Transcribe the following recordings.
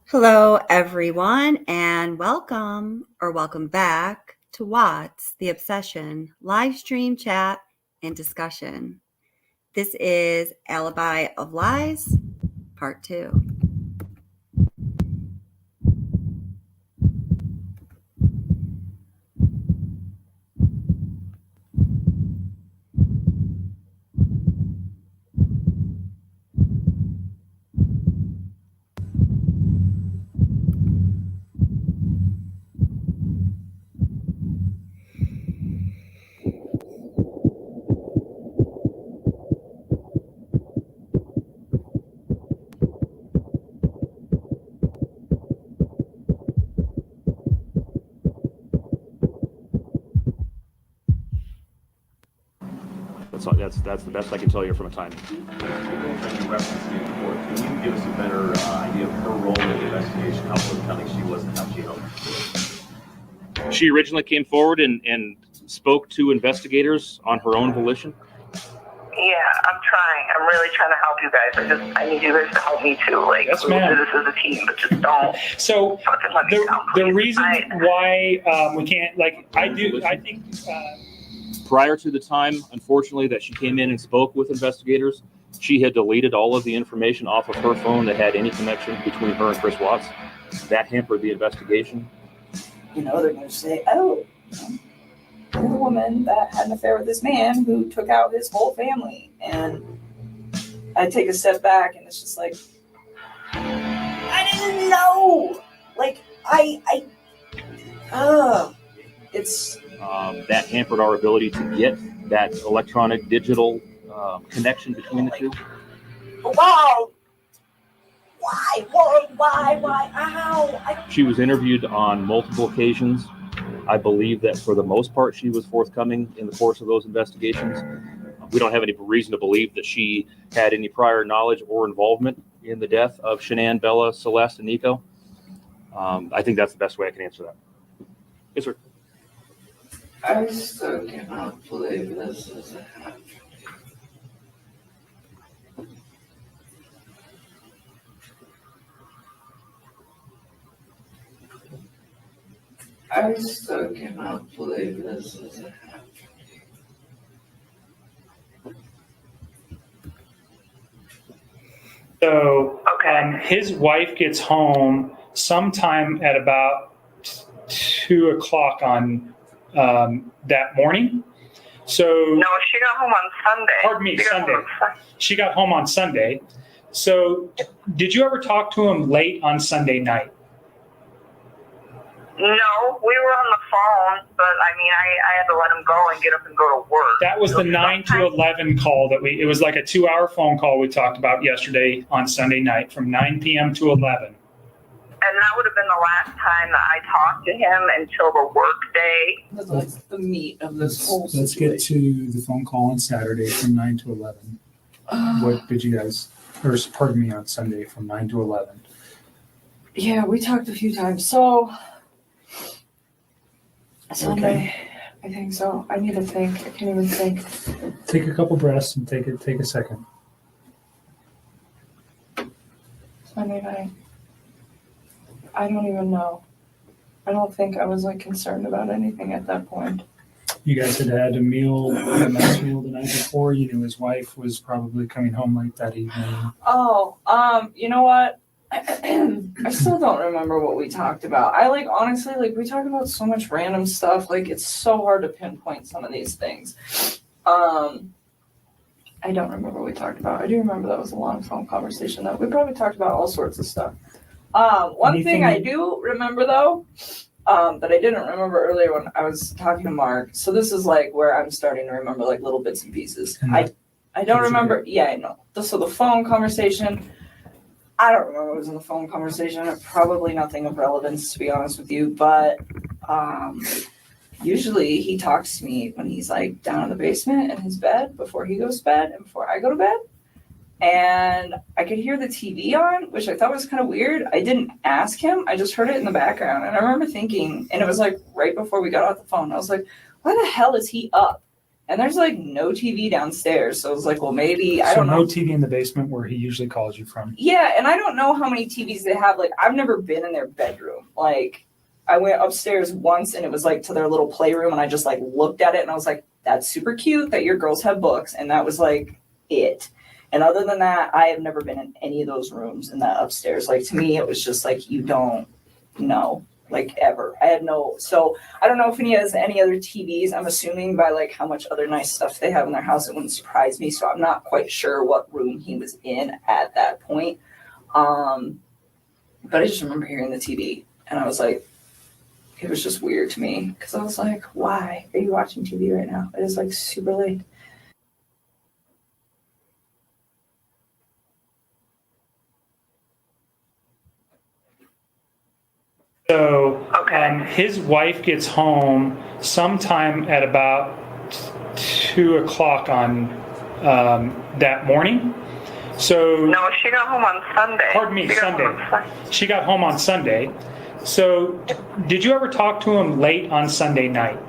Hello, everyone, and welcome back to What's the Obsession live stream chat and discussion. This is Alibi of Lies, part 2. That's the best I can tell you from a time. Can you give us a better idea of her role in the investigation, how forthcoming she was and how she helped? She originally came forward and spoke to investigators on her own volition. Yeah, I'm trying. I'm really trying to help you guys. I need you guys to help me too. Like, yes, we'll ma'am. do this as a team, but just don't. So fucking let me down, the please. reason why we can't, I think. Prior to the time, unfortunately, that she came in and spoke with investigators, she had deleted all of the information off of her phone that had any connection between her and Chris Watts. That hampered the investigation. They're going to say, oh, you're the woman that had an affair with this man who took out his whole family. And I take a step back and it's just like, I didn't know. It's... That hampered our ability to get that electronic digital connection between the two. Wow. Why? Ow. She was interviewed on multiple occasions. I believe that for the most part, she was forthcoming in the course of those investigations. We don't have any reason to believe that she had any prior knowledge or involvement in the death of Shanann, Bella, Celeste, and Nico. I think that's the best way I can answer that. Yes, sir. I still cannot believe this is happening. I still cannot believe this is happening. So Okay. his wife gets home sometime at about 2:00 on that morning. So No, she got home on Sunday. Pardon me, She got home Sunday. on Sun- she got home on Sunday. So did you ever talk to him late on Sunday night? No, we were on the phone, but I had to let him go and get up and go to work. That was the 9 to 11 call it was like a 2-hour phone call we talked about yesterday on Sunday night from 9 p.m. to 11. And that would have been the last time that I talked to him until the work day. That's like the meat of this whole Let's get to the phone call on Saturday from 9 to 11. What did you guys, or pardon me, on Sunday from 9 to 11? Yeah, we talked a few times. So Sunday, I think so. I need to think. I can't even think. Take a couple breaths and take a second. Sunday night. I don't even know. I don't think I was concerned about anything at that point. You guys had had a nice meal the night before. You knew his wife was probably coming home late that evening. Oh, you know what? I still don't remember what we talked about. Honestly, we talk about so much random stuff. It's so hard to pinpoint some of these things. I don't remember what we talked about. I do remember that was a long phone conversation though. We probably talked about all sorts of stuff. One thing I do remember though, that I didn't remember earlier when I was talking to Mark. So this is where I'm starting to remember little bits and pieces. I don't remember. Yeah, I know. So the phone conversation, I don't remember what was in the phone conversation. Probably nothing of relevance, to be honest with you. But usually he talks to me when he's down in the basement in his bed before he goes to bed and before I go to bed. And I could hear the TV on, which I thought was kind of weird. I didn't ask him. I just heard it in the background. And I remember thinking, and it was right before we got off the phone, I was like, why the hell is he up? And there's like no TV downstairs. So I was like, well, maybe, I So don't know. no TV in the basement where he usually calls you from. Yeah, and I don't know how many TVs they have. Like, I've never been in their bedroom. Like, I went upstairs once and it was like to their little playroom and I just like looked at it and I was like, that's super cute that your girls have books. And that was like it. And other than that, I have never been in any of those rooms in that upstairs. Like, to me, it was just like, you don't know, like, ever. I had no, so I don't know if he has any other TVs. I'm assuming by like how much other nice stuff they have in their house, it wouldn't surprise me. So I'm not quite sure what room he was in at that point. But I just remember hearing the TV and I was like, it was just weird to me because I was like, why are you watching TV right now? It is like super late. So Okay. his wife gets home sometime at about 2 o'clock on that morning. So No, she got home on Sunday. Pardon me, She got home Sunday. on Sunday. she got home on Sunday. So did you ever talk to him late on Sunday night?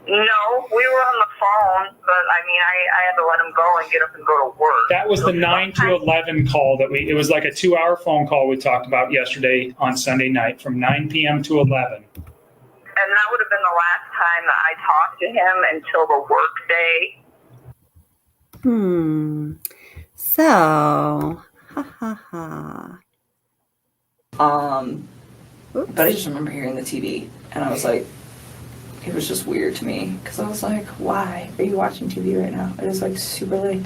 No, we were on the phone, but I mean, I had to let him go and get up and go to work. That was the 9 to 11 call that it was like a 2-hour phone call we talked about yesterday on Sunday night from 9 p.m. to 11. And that would have been the last time that I talked to him until the work day. So, ha. Oops. But I just remember hearing the TV and I was like, it was just weird to me because I was like, why are you watching TV right now? It is like super late.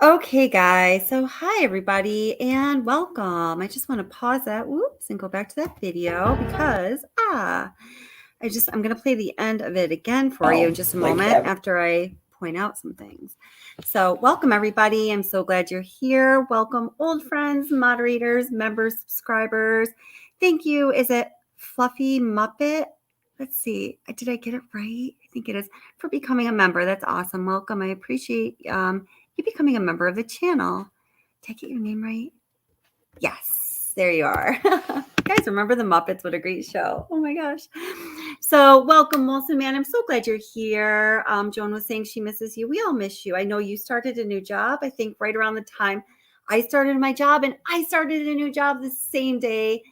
Okay, guys. So, hi, everybody, and welcome. I just want to pause that, whoops, and go back to that video because, I'm going to play the end of it again for you in just a moment after I point out some things. So, welcome, everybody. I'm so glad you're here. Welcome, old friends, moderators, members, subscribers. Thank you. Is it Fluffy Muppet? Let's see. Did I get it right? I think it is. For becoming a member. That's awesome. Welcome. I appreciate you becoming a member of the channel. Did I get your name right? Yes. There you are. Guys, remember the Muppets? What a great show. Oh my gosh. So welcome, Wilson Man. I'm so glad you're here. Joan was saying she misses you. We all miss you. I know you started a new job, I think right around the time I started my job, and I started a new job the same day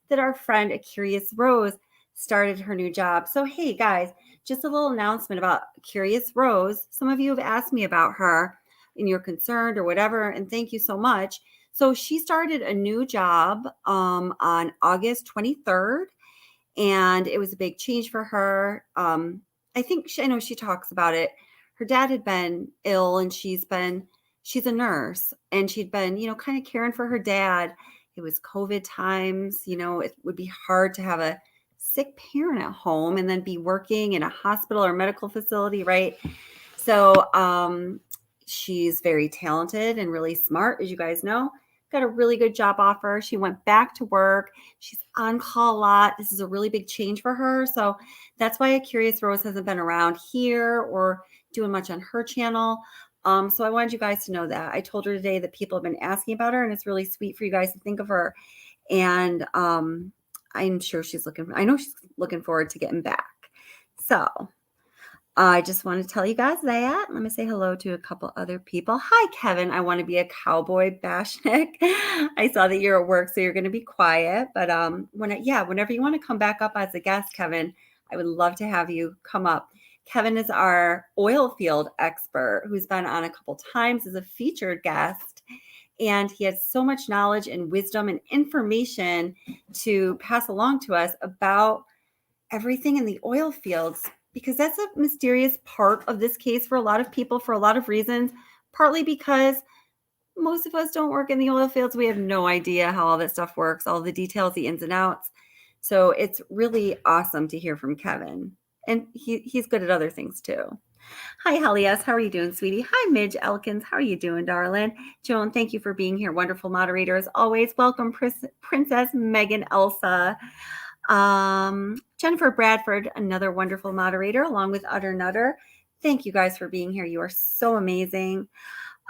that our friend, A Curious Rose, started her new job. So, hey guys, just a little announcement about Curious Rose. Some of you have asked me about her and you're concerned or whatever, and thank you so much. So she started a new job on August 23rd, and it was a big change for her. I know she talks about it. Her dad had been ill, and she's a nurse, and she'd been, kind of caring for her dad. It was COVID times, it would be hard to have a sick parent at home and then be working in a hospital or medical facility, right? So she's very talented and really smart, as you guys know. Got a really good job offer. She went back to work. She's on call a lot. This is a really big change for her. So that's why A Curious Rose hasn't been around here or doing much on her channel. So I wanted you guys to know that. I told her today that people have been asking about her, and it's really sweet for you guys to think of her. And I'm sure I know she's looking forward to getting back. So I just want to tell you guys that. Let me say hello to a couple other people. Hi, Kevin. I want to be a cowboy bashnik. I saw that you're at work, so you're going to be quiet. But whenever you want to come back up as a guest, Kevin, I would love to have you come up. Kevin is our oil field expert who's been on a couple times as a featured guest. And he has so much knowledge and wisdom and information to pass along to us about everything in the oil fields, because that's a mysterious part of this case for a lot of people for a lot of reasons, partly because most of us don't work in the oil fields. We have no idea how all that stuff works, all the details, the ins and outs. So it's really awesome to hear from Kevin. And he's good at other things too. Hi, Helias. How are you doing, sweetie? Hi, Midge Elkins. How are you doing, darling? Joan, thank you for being here. Wonderful moderator as always. Welcome, Princess Megan Elsa. Jennifer Bradford, another wonderful moderator, along with Utter Nutter. Thank you guys for being here. You are so amazing.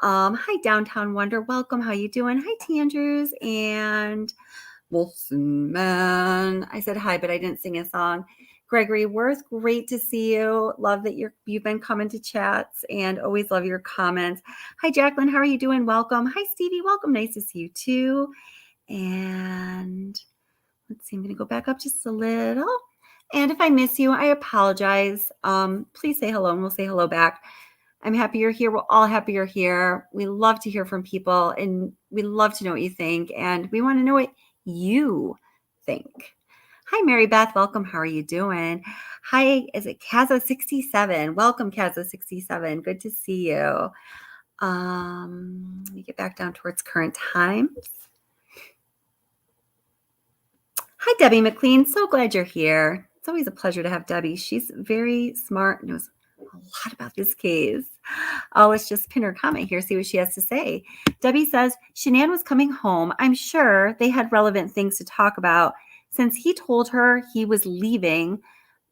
Hi, Downtown Wonder. Welcome. How you doing? Hi, T. Andrews and Wilson Man. I said hi, but I didn't sing a song. Gregory Worth, great to see you. Love that you've been coming to chats and always love your comments. Hi, Jacqueline. How are you doing? Welcome. Hi, Stevie. Welcome. Nice to see you too. And let's see, I'm going to go back up just a little. And if I miss you, I apologize. Please say hello and we'll say hello back. I'm happy you're here. We're all happy you're here. We love to hear from people and we love to know what you think. And we want to know what you think. Hi, Mary Beth. Welcome. How are you doing? Hi, is it Kaza67? Welcome, Kaza67. Good to see you. Let me get back down towards current times. Hi, Debbie McLean. So glad you're here. It's always a pleasure to have Debbie. She's very smart, knows a lot about this case. Oh, let's just pin her comment here, see what she has to say. Debbie says, Shanann was coming home. I'm sure they had relevant things to talk about since he told her he was leaving,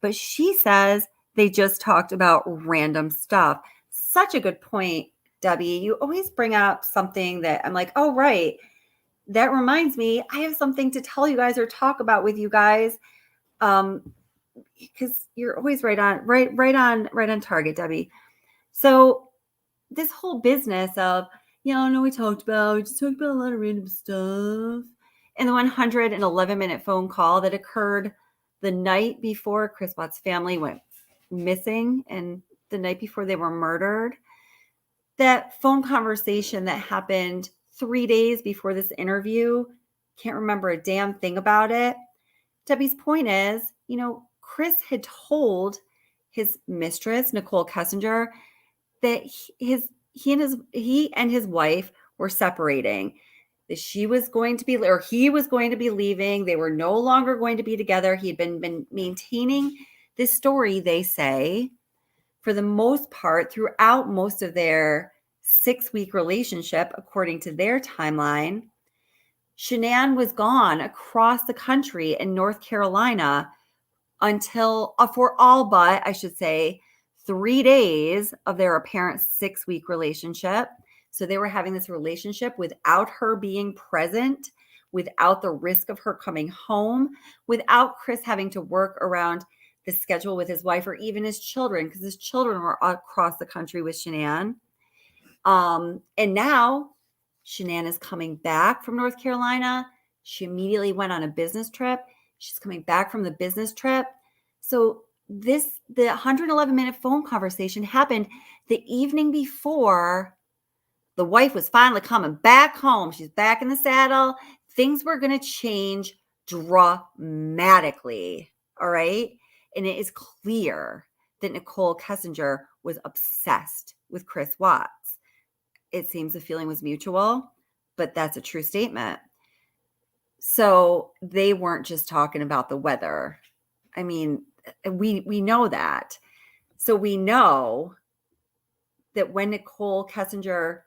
but she says they just talked about random stuff. Such a good point, Debbie. You always bring up something that I'm like, oh, right. That reminds me, I have something to tell you guys or talk about with you guys. Because you're always right on target, Debbie. So this whole business of, we just talked about a lot of random stuff. And the 111-minute phone call that occurred the night before Chris Watt's family went missing and the night before they were murdered. That phone conversation that happened 3 days before this interview, can't remember a damn thing about it. Debbie's point is, Chris had told his mistress, Nichol Kessinger, that he and his wife were separating. That he was going to be leaving. They were no longer going to be together. He had been maintaining this story, they say, for the most part, throughout most of their 6-week relationship, according to their timeline. Shanann was gone across the country in North Carolina until, for all but, I should say, 3 days of their apparent 6-week relationship. So they were having this relationship without her being present, without the risk of her coming home, without Chris having to work around the schedule with his wife or even his children, because his children were across the country with Shanann. And now Shanann is coming back from North Carolina. She immediately went on a business trip. She's coming back from the business trip. So the 111-minute phone conversation happened the evening before the wife was finally coming back home. She's back in the saddle. Things were going to change dramatically. All right. And it is clear that Nichol Kessinger was obsessed with Chris Watts. It seems the feeling was mutual, but that's a true statement. So they weren't just talking about the weather. I mean, we know that. So we know that when Nichol Kessinger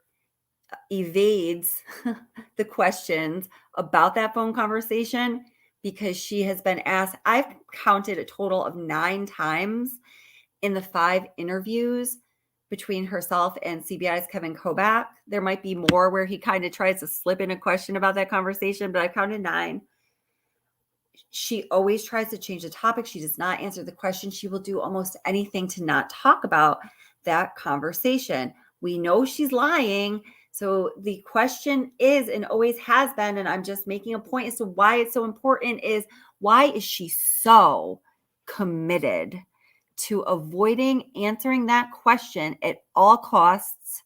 evades the questions about that phone conversation, because she has been asked, I've counted a total of 9 times in the 5 interviews between herself and CBI's Kevin Kobak. There might be more where he kind of tries to slip in a question about that conversation, but I've counted 9. She always tries to change the topic. She does not answer the question. She will do almost anything to not talk about that conversation. We know she's lying. So the question is, and always has been, and I'm just making a point as to why it's so important, is why is she so committed to avoiding answering that question at all costs?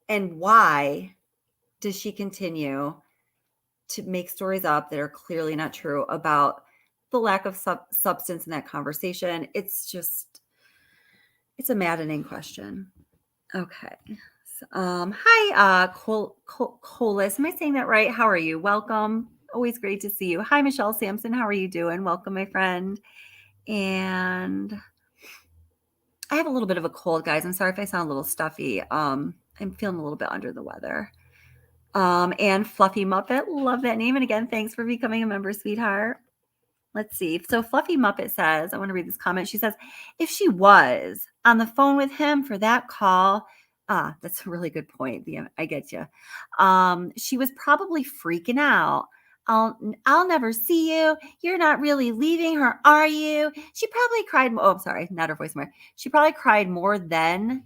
And why does she continue to make stories up that are clearly not true about the lack of substance in that conversation? It's a maddening question. Okay. So, hi, Colis. Am I saying that right? How are you? Welcome. Always great to see you. Hi, Michelle Sampson. How are you doing? Welcome, my friend. And I have a little bit of a cold, guys. I'm sorry if I sound a little stuffy. I'm feeling a little bit under the weather. And Fluffy Muppet, love that name. And again, thanks for becoming a member, sweetheart. Let's see. So Fluffy Muppet says, I want to read this comment. She says, if she was on the phone with him for that call, that's a really good point. Yeah, I get you. She was probably freaking out. I'll never see you. You're not really leaving her, are you? She probably cried. Oh, I'm sorry, not her voice more. She probably cried more than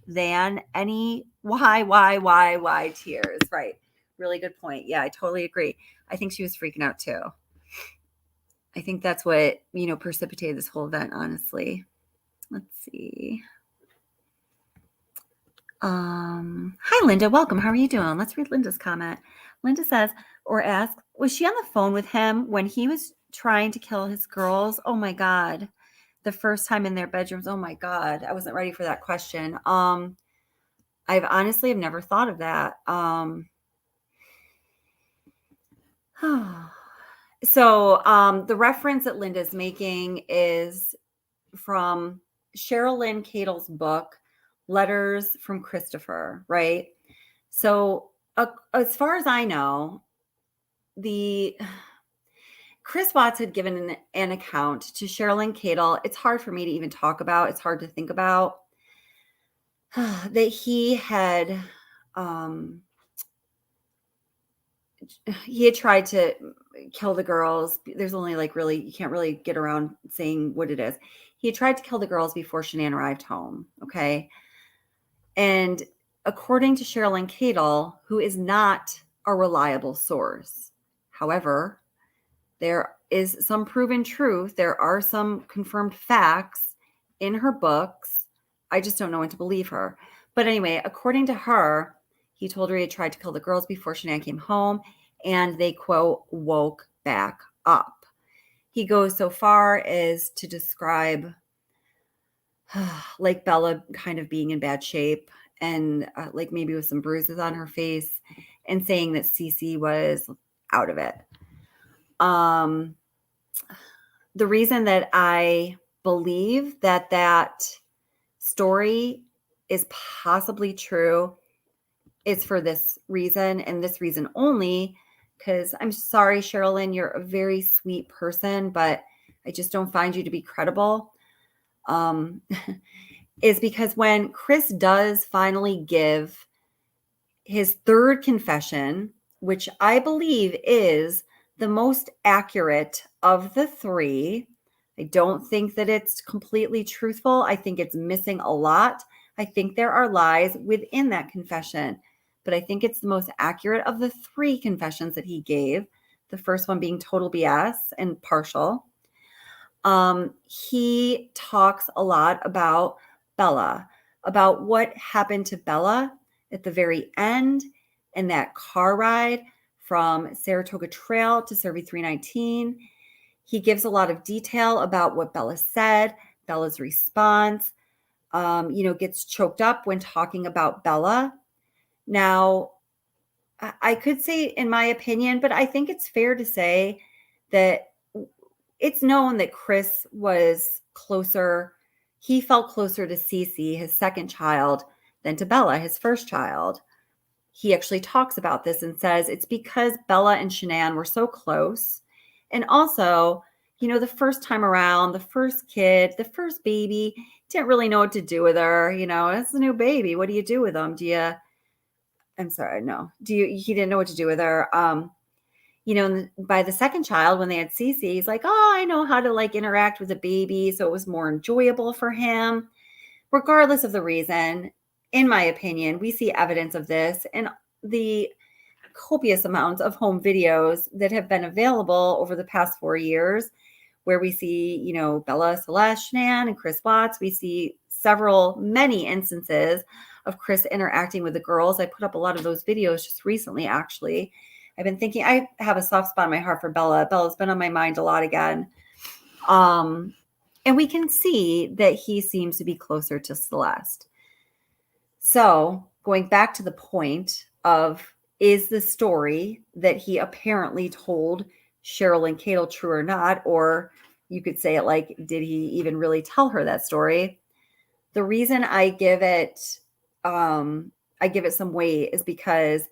any why tears. Right. Really good point. Yeah, I totally agree. I think she was freaking out too. I think that's what, precipitated this whole event, honestly. Let's see. Hi, Linda. Welcome. How are you doing? Let's read Linda's comment. Linda says, or asks, was she on the phone with him when he was trying to kill his girls? Oh my God. The first time in their bedrooms. Oh my God. I wasn't ready for that question. I've honestly have never thought of that. So the reference that Linda's making is from Cheryl Lynn Cadle's book, Letters from Christopher, right? So as far as I know, Chris Watts had given an account to Cheryl Lynn Cadle. It's hard for me to even talk about. It's hard to think about that he had tried to kill the girls. There's only you can't really get around saying what it is. He had tried to kill the girls before Shanann arrived home. Okay. And according to Cheryl Lynn Cadle, who is not a reliable source, however, there is some proven truth. There are some confirmed facts in her books. I just don't know when to believe her. But anyway, according to her, he told her he had tried to kill the girls before Shanann came home, and they, quote, woke back up. He goes so far as to describe Bella kind of being in bad shape and maybe with some bruises on her face, and saying that Cece was out of it. The reason that I believe that story is possibly true is for this reason, and this reason only, because I'm sorry, Cheryl Lynn, you're a very sweet person, but I just don't find you to be credible. Is because when Chris does finally give his third confession, which I believe is the most accurate of the three, I don't think that it's completely truthful. I think it's missing a lot. I think there are lies within that confession, but I think it's the most accurate of the three confessions that he gave. The first one being total BS and partial. He talks a lot about Bella, about what happened to Bella at the very end in that car ride from Saratoga Trail to Survey 319. He gives a lot of detail about what Bella said, Bella's response, gets choked up when talking about Bella. Now, I could say in my opinion, but I think it's fair to say that it's known that Chris was closer. He felt closer to Cece, his second child, than to Bella, his first child. He actually talks about this and says it's because Bella and Shanann were so close. And also, the first time around, the first kid, the first baby, didn't really know what to do with her. It's a new baby. What do you do with them? He didn't know what to do with her. By the second child, when they had Cece, he's like, oh, I know how to interact with a baby. So it was more enjoyable for him. Regardless of the reason, in my opinion, we see evidence of this in the copious amounts of home videos that have been available over the past 4 years, where we see, Bella, Celeste, Shanann, and Chris Watts. We see many instances of Chris interacting with the girls. I put up a lot of those videos just recently, actually. I've been thinking, I have a soft spot in my heart for Bella. Bella's been on my mind a lot again. And we can see that he seems to be closer to Celeste. So going back to the point of, is the story that he apparently told Cheryl Lynn Cadle true or not? Or you could say it did he even really tell her that story? The reason I give it some weight is because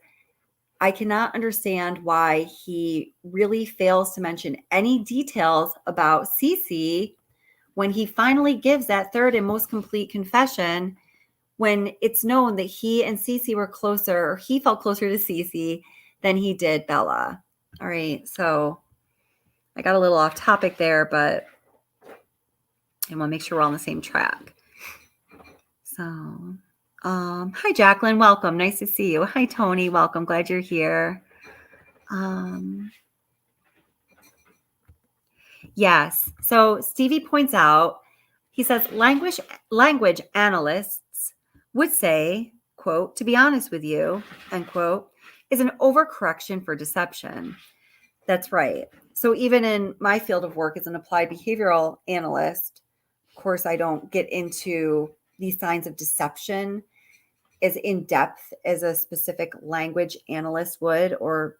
I cannot understand why he really fails to mention any details about Cece when he finally gives that third and most complete confession, when it's known that he and Cece were closer, or he felt closer to Cece than he did Bella. All right. So I got a little off topic there, but I want to make sure we're on the same track. So, hi, Jacqueline. Welcome. Nice to see you. Hi, Tony. Welcome. Glad you're here. Yes. So Stevie points out, he says, language analysts would say, quote, to be honest with you, end quote, is an overcorrection for deception. That's right. So even in my field of work as an applied behavioral analyst, of course, I don't get into these signs of deception as in depth as a specific language analyst would, or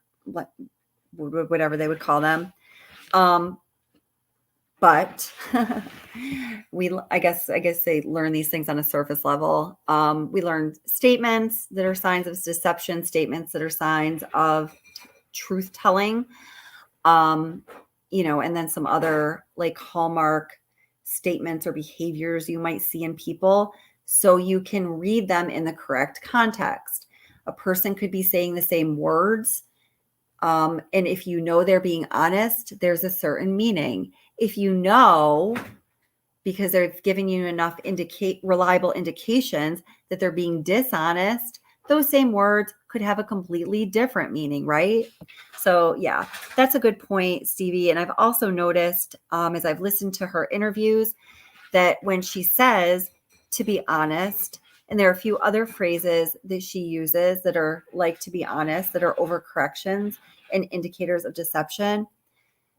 whatever they would call them. But I guess they learn these things on a surface level. We learn statements that are signs of deception, statements that are signs of truth telling, and then some other like hallmark statements or behaviors you might see in people, so you can read them in the correct context. A person could be saying the same words, and if you know they're being honest, there's a certain meaning. If you know, because they've given you enough reliable indications that they're being dishonest, those same words could have a completely different meaning, right? So yeah, that's a good point, Stevie. And I've also noticed, as I've listened to her interviews, that when she says, to be honest, and there are a few other phrases that she uses that are like to be honest, that are overcorrections and indicators of deception.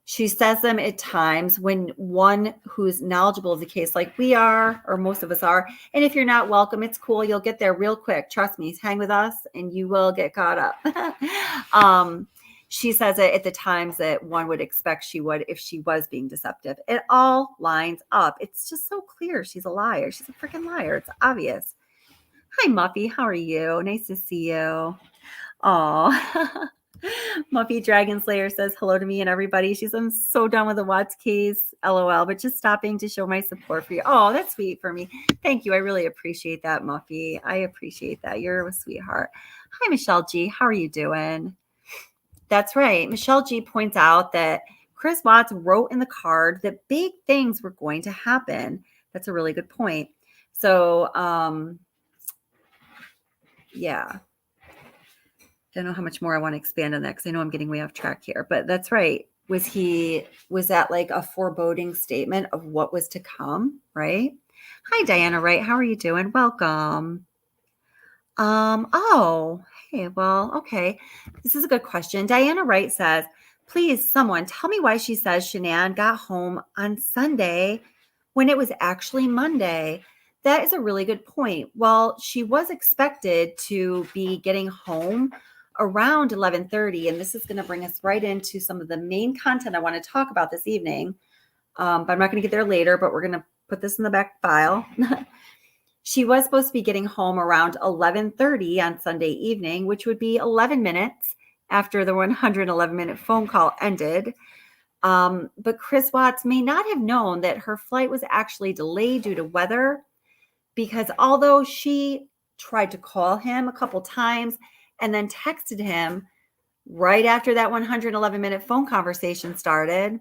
She says them at times when one who's knowledgeable of the case, like we are, or most of us are, and if you're not, welcome, it's cool. You'll get there real quick. Trust me, hang with us and you will get caught up. She says it at the times that one would expect she would if she was being deceptive. It all lines up. It's just so clear. She's a liar. She's a freaking liar. It's obvious. Hi, Muffy. How are you? Nice to see you. Oh. Muffy Dragon Slayer says hello to me and everybody. I'm so done with the Watts case, LOL, but just stopping to show my support for you. Oh, that's sweet for me. Thank you. I really appreciate that, Muffy. I appreciate that. You're a sweetheart. Hi, Michelle G. How are you doing? That's right. Michelle G points out that Chris Watts wrote in the card that big things were going to happen. That's a really good point. So, yeah. Don't know how much more I want to expand on that because I know I'm getting way off track here, but that's right. Was that like a foreboding statement of what was to come, right? Hi, Diana Wright. How are you doing? Welcome. Oh, hey, well, okay. This is a good question. Diana Wright says, please, someone tell me why she says Shanann got home on Sunday when it was actually Monday. That is a really good point. Well, she was expected to be getting home around 11:30, and this is going to bring us right into some of the main content I want to talk about this evening. But I'm not going to get there later, but we're going to put this in the back file. She was supposed to be getting home around 11:30 on Sunday evening, which would be 11 minutes after the 111-minute phone call ended. But Chris Watts may not have known that her flight was actually delayed due to weather, because although she tried to call him a couple times and then texted him right after that 111-minute phone conversation started,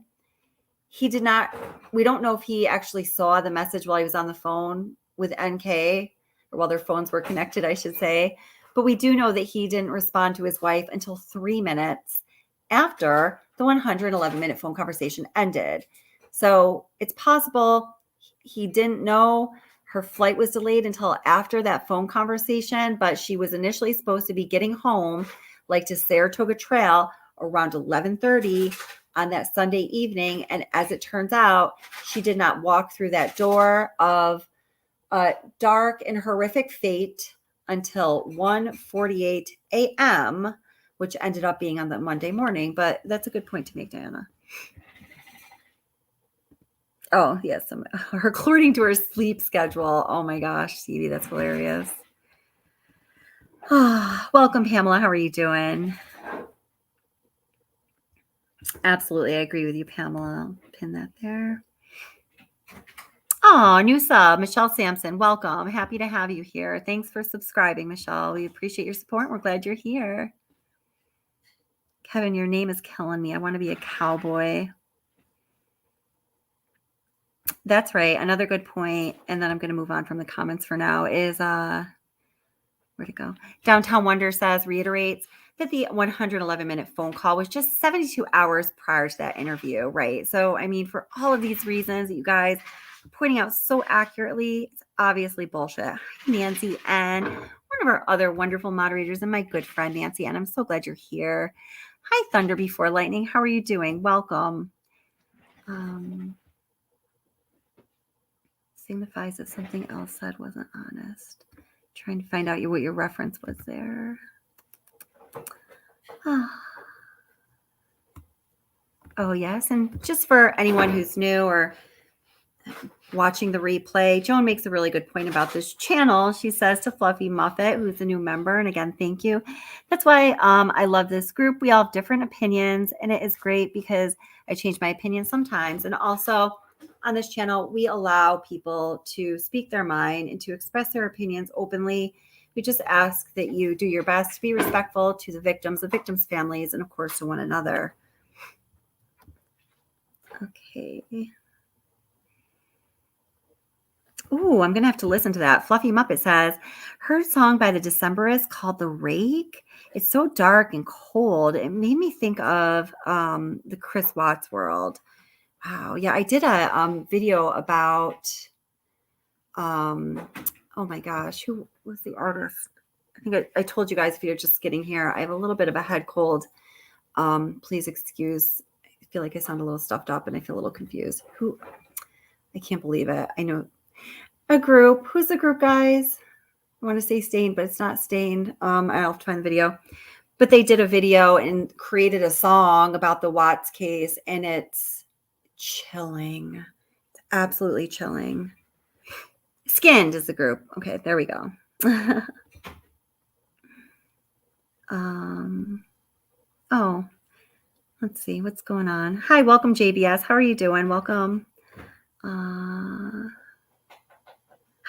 we don't know if he actually saw the message while he was on the phone with NK, or while their phones were connected, I should say. But we do know that he didn't respond to his wife until 3 minutes after the 111-minute phone conversation ended. So it's possible he didn't know her flight was delayed until after that phone conversation, but she was initially supposed to be getting home, like to Saratoga Trail, around 11:30 on that Sunday evening. And as it turns out, she did not walk through that door of dark and horrific fate until 1:48 a.m., which ended up being on the Monday morning. But that's a good point to make, Diana. Oh, yes. According to her sleep schedule. Oh my gosh, Stevie, that's hilarious. Welcome, Pamela. How are you doing? Absolutely. I agree with you, Pamela. I'll pin that there. Oh, new sub, Michelle Sampson. Welcome. Happy to have you here. Thanks for subscribing, Michelle. We appreciate your support. We're glad you're here. Kevin, your name is killing me. I want to be a cowboy. That's right. Another good point, and then I'm going to move on from the comments for now, is where'd it go? Downtown Wonder says, reiterates that the 111-minute phone call was just 72 hours prior to that interview, right? So, I mean, for all of these reasons that you guys are pointing out so accurately, it's obviously bullshit. Hi, Nancy N., one of our other wonderful moderators, and my good friend, Nancy N. I'm so glad you're here. Hi, Thunder Before Lightning. How are you doing? Welcome. Signifies that something else said wasn't honest. Trying to find out what your reference was there. Oh, yes. And just for anyone who's new or watching the replay, Joan makes a really good point about this channel. She says to Fluffy Muffet, who's a new member, and again, thank you. That's why I love this group. We all have different opinions, and it is great because I change my opinion sometimes. And also on this channel, we allow people to speak their mind and to express their opinions openly. We just ask that you do your best to be respectful to the victims' families, and of course to one another. Okay. Ooh, I'm going to have to listen to that. Fluffy Muppet says, her song by the Decemberists called The Rake. It's so dark and cold. It made me think of the Chris Watts world. Wow. Yeah, I did a video about, oh my gosh, who was the artist? I think I told you guys if you're just getting here, I have a little bit of a head cold. Please excuse. I feel like I sound a little stuffed up and I feel a little confused. I can't believe it. I know a group. Who's the group, guys? I want to say Stained, but it's not Stained. I'll have to find the video. But they did a video and created a song about the Watts case, and it's chilling. It's absolutely chilling. Skinned is the group. Okay, there we go. Oh, let's see what's going on. Hi, welcome JBS. How are you doing? Welcome.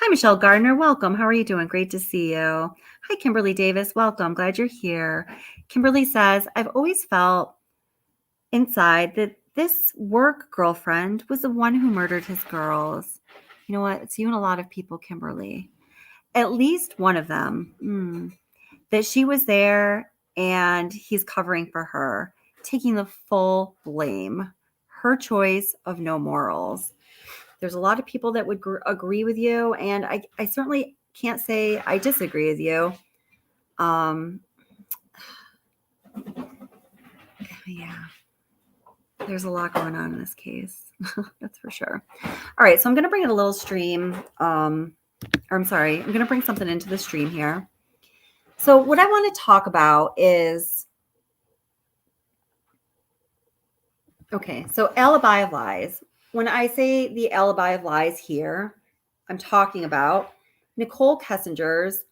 Hi, Michelle Gardner. Welcome. How are you doing? Great to see you. Hi, Kimberly Davis. Welcome. Glad you're here. Kimberly says, I've always felt inside that this work girlfriend was the one who murdered his girls. You know what? It's you and a lot of people, Kimberly. At least one of them. That she was there and he's covering for her, taking the full blame. Her choice of no morals. There's a lot of people that would agree with you, and I certainly can't say I disagree with you. Yeah, there's a lot going on in this case. That's for sure. All right, so I'm going to bring in a little stream. I'm going to bring something into the stream here. So what I want to talk about is, okay, so alibi of lies. When I say the alibi of lies here, I'm talking about Nichol Kessinger's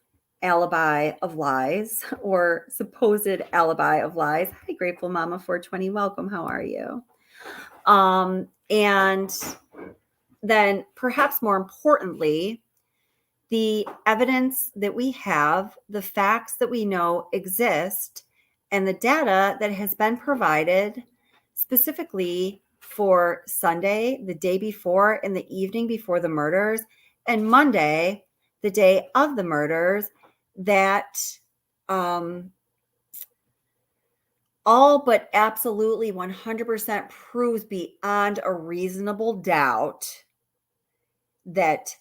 alibi of lies, or supposed alibi of lies. Hi, Grateful Mama 420. Welcome. How are you? And then perhaps more importantly, the evidence that we have, the facts that we know exist, and the data that has been provided specifically for Sunday, the day before, and the evening before the murders, and Monday, the day of the murders, that all but absolutely 100% proves beyond a reasonable doubt that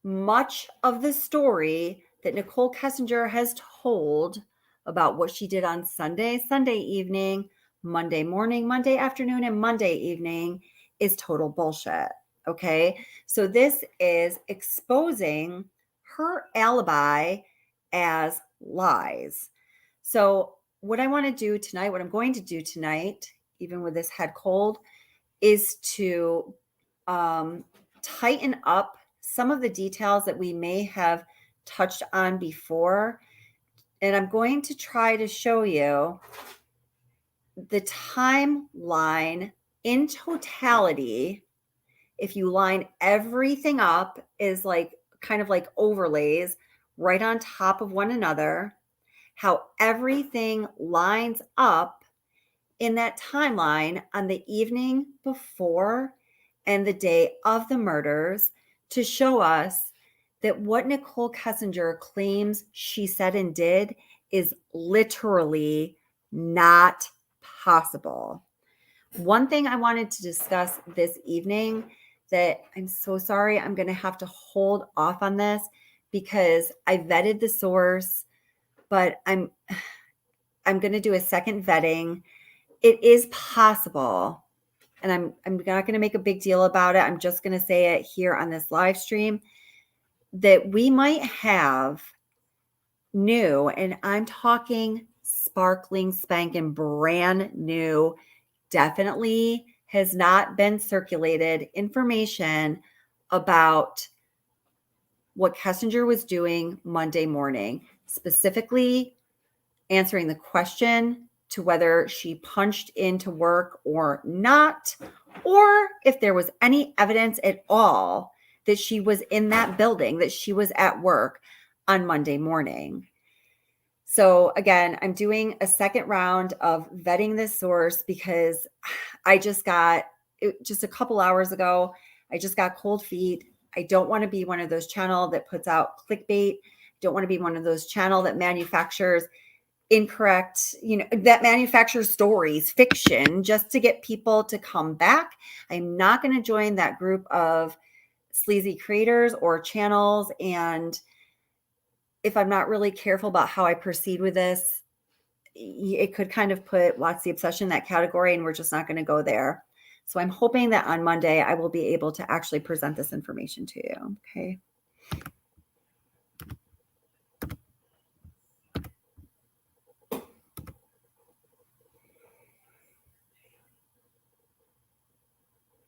much of the story that Nichol Kessinger has told about what she did on Sunday evening, Monday morning, Monday afternoon, and Monday evening is total bullshit. Okay. So this is exposing her alibi as lies. So what I'm going to do tonight, even with this head cold, is to tighten up some of the details that we may have touched on before. And I'm going to try to show you the timeline in totality. If you line everything up, is like kind of like overlays right on top of one another, how everything lines up in that timeline on the evening before and the day of the murders to show us that what Nichol Kessinger claims she said and did is literally not possible. One thing I wanted to discuss this evening that I'm so sorry, I'm going to have to hold off on this because I vetted the source, but I'm going to do a second vetting. It is possible, and I'm not going to make a big deal about it. I'm just going to say it here on this live stream that we might have new, and I'm talking sparkling, spanking, brand new, definitely has not been circulated information about what Kessinger was doing Monday morning, specifically answering the question to whether she punched into work or not, or if there was any evidence at all that she was in that building, that she was at work on Monday morning. So again, I'm doing a second round of vetting this source because I just got, just a couple hours ago, I just got cold feet. I don't want to be one of those channel that puts out clickbait. Don't want to be one of those channel that manufactures incorrect, that manufactures stories, fiction, just to get people to come back. I'm not going to join that group of sleazy creators or channels. And if I'm not really careful about how I proceed with this, it could kind of put Watts the Obsession in that category, and we're just not going to go there. So I'm hoping that on Monday, I will be able to actually present this information to you. Okay.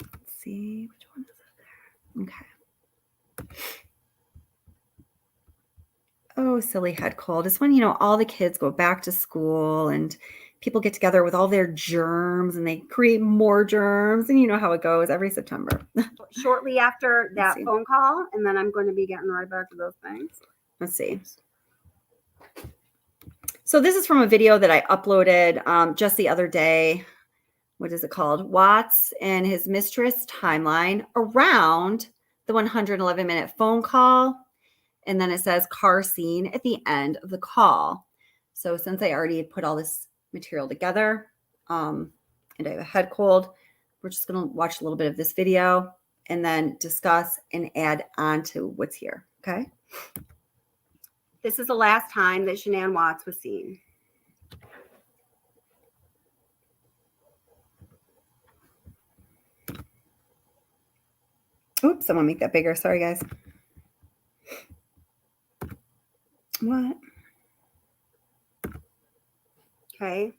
Let's see, which one is it there? Okay. Oh, silly head cold. It's when, all the kids go back to school and people get together with all their germs and they create more germs. And you know how it goes every September. Shortly after that phone call, and then I'm going to be getting right back to those things. Let's see. So this is from a video that I uploaded just the other day. What is it called? Watts and his Mistress timeline around the 111-minute phone call. And then it says car scene at the end of the call. So since I already put all this material together and I have a head cold, we're just going to watch a little bit of this video and then discuss and add on to what's here. Okay. This is the last time that Shanann Watts was seen. Oops, someone make that bigger. Sorry, guys. What? Okay.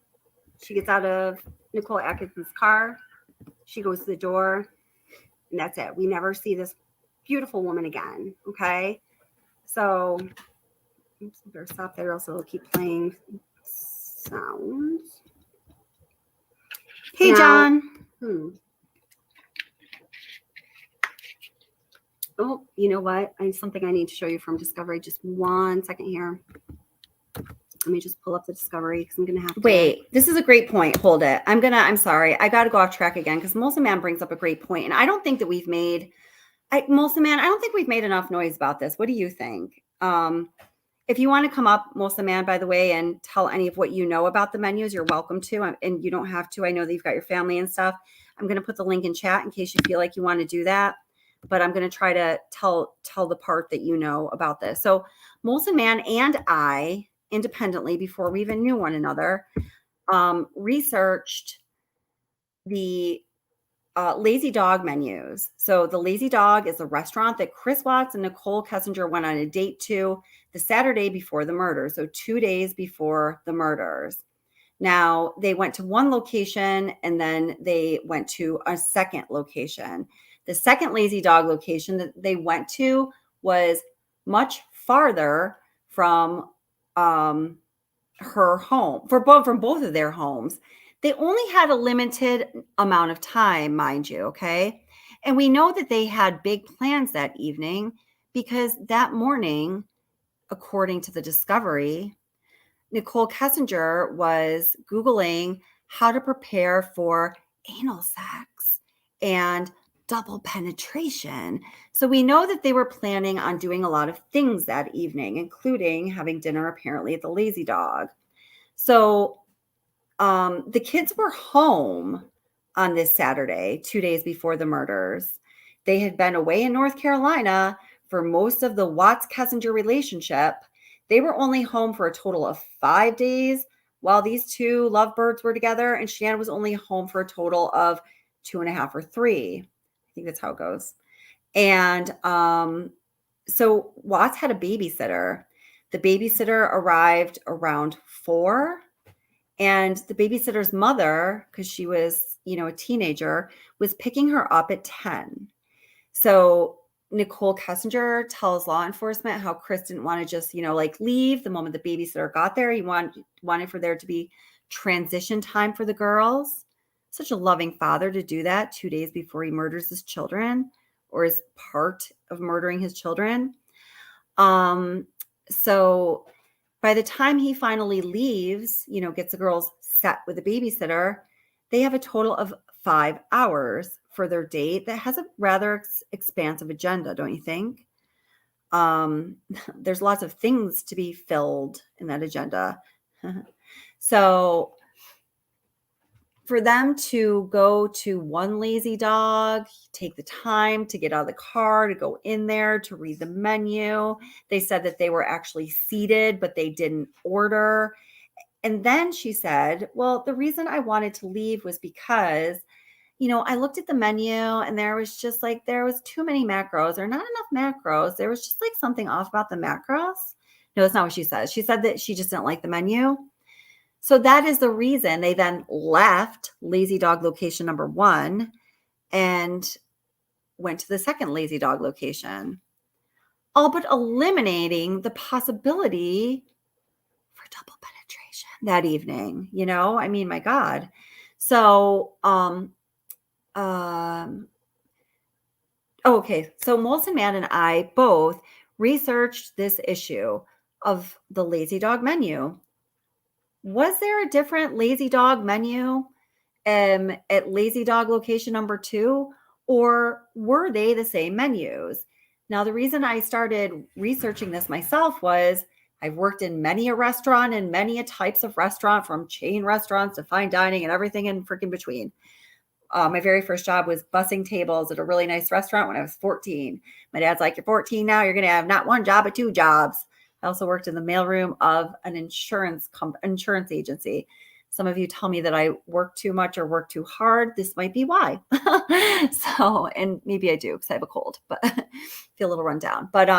She gets out of Nicole Atkinson's car. She goes to the door, and that's it. We never see this beautiful woman again. Okay. So, oops, I better stop there, else it'll keep playing sounds. Hey, now, John. Oh, you know what? I have something I need to show you from Discovery. Just 1 second here. Let me just pull up the Discovery because I'm going to have to. Wait, this is a great point. Hold it. I'm sorry. I got to go off track again because Molson Man brings up a great point. And I don't think that we've made, Molson Man, I don't think we've made enough noise about this. What do you think? If you want to come up, Molson Man, by the way, and tell any of what you know about the menus, you're welcome to. And you don't have to. I know that you've got your family and stuff. I'm going to put the link in chat in case you feel like you want to do that. But I'm going to try to tell the part that you know about this. So Molson Man and I, independently, before we even knew one another, researched the Lazy Dog menus. So the Lazy Dog is a restaurant that Chris Watts and Nichol Kessinger went on a date to the Saturday before the murder. So 2 days before the murders. Now, they went to one location and then they went to a second location. The second Lazy Dog location that they went to was much farther from her home, from both of their homes. They only had a limited amount of time, mind you, okay? And we know that they had big plans that evening because that morning, according to the Discovery, Nichol Kessinger was Googling how to prepare for anal sex and double penetration. So we know that they were planning on doing a lot of things that evening, including having dinner apparently at the Lazy Dog. So the kids were home on this Saturday, 2 days before the murders. They had been away in North Carolina for most of the Watts-Kessinger relationship. They were only home for a total of 5 days while these two lovebirds were together, and Shannon was only home for a total of 2.5 or 3. I think that's how it goes. And so Watts had a babysitter. The babysitter arrived around 4. And the babysitter's mother, because she was, a teenager, was picking her up at 10. So Nichol Kessinger tells law enforcement how Chris didn't want to just, leave the moment the babysitter got there. He wanted for there to be transition time for the girls. Such a loving father to do that 2 days before he murders his children, or is part of murdering his children. So by the time he finally leaves, gets the girls set with a babysitter, they have a total of 5 hours for their date that has a rather expansive agenda, don't you think? There's lots of things to be filled in that agenda. So for them to go to one Lazy Dog, take the time to get out of the car, to go in there, to read the menu. They said that they were actually seated, but they didn't order. And then she said, well, the reason I wanted to leave was because, I looked at the menu and there was just there was too many macros or not enough macros. There was just something off about the macros. No, that's not what she said. She said that she just didn't like the menu. So that is the reason they then left Lazy Dog location number 1 and went to the second Lazy Dog location, all but eliminating the possibility for double penetration that evening. My God. So, okay. So Molson Man and I both researched this issue of the Lazy Dog menu. Was there a different Lazy Dog menu at Lazy Dog location number 2, or were they the same menus? Now, the reason I started researching this myself was I've worked in many a restaurant and many a types of restaurant, from chain restaurants to fine dining and everything in freaking between. My very first job was bussing tables at a really nice restaurant when I was 14. My dad's like, you're 14 now, you're going to have not one job, but 2 jobs. I also worked in the mailroom of an insurance agency. Some of you tell me that I work too much or work too hard. This might be why. So, and maybe I do because I have a cold, but feel a little run down. But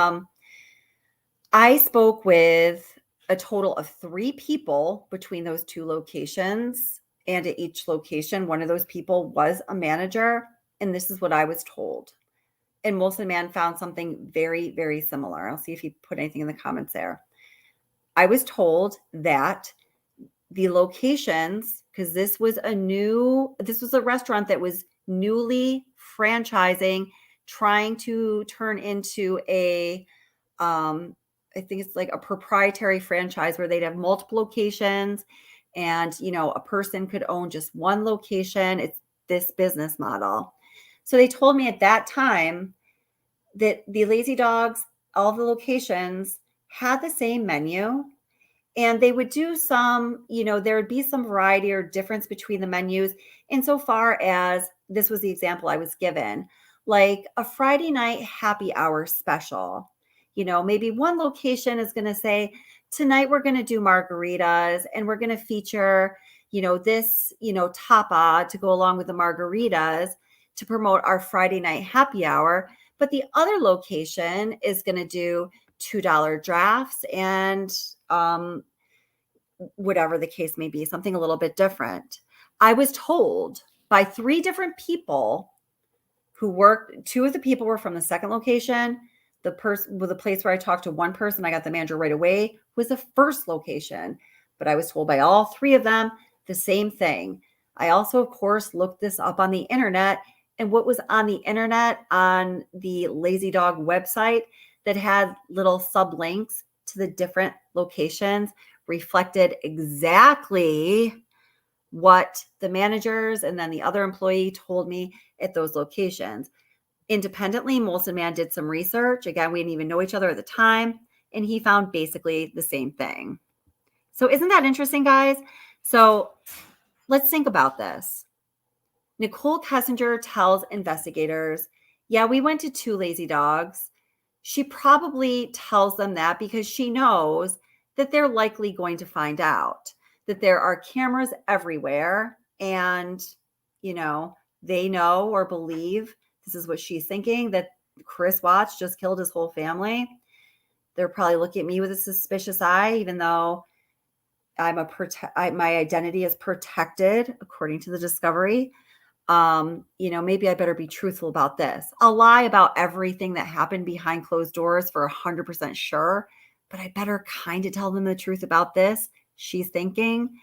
I spoke with a total of 3 people between those 2 locations. And at each location, one of those people was a manager. And this is what I was told. And Molson Man found something very, very similar. I'll see if he put anything in the comments there. I was told that the locations, because this was a restaurant that was newly franchising, trying to turn into I think it's a proprietary franchise where they'd have multiple locations and, a person could own just one location. It's this business model. So they told me at that time that the Lazy Dogs, all the locations had the same menu, and they would do some, there would be some variety or difference between the menus insofar as this was the example I was given, like a Friday night happy hour special. Maybe one location is going to say, tonight we're going to do margaritas and we're going to feature, this, tapa to go along with the margaritas to promote our Friday night happy hour. But the other location is going to do $2 drafts and whatever the case may be, something a little bit different. I was told by 3 different people who worked. 2 of the people were from the second location. The place where I talked to one person, I got the manager right away, was the first location. But I was told by all 3 of them the same thing. I also, of course, looked this up on the internet. And what was on the internet on the Lazy Dog website that had little sublinks to the different locations reflected exactly what the managers and then the other employee told me at those locations. Independently, Molson Man did some research. Again, we didn't even know each other at the time, and he found basically the same thing. So isn't that interesting, guys? So let's think about this. Nichol Kessinger tells investigators, yeah, we went to 2 lazy dogs. She probably tells them that because she knows that they're likely going to find out that there are cameras everywhere. And, they know or believe, this is what she's thinking, that Chris Watts just killed his whole family. They're probably looking at me with a suspicious eye, even though my identity is protected according to the discovery. Maybe I better be truthful about this. I'll lie about everything that happened behind closed doors for 100% sure, but I better kind of tell them the truth about this, she's thinking.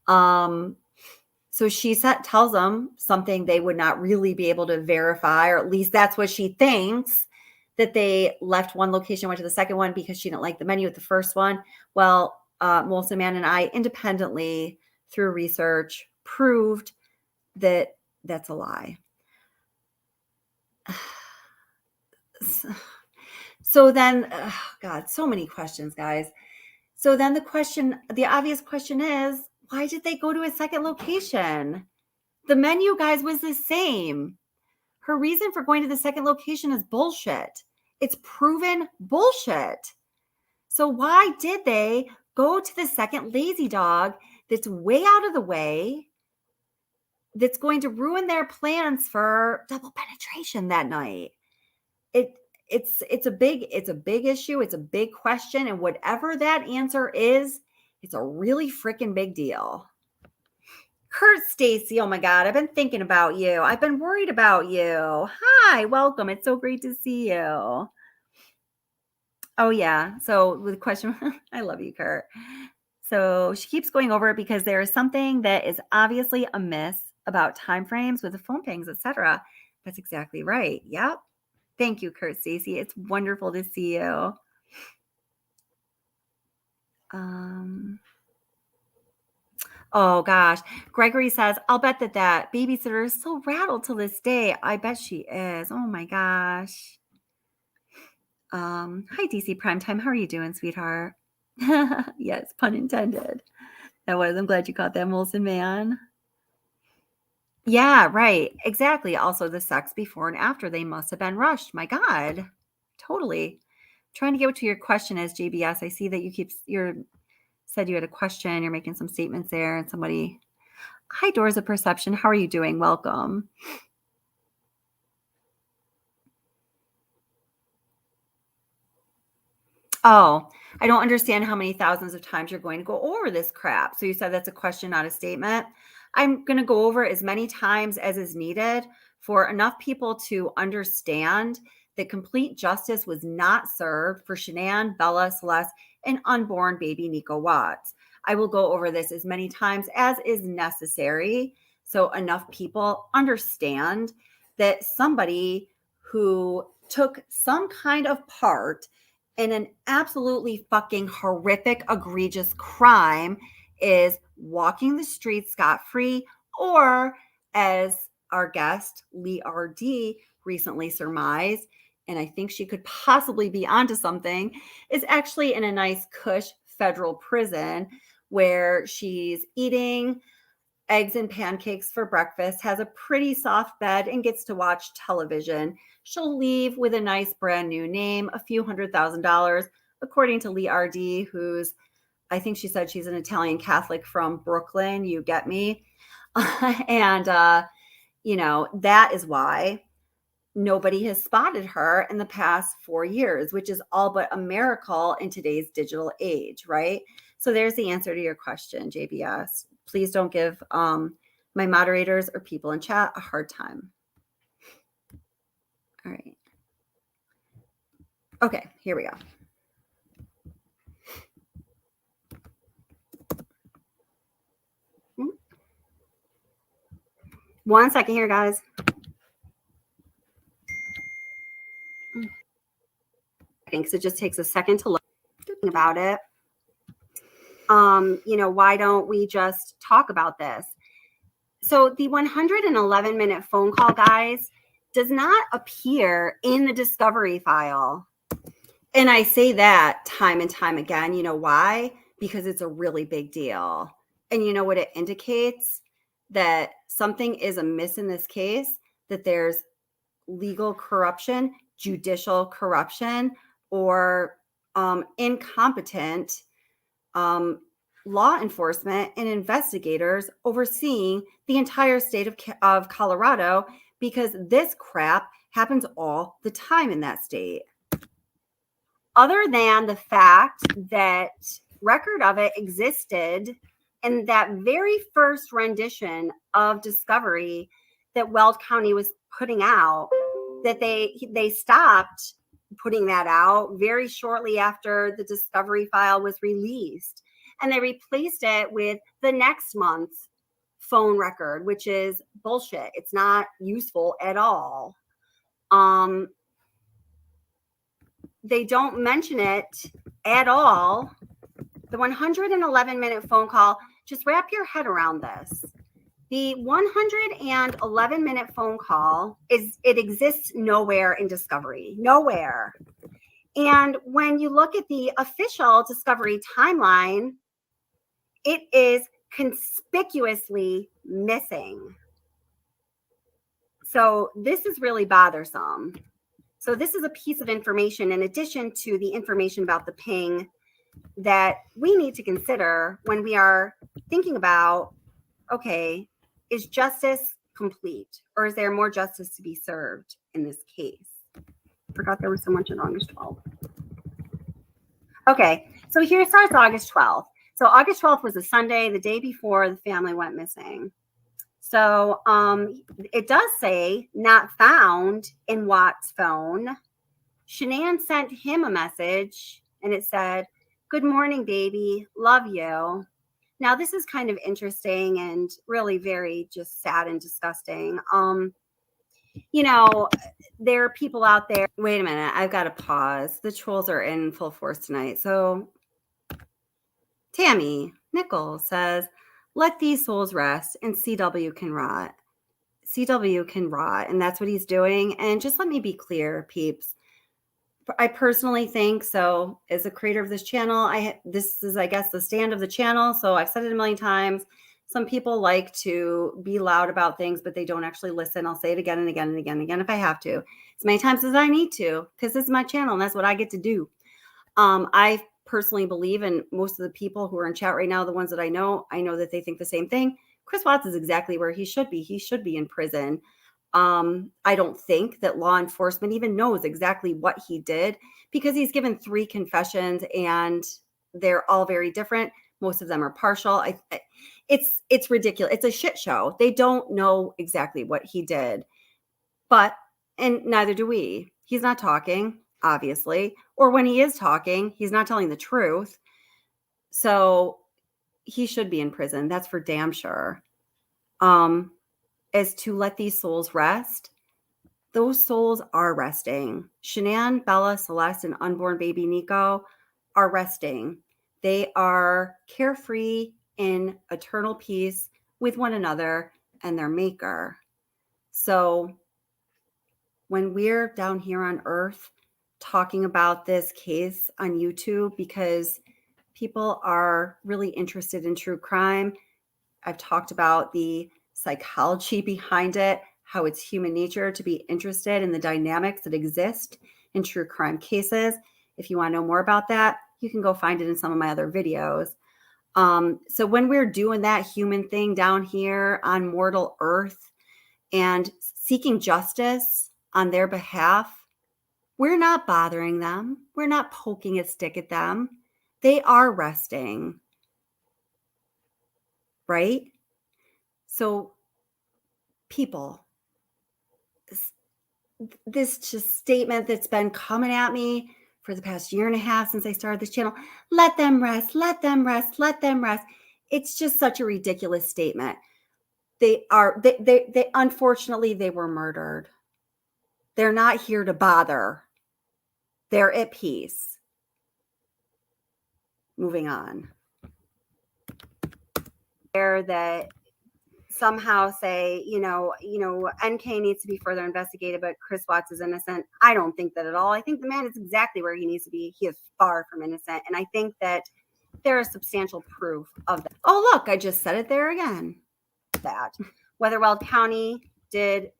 So she tells them something they would not really be able to verify, or at least that's what she thinks, that they left one location, went to the second one because she didn't like the menu at the first one. Well, Molson Man and I independently, through research, proved that that's a lie. So then, God, so many questions, guys. So then the obvious question is, why did they go to a second location? The menu, guys, was the same. Her reason for going to the second location is bullshit. It's proven bullshit. So why did they go to the second lazy dog that's way out of the way, that's going to ruin their plans for double penetration that night? It's a big issue. It's a big question. And whatever that answer is, it's a really freaking big deal. Kurt Stacy, oh my God, I've been thinking about you. I've been worried about you. Hi, welcome. It's so great to see you. Oh yeah. So with the question, I love you, Kurt. So she keeps going over it because there is something that is obviously amiss about timeframes with the phone pings, etc. That's exactly right. Yep. Thank you, Kurt Stacy. It's wonderful to see you. Oh gosh. Gregory says, I'll bet that babysitter is so rattled to this day. I bet she is. Oh my gosh. Hi, DC Primetime. How are you doing, sweetheart? Yes, pun intended. That was. I'm glad you caught that, Molson Man. Yeah, right. Exactly. Also, the sex before and after, they must have been rushed. My God. Totally. Trying to get to your question as JBS. I see that you said you had a question. You're making some statements there, and somebody. Hi, Doors of Perception. How are you doing? Welcome. Oh, I don't understand how many thousands of times you're going to go over this crap. So you said that's a question, not a statement. I'm going to go over as many times as is needed for enough people to understand that complete justice was not served for Shanann, Bella, Celeste, and unborn baby Nico Watts. I will go over this as many times as is necessary so enough people understand that somebody who took some kind of part in an absolutely fucking horrific, egregious crime is walking the streets scot-free, or as our guest, Lee R.D., recently surmised, and I think she could possibly be onto something, is actually in a nice cush federal prison where she's eating eggs and pancakes for breakfast, has a pretty soft bed, and gets to watch television. She'll leave with a nice brand new name, a few $100,000, according to Lee R.D., who's, I think she said she's an Italian Catholic from Brooklyn. You get me? And, that is why nobody has spotted her in the past 4 years, which is all but a miracle in today's digital age, right? So there's the answer to your question, JBS. Please don't give my moderators or people in chat a hard time. All right. Okay, here we go. One second here, guys. Because it just takes a second to look about it. Why don't we just talk about this? So the 111-minute phone call, guys, does not appear in the discovery file. And I say that time and time again. You know why? Because it's a really big deal. And you know what it indicates? That something is amiss in this case, that there's legal corruption, judicial corruption, or incompetent law enforcement and investigators overseeing the entire state of Colorado, because this crap happens all the time in that state. Other than the fact that record of it existed in that very first rendition of discovery that Weld County was putting out, that they stopped putting that out very shortly after the discovery file was released, and they replaced it with the next month's phone record, which is bullshit. It's not useful at all. They don't mention it at all. The 111-minute phone call, just wrap your head around this. The 111-minute phone call it exists nowhere in discovery, nowhere. And when you look at the official discovery timeline, it is conspicuously missing. So this is really bothersome. So this is a piece of information in addition to the information about the ping that we need to consider when we are thinking about, okay, is justice complete, or is there more justice to be served in this case? Forgot there was so much on August 12th. Okay, so here starts August 12th. So August 12th was a Sunday, the day before the family went missing. So it does say not found in Watt's phone. Shanann sent him a message and it said, "Good morning, baby. Love you." Now, this is kind of interesting and really very just sad and disgusting. You know, there are people out there. Wait a minute. I've got to pause. The trolls are in full force tonight. So Tammy Nichol says, "Let these souls rest and CW can rot." CW can rot. And that's what he's doing. And just let me be clear, peeps. I personally think, so as a creator of this channel, this is, I guess, the stand of the channel. So I've said it a million times. Some people like to be loud about things, but they don't actually listen. I'll say it again and again and again and again if I have to, as many times as I need to, because this is my channel and that's what I get to do. I personally believe, and most of the people who are in chat right now, the ones that I know that they think the same thing. Chris Watts is exactly where he should be. He should be in prison. I don't think that law enforcement even knows exactly what he did, because he's given 3 confessions and they're all very different. Most of them are partial. It's ridiculous. It's a shit show. They don't know exactly what he did, and neither do we. He's not talking, obviously, or when he is talking, he's not telling the truth. So he should be in prison. That's for damn sure. As to let these souls rest, those souls are resting. Shanann, Bella, Celeste, and unborn baby Nico are resting. They are carefree in eternal peace with one another and their maker. So when we're down here on earth talking about this case on YouTube, because people are really interested in true crime, I've talked about the psychology behind it, how it's human nature to be interested in the dynamics that exist in true crime cases. If you want to know more about that, you can go find it in some of my other videos. So when we're doing that human thing down here on mortal earth and seeking justice on their behalf, we're not bothering them. We're not poking a stick at them. They are resting, right? So people, this just statement that's been coming at me for the past year and a half since I started this channel, let them rest, let them rest, let them rest. It's just such a ridiculous statement. They unfortunately, they were murdered. They're not here to bother. They're at peace. Moving on. That somehow say, NK needs to be further investigated, but Chris Watts is innocent. I don't think that at all. I think the man is exactly where he needs to be. He is far from innocent. And I think that there is substantial proof of that. Oh, look, I just said it there again. That whether Weld County did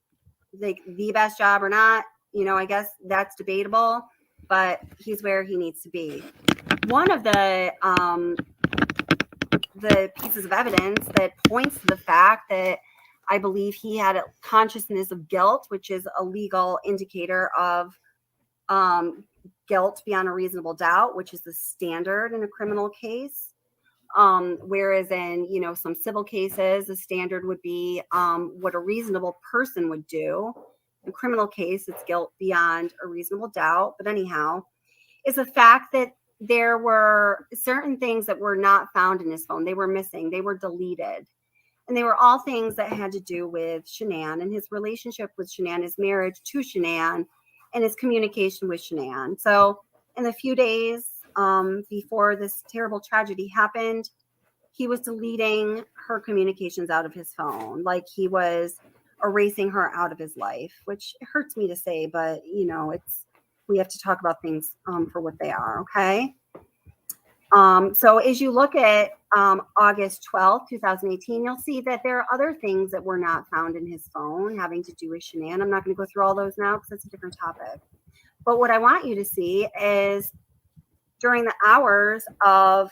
the best job or not, I guess that's debatable, but he's where he needs to be. One of the pieces of evidence that points to the fact that I believe he had a consciousness of guilt, which is a legal indicator of guilt beyond a reasonable doubt, which is the standard in a criminal case. Whereas in, some civil cases, the standard would be what a reasonable person would do. In criminal case, it's guilt beyond a reasonable doubt. But anyhow, is the fact that there were certain things that were not found in his phone. They were missing. They were deleted. And they were all things that had to do with Shanann and his relationship with Shanann, his marriage to Shanann, and his communication with Shanann. So in the few days before this terrible tragedy happened, he was deleting her communications out of his phone, like he was erasing her out of his life, which hurts me to say, but we have to talk about things for what they are, okay? So as you look at August 12th, 2018, you'll see that there are other things that were not found in his phone having to do with Shanann. I'm not going to go through all those now because it's a different topic. But what I want you to see is during the hours of,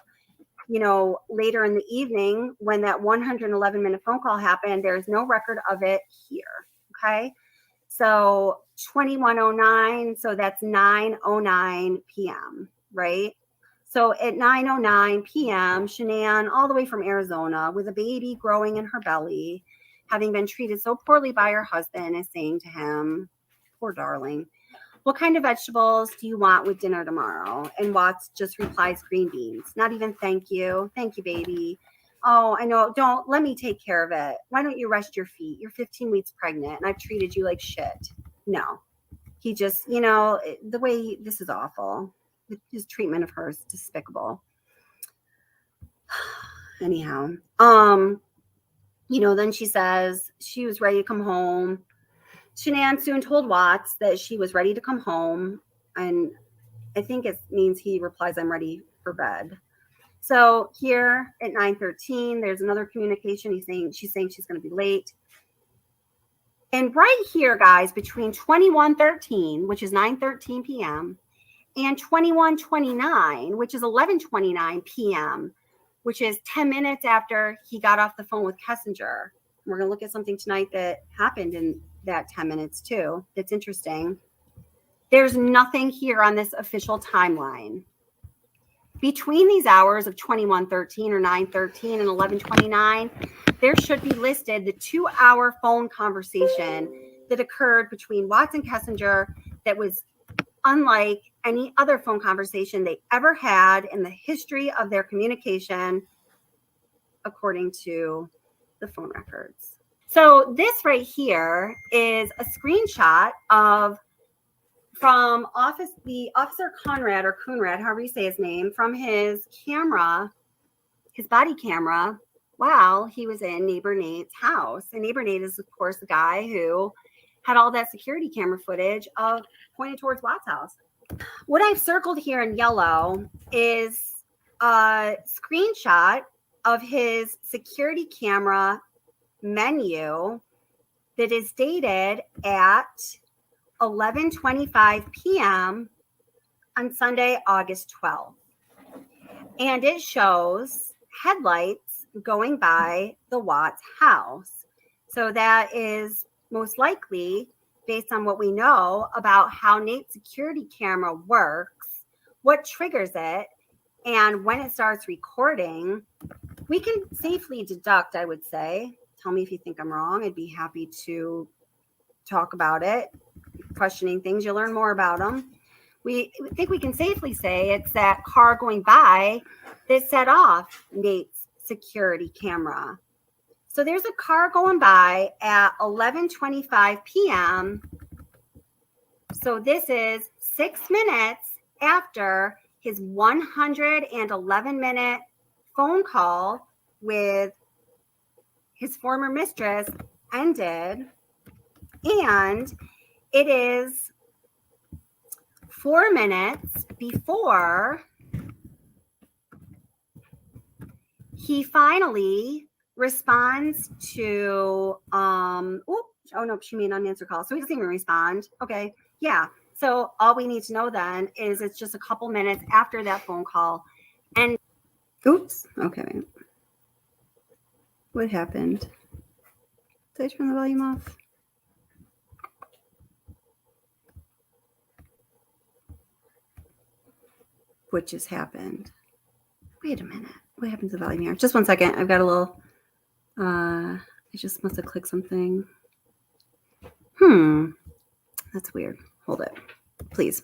later in the evening when that 111-minute phone call happened, there's no record of it here, okay? So 2109, so that's 9:09 p.m., right? So at 9:09 p.m., Shanann, all the way from Arizona, with a baby growing in her belly, having been treated so poorly by her husband, is saying to him, poor darling, what kind of vegetables do you want with dinner tomorrow? And Watts just replies, green beans. Not even thank you. Thank you, baby. Oh, I know. Don't let me take care of it. Why don't you rest your feet? You're 15 weeks pregnant and I've treated you like shit. No, he just, the way this is awful. His treatment of her is despicable. Anyhow, then she says she was ready to come home. Shanann soon told Watts that she was ready to come home. And I think it means he replies, I'm ready for bed. So here at 9:13, there's another communication. She's saying she's going to be late. And right here, guys, between 21:13, which is 9:13 p.m., and 21:29, which is 11:29 p.m., which is 10 minutes after he got off the phone with Kessinger. We're going to look at something tonight that happened in that 10 minutes too. That's interesting. There's nothing here on this official timeline. Between these hours of 21:13 or 9:13 and 11:29, there should be listed the 2-hour phone conversation that occurred between Watts and Kessinger that was unlike any other phone conversation they ever had in the history of their communication, according to the phone records. So this right here is a screenshot from the officer Conrad, or Coonrad, however you say his name, from his camera, his body camera, while he was in neighbor Nate's house. And neighbor Nate is, of course, the guy who had all that security camera footage pointed towards Watts' house. What I've circled here in yellow is a screenshot of his security camera menu that is dated at 11:25 p.m. on Sunday, August 12th. And it shows headlights going by the Watts house. So that is most likely, based on what we know about how Nate's security camera works, what triggers it, and when it starts recording, we can safely deduct, I would say. Tell me if you think I'm wrong. I'd be happy to talk about it. Questioning things, you'll learn more about them. We think we can safely say it's that car going by that set off Nate's security camera. So there's a car going by at 11:25 p.m. So this is 6 minutes after his 111-minute phone call with his former mistress ended, and it is 4 minutes before he finally responds to oh no, she made an unanswered call, so he doesn't even respond. Okay, yeah, so all we need to know then is it's just a couple minutes after that phone call. And oops, okay, what happened? Did I turn the volume off? What just happened? Wait a minute. What happened to the volume here? Just one second. I've got a little, I just must have clicked something. That's weird. Hold it, please.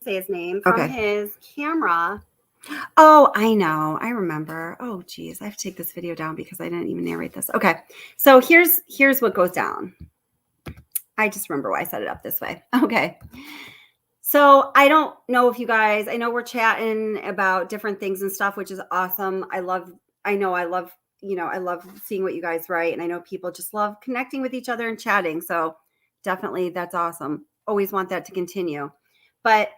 Say his name from his camera. Oh, I know. I remember. Oh, geez. I have to take this video down because I didn't even narrate this. Okay. So here's what goes down. I just remember why I set it up this way. Okay. So I don't know if you guys, I know we're chatting about different things and stuff, which is awesome. I love seeing what you guys write. And I know people just love connecting with each other and chatting. So definitely that's awesome. Always want that to continue. But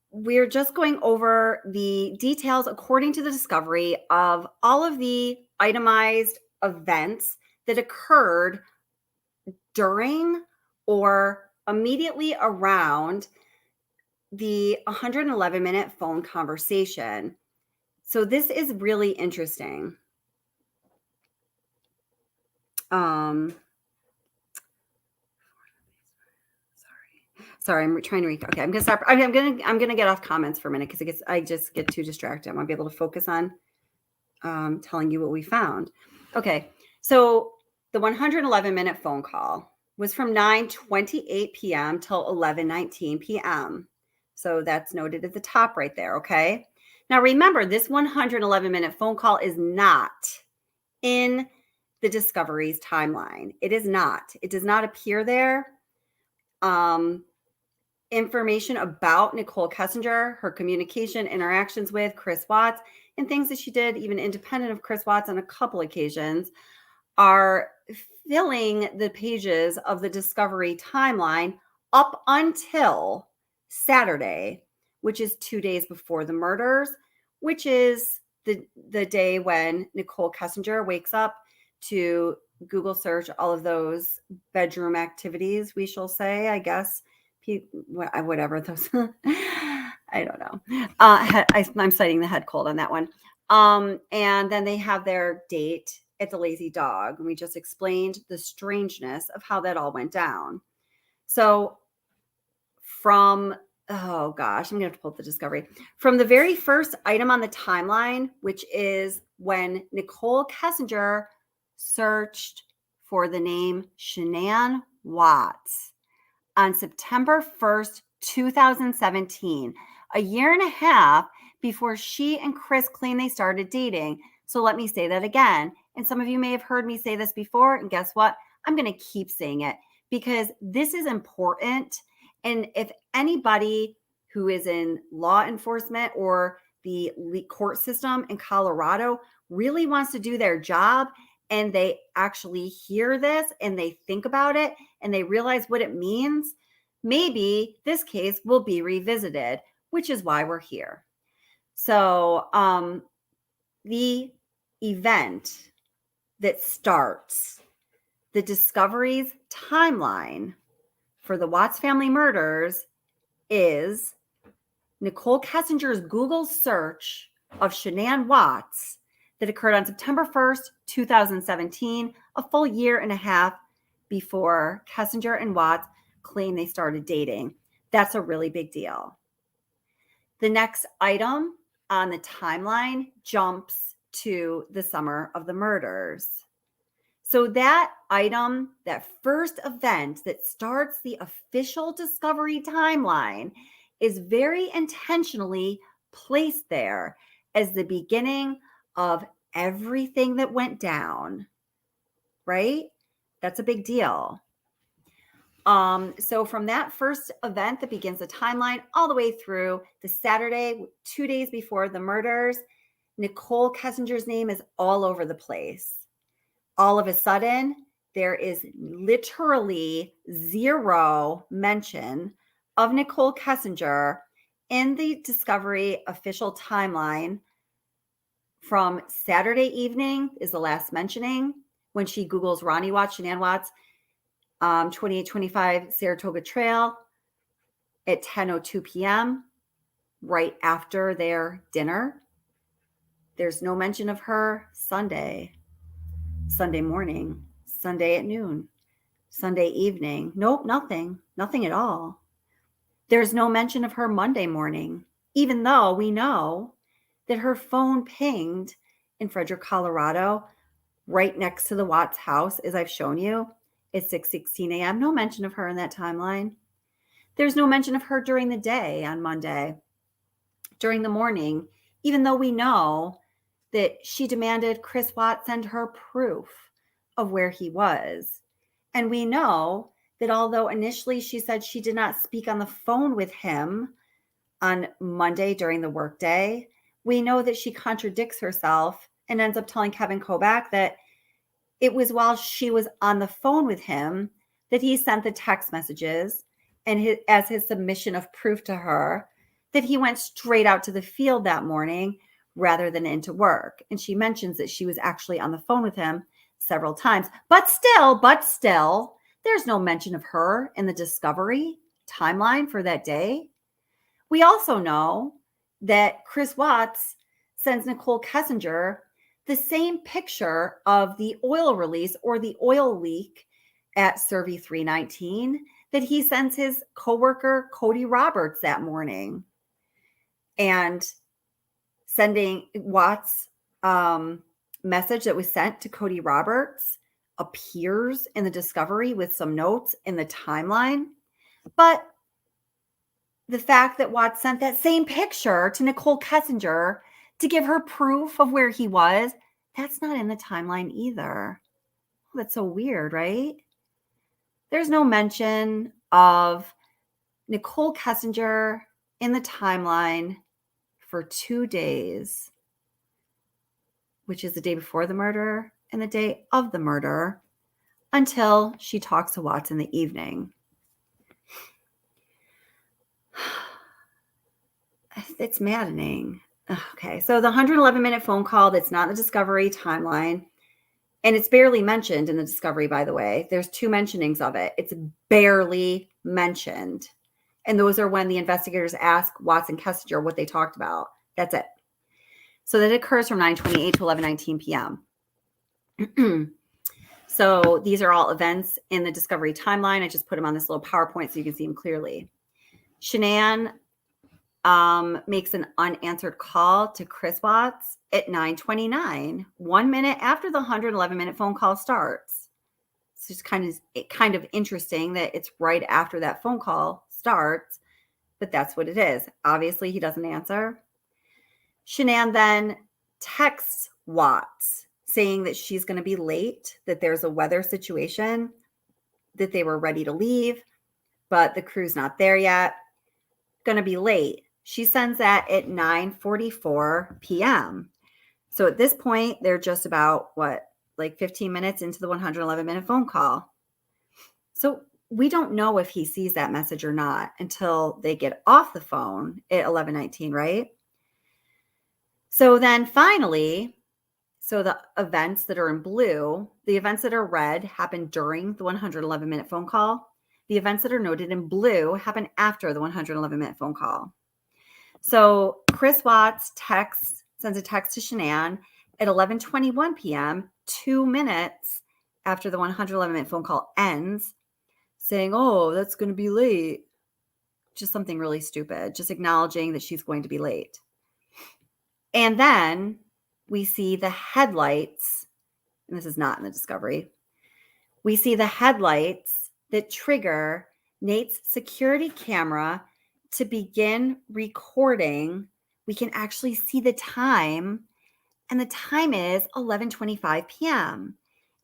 we're just going over the details according to the discovery of all of the itemized events that occurred during or immediately around the 111-minute phone conversation. So this is really interesting. Sorry, I'm trying to okay, I'm gonna stop. I'm gonna get off comments for a minute because I just get too distracted. I want to be able to focus on telling you what we found. Okay, so the 111-minute phone call was from 9:28 p.m. till 11:19 p.m. So that's noted at the top right there. Okay. Now remember, this 111-minute phone call is not in the discovery's timeline. It is not. It does not appear there. Information about Nichol Kessinger, her communication, interactions with Chris Watts, and things that she did even independent of Chris Watts on a couple occasions are filling the pages of the discovery timeline up until Saturday, which is 2 days before the murders, which is the day when Nichol Kessinger wakes up to Google search all of those bedroom activities, we shall say, I guess. Whatever those, I don't know. I'm citing the head cold on that one. And then they have their date at the Lazy Dog. And we just explained the strangeness of how that all went down. So oh gosh, I'm going to have to pull up the discovery. From the very first item on the timeline, which is when Nichol Kessinger searched for the name Shanann Watts on September 1st, 2017, a year and a half before she and Chris claim they started dating. So let me say that again. And some of you may have heard me say this before. And guess what? I'm going to keep saying it because this is important. And if anybody who is in law enforcement or the court system in Colorado really wants to do their job, and they actually hear this and they think about it and they realize what it means, maybe this case will be revisited, which is why we're here. So the event that starts the discovery's timeline for the Watts family murders is Nichol Kessinger's Google search of Shanann Watts that occurred on September 1st, 2017, a full year and a half before Kessinger and Watts claim they started dating. That's a really big deal. The next item on the timeline jumps to the summer of the murders. So that item, that first event that starts the official discovery timeline, is very intentionally placed there as the beginning of everything that went down, right? That's a big deal. So from that first event that begins the timeline all the way through the Saturday, 2 days before the murders, Nichol Kessinger's name is all over the place. All of a sudden, there is literally zero mention of Nichol Kessinger in the Discovery official timeline. From Saturday evening is the last mentioning when she Googles Ronnie Watts, Shanann Watts, 2825 Saratoga Trail at 10:02 p.m., right after their dinner. There's no mention of her Sunday morning, Sunday at noon, Sunday evening. Nope, nothing at all. There's no mention of her Monday morning, even though we know that her phone pinged in Frederick, Colorado, right next to the Watts house, as I've shown you, at 6:16 a.m. No mention of her in that timeline. There's no mention of her during the day on Monday, during the morning, even though we know that she demanded Chris Watts send her proof of where he was. And we know that although initially she said she did not speak on the phone with him on Monday during the workday, we know that she contradicts herself and ends up telling Kevin Kobak that it was while she was on the phone with him that he sent the text messages and as his submission of proof to her that he went straight out to the field that morning rather than into work. And she mentions that she was actually on the phone with him several times. But still, there's no mention of her in the Discovery timeline for that day. We also know that Chris Watts sends Nichol Kessinger the same picture of the oil release or the oil leak at Survey 319 that he sends his coworker Cody Roberts that morning. And sending Watts' message that was sent to Cody Roberts appears in the Discovery with some notes in the timeline. But the fact that Watts sent that same picture to Nichol Kessinger to give her proof of where he was, that's not in the timeline either. That's so weird, right? There's no mention of Nichol Kessinger in the timeline for 2 days, which is the day before the murder and the day of the murder, until she talks to Watts in the evening. It's maddening. Okay, so the 111-minute phone call that's not in the Discovery timeline, and it's barely mentioned in the Discovery, by the way. There's 2 mentionings of it. It's barely mentioned. And those are when the investigators ask Watts and Kessinger what they talked about. That's it. So that occurs from 9:28 to 11:19 p.m. So these are all events in the Discovery timeline. I just put them on this little PowerPoint so you can see them clearly. Shanann makes an unanswered call to Chris Watts at 9:29, 1 minute after the 111-minute phone call starts. It's just kind of interesting that it's right after that phone call starts, but that's what it is. Obviously, he doesn't answer. Shanann then texts Watts saying that she's going to be late, that there's a weather situation, that they were ready to leave, but the crew's not there yet. Going to be late. She sends that at 9:44 p.m. So at this point, they're just about, 15 minutes into the 111-minute phone call. So we don't know if he sees that message or not until they get off the phone at 11:19, right? So then finally, the events that are in blue, the events that are red happen during the 111-minute phone call. The events that are noted in blue happen after the 111-minute phone call. So Chris Watts sends a text to Shanann at 11:21 p.m., 2 minutes after the 111-minute phone call ends, saying, "Oh, that's going to be late." Just something really stupid, just acknowledging that she's going to be late. And then we see the headlights, and this is not in the Discovery. We see the headlights that trigger Nate's security camera to begin recording. We can actually see the time, and the time is 11:25 p.m.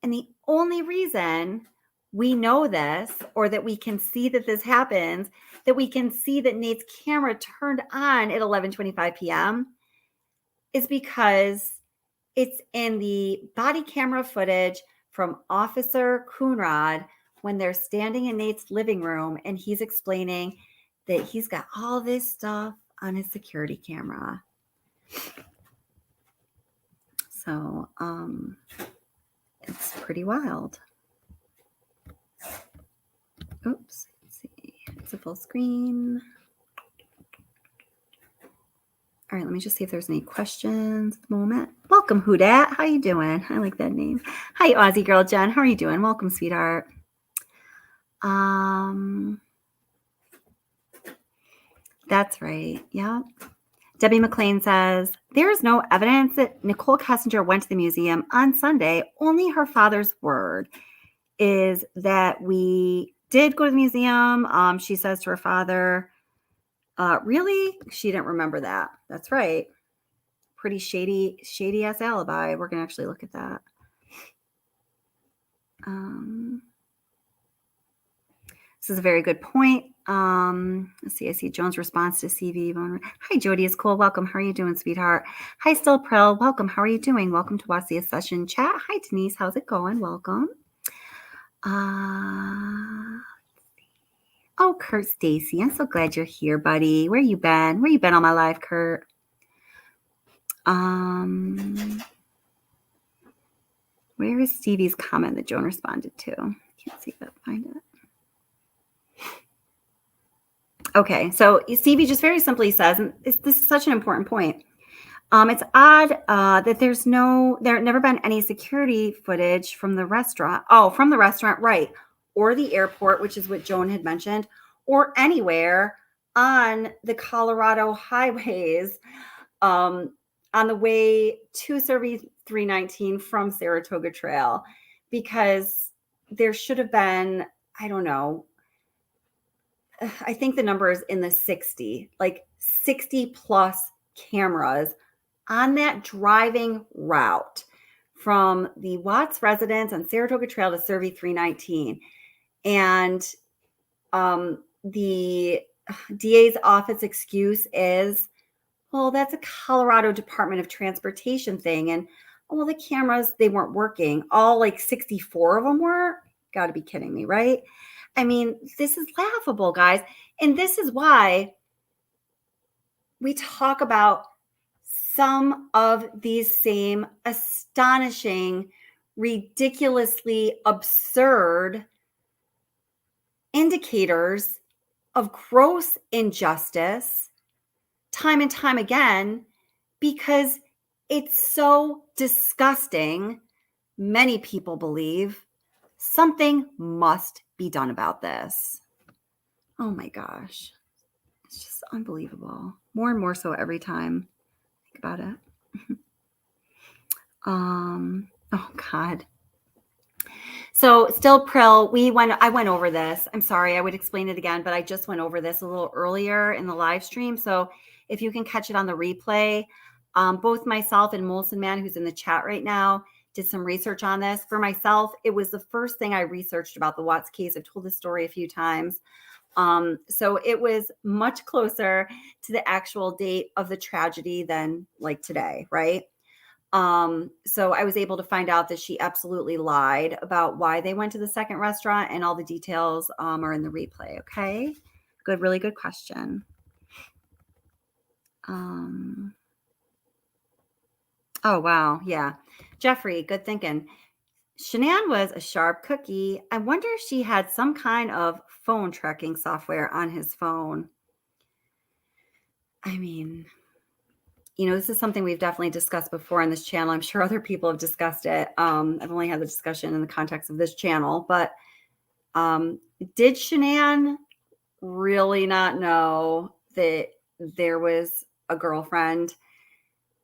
And the only reason we know this, or that we can see that this happens, that we can see that Nate's camera turned on at 11:25 p.m., is because it's in the body camera footage from Officer Coonrod when they're standing in Nate's living room and he's explaining that he's got all this stuff on his security camera. So, it's pretty wild. Oops, let's see. It's a full screen. All right, let me just see if there's any questions at the moment. Welcome, Hudat. How you doing? I like that name. Hi, Aussie girl Jen. How are you doing? Welcome, sweetheart. That's right. Yeah. Debbie McLean says, there is no evidence that Nichol Kessinger went to the museum on Sunday. Only her father's word is that we did go to the museum. She says to her father, really? She didn't remember that. That's right. Pretty shady ass alibi. We're going to actually look at that. This is a very good point. Let's see. I see Joan's response to CV. Hi, Jody. It's cool. Welcome. How are you doing, sweetheart? Hi, Still Prel. Welcome. How are you doing? Welcome to Watch the Session Chat. Hi, Denise. How's it going? Welcome. Oh, Kurt Stacy. I'm so glad you're here, buddy. Where you been? Where you been all my life, Kurt? Where is Stevie's comment that Joan responded to? Can't see if I can find it. Okay, so Stevie just very simply says, and this is such an important point. It's odd that there had never been any security footage from the restaurant. Oh, from the restaurant, right. Or the airport, which is what Joan had mentioned, or anywhere on the Colorado highways on the way to Survey 319 from Saratoga Trail, because there should have been, I don't know, I think the number is in the 60 plus cameras on that driving route from the Watts residence on Saratoga Trail to Survey 319. And the DA's office excuse is, well, that's a Colorado Department of Transportation thing. And, well, the cameras, they weren't working. All 64 of them were? Got to be kidding me, right? I mean, this is laughable, guys. And this is why we talk about some of these same astonishing, ridiculously absurd indicators of gross injustice time and time again, because it's so disgusting. Many people believe something must be done about this. Oh my gosh. It's just unbelievable. More and more so every time I think about it. Oh God. So Still Prill, I went over this. I'm sorry, I would explain it again, but I just went over this a little earlier in the live stream. So if you can catch it on the replay, both myself and Molson Man, who's in the chat right now, did some research on this. For myself, it was the first thing I researched about the Watts case. I've told this story a few times. So it was much closer to the actual date of the tragedy than today, right? So I was able to find out that she absolutely lied about why they went to the second restaurant, and all the details are in the replay. Okay. Good. Really good question. Oh, wow. Yeah. Jeffrey, good thinking. Shanann was a sharp cookie. I wonder if she had some kind of phone tracking software on his phone. I mean, this is something we've definitely discussed before on this channel. I'm sure other people have discussed it. I've only had the discussion in the context of this channel, but did Shanann really not know that there was a girlfriend?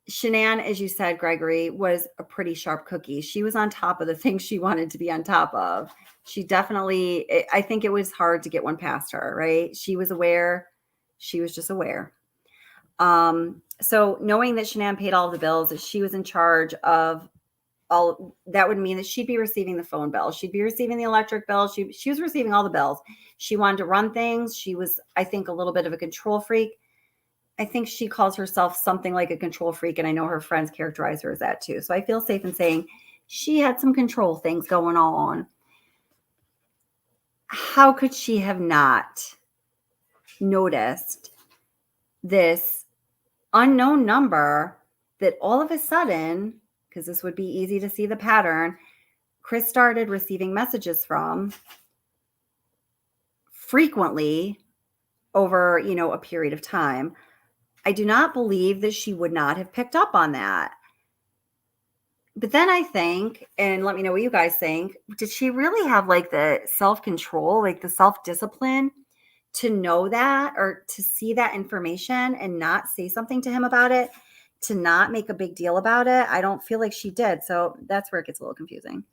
Shanann, as you said, Gregory, was a pretty sharp cookie. She was on top of the things she wanted to be on top of. She definitely, I think it was hard to get one past her, right? She was aware. She was just aware. So knowing that Shanann paid all of the bills, that she was in charge of all, that would mean that she'd be receiving the phone bill. She'd be receiving the electric bill. She was receiving all the bills. She wanted to run things. She was, I think, a little bit of a control freak. I think she calls herself something like a control freak, and I know her friends characterize her as that too. So I feel safe in saying she had some control things going on. How could she have not noticed this unknown number that all of a sudden, because this would be easy to see the pattern, Chris started receiving messages from frequently over, a period of time? I do not believe that she would not have picked up on that. But then I think, and let me know what you guys think, did she really have like the self-control, like the self-discipline to know that or to see that information and not say something to him about it, to not make a big deal about it? I don't feel like she did. So that's where it gets a little confusing.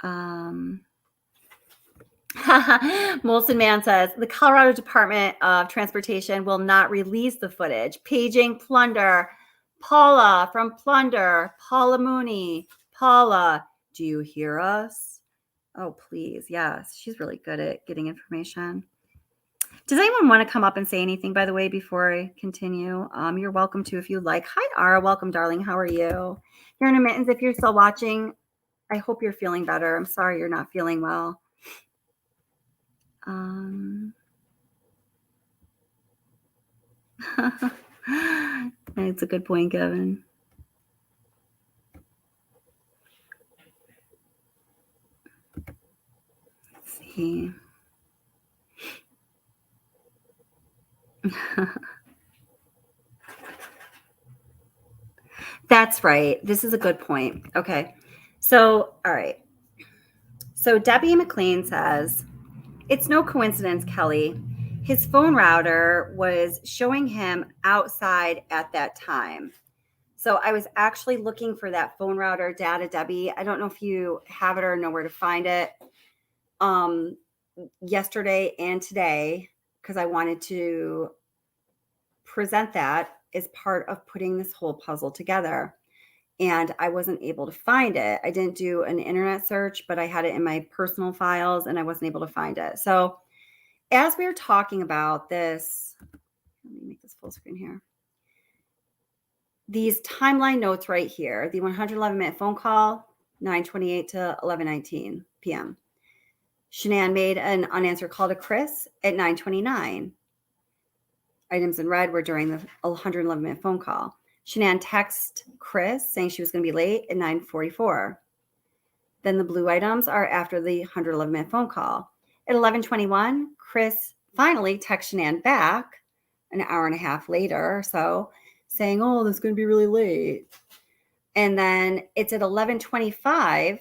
Molson Man says, the Colorado Department of Transportation will not release the footage. Paging Plunder. Paula from Plunder. Paula Mooney. Paula, do you hear us? Oh, please. Yes. She's really good at getting information. Does anyone want to come up and say anything, by the way, before I continue? You're welcome to if you'd like. Hi, Ara. Welcome, darling. How are you? You're in Mittens. If you're still watching, I hope you're feeling better. I'm sorry you're not feeling well. That's a good point, Kevin. Let's see. That's right. This is a good point. Okay. So, all right. So Debbie McLean says, it's no coincidence, Kelly. His phone router was showing him outside at that time. So I was actually looking for that phone router data, Debbie. I don't know if you have it or know where to find it yesterday and today, because I wanted to present that as part of putting this whole puzzle together. And I wasn't able to find it. I didn't do an internet search, but I had it in my personal files and I wasn't able to find it. So as we were talking about this, let me make this full screen here. These timeline notes right here, the 111-minute phone call, 9:28 to 11:19 p.m. Shanann made an unanswered call to Chris at 9:29. Items in red were during the 111-minute phone call. Shanann texted Chris saying she was going to be late at 9:44. Then the blue items are after the 111-minute phone call. At 11:21, Chris finally texted Shanann back an hour and a half later or so, saying, oh, this is going to be really late. And then it's at 11:25,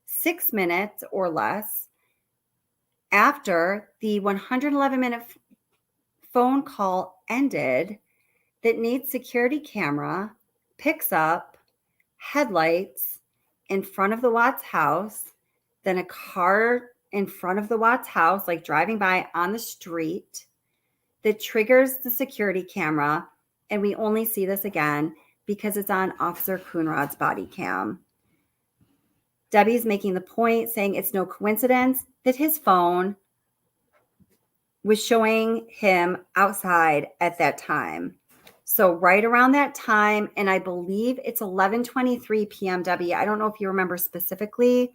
6 minutes or less after the 111-minute phone call ended, that Nate's security camera picks up headlights in front of the Watts house, then a car in front of the Watts house, like driving by on the street, that triggers the security camera. And we only see this again because it's on Officer Coonrod's body cam. Debbie's making the point, saying it's no coincidence that his phone was showing him outside at that time. So right around that time, and I believe it's 11:23 p.m., Debbie. I don't know if you remember specifically.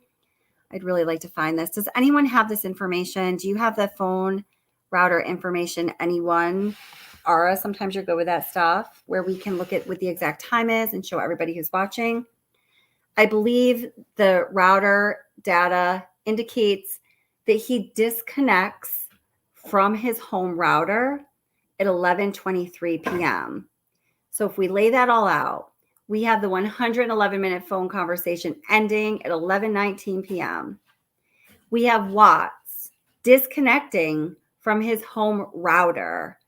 I'd really like to find this. Does anyone have this information? Do you have the phone router information? Anyone? Ara, sometimes you're good with that stuff, where we can look at what the exact time is and show everybody who's watching. I believe the router data indicates that he disconnects from his home router at 11:23 p.m. So if we lay that all out, we have the 111-minute phone conversation ending at 11:19 p.m. We have Watts disconnecting from his home router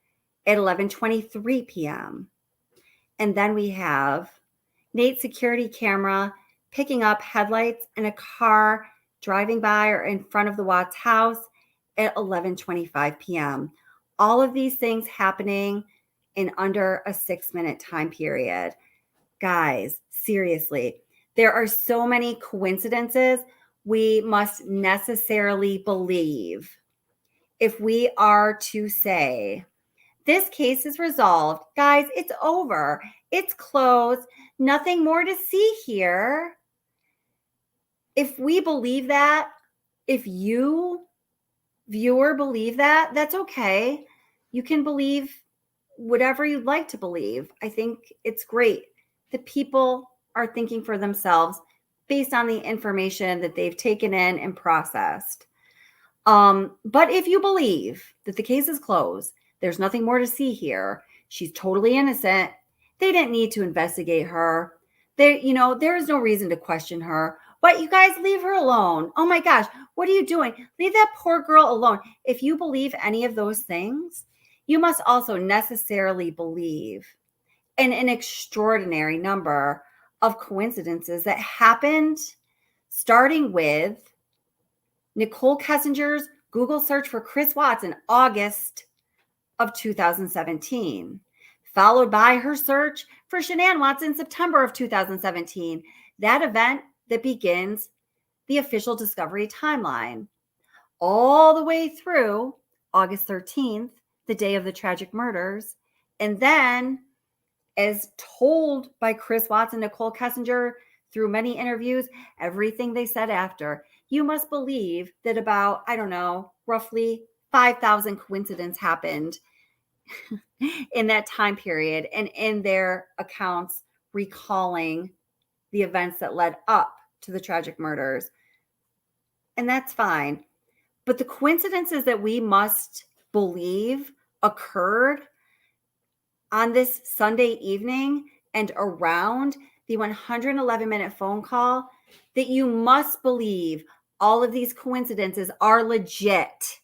at 11:23 p.m. And then we have Nate's security camera picking up headlights in a car driving by or in front of the Watts house at 11:25 p.m. All of these things happening in under a 6-minute time period. Guys, seriously, there are so many coincidences we must necessarily believe if we are to say This case is resolved. Guys, it's over. It's closed. Nothing more to see here. If we believe that, if you, viewer, believe that, that's okay. You can believe whatever you'd like to believe. I think it's great that people are thinking for themselves based on the information that they've taken in and processed. But if you believe that the case is closed, there's nothing more to see here, she's totally innocent, they didn't need to investigate her. There is no reason to question her. But you guys, leave her alone. Oh my gosh, what are you doing? Leave that poor girl alone. If you believe any of those things, you must also necessarily believe in an extraordinary number of coincidences that happened, starting with Nichol Kessinger's Google search for Chris Watts in August of 2017, followed by her search for Shanann Watts in September of 2017, that event that begins the official discovery timeline, all the way through August 13th, the day of the tragic murders. And then, as told by Chris Watts and Nichol Kessinger through many interviews, everything they said after, you must believe that about, I don't know, roughly 5,000 coincidences happened in that time period, and in their accounts recalling the events that led up to the tragic murders. And that's fine. But the coincidences that we must believe occurred on this Sunday evening and around the 111-minute phone call, that you must believe all of these coincidences are legit.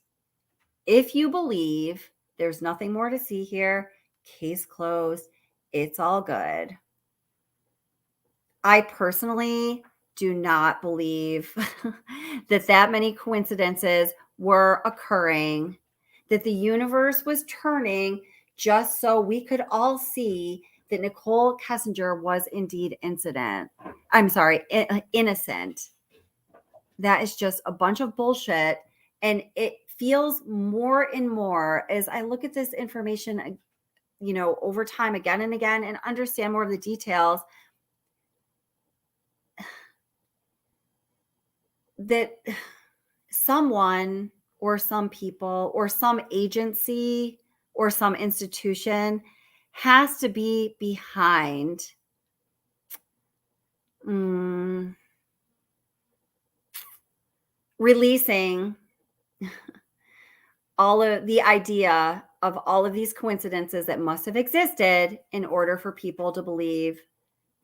If you believe there's nothing more to see here, case closed, it's all good. I personally do not believe that many coincidences were occurring, that the universe was turning just so we could all see that Nichol Kessinger was indeed innocent. That is just a bunch of bullshit. And it feels more and more as I look at this information, over time again and again, and understand more of the details, that someone or some people or some agency or some institution has to be behind releasing all of the idea of all of these coincidences that must have existed in order for people to believe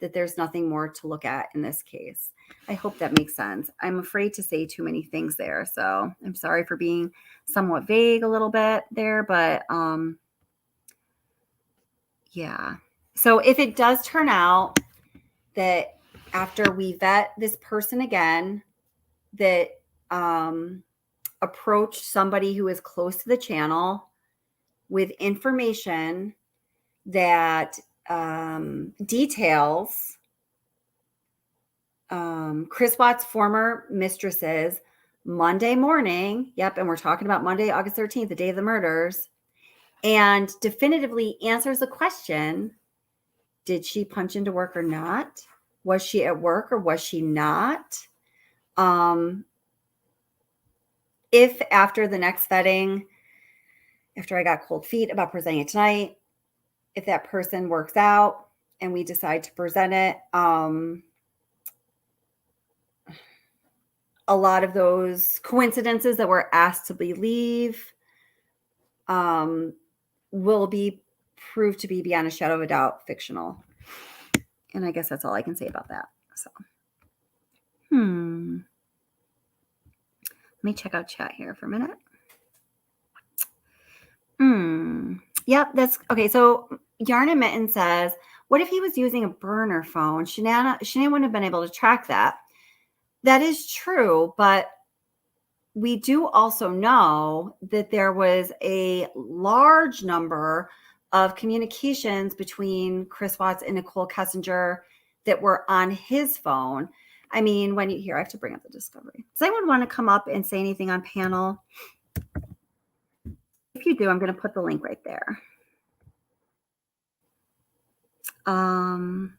that there's nothing more to look at in this case. I hope that makes sense. I'm afraid to say too many things there, so I'm sorry for being somewhat vague a little bit there, but yeah. So if it does turn out that after we vet this person again, that approached somebody who is close to the channel with information that details Chris Watts' former mistresses Monday morning. Yep. And we're talking about Monday, August 13th, the day of the murders, and definitively answers the question, did she punch into work or not? Was she at work or was she not? If after the next vetting, after I got cold feet about presenting it tonight, if that person works out and we decide to present it, a lot of those coincidences that we're asked to believe will be proved to be beyond a shadow of a doubt fictional. And I guess that's all I can say about that. So, let me check out chat here for a minute. Yep, that's okay. So Yarn and Mitten says, what if he was using a burner phone? Shanann wouldn't have been able to track that. That is true, but we do also know that there was a large number of communications between Chris Watts and Nichol Kessinger that were on his phone. I mean, I have to bring up the discovery. Does anyone want to come up and say anything on panel? If you do, I'm going to put the link right there.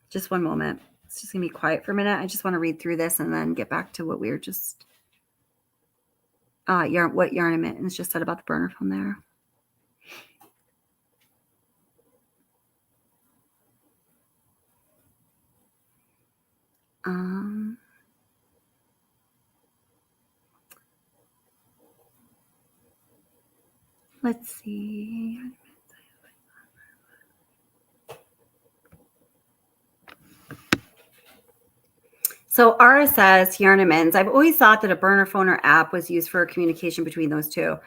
Just one moment. It's just gonna be quiet for a minute. I just want to read through this and then get back to what we were just what Yarn Admittance just said about the burner phone there. Let's see. So Ara says, Yarnamans, I've always thought that a burner phone or app was used for communication between those two.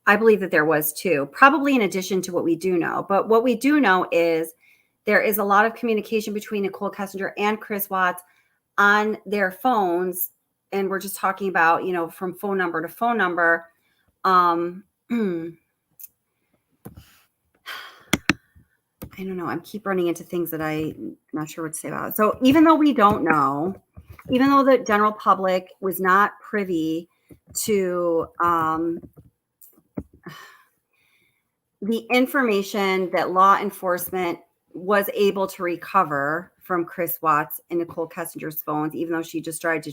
I believe that there was too, probably in addition to what we do know. But what we do know is there is a lot of communication between Nichol Kessinger and Chris Watts on their phones. And we're just talking about, from phone number to phone number. I don't know. I keep running into things that I'm not sure what to say about it. So even though we don't know, even though the general public was not privy to the information that law enforcement was able to recover from Chris Watts and Nichol Kessinger's phones, even though she just tried to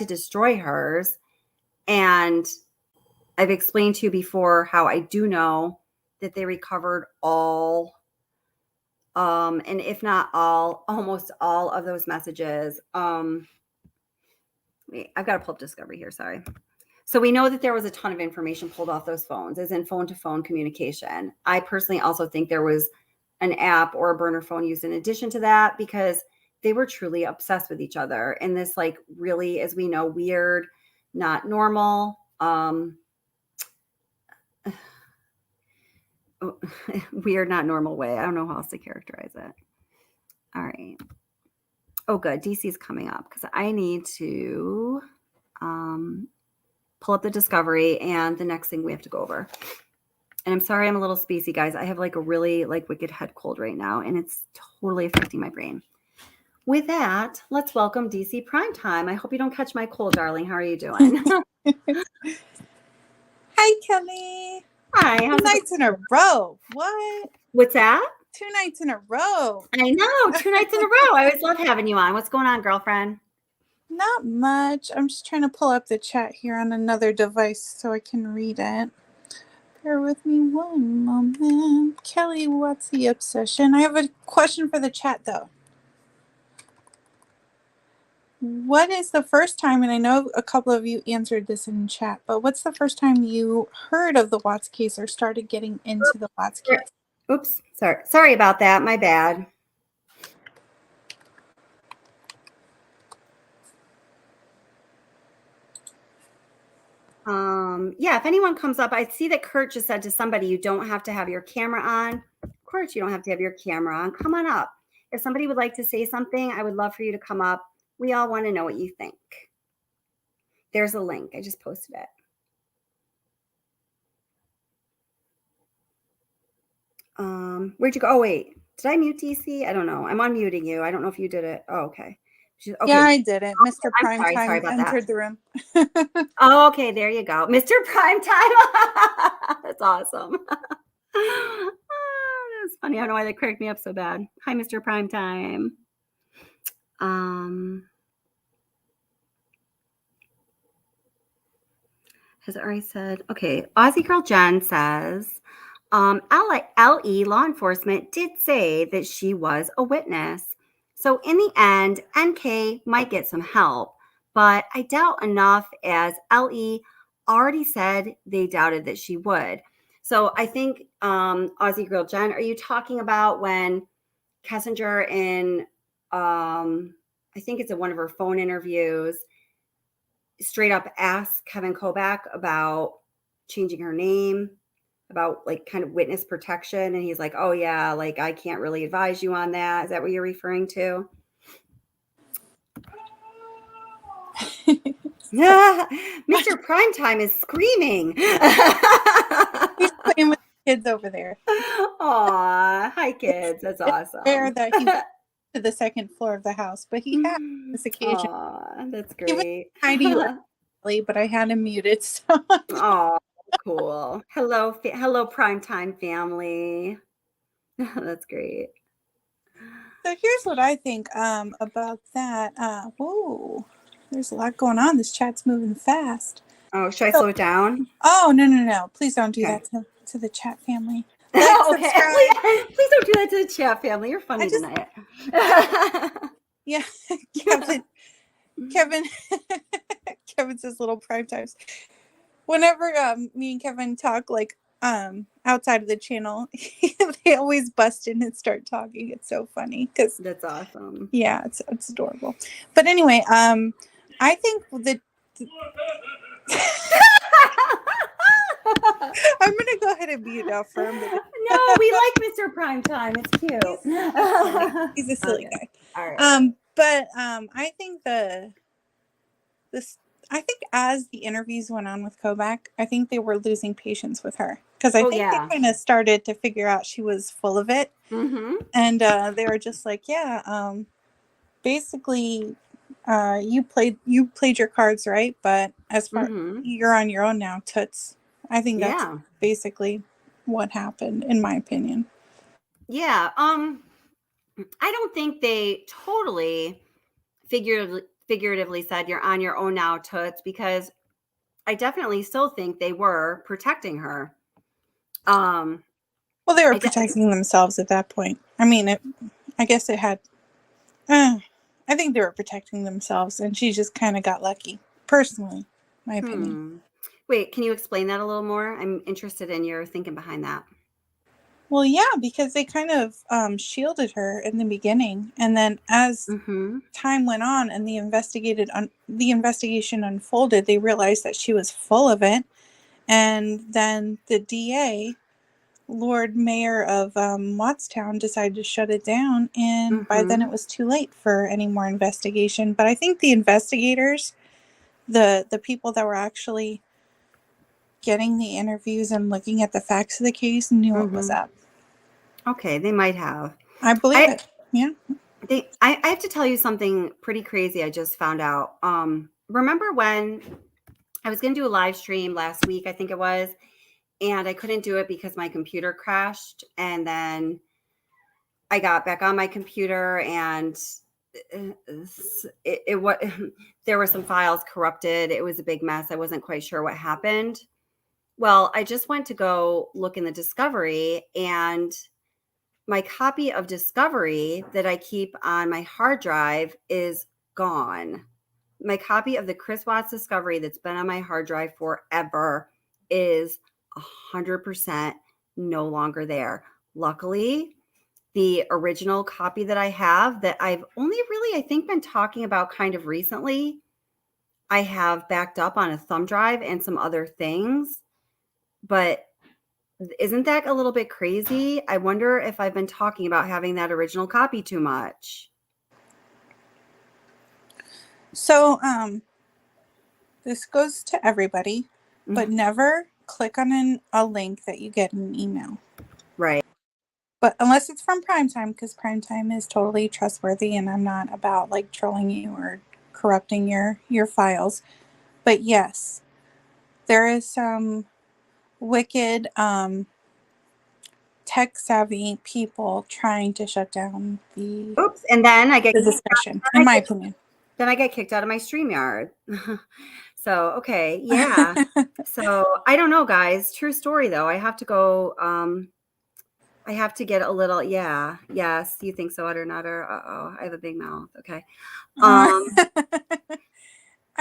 destroy hers. And I've explained to you before how I do know that they recovered all, and if not all, almost all of those messages. Wait, I've got to pull up Discovery here. Sorry. So we know that there was a ton of information pulled off those phones, as in phone-to-phone communication. I personally also think there was an app or a burner phone used in addition to that, because they were truly obsessed with each other. And this, really, as we know, weird, not normal, weird, not normal way. I don't know how else to characterize it. All right. Oh, good. DC's coming up because I need to pull up the Discovery and the next thing we have to go over. And I'm sorry I'm a little spacey, guys. I have a really wicked head cold right now, and it's totally affecting my brain. With that, let's welcome DC Primetime. I hope you don't catch my cold, darling. How are you doing? Hi, Kelly. Hi. 2 nights in a row. What? What's that? 2 nights in a row. I know. 2 nights in a row. I always love having you on. What's going on, girlfriend? Not much. I'm just trying to pull up the chat here on another device so I can read it. Bear with me one moment. Kelly, what's the obsession? I have a question for the chat, though. What is the first time, and I know a couple of you answered this in chat, but what's the first time you heard of the Watts case or started getting into the Watts case? Oops. Sorry about that. My bad. Yeah, if anyone comes up, I see that Kurt just said to somebody, you don't have to have your camera on. Of course, you don't have to have your camera on. Come on up. If somebody would like to say something, I would love for you to come up. We all want to know what you think. There's a link. I just posted it. Where'd you go? Oh, wait. Did I mute DC? I don't know. I'm unmuting you. I don't know if you did it. Oh, okay. Yeah, I did it. Mr. Primetime entered the room. Oh, okay. There you go. Mr. Primetime. That's awesome. Oh, that's funny. I don't know why they cracked me up so bad. Hi, Mr. Primetime. Has it already said? Okay. Aussie Girl Jen says, LE law enforcement did say that she was a witness. So in the end, NK might get some help, but I doubt enough, as LE already said they doubted that she would. So I think, Aussie Girl Jen, are you talking about when Kessinger in, I think it's in one of her phone interviews, straight up asked Kevin Kobak about changing her name, about kind of witness protection, and he's like, oh yeah, I can't really advise you on that. Is that what you're referring to? Yeah, Mr. Primetime is screaming. He's playing with the kids over there. Aw, hi kids. That's awesome. Fair that he went to the second floor of the house, but he had this occasion. Aw, that's He was great. hiding, but I had him muted. So. Oh, cool. Hello, Primetime family. That's great. So here's what I think about that. Whoa, there's a lot going on. This chat's moving fast. Oh, should I slow it down? Oh, no. Please don't do Okay. that to the chat family. Like, Okay. subscribe. Please don't do that to the chat family. You're funny tonight. Yeah, Kevin says little prime times. Whenever me and Kevin talk like outside of the channel, they always bust in and start talking. It's so funny because That's awesome. yeah, it's adorable. But anyway, I think that I'm gonna go ahead and mute now for a minute. No, we like Mr. Primetime. It's cute. He's a silly guy. All right. But I think I think as the interviews went on with Kobak, I think they were losing patience with her because I think they kind of started to figure out she was full of it, and they were just like, yeah, basically, you played your cards right, but as far you're on your own now, toots. I think that's basically what happened, in my opinion. Yeah. I don't think they totally figuratively said you're on your own now, toots, because I definitely still think they were protecting her. Well, they were protecting themselves at that point. I mean, I guess it had. I think they were protecting themselves, and she just kind of got lucky. Personally, my opinion. Wait, can you explain that a little more? I'm interested in your thinking behind that. Well, yeah, because they kind of shielded her in the beginning, and then as time went on and the investigation unfolded, they realized that she was full of it, and then the DA, Lord Mayor of Wattstown, decided to shut it down, and by then it was too late for any more investigation. But I think the investigators, the people that were actually getting the interviews and looking at the facts of the case, knew what was up. Okay, they might have. I believe it. Yeah. I have to tell you something pretty crazy I just found out. Remember when I was going to do a live stream last week, I think it was, and I couldn't do it because my computer crashed, and then I got back on my computer and there were some files corrupted. It was a big mess. I wasn't quite sure what happened. Well, I just went to go look in the Discovery, and my copy of Discovery that I keep on my hard drive is gone. My copy of the Chris Watts Discovery that's been on my hard drive forever is 100% no longer there. Luckily, the original copy that I have that I've only really, I think, been talking about kind of recently, I have backed up on a thumb drive and some other things. But isn't that a little bit crazy? I wonder if I've been talking about having that original copy too much. So, this goes to everybody, but never click on a link that you get in an email. Right. But unless it's from Primetime, because Primetime is totally trustworthy, and I'm not about like trolling you or corrupting your files. But yes, there is some wicked tech savvy people trying to shut down the and then I get the discussion, in my opinion. Then I get kicked out of my StreamYard. So, okay. Yeah. So I don't know, guys. True story though. I have to go, I have to get a little, yes. You think so, Utter Nutter? Uh-oh, I have a big mouth. Okay. I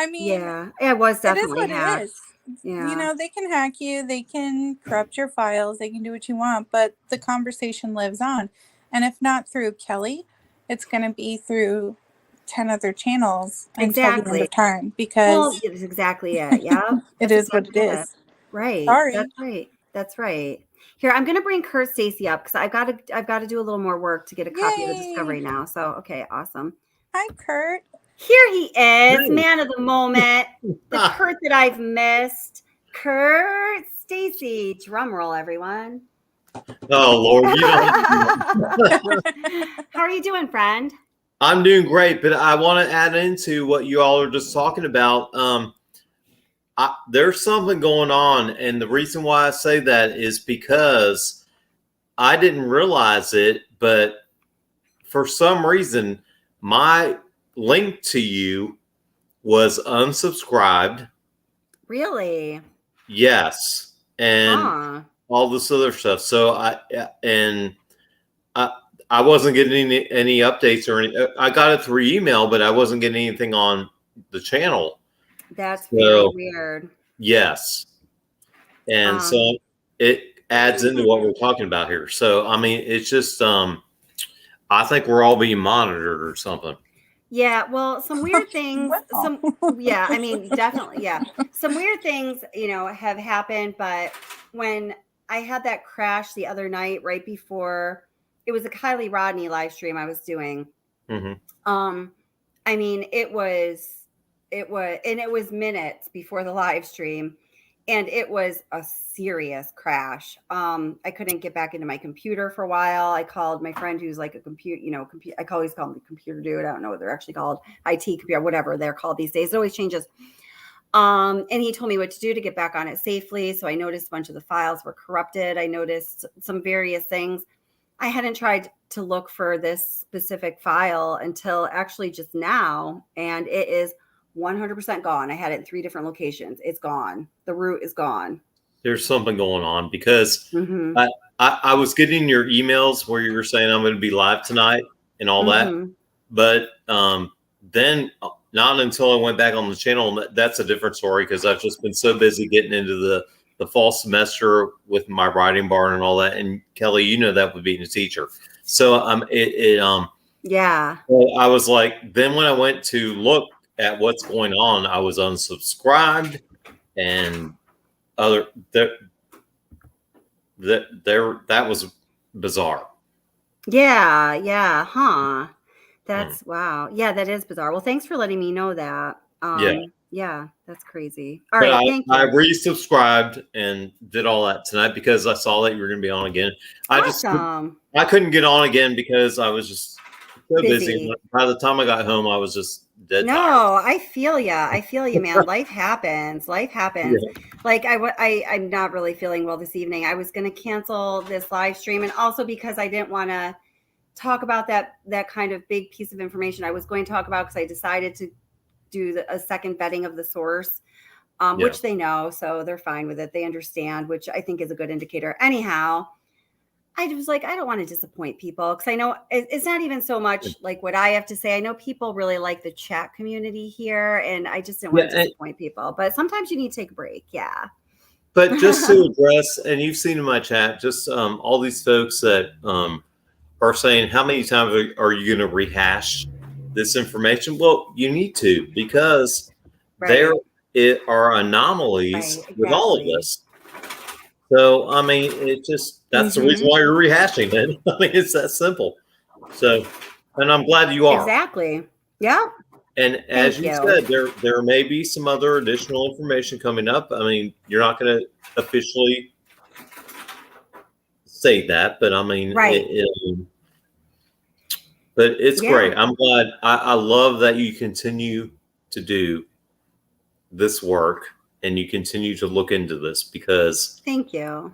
mean, yeah, it was definitely it is what hacked. it is. Yeah. You know, they can hack you, they can corrupt your files, they can do what you want, but the conversation lives on. And if not through Kelly, it's going to be through 10 other channels until the end of time, because it's exactly it. Yeah. it is what it is. Right. Sorry. That's right. Here, I'm going to bring Kurt Stacy up because I've got to do a little more work to get a copy of the Discovery now. So, okay, awesome. Hi, Kurt. Here he is, man of the moment, the Kurt that I've missed. Kurt Stacy, drum roll, everyone. Oh, Lord. How are you doing, friend? I'm doing great, but I want to add into what you all are just talking about. There's something going on, and the reason why I say that is because I didn't realize it, but for some reason, my link to you was unsubscribed. Really? Yes. And Huh. all this other stuff. So I wasn't getting any updates or any. I got it through email, but I wasn't getting anything on the channel. That's very weird. Yes. And so it adds into what we're talking about here. So, I mean, it's just, I think we're all being monitored or something. Yeah, well, some weird things, I mean, definitely, yeah. Some weird things, have happened, but when I had that crash the other night, right before, it was a Kylie Rodney live stream I was doing. Mm-hmm. I mean, it was minutes before the live stream, and it was a serious crash. I couldn't get back into my computer for a while. I called my friend who's like a computer, I always call him the computer dude. I don't know what they're actually called, IT computer, whatever they're called these days. It always changes. And he told me what to do to get back on it safely. So I noticed a bunch of the files were corrupted. I noticed some various things. I hadn't tried to look for this specific file until actually just now, and it is 100% gone. I had it in 3 different locations. It's gone. The root is gone. There's something going on because I was getting your emails where you were saying I'm going to be live tonight and all that. But then not until I went back on the channel, that's a different story because I've just been so busy getting into the fall semester with my writing barn and all that. And Kelly, that would being a teacher. So yeah. I was like, then when I went to look at what's going on, I was unsubscribed and that was bizarre. Yeah. Huh. That's wow. Yeah, that is bizarre. Well, thanks for letting me know that. Yeah, that's crazy. All right, thank you. I resubscribed and did all that tonight because I saw that you were going to be on again. Awesome. I couldn't get on again because I was just so busy. By the time I got home, I was just dead tired. I feel you, man. Life happens. Yeah. Like I'm not really feeling well this evening. I was going to cancel this live stream, and also because I didn't want to talk about that kind of big piece of information I was going to talk about, because I decided to do a second vetting of the source, which they know, so they're fine with it. They understand, which I think is a good indicator. Anyhow, I was like, I don't want to disappoint people, because I know it's not even so much like what I have to say. I know people really like the chat community here, and I just didn't want to disappoint people. But sometimes you need to take a break. Yeah. But just to address, and you've seen in my chat, just all these folks that are saying, how many times are you going to rehash this information? Well, you need to, because there are anomalies with all of this. So, I mean, that's the reason why you're rehashing it. I mean, it's that simple. So, and I'm glad you are. Exactly. Yeah. And as you said, there may be some other additional information coming up. I mean, you're not going to officially say that, but I mean, but it's great. I'm glad. I love that you continue to do this work and you continue to look into this, because thank you.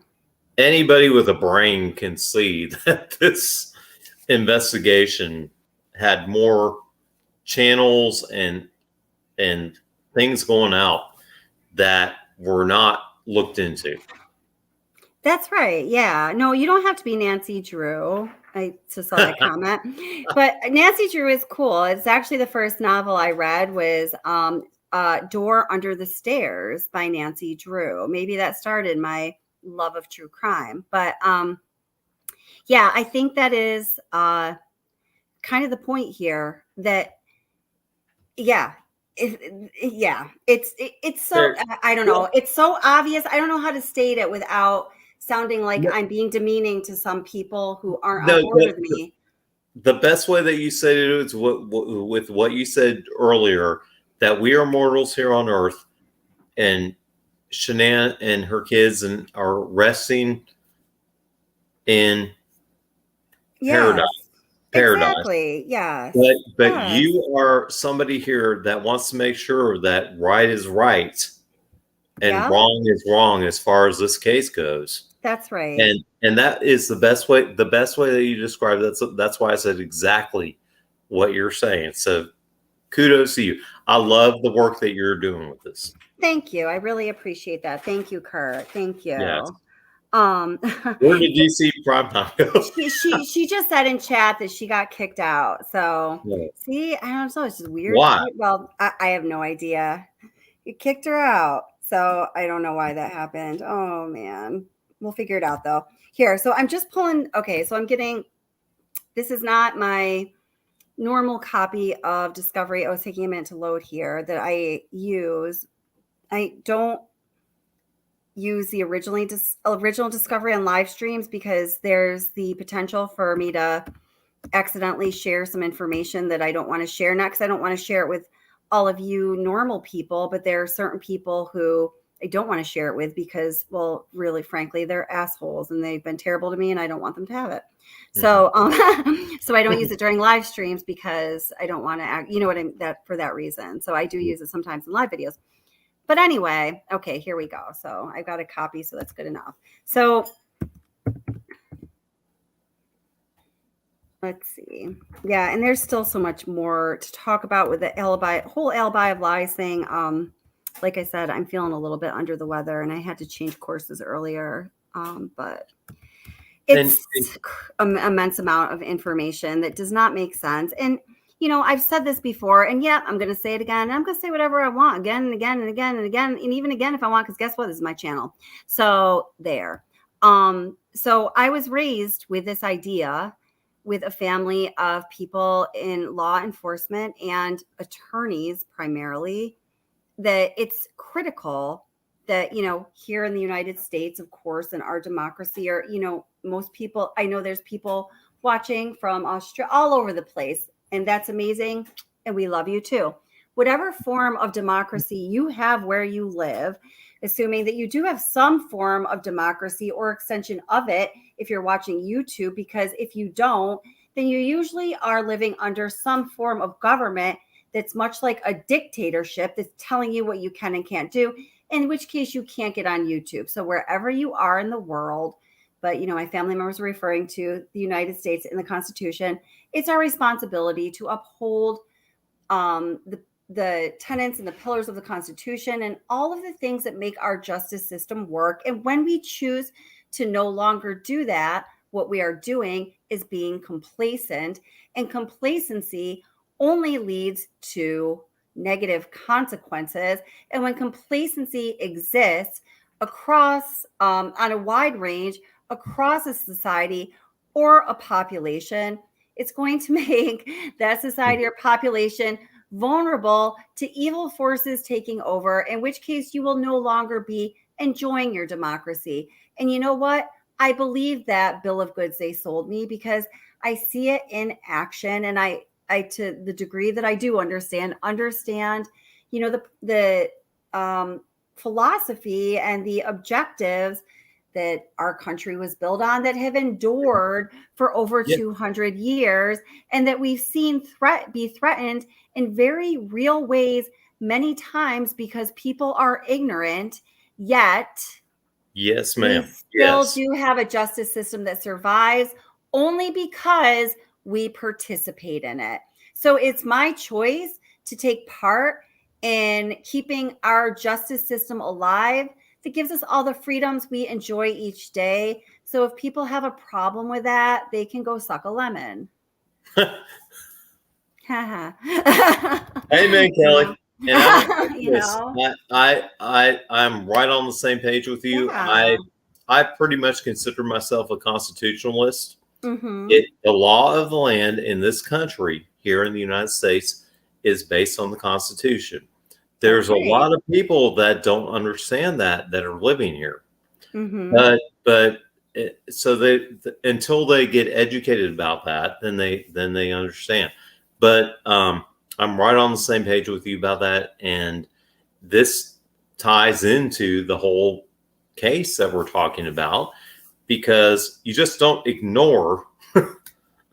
Anybody with a brain can see that this investigation had more channels and things going out that were not looked into. That's right. Yeah. No, you don't have to be Nancy Drew. I just saw that comment. But Nancy Drew is cool. It's actually the first novel I read was Door Under the Stairs by Nancy Drew. Maybe that started my love of true crime. But yeah, I think that is kind of the point here, that it's so, I don't know. It's so obvious. I don't know how to state it without sounding like I'm being demeaning to some people who aren't on board with me. The best way that you said it is with what you said earlier, that we are mortals here on Earth, and Shanann and her kids are resting in paradise. Exactly. Yes. But you are somebody here that wants to make sure that right is right and wrong is wrong as far as this case goes. That's right. And that is the best way that you describe it. That's why I said exactly what you're saying. So kudos to you. I love the work that you're doing with this. Thank you. I really appreciate that. Thank you, Kurt. Thank you. Yes. Um, Where did DC Primetime go? she just said in chat that she got kicked out. So Yeah. see, I don't know. It's just weird. Why? Well, I have no idea. You kicked her out. So I don't know why that happened. Oh man. We'll figure it out though. Here. So I'm just pulling. Okay. So I'm getting, this is not my normal copy of Discovery. I was taking a minute to load here that I use. I don't use the original Discovery on live streams because there's the potential for me to accidentally share some information that I don't want to share. Not because I don't want to share it with all of you normal people, but there are certain people who I don't want to share it with because, well, really, frankly, they're assholes and they've been terrible to me and I don't want them to have it. So, so I don't use it during live streams because I don't want to act, you know what for that reason. So I do use it sometimes in live videos. But anyway, okay, here we go. So I've got a copy, so that's good enough. So let's see. Yeah, and there's still so much more to talk about with the whole alibi of lies thing. Like I said, I'm feeling a little bit under the weather, and I had to change courses earlier. But it's an immense amount of information that does not make sense. And you know, I've said this before, and yeah, I'm going to say it again. I'm going to say whatever I want again and again and again and again, and even again if I want, because guess what? This is my channel. So there. So I was raised with this idea with a family of people in law enforcement and attorneys primarily, that it's critical that, you know, here in the United States, of course, in our democracy, or, you know, most people, I know there's people watching from Australia, all over the place. And that's amazing. And we love you too. Whatever form of democracy you have where you live, assuming that you do have some form of democracy or extension of it, if you're watching YouTube, because if you don't, then you usually are living under some form of government that's much like a dictatorship that's telling you what you can and can't do, in which case you can't get on YouTube. So wherever you are in the world, but, you know, my family members are referring to the United States and the Constitution. It's our responsibility to uphold the tenets and the pillars of the Constitution and all of the things that make our justice system work. And when we choose to no longer do that, what we are doing is being complacent. And complacency only leads to negative consequences. And when complacency exists across, on a wide range, across a society or a population, it's going to make that society or population vulnerable to evil forces taking over, in which case you will no longer be enjoying your democracy. And you know what? I believe that bill of goods they sold me because I see it in action. And I to the degree that I do understand, you know, the philosophy and the objectives that our country was built on, that have endured for over 200 years, and that we've seen be threatened in very real ways many times because people are ignorant, yet yes, ma'am. we still do have a justice system that survives only because we participate in it. So it's my choice to take part in keeping our justice system alive that gives us all the freedoms we enjoy each day. So if people have a problem with that, they can go suck a lemon. Amen, Kelly. And you know, I'm right on the same page with you. Yeah. I pretty much consider myself a constitutionalist. Mm-hmm. The law of the land in this country, here in the United States, is based on the Constitution. There's a lot of people that don't understand that are living here. Mm-hmm. So they until they get educated about that, then they understand. But I'm right on the same page with you about that, and this ties into the whole case that we're talking about, because you just don't ignore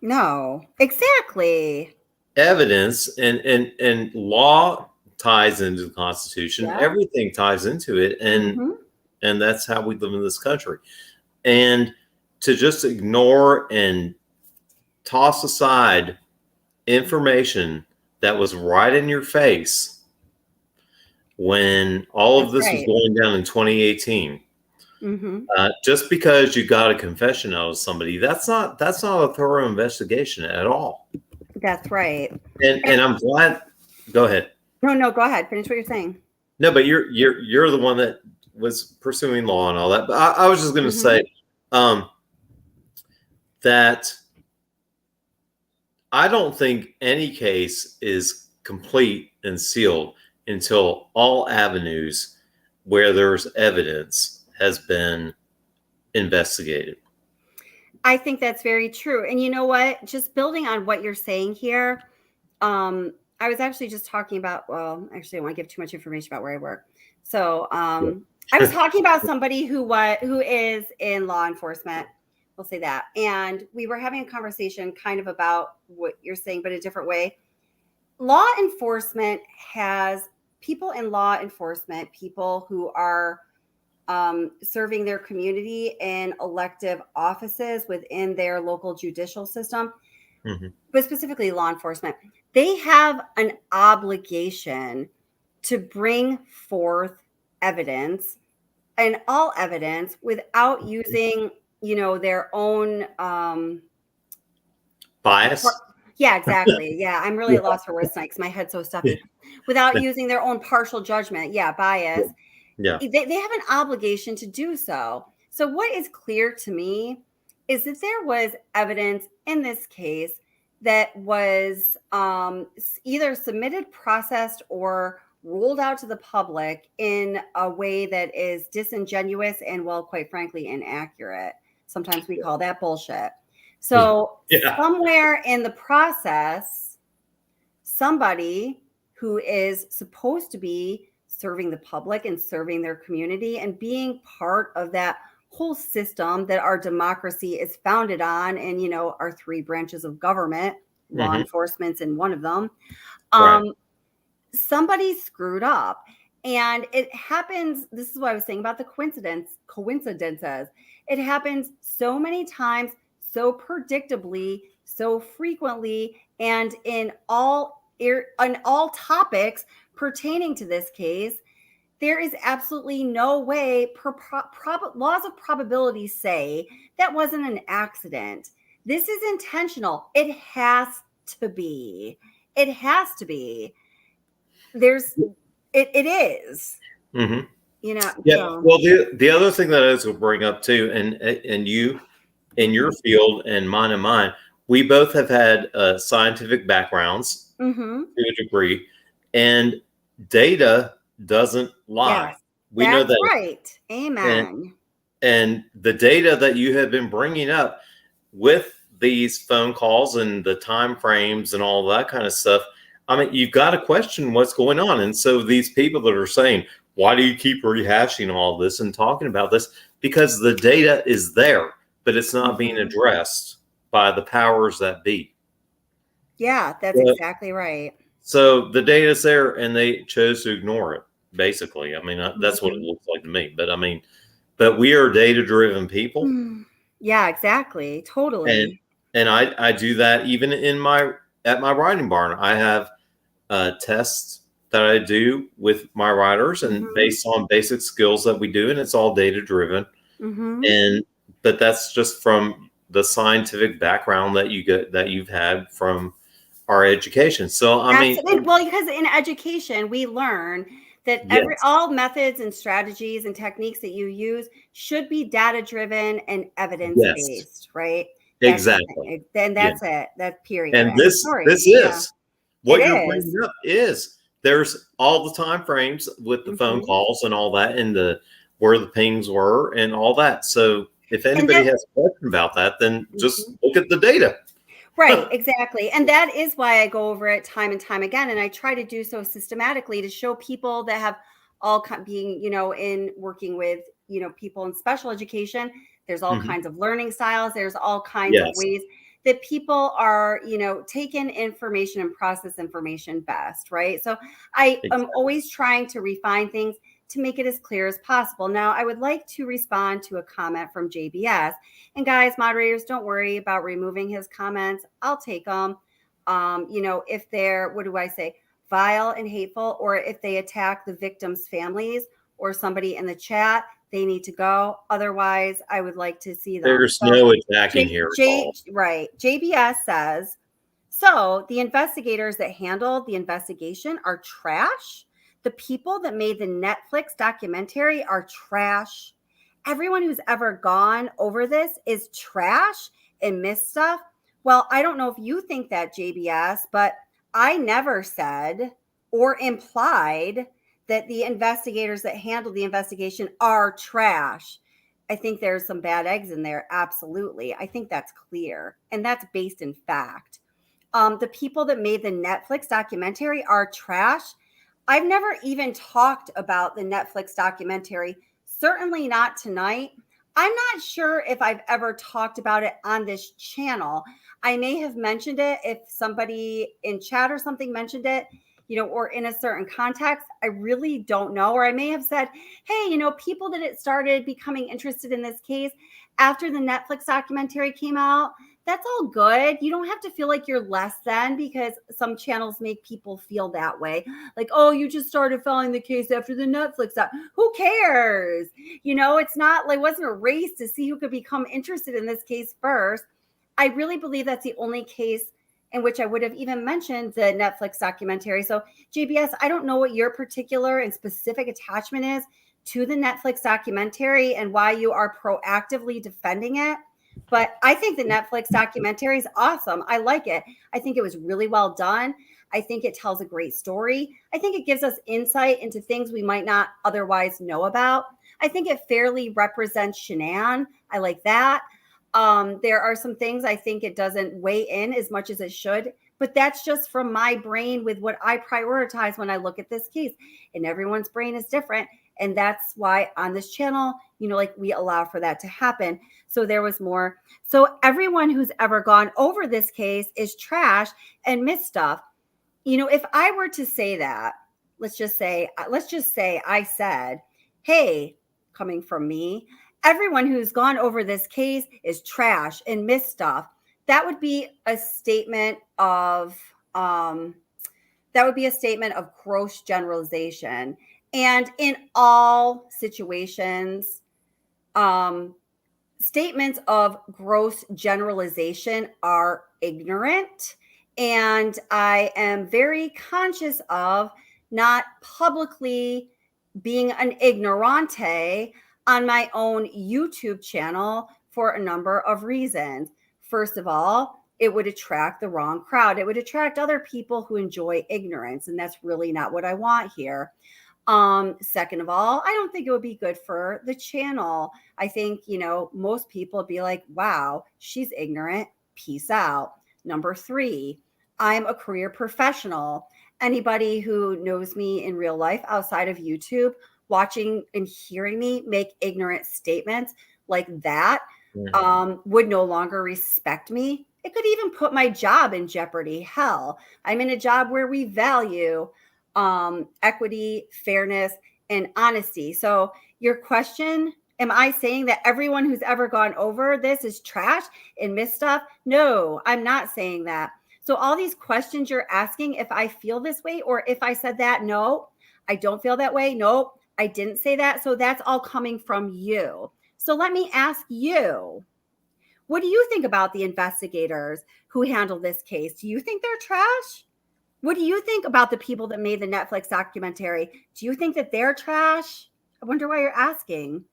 No, exactly. evidence, and law ties into the Constitution. Yeah. Everything ties into it, and that's how we live in this country. And to just ignore and toss aside information that was right in your face when all of this was going down in 2018. Just because you got a confession out of somebody, that's not a thorough investigation at all. That's right. And I'm glad. Go ahead. No, go ahead. Finish what you're saying. No, but you're the one that was pursuing law and all that. But I was just going to say that I don't think any case is complete and sealed until all avenues where there's evidence has been investigated. I think that's very true. And you know what? Just building on what you're saying here, I was actually just talking about, well, actually, I don't want to give too much information about where I work. So I was talking about somebody who is in law enforcement. We'll say that. And we were having a conversation kind of about what you're saying, but a different way. Law enforcement has people in law enforcement, people who are serving their community in elective offices within their local judicial system, but specifically law enforcement. They have an obligation to bring forth evidence and all evidence without using, their own bias. Yeah, exactly. Yeah, I'm really lost for words tonight because my head's so stuffy. Without using their own partial judgment. Yeah, bias. Yeah. They have an obligation to do so. So what is clear to me is that there was evidence in this case that was either submitted, processed, or rolled out to the public in a way that is disingenuous and, well, quite frankly, inaccurate. Sometimes we call that bullshit. So somewhere in the process, somebody who is supposed to be serving the public and serving their community and being part of that whole system that our democracy is founded on, and our three branches of government, law enforcement's in one of them, somebody screwed up. And it happens, this is what I was saying about the coincidences. It happens so many times, so predictably, so frequently, and in all topics pertaining to this case. There is absolutely no way, laws of probability say that wasn't an accident. This is intentional. It has to be. It has to be. It is. Yeah. So. Well, the other thing that I was going to bring up too, and you in your field and mine, we both have had scientific backgrounds to a degree, and data doesn't lie. Yes, we know that. Right. Amen. And the data that you have been bringing up with these phone calls and the time frames and all that kind of stuff, I mean, you've got to question what's going on. And so these people that are saying, why do you keep rehashing all this and talking about this? Because the data is there, but it's not being addressed by the powers that be. Yeah, that's exactly right. So the data's there and they chose to ignore it, basically. I mean, that's what it looks like to me. But I mean, but we are data-driven people. Yeah, exactly. Totally. And I do that even at my writing barn. I have tests that I do with my writers and based on basic skills that we do, and it's all data-driven. But that's just from the scientific background that you've had from our education. So I mean, well, because in education we learn that all methods and strategies and techniques that you use should be data driven and evidence based, right? Exactly. Then that's it. That's period. And this is what you're bringing up is there's all the time frames with the phone calls and all that, and where the pings were and all that. So if anybody has a question about that, then just look at the data. Right, exactly. And that is why I go over it time and time again. And I try to do so systematically to show people that have all being, in working with, people in special education. There's all kinds of learning styles. There's all kinds of ways that people are, take in information and process information best. Right. So I am always trying to refine things to make it as clear as possible. Now, I would like to respond to a comment from JBS. And guys, moderators, don't worry about removing his comments. I'll take them. If they're, what do I say, vile and hateful, or if they attack the victims' families or somebody in the chat, they need to go. Otherwise, I would like to see them. There's no attacking here at all. Right. JBS says, so the investigators that handled the investigation are trash. The people that made the Netflix documentary are trash. Everyone who's ever gone over this is trash and missed stuff. Well, I don't know if you think that, JBS, but I never said or implied that the investigators that handled the investigation are trash. I think there's some bad eggs in there. Absolutely. I think that's clear. And that's based in fact. The people that made the Netflix documentary are trash. I've never even talked about the Netflix documentary, certainly not tonight. I'm not sure if I've ever talked about it on this channel. I may have mentioned it if somebody in chat or something mentioned it, or in a certain context. I really don't know. Or I may have said, hey, people that it started becoming interested in this case after the Netflix documentary came out. That's all good. You don't have to feel like you're less than, because some channels make people feel that way. Like, oh, you just started following the case after the Netflix. Who cares? It's not like, it wasn't a race to see who could become interested in this case first. I really believe that's the only case in which I would have even mentioned the Netflix documentary. So JBS, I don't know what your particular and specific attachment is to the Netflix documentary and why you are proactively defending it. But I think the Netflix documentary is awesome. I like it. I think it was really well done. I think it tells a great story. I think it gives us insight into things we might not otherwise know about. I think it fairly represents Shanann. I like that. There are some things I think it doesn't weigh in as much as it should, but that's just from my brain with what I prioritize when I look at this case. And everyone's brain is different. And that's why on this channel, we allow for that to happen. So there was more. So everyone who's ever gone over this case is trash and missed stuff. If I were to say that, let's just say I said, hey, coming from me, everyone who's gone over this case is trash and missed stuff. That would be a statement of gross generalization. And in all situations, statements of gross generalization are ignorant. And I am very conscious of not publicly being an ignorante on my own YouTube channel for a number of reasons. First of all, it would attract the wrong crowd. It would attract other people who enjoy ignorance. And that's really not what I want here. Second of all, I don't think it would be good for the channel. I think, most people would be like, wow, she's ignorant. Peace out. Number 3, I'm a career professional. Anybody who knows me in real life outside of YouTube, watching and hearing me make ignorant statements like that, would no longer respect me. It could even put my job in jeopardy. Hell, I'm in a job where we value equity, fairness, and honesty. So your question, am I saying that everyone who's ever gone over this is trash and missed stuff? No, I'm not saying that. So all these questions you're asking, if I feel this way or if I said that, no, I don't feel that way. Nope, I didn't say that. So that's all coming from you. So let me ask you, what do you think about the investigators who handled this case? Do you think they're trash? What do you think about the people that made the Netflix documentary? Do you think that they're trash? I wonder why you're asking.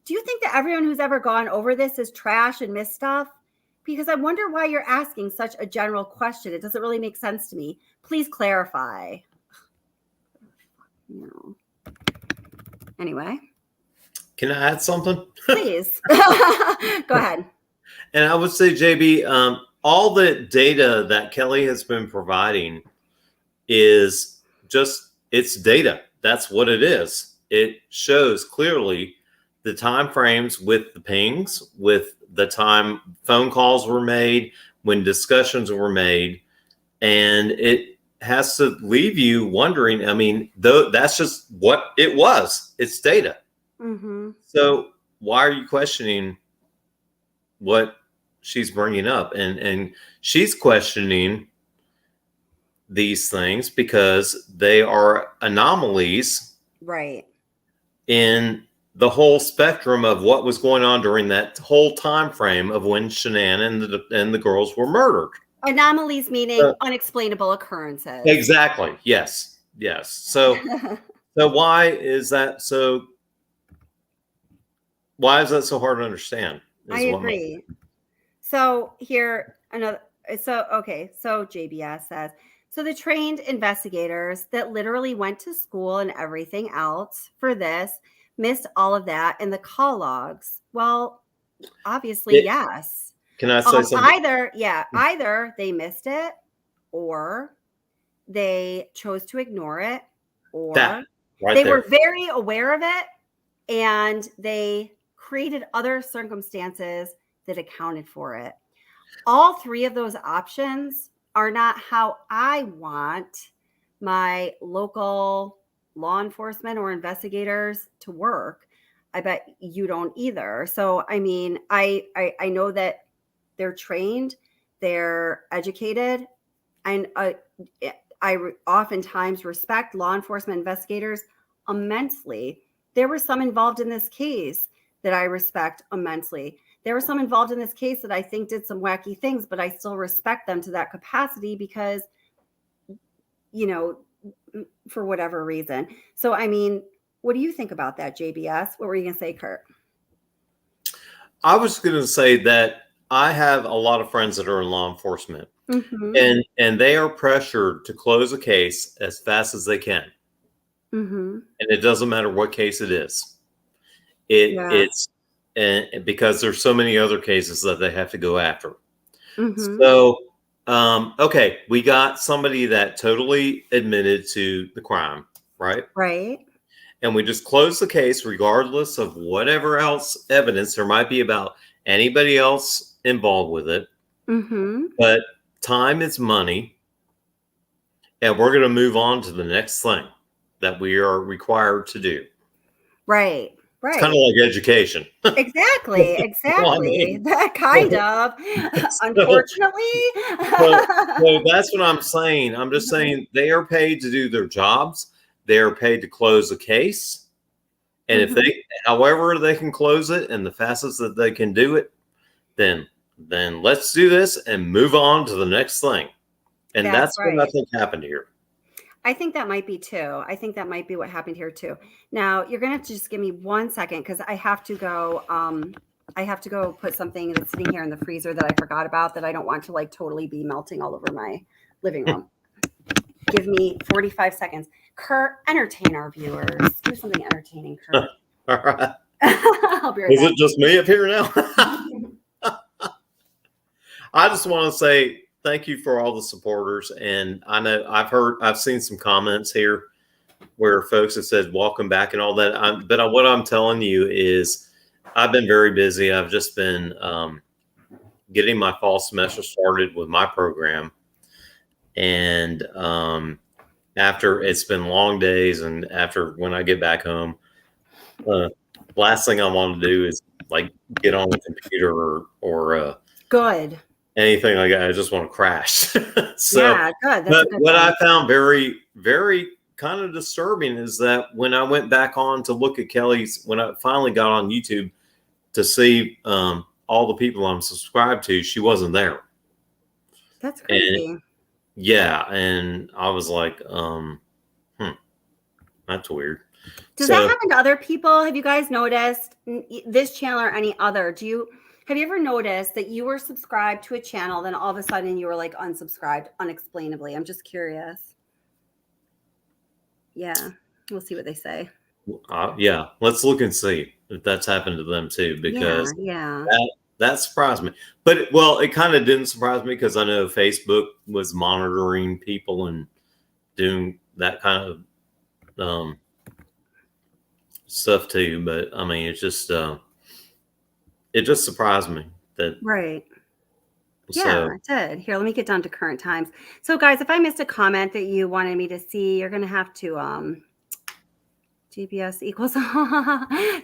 Do you think that everyone who's ever gone over this is trash and missed stuff? Because I wonder why you're asking such a general question. It doesn't really make sense to me. Please clarify. No. Anyway. Can I add something? Please. Go ahead. And I would say, JB, all the data that Kelly has been providing is just, it's data. That's what it is. It shows clearly the time frames with the pings, with the time phone calls were made, when discussions were made, and it has to leave you wondering. I mean, though that's just what it was. It's data. Mm-hmm. So why are you questioning what she's bringing up? And she's questioning these things because they are anomalies Right. in the whole spectrum of what was going on during that whole time frame of when Shanann and the girls were murdered. Anomalies meaning unexplainable occurrences. Exactly. Yes. So why is that so hard to understand? I agree. So here another so JBS says, so the trained investigators that literally went to school and everything else for this missed all of that in the call logs. Well, obviously, yes. Can I say something? Either they missed it, or they chose to ignore it, or they were very aware of it and they created other circumstances that accounted for it. All three of those options are not how I want my local law enforcement or investigators to work. I bet you don't either. So, I mean, I know that they're trained, they're educated, and I oftentimes respect law enforcement investigators immensely. There were some involved in this case that I respect immensely. There were some involved in this case that I think did some wacky things, but I still respect them to that capacity because, for whatever reason. So, I mean, what do you think about that, JBS? What were you going to say, Kurt? I was going to say that I have a lot of friends that are in law enforcement, and they are pressured to close a case as fast as they can. And it doesn't matter what case it is. It's because there's so many other cases that they have to go after. So, okay, we got somebody that totally admitted to the crime, right? Right. And we just close the case regardless of whatever else evidence there might be about anybody else involved with it. But time is money, and we're going to move on to the next thing that we are required to do. Right. It's kind of like education. Exactly. Well, I mean, that kind of, unfortunately. So that's what I'm saying. I'm just saying they are paid to do their jobs. They are paid to close a case. And if however they can close it and the fastest that they can do it, then let's do this and move on to the next thing. And that's what I think happened here. I think that might be too. I think that might be what happened here too. Now you're gonna have to just give me 1 second because I have to go. I have to go put something that's sitting here in the freezer that I forgot about that I don't want to like totally be melting all over my living room. Give me 45 seconds. Kurt, entertain our viewers. Do something entertaining, Kurt. All right. I'll be right back. Is it just me up here now? I just want to say thank you for all the supporters. And I know I've seen some comments here where folks have said, welcome back and all that. But what I'm telling you is I've been very busy. I've just been getting my fall semester started with my program. And after it's been long days and after when I get back home, last thing I want to do is like get on the computer or good. Anything like that. I just want to crash. So, yeah, good. But what I found very, very kind of disturbing is that when I went back on to look at Kelly's, when I finally got on YouTube to see all the people I'm subscribed to, she wasn't there. That's crazy. And I was like, that's weird. Does that happen to other people? Have you guys noticed this channel or any other? Have you ever noticed that you were subscribed to a channel, then all of a sudden you were like unsubscribed unexplainably? I'm just curious. Yeah, we'll see what they say. Yeah, let's look and see if that's happened to them too, because that surprised me. But it kind of didn't surprise me because I know Facebook was monitoring people and doing that kind of stuff too. But I mean, it just surprised me that Yeah, it did. Here, let me get down to current times. So, guys, if I missed a comment that you wanted me to see, you're going to have to GBS equals.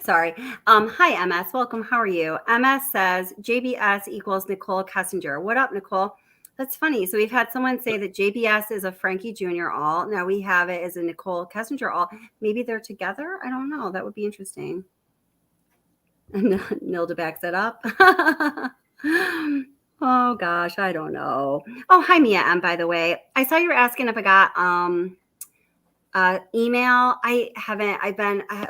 Sorry. Hi, MS. Welcome. How are you? MS says JBS equals Nichol Kessinger. What up, Nicole? That's funny. So we've had someone say that JBS is a Frankie Jr. all. Now we have it as a Nichol Kessinger all. Maybe they're together. I don't know. That would be interesting. Nilda backs it up. Oh gosh, I don't know. Oh, hi Mia M, by the way. I saw you were asking if I got email.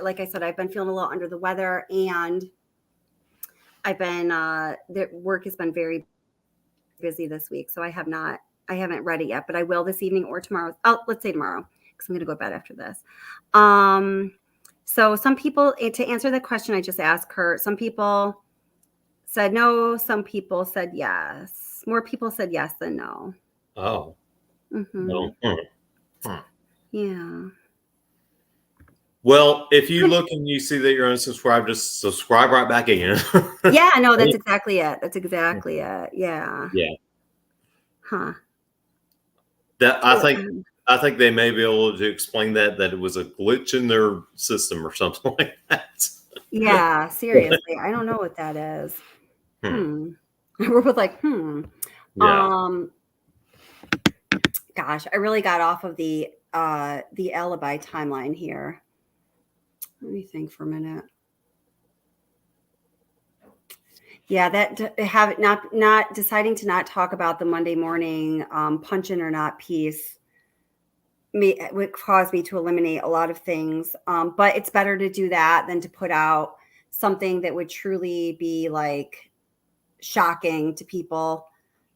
Like I said, I've been feeling a little under the weather, and I've been the work has been very busy this week, so I haven't read it yet, but I will this evening or tomorrow. Oh, let's say tomorrow, because I'm gonna go to bed after this. So some people, to answer the question I just asked her, some people said no, some people said yes. More people said yes than no. Oh. Mm-hmm. No. Yeah. Well, if you look and you see that you're unsubscribed, just subscribe right back again. Yeah, no, that's exactly it. That's exactly it. Yeah. Yeah. Huh. That I think they may be able to explain that it was a glitch in their system or something like that. Yeah, seriously. I don't know what that is. We're both like, Yeah. Gosh, I really got off of the Alibi timeline here. Let me think for a minute. Yeah, that not deciding to not talk about the Monday morning punch in or not piece would cause me to eliminate a lot of things. But it's better to do that than to put out something that would truly be like shocking to people.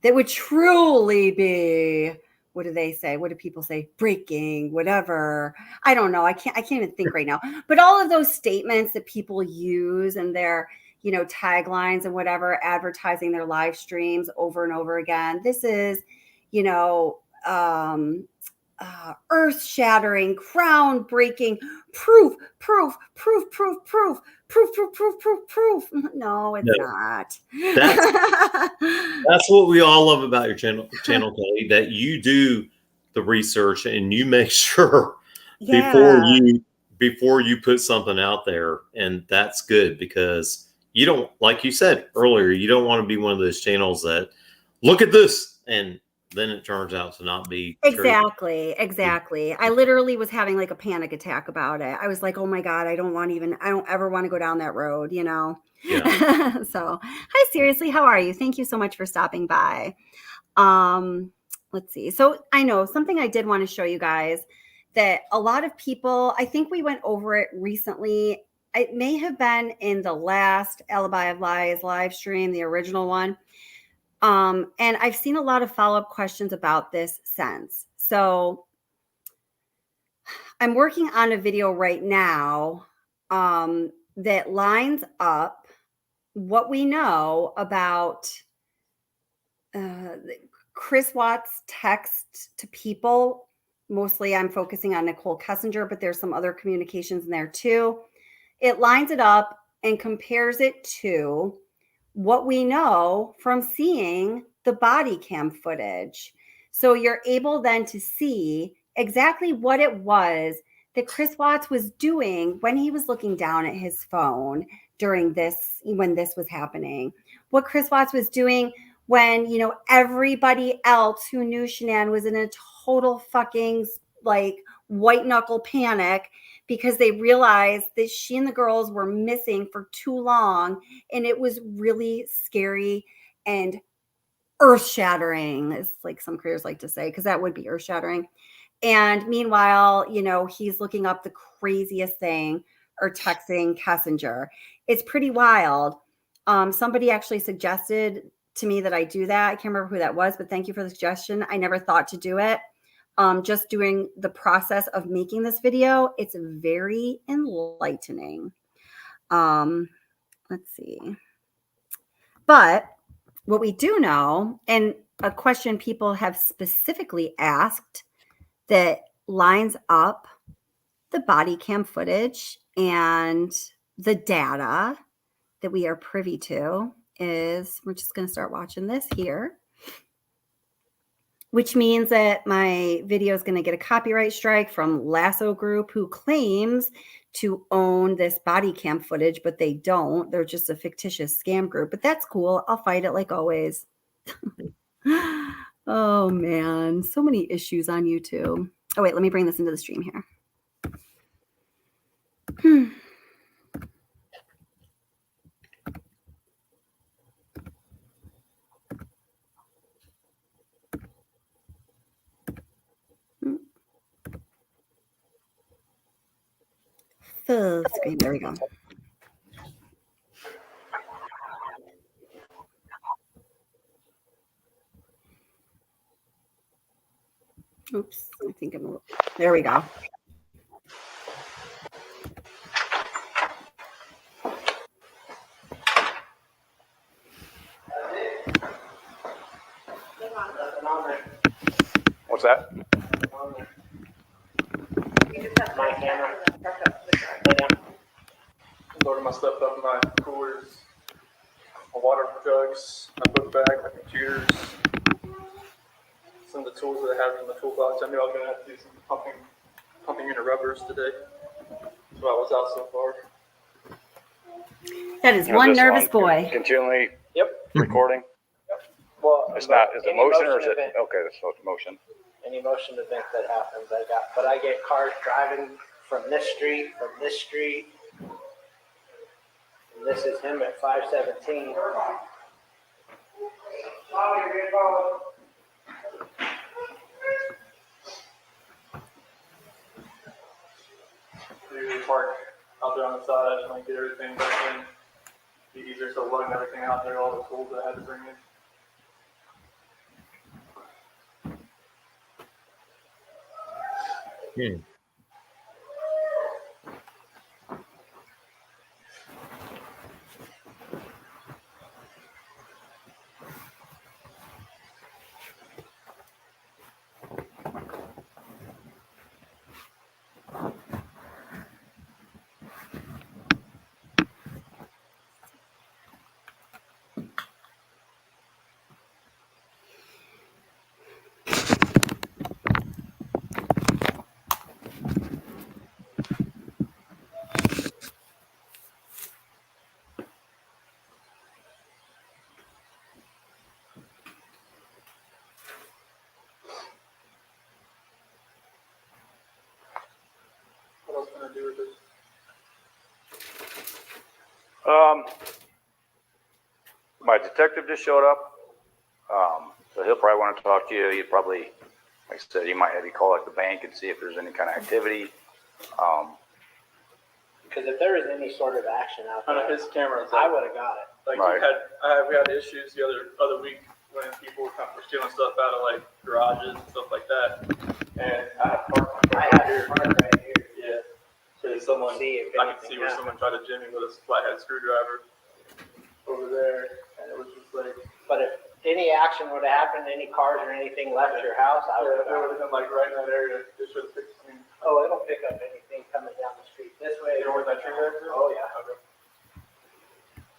That would truly be, what do they say? What do people say? Breaking, whatever. I don't know. I can't even think right now. But all of those statements that people use and their, taglines and whatever, advertising their live streams over and over again. This is, earth-shattering, groundbreaking, proof. No, it's not. That's what we all love about your channel, Kelly, that you do the research and you make sure before you put something out there, and that's good because you don't, like you said earlier, you don't want to be one of those channels that look at this and then it turns out to not be exactly. I literally was having like a panic attack about it. I was like, oh my God, I don't ever want to go down that road, Yeah. So, hi, seriously, how are you? Thank you so much for stopping by. Let's see. So I know something I did want to show you guys that a lot of people, I think we went over it recently. It may have been in the last Alibi of Lies live stream, the original one. And I've seen a lot of follow-up questions about this since. So I'm working on a video right now that lines up what we know about Chris Watts' text to people. Mostly I'm focusing on Nichol Kessinger, but there's some other communications in there too. It lines it up and compares it to what we know from seeing the body cam footage. So you're able then to see exactly what it was that Chris Watts was doing when he was looking down at his phone when this was happening. What Chris Watts was doing when, everybody else who knew Shanann was in a total fucking like white knuckle panic because they realized that she and the girls were missing for too long. And it was really scary and earth-shattering, as like some creators like to say, because that would be earth-shattering. And meanwhile, he's looking up the craziest thing or texting Kessinger. It's pretty wild. Somebody actually suggested to me that I do that. I can't remember who that was, but thank you for the suggestion. I never thought to do it. Just doing the process of making this video, it's very enlightening. Let's see. But what we do know, and a question people have specifically asked that lines up the body cam footage and the data that we are privy to is, we're just going to start watching this here. which means that my video is going to get a copyright strike from Lasso Group, who claims to own this body cam footage, but they don't. They're just a fictitious scam group, but that's cool. I'll fight it like always. Oh man, so many issues on YouTube. Oh wait, let me bring this into the stream here. Full screen, there we go. Oops, I think I'm, there we go. What's that? My camera. Loading my stuff up in my coolers, my water jugs, my book bag, my computers, some of the tools that I have in the toolbox. I knew I was going to have to do some pumping into rubbers today. That's what I was out so far. That is one nervous boy. Continually recording? Yep. Well, It's not, is it motion or is it? Okay, so it's motion. Any motion event that happens, I get cars driving from this street, And this is him at 517. Usually park out there on the side, I just want to get everything back in. Be easier, so loading everything out there, all the tools that I had to bring in. What else can I do with this? My detective just showed up, so he'll probably want to talk to you. He'd probably, like I said, he might have you call like the bank and see if there's any kind of activity. Because if there was any sort of action out there, His camera, I would have got it. like Right. we had issues the other week when people were stealing stuff out of like garages and stuff like that, and I I had your mark right here. yeah, so someone See if I could anything see where happened. someone tried to jim me with a flathead screwdriver over there, and it was just like But if any action would have happened, any cars or anything left your house, I would if it would have. have been like right in that area, it should have fixed me. Oh, it'll pick up anything coming down the street this way. You know where that tree is? Oh yeah. Okay.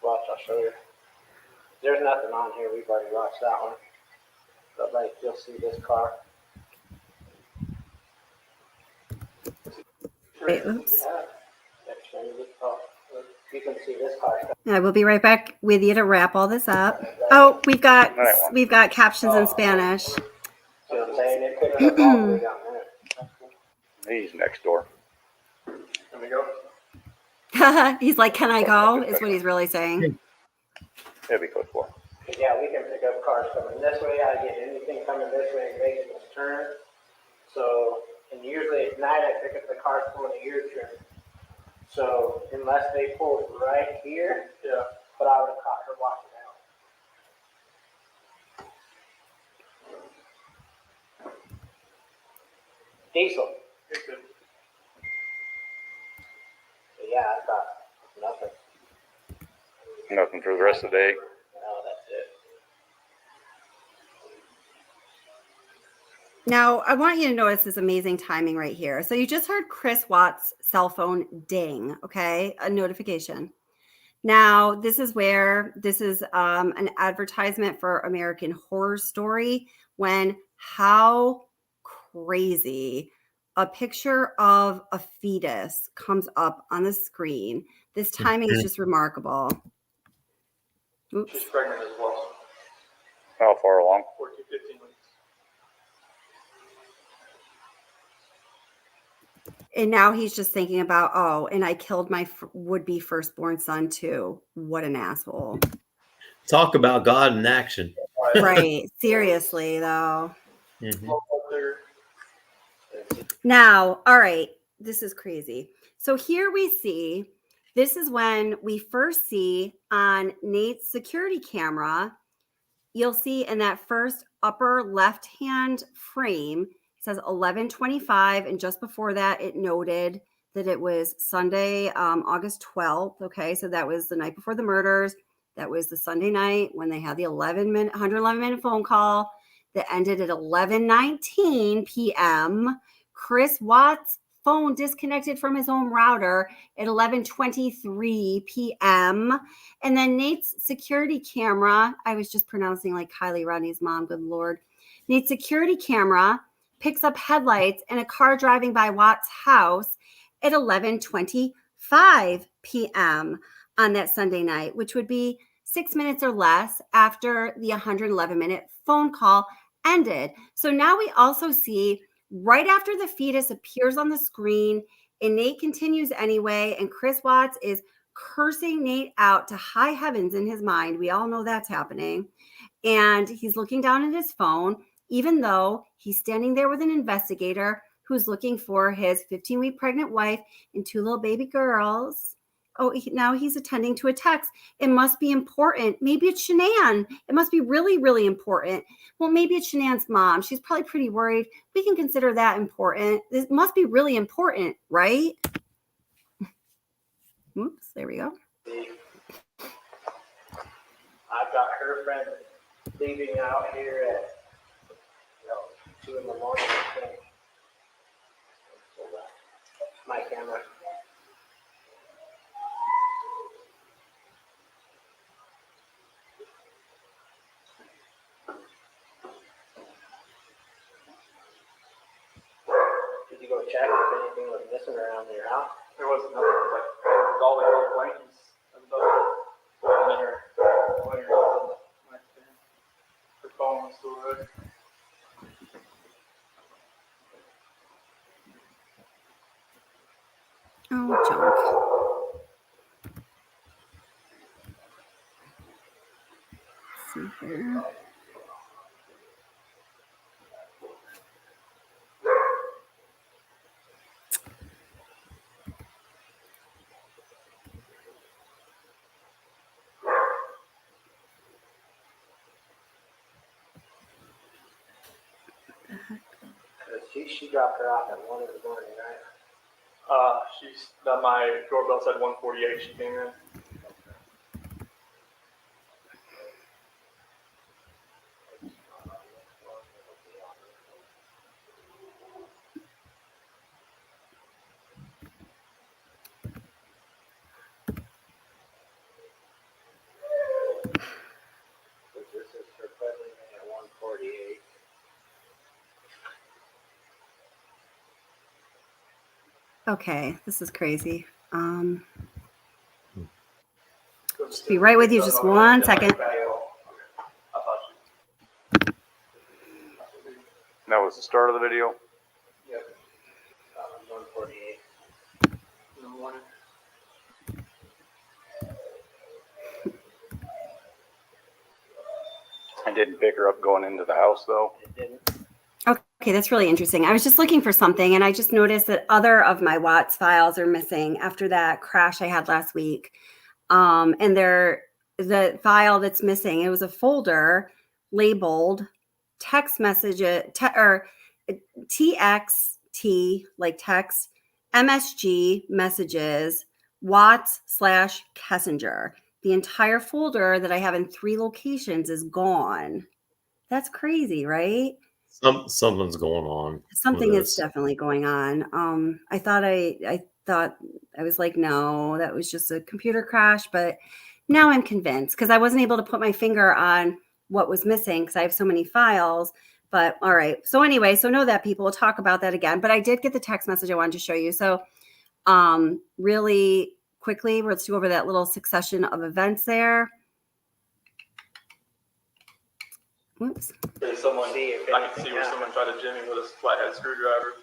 Watch, I'll show you. There's nothing on here. We've already watched that one. But like, you'll see this car. Wait, oops. You can see this car. I will be right back with you to wrap all this up. Oh, we've got captions in Spanish. See what I'm saying? It could have all the way down there. He's next door. Can we go? He's like, "Can I go?" Is what he's really saying. He'll be close for. Yeah, we can pick up cars coming this way. I get anything coming this way and making this turn. So, and usually at night I pick up the cars pulling a U turn. So unless they pulled right here, Yeah. but I would have caught her walking out. Diesel. But yeah, I thought nothing. Nothing for the rest of the day. No, that's it. Now, I want you to notice this amazing timing right here. So you just heard Chris Watt's cell phone ding, okay? A notification. Now, this is where this is an advertisement for American Horror Story when How crazy. A picture of a fetus comes up on the screen. This timing is just remarkable. Oops. She's pregnant as well. How far along? 14, 15 weeks. And now he's just thinking about, oh, and I killed my would-be firstborn son too. What an asshole. Talk about God in action. Right. Seriously, though. Mhm. Now, all right, this is crazy. So here we see, this is when we first see on Nate's security camera, you'll see in that first upper left-hand frame, it says 11:25, and just before that, it noted that it was Sunday, August 12th. Okay, so that was the night before the murders. That was the Sunday night when they had the 111-minute phone call that ended at 11:19 p.m. Chris Watts' phone disconnected from his home router at 11:23 p.m. And then Nate's security camera, I was just pronouncing like Kylie Rodney's mom, good Lord. Nate's security camera picks up headlights and a car driving by Watts' house at 11:25 p.m. on that Sunday night, which would be 6 minutes or less after the 111-minute phone call ended. So now we also see right after the fetus appears on the screen and Nate continues anyway, and Chris Watts is cursing Nate out to high heavens in his mind. We all know that's happening. And he's looking down at his phone, even though he's standing there with an investigator who's looking for his 15-week pregnant wife and 2 little baby girls. Oh, now he's attending to a text. It must be important. Maybe it's Shanann. It must be really, really important. Well, maybe it's Shanann's mom. She's probably pretty worried. We can consider that important. This must be really important, right? Oops, there we go. I've got her friend leaving out here at 2 in the morning. I think. My camera. Did you go check if anything was missing around your house? There wasn't nothing, like, all the old blankets and stuff. And then her phone was still there. Oh, junk. Let's see here. She dropped her off at 1 in the morning, right? My doorbell said 1:48. She came in. This is her present at 1:48. Okay, this is crazy. Just be right with you just 1 second. That was the start of the video. Yep. 1:48 In the morning. I didn't pick her up going into the house, though. It didn't. Okay, that's really interesting. I was just looking for something and I just noticed that other of my Watts files are missing after that crash I had last week. And the file that's missing, it was a folder labeled text message or TXT, like text, MSG messages, Watts/Kessinger. The entire folder that I have in 3 locations is gone. That's crazy, right? Something's going on. Something is definitely going on. I thought I was like, no, that was just a computer crash, but now I'm convinced because I wasn't able to put my finger on what was missing because I have so many files. But all right. So anyway, so know that, people. We'll talk about that again. But I did get the text message I wanted to show you. So really quickly, let's go over that little succession of events there. Whoops. There's someone, I can see where someone tried to jimmy with a flathead screwdriver.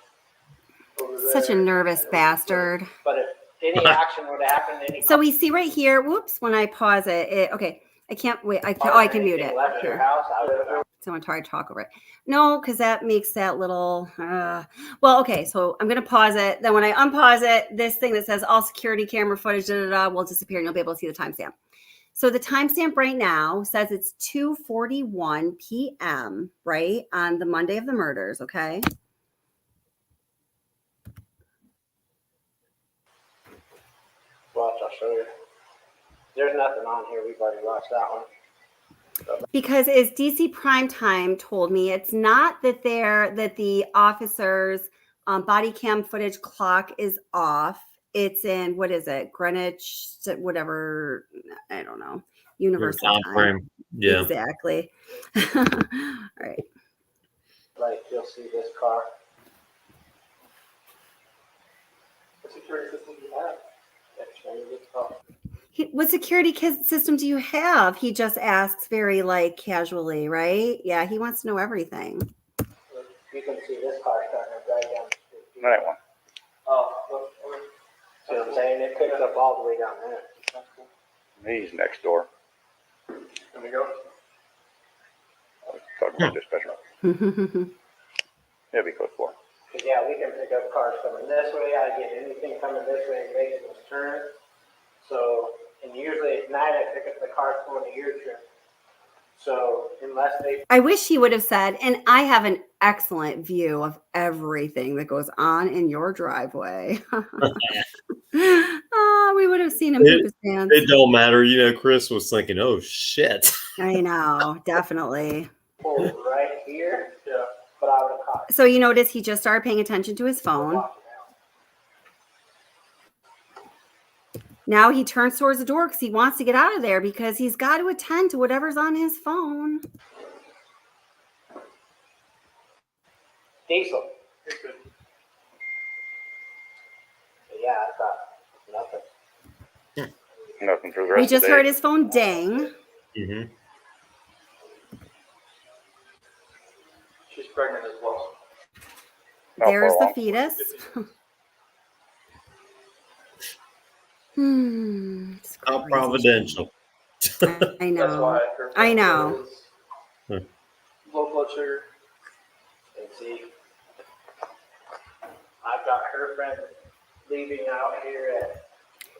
Such a nervous bastard. But if any action would happen, So we see right here, whoops, when I pause it, okay, I can't wait. I can mute it. Here. Someone tried to talk over it. No, because that makes that little, well, okay, so I'm going to pause it. Then when I unpause it, this thing that says all security camera footage will disappear and you'll be able to see the timestamp. So the timestamp right now says it's 2:41 p.m., right, on the Monday of the murders, okay? Watch, I'll show you. There's nothing on here. We've already watched that one. Because as DC Primetime told me, it's not that the officers' body cam footage clock is off. It's in, what is it, Greenwich, whatever, I don't know, universal time frame. Yeah, exactly. All right. Like, you'll see this car. What security system do you have? What security system do you have? He just asks very like casually, right? Yeah, he wants to know everything. You can see this car starting to drive down the street. That one. Oh, see what I'm saying? It picks up all the way down there. He's next door. Let me go. Talking about dispatcher. He'll be close for. Because, yeah, we can pick up cars coming this way. I get anything coming this way and making this turn. So, and usually at night I pick up the cars going to your trim. So, unless they... I wish he would have said, and I have an excellent view of everything that goes on in your driveway. Oh, we would have seen him poop his pants. It don't matter. You know, Chris was thinking, oh, shit. I know, definitely. Pulled right here, but I would have caught. So you notice he just started paying attention to his phone. Now he turns towards the door because he wants to get out of there because he's got to attend to whatever's on his phone. Diesel. Yeah, I thought nothing. Nothing for the rest We of the just day. heard his phone ding. Mm-hmm. She's pregnant as well. There's the fetus. How providential. I know. That's why her I know. Low blood sugar. And see, I've got her friend leaving out here at...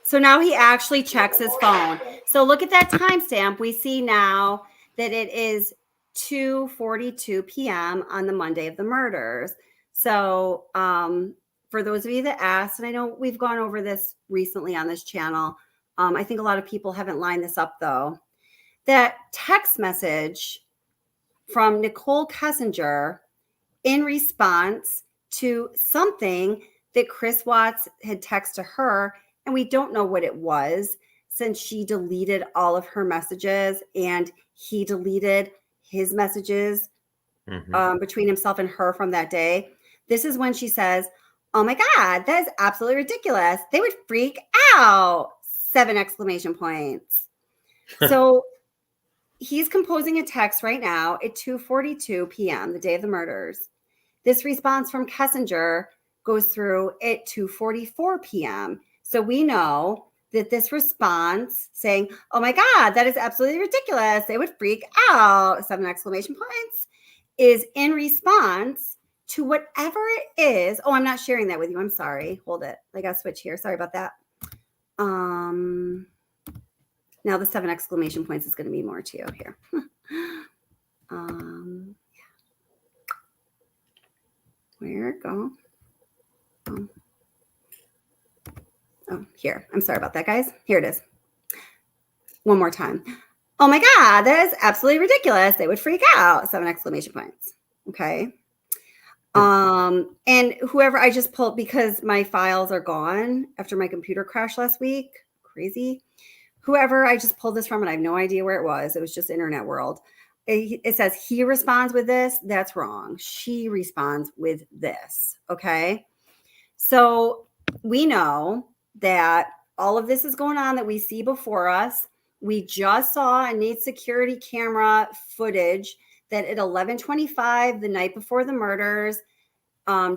So now he actually checks his phone. So look at that timestamp. We see now that it is 2:42 p.m. on the Monday of the murders. So for those of you that asked, and I know we've gone over this recently on this channel, I think a lot of people haven't lined this up though. That text message from Nichol Kessinger in response to something that Chris Watts had texted her, and we don't know what it was since she deleted all of her messages and he deleted his messages between himself and her from that day. This is when she says, "Oh my God, that is absolutely ridiculous. They would freak out." 7 exclamation points. So he's composing a text right now at 2:42 p.m., the day of the murders. This response from Kessinger goes through at 2:44 p.m. So we know that this response saying, "Oh my God, that is absolutely ridiculous. They would freak out," 7 exclamation points, is in response to whatever it is. Oh, I'm not sharing that with you. I'm sorry. Hold it. I got to switch here. Sorry about that. Now the 7 exclamation points is going to be more to you here. Where it go? Oh, here. I'm sorry about that, guys. Here it is. One more time. "Oh my God, that is absolutely ridiculous. They would freak out." 7 exclamation points. Okay. And whoever I just pulled, because my files are gone after my computer crashed last week, crazy. Whoever I just pulled this from, and I have no idea where it was just internet world. it says he responds with this. That's wrong. She responds with this. Okay. So we know that all of this is going on that we see before us. We just saw a Nate's security camera footage that at 11:25 the night before the murders,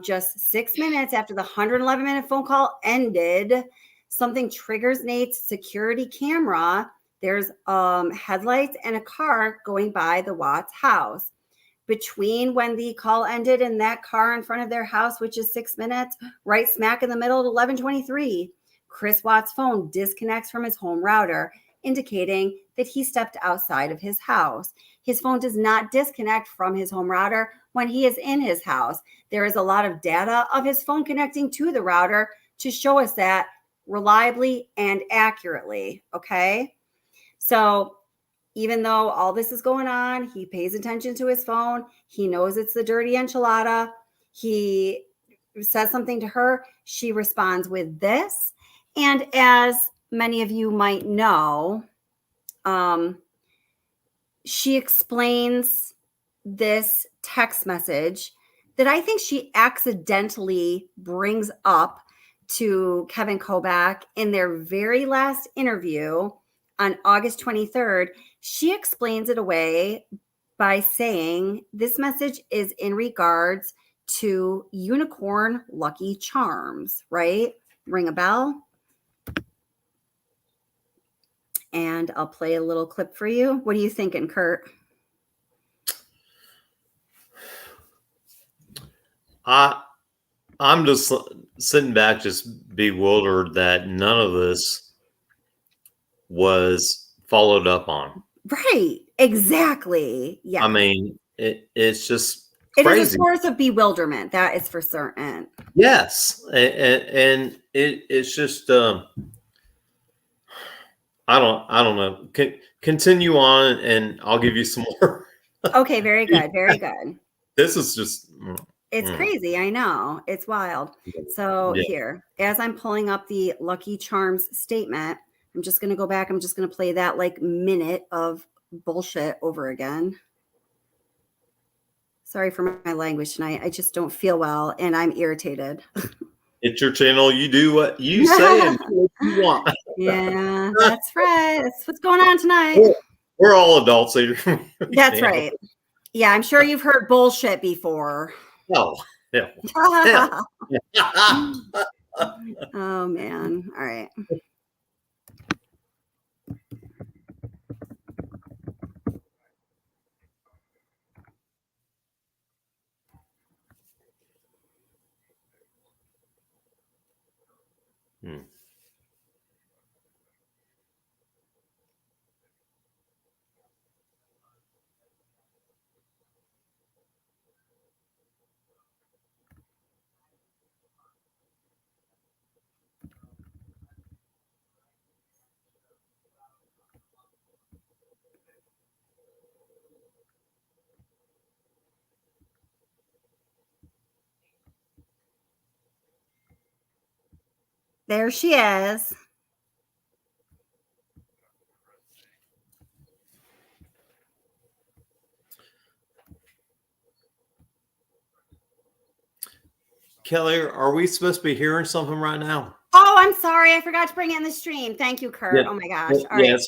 just 6 minutes after the 111-minute phone call ended, something triggers Nate's security camera. There's headlights and a car going by the Watts house. Between when the call ended and that car in front of their house, which is 6 minutes, right smack in the middle at 11:23, Chris Watts' phone disconnects from his home router, indicating that he stepped outside of his house. His phone does not disconnect from his home router when he is in his house. There is a lot of data of his phone connecting to the router to show us that reliably and accurately. Okay. So even though all this is going on, he pays attention to his phone. He knows it's the dirty enchilada. He says something to her. She responds with this. And as many of you might know, she explains this text message that I think she accidentally brings up to Kevin Kobak in their very last interview on August 23rd. She explains it away by saying this message is in regards to unicorn Lucky Charms, right? Ring a bell? And I'll play a little clip for you. What are you thinking, Kurt? I'm just sitting back, just bewildered that none of this was followed up on. Right. Exactly. Yeah. I mean, it's just crazy. It is a source of bewilderment. That is for certain. Yes. And it's just, I don't know. Continue on and I'll give you some more. Okay. Very good. Very good. This is just... It's crazy. I know. It's wild. So here, as I'm pulling up the Lucky Charms statement, I'm just going to go back. I'm just going to play that like minute of bullshit over again. Sorry for my language tonight. I just don't feel well and I'm irritated. It's your channel. You do what you say and do what you want. Yeah, that's right. That's what's going on tonight. We're all adults here. That's right. Yeah, I'm sure you've heard bullshit before. No. Oh, man. All right. There she is. Kelly, are we supposed to be hearing something right now? Oh, I'm sorry. I forgot to bring it in the stream. Thank you, Kurt. Yeah. Oh my gosh. All right.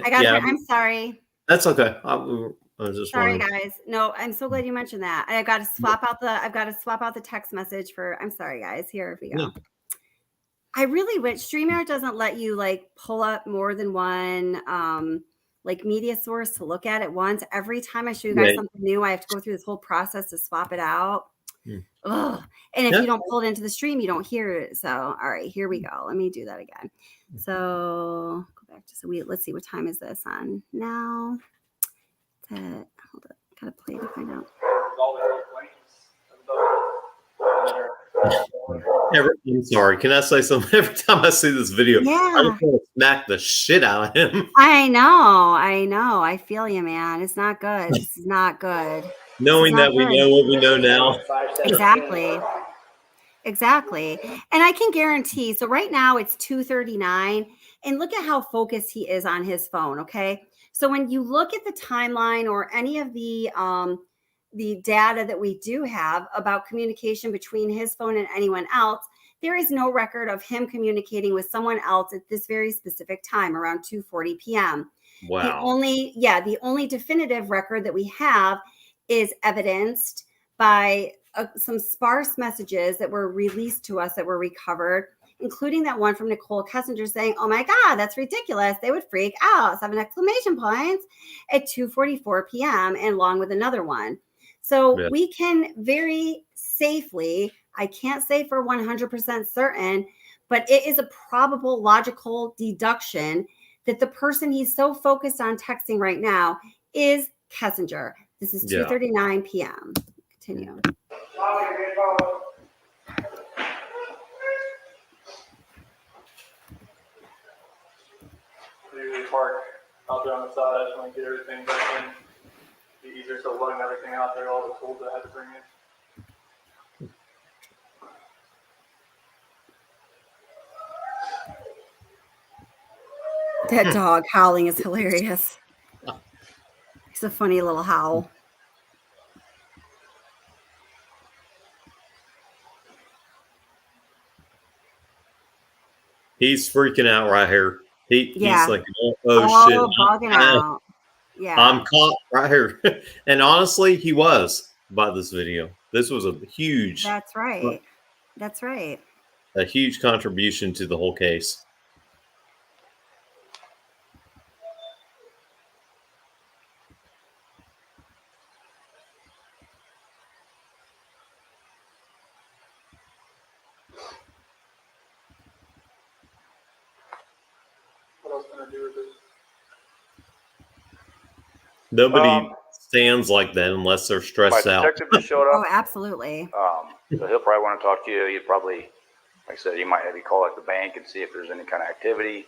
I got it. I'm sorry. That's okay. I was just sorry, wondering. guys. No, I'm so glad you mentioned that. I've got to swap out the text message for. I'm sorry, guys. Here we go. Yeah. I really wish StreamYard doesn't let you like pull up more than one like media source to look at once. Every time I show you guys something new, I have to go through this whole process to swap it out. Ugh. And if you don't pull it into the stream, you don't hear it. So, all right, here we go. Let me do that again. So go back to, let's see, what time is this on now? Hold up. Gotta play to find out. I'm sorry. Can I say something? Every time I see this video, I just want to smack the shit out of him. I know. I feel you, man. It's not good. This is not good. Knowing that we know what we know now. Exactly. And I can guarantee, so right now it's 2:39, and look at how focused he is on his phone, okay? So when you look at the timeline or any of the data that we do have about communication between his phone and anyone else, there is no record of him communicating with someone else at this very specific time, around 2:40 p.m. Wow. The only definitive record that we have is evidenced by some sparse messages that were released to us that were recovered, including that one from Nichol Kessinger saying, "Oh my God, that's ridiculous. They would freak out." 7 exclamation points at 2:44 p.m. and along with another one. So we can very safely, I can't say for 100% certain, but it is a probable logical deduction that the person he's so focused on texting right now is Kessinger. This is 2:39 p.m. Continue. Usually park out there on the side. I just want to get everything back in. Be easier to loading everything out there, all the tools that I had to bring in. That dog howling is hilarious. It's a funny little howl. He's freaking out right here. He's like, oh shit. Bugging out. Yeah. I'm caught right here. And honestly, he was by this video. This was a huge. That's right. That's right. A huge contribution to the whole case. What else can I do with this? Nobody stands like that unless they're stressed My out. detective just showed up. Oh, absolutely. So he'll probably want to talk to you. He'd probably, like I said, he might have you call like the bank and see if there's any kind of activity.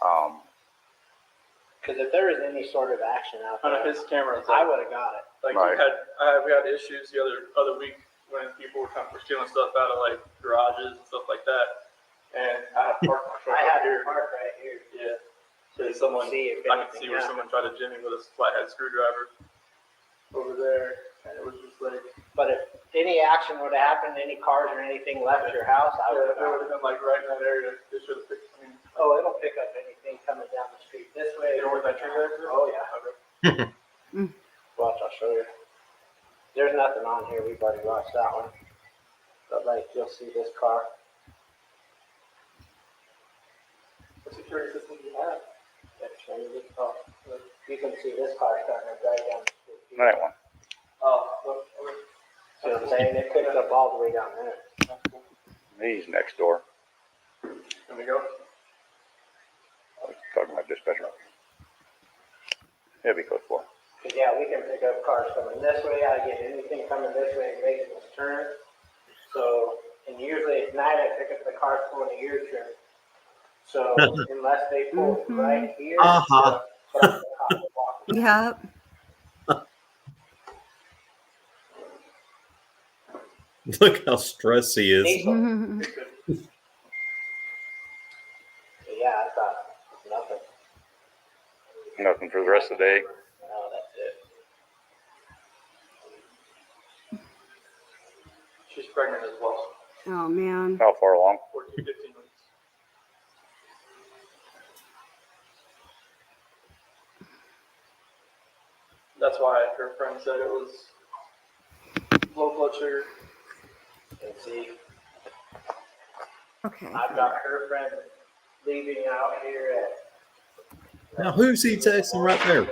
Because if there was any sort of action out there, On his cameras, I would have got it. like Right. we had issues the other week when people were stealing stuff out of like garages and stuff like that. And I had parked my truck I up had here. to park right here. Yeah. So someone, See if I could anything see where happened. someone tried to jimmy with a flathead screwdriver over there, and it was just like, But if any action would have happened, any cars or anything left your house, I would yeah, have it would have been like right in that area. They should have picked. I mean, Oh, it'll pick up anything coming down the street this way. you know where that tree is? Oh, yeah. Okay. Watch, I'll show you. There's nothing on here. We've already watched that one. But like, you'll see this car. What security system do you have? That's when you can see this car starting to drive down the street. That one. Oh, look. Okay. See what I'm saying? It picked up all the way down there. He's next door. Can we go? I was talking about dispatcher. He'll be close for. Cause yeah, we can pick up cars coming this way. I get anything coming this way and making this turn. So, and usually at night I pick up the cars pulling a U turn. So unless they pull right here, Yep. Look how stressed he is. Yeah, I thought nothing. Nothing for the rest of the day. No, that's it. She's pregnant as well. Oh man. How far along? 14, 15 weeks. That's why her friend said it was low blood sugar. And see, Okay. I've got her friend leaving out here at. Now, who's he texting right there?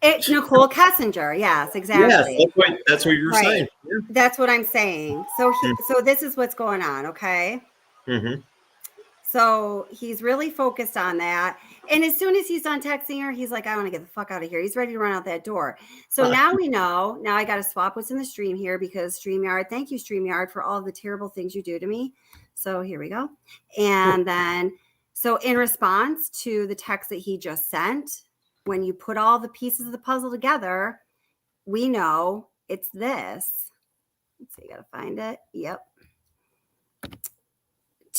It's Nichol Kessinger. Yes, exactly. Yes, that's what you were Right. saying. That's what I'm saying. So so this is what's going on, okay? Mm-hmm. So he's really focused on that. And as soon as he's done texting her, he's like, I want to get the fuck out of here. He's ready to run out that door. So now we know. Now I got to swap what's in the stream here because StreamYard, thank you, StreamYard, for all the terrible things you do to me. So here we go. And then, so in response to the text that he just sent, when you put all the pieces of the puzzle together, we know it's this. Let's see, I got to find it. Yep.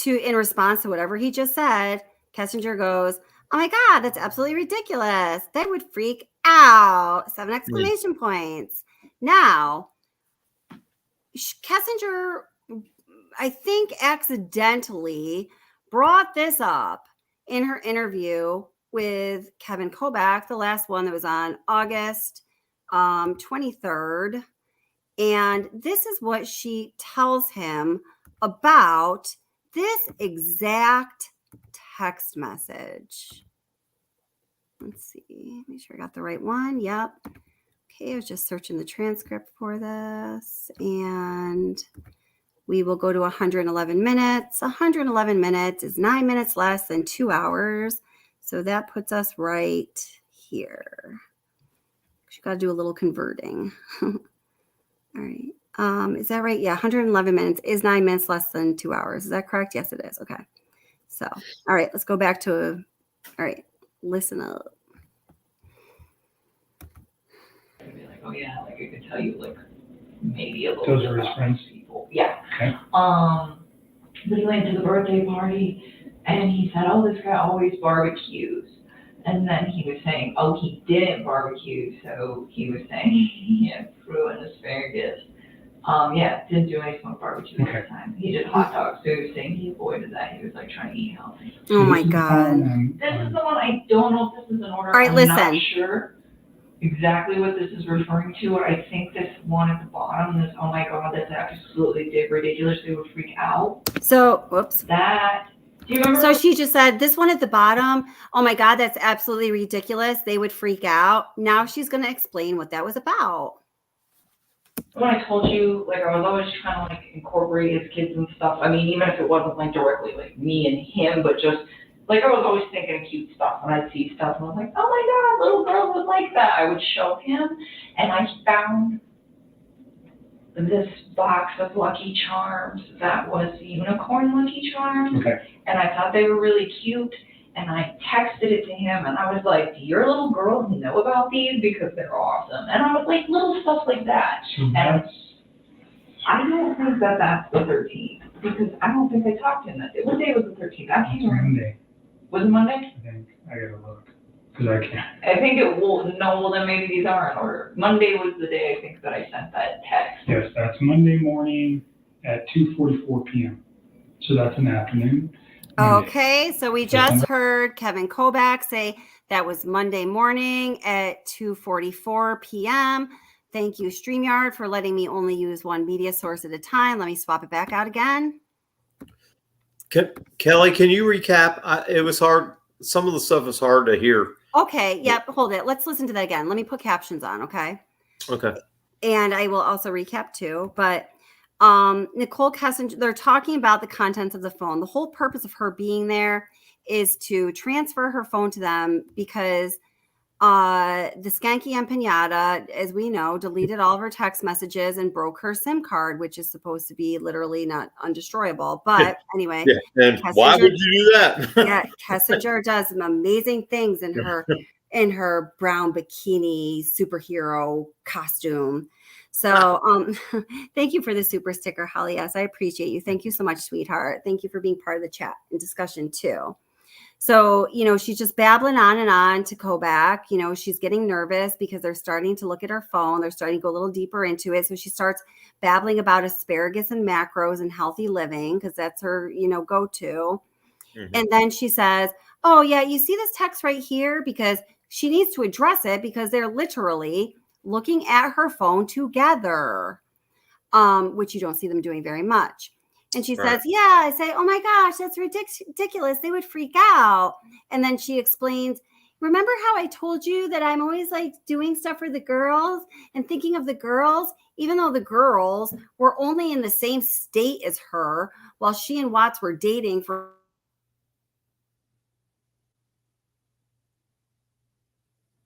In response to whatever he just said, Kessinger goes, Oh my God, that's absolutely ridiculous. They would freak out. 7 exclamation points. Now, Kessinger, I think, accidentally brought this up in her interview with Kevin Kobak, the last one that was on August 23rd. And this is what she tells him about this exact text message. Let's see, make sure I got the right one. Yep. Okay, I was just searching the transcript for this, and we will go to 111 minutes. 111 minutes is 9 minutes less than 2 hours. So that puts us right here. You got to do a little converting. All right. Is that right? Yeah, 111 minutes is 9 minutes less than 2 hours. Is that correct? Yes, it is. Okay. So, all right, let's go back to, all right, listen up. Oh yeah, like I could tell you like maybe a little Those bit are his about friends? people. Yeah. Okay. But he went to the birthday party and he said, oh, this guy always barbecues. And then he was saying, oh, he didn't barbecue, so he was saying he had fruit and asparagus. Yeah, didn't do any smoked barbecue this time. He did hot dogs, so he was saying he avoided that. He was like trying to eat healthy. Oh my God. This is the one I don't know if this is an order. All right, I'm listen. not sure exactly what this is referring to. I think this one at the bottom, this, oh my God, that's absolutely ridiculous. They would freak out. So, whoops. That, do you remember? So she just said this one at the bottom. Oh my God, that's absolutely ridiculous. They would freak out. Now she's going to explain what that was about. When I told you, like, I was always trying to, like, incorporate his kids and stuff. I mean, even if it wasn't, like, directly, like, me and him, but just, like, I was always thinking of cute stuff. When I'd see stuff, and I was like, oh my God, little girls would like that. I would show him, and I found this box of Lucky Charms that was unicorn Lucky Charms. Okay. And I thought they were really cute. And I texted it to him, and I was like, do your little girls know about these? Because they're awesome. And I was like, little stuff like that. So and that's, I don't think that that's the 13th, because I don't think I talked to him that day. What day was the 13th? I can't remember. Monday, Was it Monday? I think. I gotta look, because I can't. I think it will, no, well then maybe these are in order. Monday was the day I think that I sent that text. Yes, that's Monday morning at 2:44 p.m. So that's an afternoon. Monday. Okay, so we just heard Kevin Kobak say that was Monday morning at 2:44 p.m. Thank you, StreamYard, for letting me only use one media source at a time. Let me swap it back out again. Kelly, can you recap? It was hard. Some of the stuff is hard to hear. Okay, yep, hold it. Let's listen to that again. Let me put captions on, okay? Okay. And I will also recap too, but Nichol Kessinger, they're talking about the contents of the phone. The whole purpose of her being there is to transfer her phone to them because the skanky empanada, as we know, deleted all of her text messages and broke her SIM card, which is supposed to be literally not undestroyable. But anyway. Yeah. And why would you do that? Yeah, Kessinger does some amazing things in her brown bikini superhero costume. So thank you for the super sticker, Holly. Yes, I appreciate you. Thank you so much, sweetheart. Thank you for being part of the chat and discussion too. So, she's just babbling on and on to Kobak. She's getting nervous because they're starting to look at her phone. They're starting to go a little deeper into it. So she starts babbling about asparagus and macros and healthy living because that's her, go-to. Mm-hmm. And then she says, oh, yeah, you see this text right here? Because she needs to address it because they're literally looking at her phone together, which you don't see them doing very much. And she says, yeah, I say, oh my gosh, that's ridiculous. They would freak out. And then she explains, remember how I told you that I'm always like doing stuff for the girls and thinking of the girls, even though the girls were only in the same state as her while she and Watts were dating for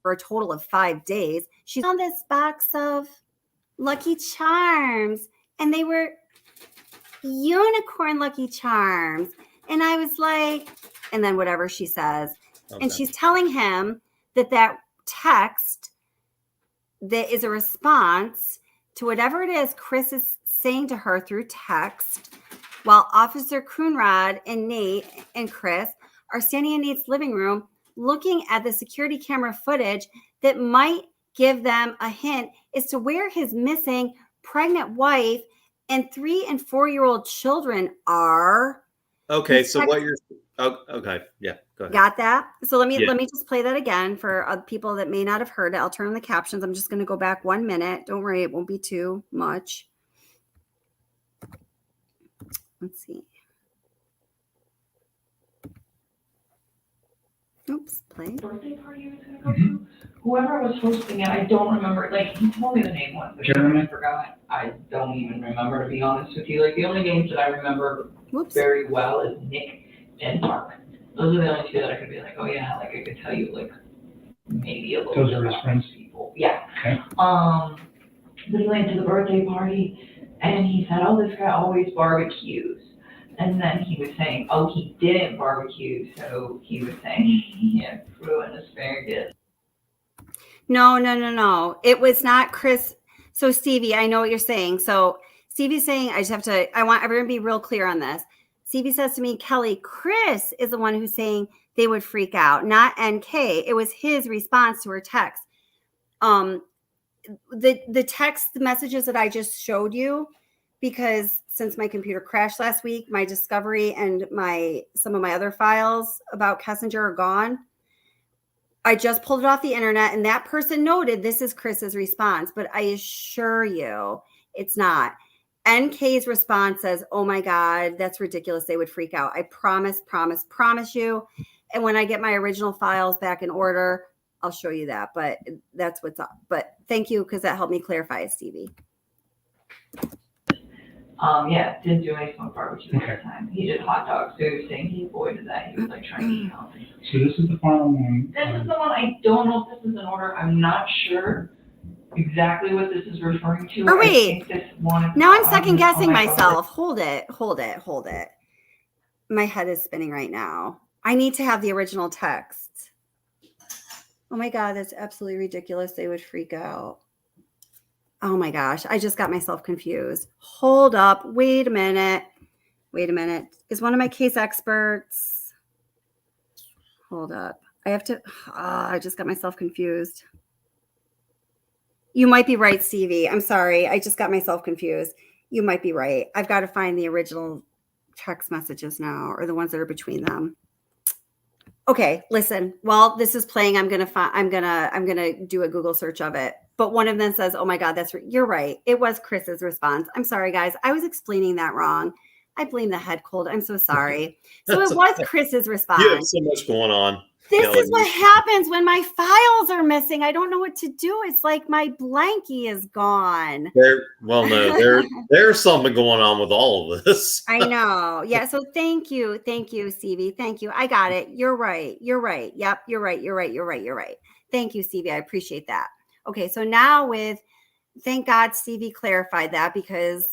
a total of 5 days. She's on this box of Lucky Charms, and they were unicorn Lucky Charms. And I was like, and then whatever she says. Okay. And she's telling him that text that is a response to whatever it is Chris is saying to her through text, while Officer Coonrod and Nate and Chris are standing in Nate's living room looking at the security camera footage that might give them a hint as to where his missing pregnant wife and 3 and 4-year-old children are. Okay, so what you're okay, yeah, go ahead. Got that? So let me Yeah. just play that again for people that may not have heard it. I'll turn on the captions. I'm just going to go back 1 minute. Don't worry, it won't be too much. Let's see. Oops, play. Birthday party he was gonna go to? Whoever was hosting it, I don't remember, like, he told me the name once, but Jeremy? I forgot. I don't even remember, to be honest with you. Like, the only names that I remember very well is Nick and Mark. Those are the only two that I could be like, oh yeah, like I could tell you like maybe a little Those bit are his about friends? those people. Yeah. Okay. But he went to the birthday party and he said, oh, this guy always barbecues. And then he was saying, oh, he didn't barbecue, so he was saying he had fruit and asparagus. No. It was not Chris. So Stevie, I know what you're saying. So Stevie's saying, I want everyone to be real clear on this. Stevie says to me, Kelly, Chris is the one who's saying they would freak out, not NK. It was his response to her text. The text messages that I just showed you, because since my computer crashed last week, my discovery and some of my other files about Kessinger are gone. I just pulled it off the internet, and that person noted this is Chris's response, but I assure you it's not. NK's response says, oh my God, that's ridiculous. They would freak out. I promise you. And when I get my original files back in order, I'll show you that, but that's what's up. But thank you, because that helped me clarify it, Stevie. Yeah, didn't do any smoked barbecue at the time. He did hot dogs, so he was saying he avoided that. He was like trying to eat healthy. So this is the final one. This is the one, I don't know if this is in order. I'm not sure exactly what this is referring to. Oh, wait. I think this one. Now I'm second guessing Oh my God. myself. Hold it. My head is spinning right now. I need to have the original text. Oh my God, that's absolutely ridiculous. They would freak out. Oh my gosh, I just got myself confused. Hold up. Wait a minute. Is one of my case experts? Hold up. I just got myself confused. You might be right, Stevie. I'm sorry. I just got myself confused. You might be right. I've got to find the original text messages now, or the ones that are between them. Okay, listen. While this is playing, I'm gonna do a Google search of it. But one of them says, "Oh my God, you're right. It was Chris's response." I'm sorry, guys. I was explaining that wrong. I blame the head cold. I'm so sorry. So it was Chris's response. You have so much going on. This Kelly. is what happens when my files are missing. I don't know what to do. It's like my blankie is gone. There's something going on with all of this. I know. Yeah. So thank you, Stevie. Thank you. I got it. You're right. Yep. You're right. Thank you, Stevie. I appreciate that. Okay. So now thank God Stevie clarified that, because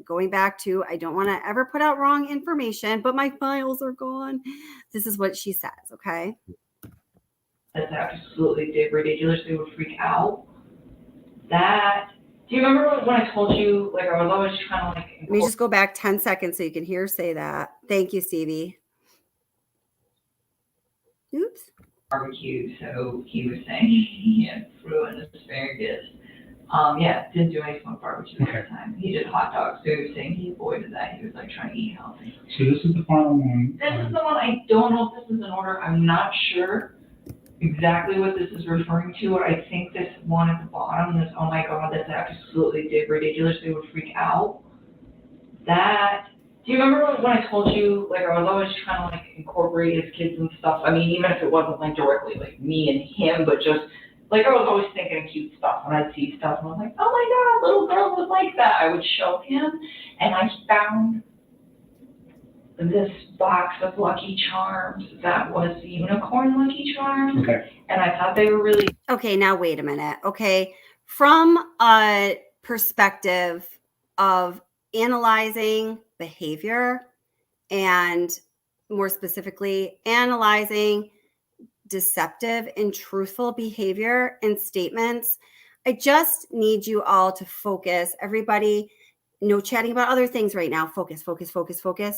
going back to, I don't want to ever put out wrong information, but my files are gone. This is what she says. Okay. That's absolutely ridiculous. They would freak out. Do you remember when I told you, like, I was always kind of like. Let me just go back 10 seconds so you can hear her say that. Thank you, Stevie. Oops. Barbecue, so he was saying he had fruit and asparagus. Yeah, didn't do any smoked barbecue at the time. He did hot dogs, so he was saying he avoided that. He was like trying to eat healthy. So this is the final one. This is the one, I don't know if this is in order. I'm not sure exactly what this is referring to. I think this one at the bottom, oh my God, that's absolutely ridiculous. They would freak out. Do you remember when I told you, like, I was always trying to like incorporate his kids and stuff? I mean, even if it wasn't like directly like me and him, but just like, I was always thinking of cute stuff when I'd see stuff, and I was like, oh my God, little girls would like that. I would show him, and I found this box of Lucky Charms that was the unicorn Lucky Charms. Okay. And I thought they were really. Okay, now wait a minute. Okay. From a perspective of analyzing behavior, and more specifically, analyzing deceptive and truthful behavior and statements, I just need you all to focus. Everybody, no chatting about other things right now. Focus,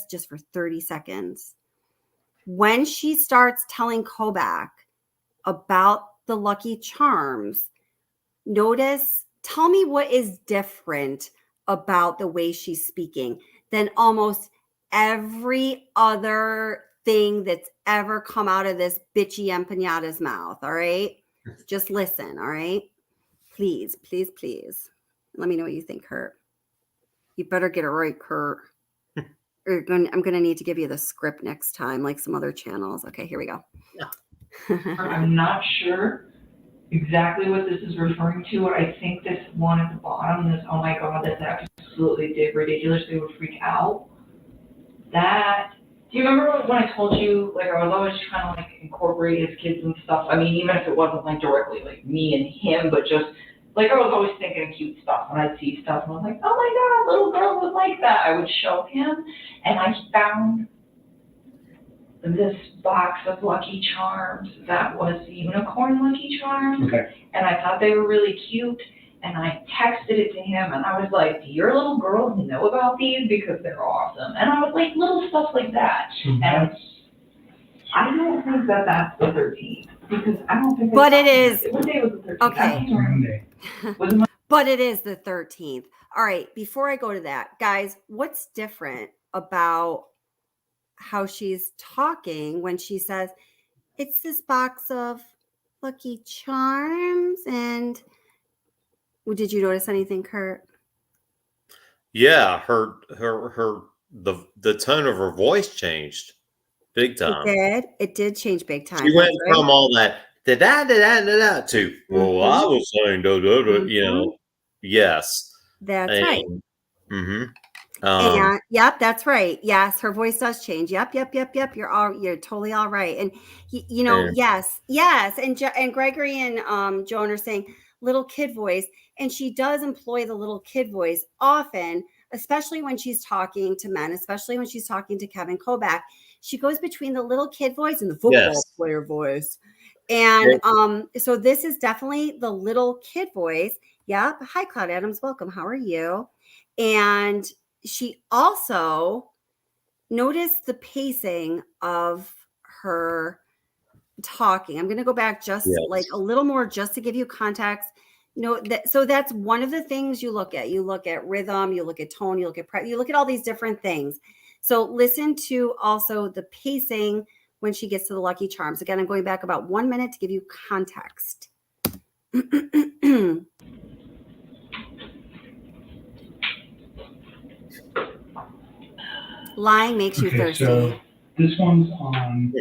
just for 30 seconds. when she starts telling Kobak about the Lucky Charms, tell me what is different about the way she's speaking than almost every other thing that's ever come out of this bitchy empanada's mouth. All right. Just listen. All right. Please, please, please. Let me know what you think, Kurt. You better get it right, Kurt. I'm going to need to give you the script next time, like some other channels. Okay, here we go. I'm not sure exactly what this is referring to. I think this one at the bottom, this, oh my God, that's absolutely ridiculous. They would freak out. Do you remember when I told you, like, I was always trying to, like, incorporate his kids and stuff? I mean, even if it wasn't, like, directly, like, me and him, but just, like, I was always thinking of cute stuff. When I'd see stuff, and I was like, oh my God, little girl would like that. I would show him, and I found this box of Lucky Charms that was unicorn Lucky Charms. Okay. And I thought they were really cute. And I texted it to him, and I was like, do your little girls know about these? Because they're awesome. And I was like, little stuff like that. So and I don't think that that's the 13th. Because I don't think But it is. What day was the 13th? Okay. Monday. But it is the 13th. All right. Before I go to that, guys, what's different about how she's talking when she says, it's this box of Lucky Charms? And did you notice anything, Kurt? Yeah, the tone of her voice changed big time. It did change big time. She went from all that da to, well, I was saying you know. Yes. That's right. Mm-hmm. And yep, that's right. Yes, her voice does change. Yep. You're totally all right. And yes. And Gregory and Joan are saying little kid voice, and she does employ the little kid voice often, especially when she's talking to men, especially when she's talking to Kevin Kobak. She goes between the little kid voice and the football player voice. And so this is definitely the little kid voice. Yep. Hi, Cloud Adams. Welcome. How are you? And she also noticed the pacing of her talking. I'm going to go back like a little more just to give you context. So that's one of the things you look at. You look at rhythm, you look at tone, you look at all these different things. So listen to also the pacing when she gets to the Lucky Charms. Again, I'm going back about 1 minute to give you context. Lying makes you thirsty. So this one's on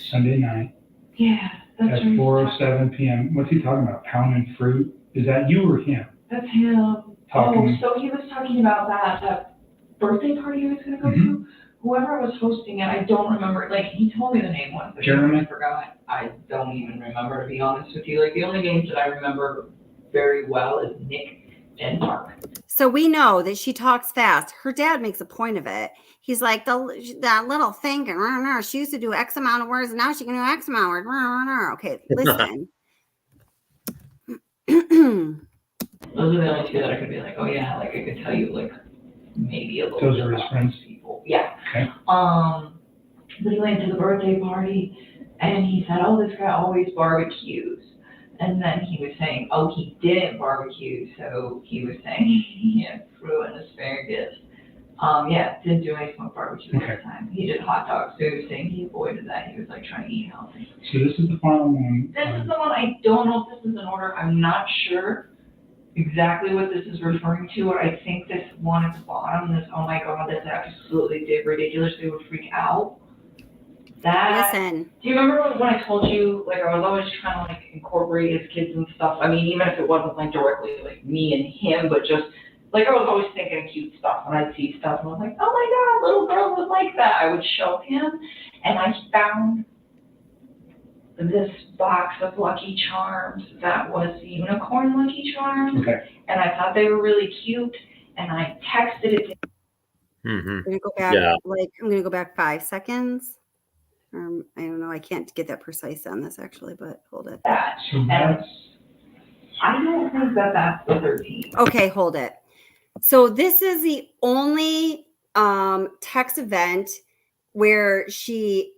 Sunday night. Yeah, that's at 4:07 p.m. What's he talking about? Pounding fruit? Is that you or him? That's him. Talking. So he was talking about that birthday party he was going to go to. Whoever was hosting it, I don't remember. Like, he told me the name once, but I forgot. I don't even remember, to be honest with you. Like, the only names that I remember very well is Nick and Mark. So we know that she talks fast. Her dad makes a point of it. He's like, that little thing, she used to do X amount of words, and now she can do X amount of words. Okay, listen. Those are the only two that I could be like, oh yeah, like I could tell you like maybe a little bit. Those are his friends. People. Yeah. Okay. But he went to the birthday party and he said, oh, this guy always barbecues. And then he was saying, oh, he didn't barbecue, so he was saying he had fruit and asparagus. Didn't do any smoked barbecue this time. He did hot dogs, so he was saying he avoided that. He was like trying to eat healthy. So this is the final one. This is the one I don't know if this is in order. I'm not sure exactly what this is referring to. I think this one at the bottom, this, oh my God, that's absolutely ridiculous. They would freak out. Listen. Do you remember when I told you, like, I was always trying to, like, incorporate his kids and stuff? I mean, even if it wasn't, like, directly, like, me and him, but just, like, I was always thinking of cute stuff. When I'd see stuff, and I was like, oh my God, little girls would like that. I would show him, and I found this box of Lucky Charms that was unicorn Lucky Charms. Okay. And I thought they were really cute, and I texted it to Mm-hmm. I'm gonna go back. I'm gonna go back 5 seconds. I don't know. I can't get that precise on this actually, but hold it. that. And I don't think that that's the 13th. Okay, hold it. So this is the only text event where she,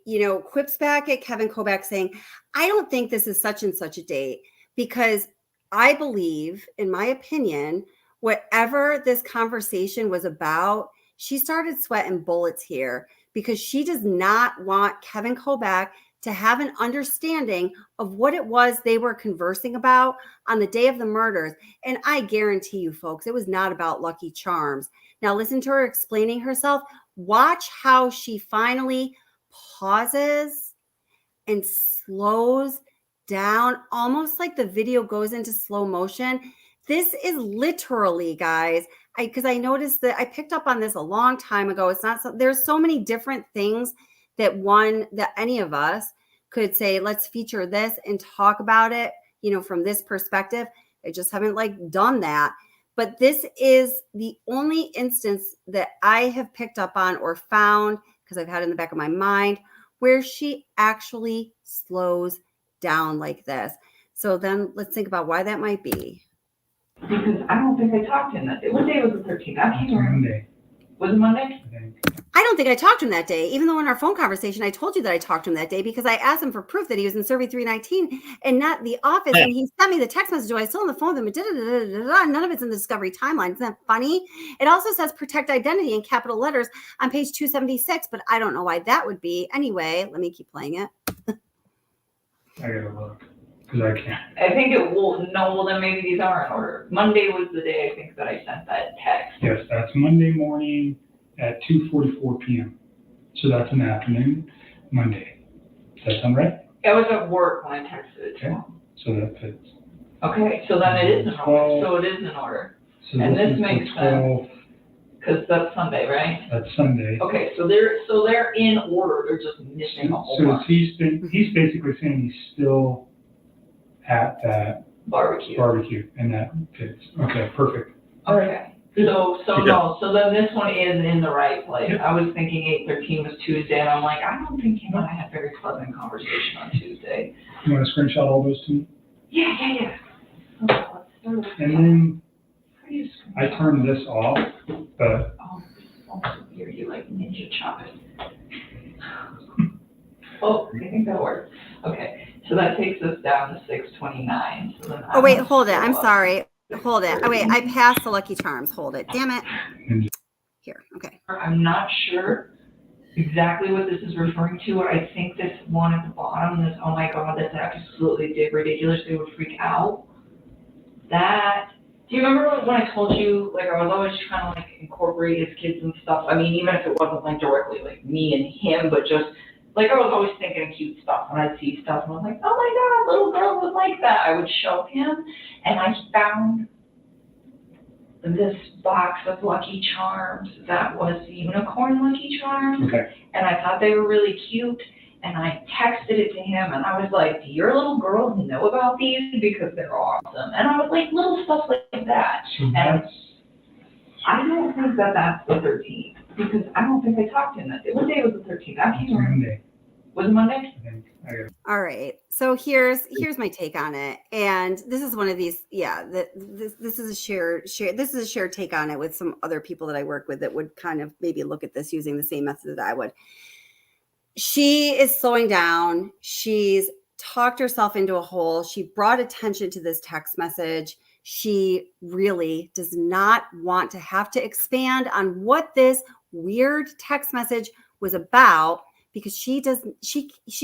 quips back at Kevin Kobak saying, I don't think this is such and such a date because I believe, in my opinion, whatever this conversation was about, she started sweating bullets here because she does not want Kevin Kobak to have an understanding of what it was they were conversing about on the day of the murders. And I guarantee you, folks, it was not about Lucky Charms. Now, listen to her explaining herself. Watch how she finally pauses and slows down, almost like the video goes into slow motion. This is literally, guys, because I noticed that I picked up on this a long time ago. It's not so, there's so many different things that any of us could say, let's feature this and talk about it, from this perspective. I just haven't done that. But this is the only instance that I have picked up on or found, because I've had it in the back of my mind, where she actually slows down like this. So then let's think about why that might be. Because I don't think I talked to him that day. What day was the 13th? I can't remember. Monday. Was it Monday? I don't think I talked to him that day, even though in our phone conversation, I told you that I talked to him that day because I asked him for proof that he was in Survey 319 and not the office. And he sent me the text message. I was still on the phone with him. None of it's in the discovery timeline. Isn't that funny? It also says protect identity in capital letters on page 276, but I don't know why that would be. Anyway, let me keep playing it. I gotta look because I can't. I think it will, no, well then maybe these are in order. Monday was the day I think that I sent that text. Yes, that's Monday morning at 2:44 p.m. So that's an afternoon, Monday. Does that sound right? I was at work when I texted it to Okay. him. So that fits. Okay, so then it is in order. So it is in order. So And this is makes the sense. 12th. Because that's Sunday, right? That's Sunday. Okay, so they're in order. They're just missing a whole So bunch. he's basically saying he's still at that Barbecue. and that fits. Okay, perfect. Okay. So no. So then this one is in the right place. I was thinking 8/13 was Tuesday, and I'm like, I don't think him and I had very pleasant conversation on Tuesday. You want to screenshot all those to me? Yeah. Okay, let's start with And then how do you I turned this off, but Oh, you like ninja chopping. Oh, I think that worked. Okay, so that takes us down to 629. So then Oh, wait, hold it. I'm sorry. Hold it. Oh, wait, I passed the Lucky Charms. Hold it. Damn it. Here, okay. I'm not sure exactly what this is referring to. I think this one at the bottom, this, oh my God, that's absolutely ridiculous. They would freak out. Do you remember when I told you, I was always trying to, incorporate his kids and stuff? I mean, even if it wasn't, directly, me and him, but just, I was always thinking of cute stuff. When I'd see stuff, and I was like, oh my God, little girl would like that. I would show him, and I found this box of Lucky Charms that was unicorn Lucky Charms. okay. And I thought they were really cute. And I texted it to him, and I was like, do your little girls know about these? Because they're awesome. And I was like, little stuff like that. So And that's I don't think that that's the 13th, because I don't think I talked to him that day. What day was the 13th? I can't remember. Monday. Was it Monday? I think. I got All right. So here's my take on it. And this is one of these, this is a shared this is a shared take on it with some other people that I work with that would kind of maybe look at this using the same method that I would. She is slowing down. She's talked herself into a hole. She brought attention to this text message. She really does not want to have to expand on what this weird text message was about, because she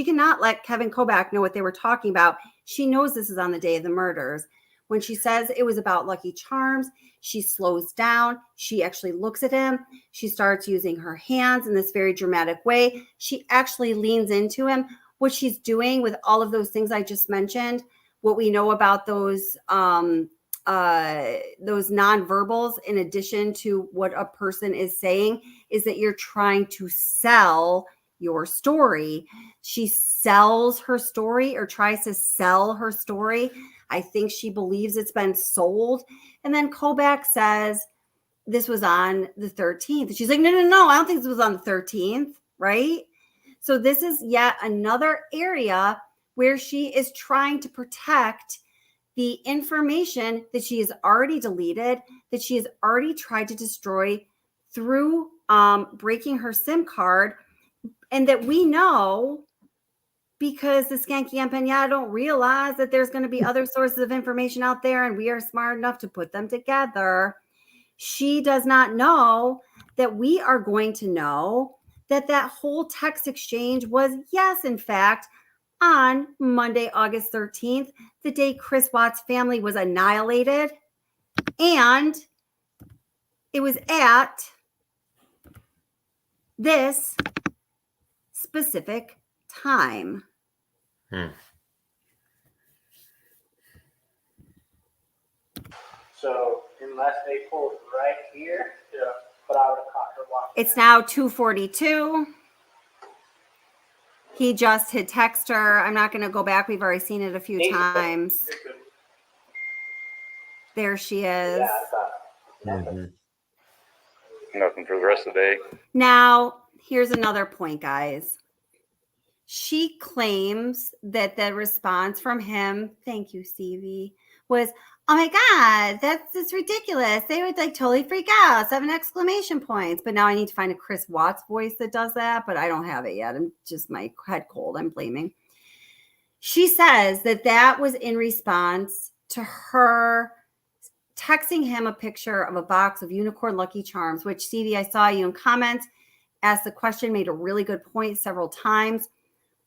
cannot let Kevin Kobak know what they were talking about. She knows this is on the day of the murders. When she says it was about Lucky Charms, she slows down. She actually looks at him. She starts using her hands in this very dramatic way. She actually leans into him. What she's doing with all of those things I just mentioned, what we know about those nonverbals, in addition to what a person is saying, is that you're trying to sell your story. She sells her story, or tries to sell her story. I think she believes it's been sold. And then Kobak says this was on the 13th. She's like, no, I don't think this was on the 13th, right? So this is yet another area where she is trying to protect the information that she has already deleted, that she has already tried to destroy through breaking her SIM card. and that we know because the skanky empanada don't realize that there's going to be other sources of information out there, and we are smart enough to put them together. She does not know that we are going to know that that whole text exchange was, yes, in fact, on Monday, August 13th, the day Chris Watts' family was annihilated. And it was at this specific time. So unless they pulled right here, but I would have caught her walking. It's now 2:42. He just had text her. I'm not going to go back. We've already seen it a few times. There she is. Nothing for the rest of the day. Now, here's another point, guys. She claims that the response from him, thank you, Stevie, was, oh my God, that's ridiculous. They would like totally freak out, 7 exclamation points. But now I need to find a Chris Watts voice that does that, but I don't have it yet. I'm just my head cold. I'm blaming. She says that was in response to her texting him a picture of a box of unicorn Lucky Charms, which, Stevie, I saw you in comments, asked the question, made a really good point several times.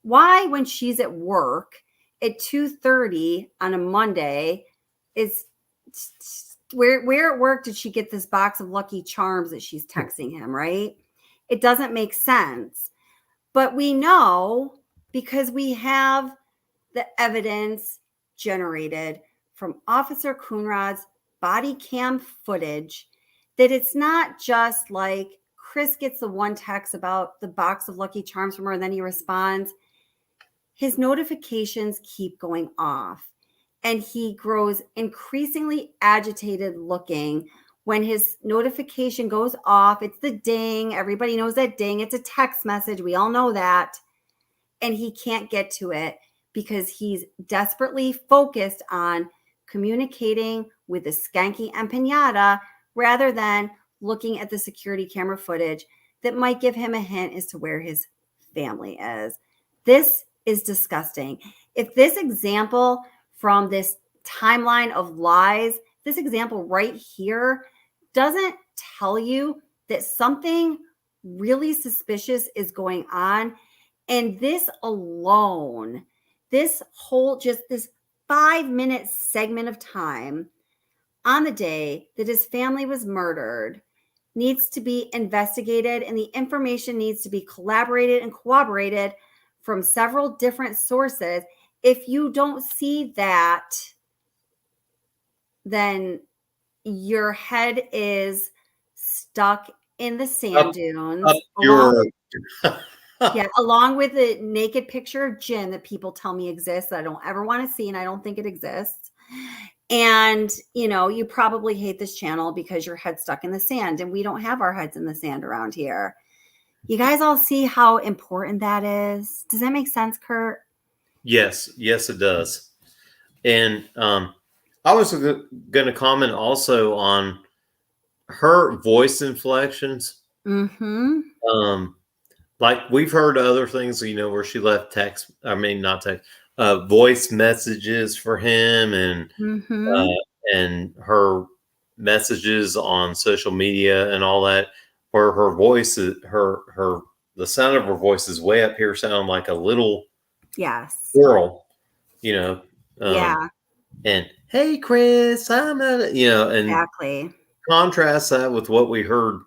Why, when she's at work at 2:30 on a Monday, is where at work did she get this box of Lucky Charms that she's texting him, right? It doesn't make sense. But we know, because we have the evidence generated from Officer Coonrod's body cam footage, that it's not just like Chris gets the one text about the box of Lucky Charms from her and then he responds. His notifications keep going off, and he grows increasingly agitated looking when his notification goes off. It's the ding. Everybody knows that ding. It's a text message. We all know that. And he can't get to it because he's desperately focused on communicating with the skanky empanada rather than looking at the security camera footage that might give him a hint as to where his family is. This is disgusting. If this example from this timeline of lies, this example right here doesn't tell you that something really suspicious is going on, and this alone, this whole, just this 5-minute segment of time on the day that his family was murdered needs to be investigated, and the information needs to be collaborated and corroborated from several different sources. If you don't see that, then your head is stuck in the sand dunes. Along with the naked picture of Jim that people tell me exists that I don't ever want to see, and I don't think it exists. And, you probably hate this channel because your head's stuck in the sand, and we don't have our heads in the sand around here. You guys all see how important that is? Does that make sense, Kurt? Yes, it does. And I was going to comment also on her voice inflections. Mm-hmm. Like we've heard other things, where she left voice messages for him, and and her messages on social media and all that, where her voice is the sound of her voice is way up here, sounding like a little girl, and hey Chris, I'm and exactly contrast that with what we heard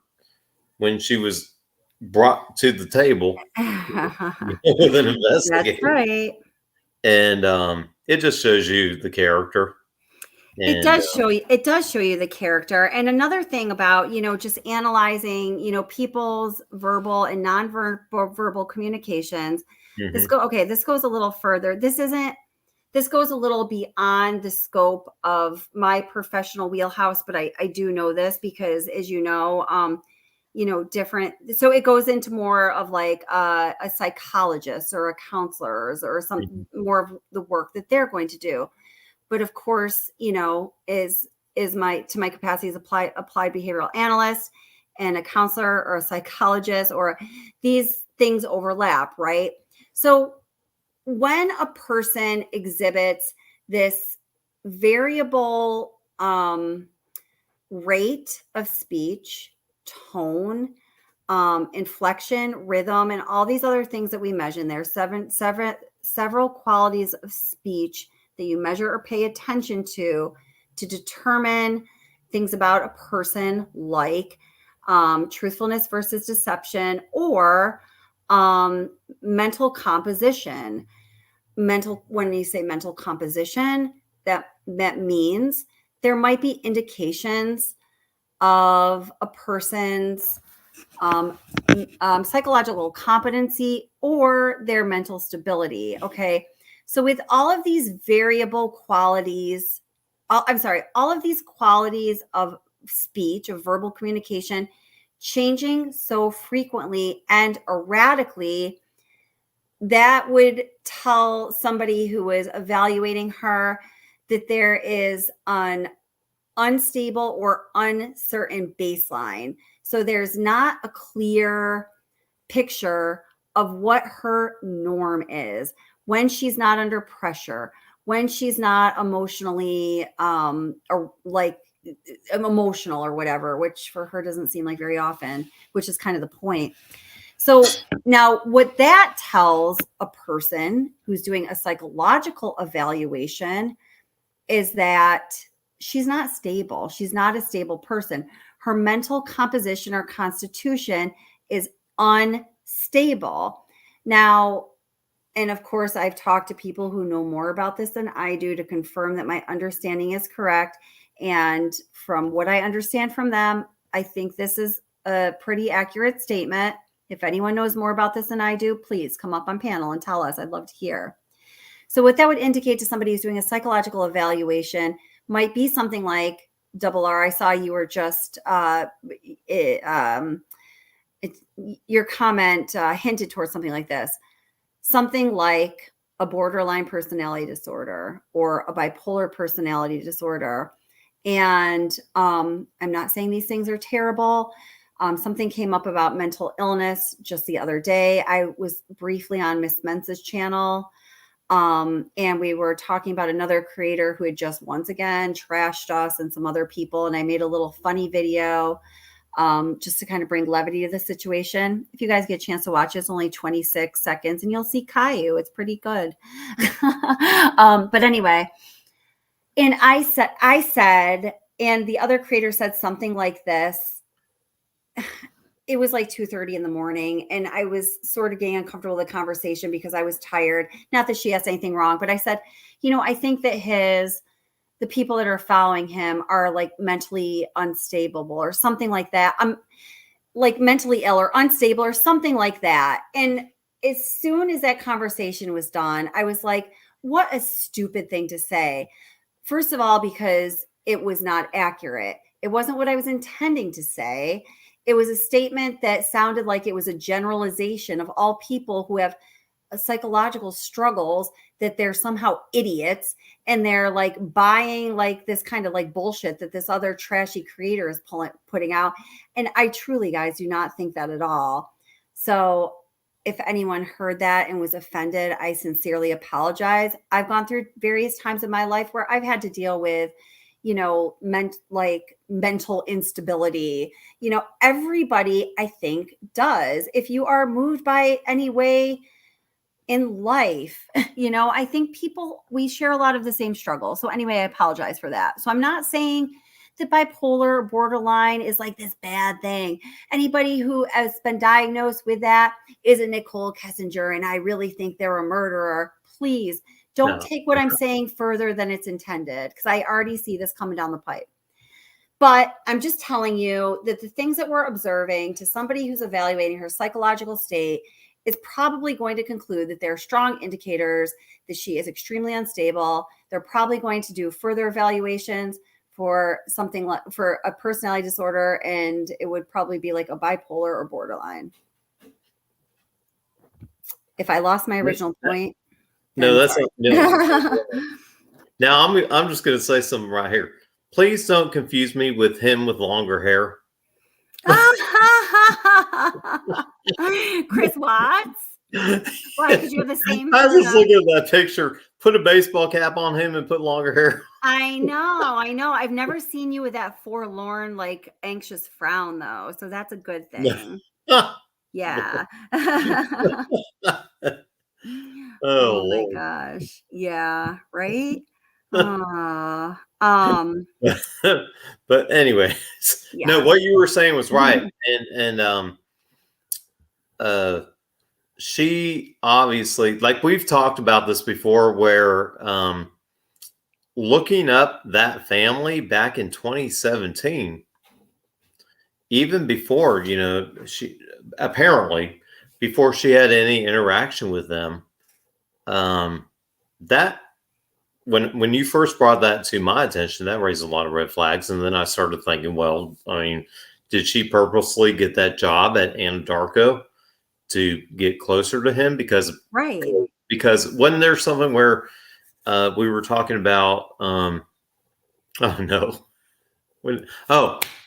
when she was brought to the table with an investigator. That's right. And it just shows you the character. It does show you the character. And another thing about, just analyzing, people's verbal and non-verbal communications. Mm-hmm. This goes a little further. This goes a little beyond the scope of my professional wheelhouse, but I do know this because, as different. So it goes into more of like a psychologist or a counselor or some more of the work that they're going to do. But of course, is my capacity as applied behavioral analyst and a counselor or a psychologist, or these things overlap, right? So when a person exhibits this variable rate of speech, tone, inflection, rhythm, and all these other things that we measure, and there's several qualities of speech that you measure or pay attention to determine things about a person, like truthfulness versus deception, or mental composition. When you say mental composition, that means there might be indications of a person's psychological competency or their mental stability. Okay. So with all of these variable qualities, all of these qualities of speech, of verbal communication, changing so frequently and erratically, that would tell somebody who is evaluating her that there is an unstable or uncertain baseline. So there's not a clear picture of what her norm is when she's not under pressure, when she's not emotionally or like emotional or whatever, which for her doesn't seem like very often, which is kind of the point. So now what that tells a person who's doing a psychological evaluation is that she's not stable. She's not a stable person. Her mental composition or constitution is unstable. Now, and of course, I've talked to people who know more about this than I do to confirm that my understanding is correct. And from what I understand from them, I think this is a pretty accurate statement. If anyone knows more about this than I do, please come up on panel and tell us. I'd love to hear. So what that would indicate to somebody who's doing a psychological evaluation might be something like double R. I saw you were just, your comment hinted towards something like this. Something like a borderline personality disorder or a bipolar personality disorder. And I'm not saying these things are terrible. Something came up about mental illness just the other day. I was briefly on Miss Mensa's channel. And we were talking about another creator who had just once again trashed us and some other people. And I made a little funny video just to kind of bring levity to the situation. If you guys get a chance to watch it, it's only 26 seconds and you'll see Caillou. It's pretty good. But anyway, and I said, and the other creator said something like this. It was like 2:30 in the morning and I was sort of getting uncomfortable with the conversation because I was tired. Not that she has anything wrong, but I said, I think that the people that are following him are like mentally unstable or something like that. I'm like mentally ill or unstable or something like that. And as soon as that conversation was done, I was like, what a stupid thing to say. First of all, because it was not accurate. It wasn't what I was intending to say. It was a statement that sounded like it was a generalization of all people who have psychological struggles, that they're somehow idiots and they're like buying like this kind of like bullshit that this other trashy creator is putting out. And I truly, guys, do not think that at all. So if anyone heard that and was offended, I sincerely apologize. I've gone through various times in my life where I've had to deal with mental instability. Everybody, I think, does. If you are moved by any way in life, I think we share a lot of the same struggle. So anyway, I apologize for that. So I'm not saying that bipolar or borderline is like this bad thing. Anybody who has been diagnosed with that is a Nichol Kessinger, and I really think they're a murderer. Please don't take what I'm saying further than it's intended, because I already see this coming down the pipe. But I'm just telling you that the things that we're observing to somebody who's evaluating her psychological state is probably going to conclude that there are strong indicators that she is extremely unstable. They're probably going to do further evaluations for something like for a personality disorder, and it would probably be like a bipolar or borderline. If I lost my original point. No, that's no. Now I'm just going to say something right here. Please don't confuse me with him with longer hair. Chris Watts? Why? Because you have the same. I was just looking at that picture. Put a baseball cap on him and put longer hair. I know. I've never seen you with that forlorn, like anxious frown though. So that's a good thing. Yeah. Oh my Lord. gosh. Yeah, right? But anyways, no, Yeah. what you were saying was right. And she obviously, like we've talked about this before, where looking up that family back in 2017, even before, she apparently before she had any interaction with them, that when you first brought that to my attention, that raised a lot of red flags. And then I started thinking, well, I mean, did she purposely get that job at Anadarko to get closer to him? Because wasn't there something where we were talking about oh no.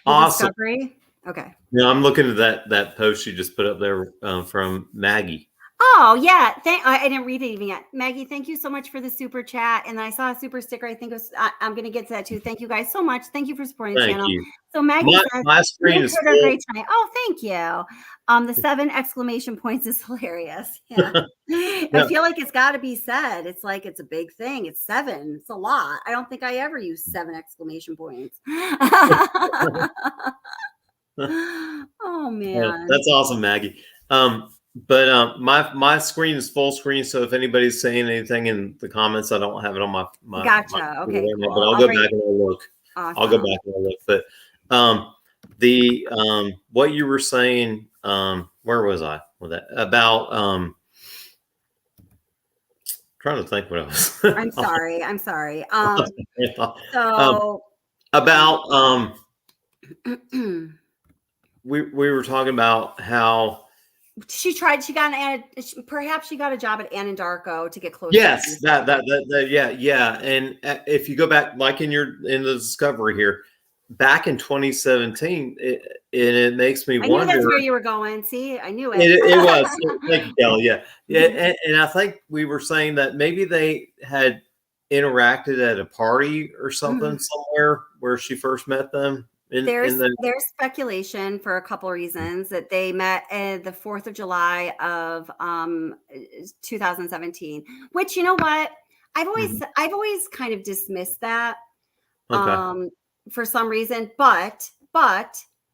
Awesome. Discovery? Okay. Yeah, I'm looking at that post you just put up there from Maggie. Oh yeah, I didn't read it even yet. Maggie, thank you so much for the super chat. And I saw a super sticker. I think it was. I'm going to get to that too. Thank you guys so much. Thank you for supporting the channel. You. So Maggie says, my screen is full. Great tonight. Oh, thank you. The 7 exclamation points is hilarious. Yeah, I feel like it's got to be said. It's like it's a big thing. It's 7. It's a lot. I don't think I ever use 7 exclamation points. Oh man, yeah, that's awesome, Maggie. But my screen is full screen, so if anybody's saying anything in the comments, I don't have it on my gotcha. Okay, cool. But I'll go back and I'll look. Awesome. I'll go back and I'll look. But the what you were saying, where was I with that? About trying to think what else. I'm sorry. So about we were talking about how perhaps she got a job at Anadarko to get closer. Yes, yeah. And if you go back, like in the discovery here, back in 2017, it makes me wonder. I knew that's where you were going. See, I knew it. It was. Thank you, Kelly. Yeah. And I think we were saying that maybe they had interacted at a party or something somewhere where she first met them. There's speculation for a couple reasons that they met at the 4th of July of 2017, which, you know what, I've always kind of dismissed that for some reason, but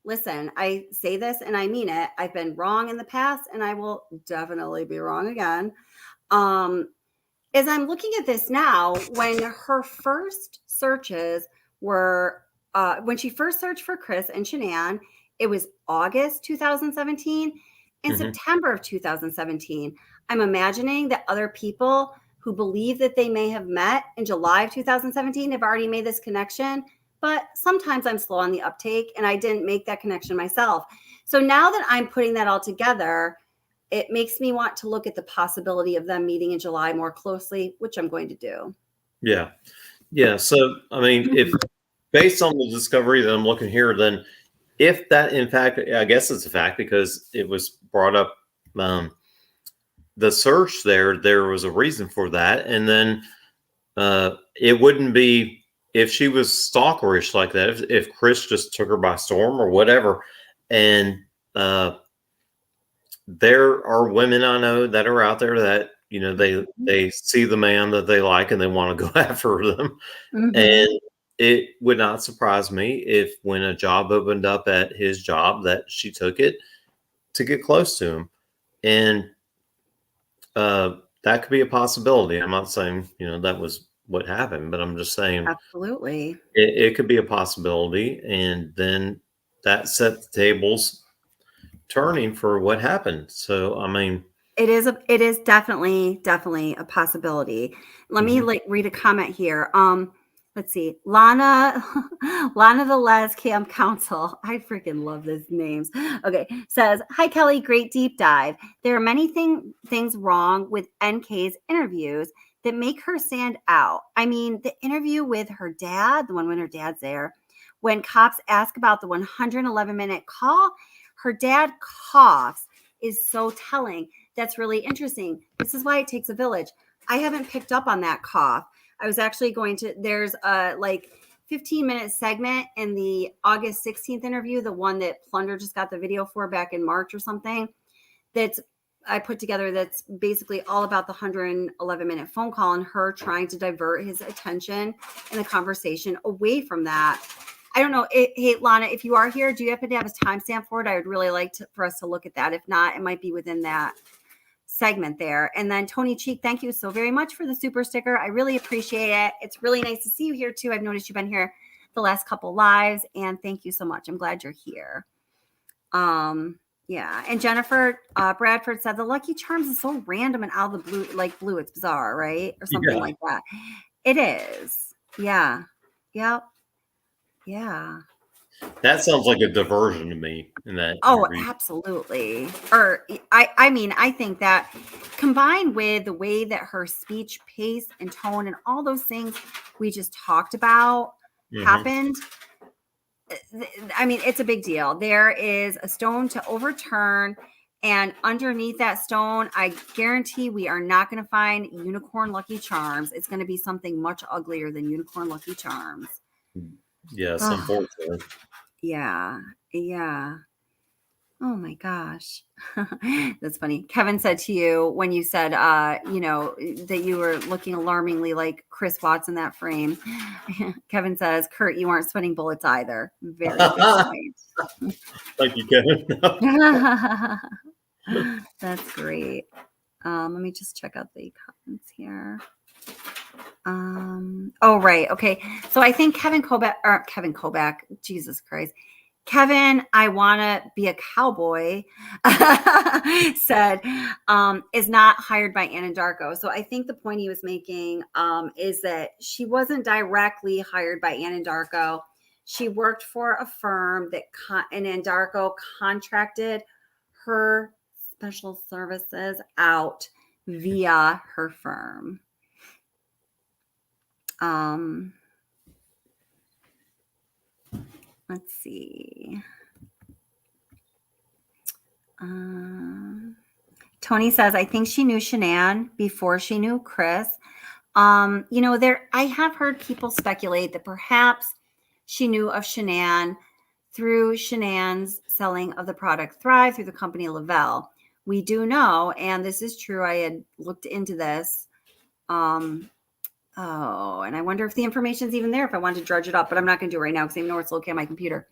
listen, I say this and I mean it. I've been wrong in the past and I will definitely be wrong again. As I'm looking at this now, when her first searches were when she first searched for Chris and Shanann, it was August 2017 and September of 2017. I'm imagining that other people who believe that they may have met in July of 2017 have already made this connection, but sometimes I'm slow on the uptake and I didn't make that connection myself. So now that I'm putting that all together, it makes me want to look at the possibility of them meeting in July more closely, which I'm going to do. Yeah. So, I mean, if based on the discovery that I'm looking here, then if that, in fact, I guess it's a fact because it was brought up, the search there was a reason for that. And then it wouldn't be, if she was stalkerish like that, if Chris just took her by storm or whatever. And there are women I know that are out there that, they see the man that they like and they want to go after them. And it would not surprise me if when a job opened up at his job that she took it to get close to him. And that could be a possibility. I'm not saying, that was what happened, but I'm just saying absolutely it could be a possibility. And then that set the tables turning for what happened. So, I mean, it is definitely a possibility. Let me read a comment here. Let's see. Lana the Les Camp Council. I freaking love those names. Okay. Says, hi, Kelly. Great deep dive. There are many things wrong with NK's interviews that make her stand out. I mean, the interview with her dad, the one when her dad's there, when cops ask about the 111-minute call, her dad coughs is so telling. That's really interesting. This is why it takes a village. I haven't picked up on that cough. I was actually going to, there's a like 15-minute segment in the August 16th interview, the one that Plunder just got the video for back in March or something, that's I put together, that's basically all about the 111-minute phone call and her trying to divert his attention and the conversation away from that. I don't know. Hey, Lana, if you are here, do you happen to have a timestamp for it? I would really like for us to look at that. If not, it might be within that segment there. And then Tony Cheek, thank you so very much for the super sticker. I really appreciate it. It's really nice to see you here too. I've noticed you've been here the last couple lives, and thank you so much. I'm glad you're here. Yeah. And Jennifer Bradford said the Lucky Charms is so random and out of the blue, like blue. It's bizarre, right? Or something like that. It is. Yeah. Yep. Yeah. That sounds like a diversion to me in that. Oh, interview. absolutely. Or I mean, I think that combined with the way that her speech pace and tone and all those things we just talked about happened, I mean, it's a big deal. There is a stone to overturn, and underneath that stone, I guarantee we are not going to find unicorn Lucky Charms. It's going to be something much uglier than unicorn Lucky Charms. Yes, unfortunately. Yeah. Yeah. Oh my gosh. That's funny. Kevin said to you when you said, you know, that you were looking alarmingly like Chris Watts in that frame. Kevin says, Kurt, you aren't sweating bullets either. Very good point. Thank you, Kevin. That's great. Let me just check out the comments here. Oh, right. Okay. So I think Kevin Kobak, Jesus Christ. Kevin, I want to be a cowboy, said, is not hired by Anadarko. So I think the point he was making is that she wasn't directly hired by Anadarko. She worked for a firm that Anadarko contracted her special services out via her firm. Let's see. Tony says, I think she knew Shanann before she knew Chris. You know, I have heard people speculate that perhaps she knew of Shanann through Shanann's selling of the product Thrive through the company Lavelle. We do know, and this is true, I had looked into this. Oh, and I wonder if the information's even there if I wanted to drudge it up, but I'm not going to do it right now because I know it's located on my computer.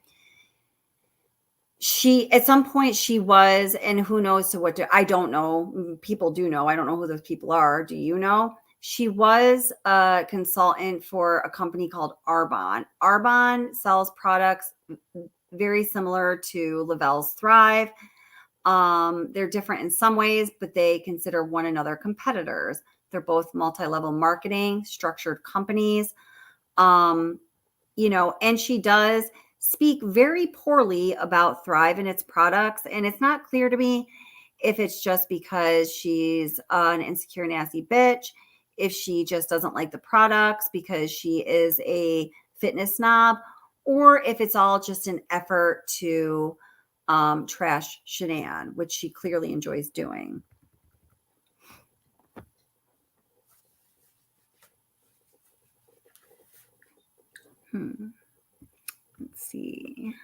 At some point she was, and who knows to what, I don't know. People do know. I don't know who those people are. Do you know? She was a consultant for a company called Arbonne. Arbonne sells products very similar to Lavelle's Thrive. They're different in some ways, but they consider one another competitors. They're both multi-level marketing, structured companies, you know, and she does speak very poorly about Thrive and its products. And it's not clear to me if it's just because she's an insecure, nasty bitch, if she just doesn't like the products because she is a fitness snob, or if it's all just an effort to trash Shanann, which she clearly enjoys doing. Let's see.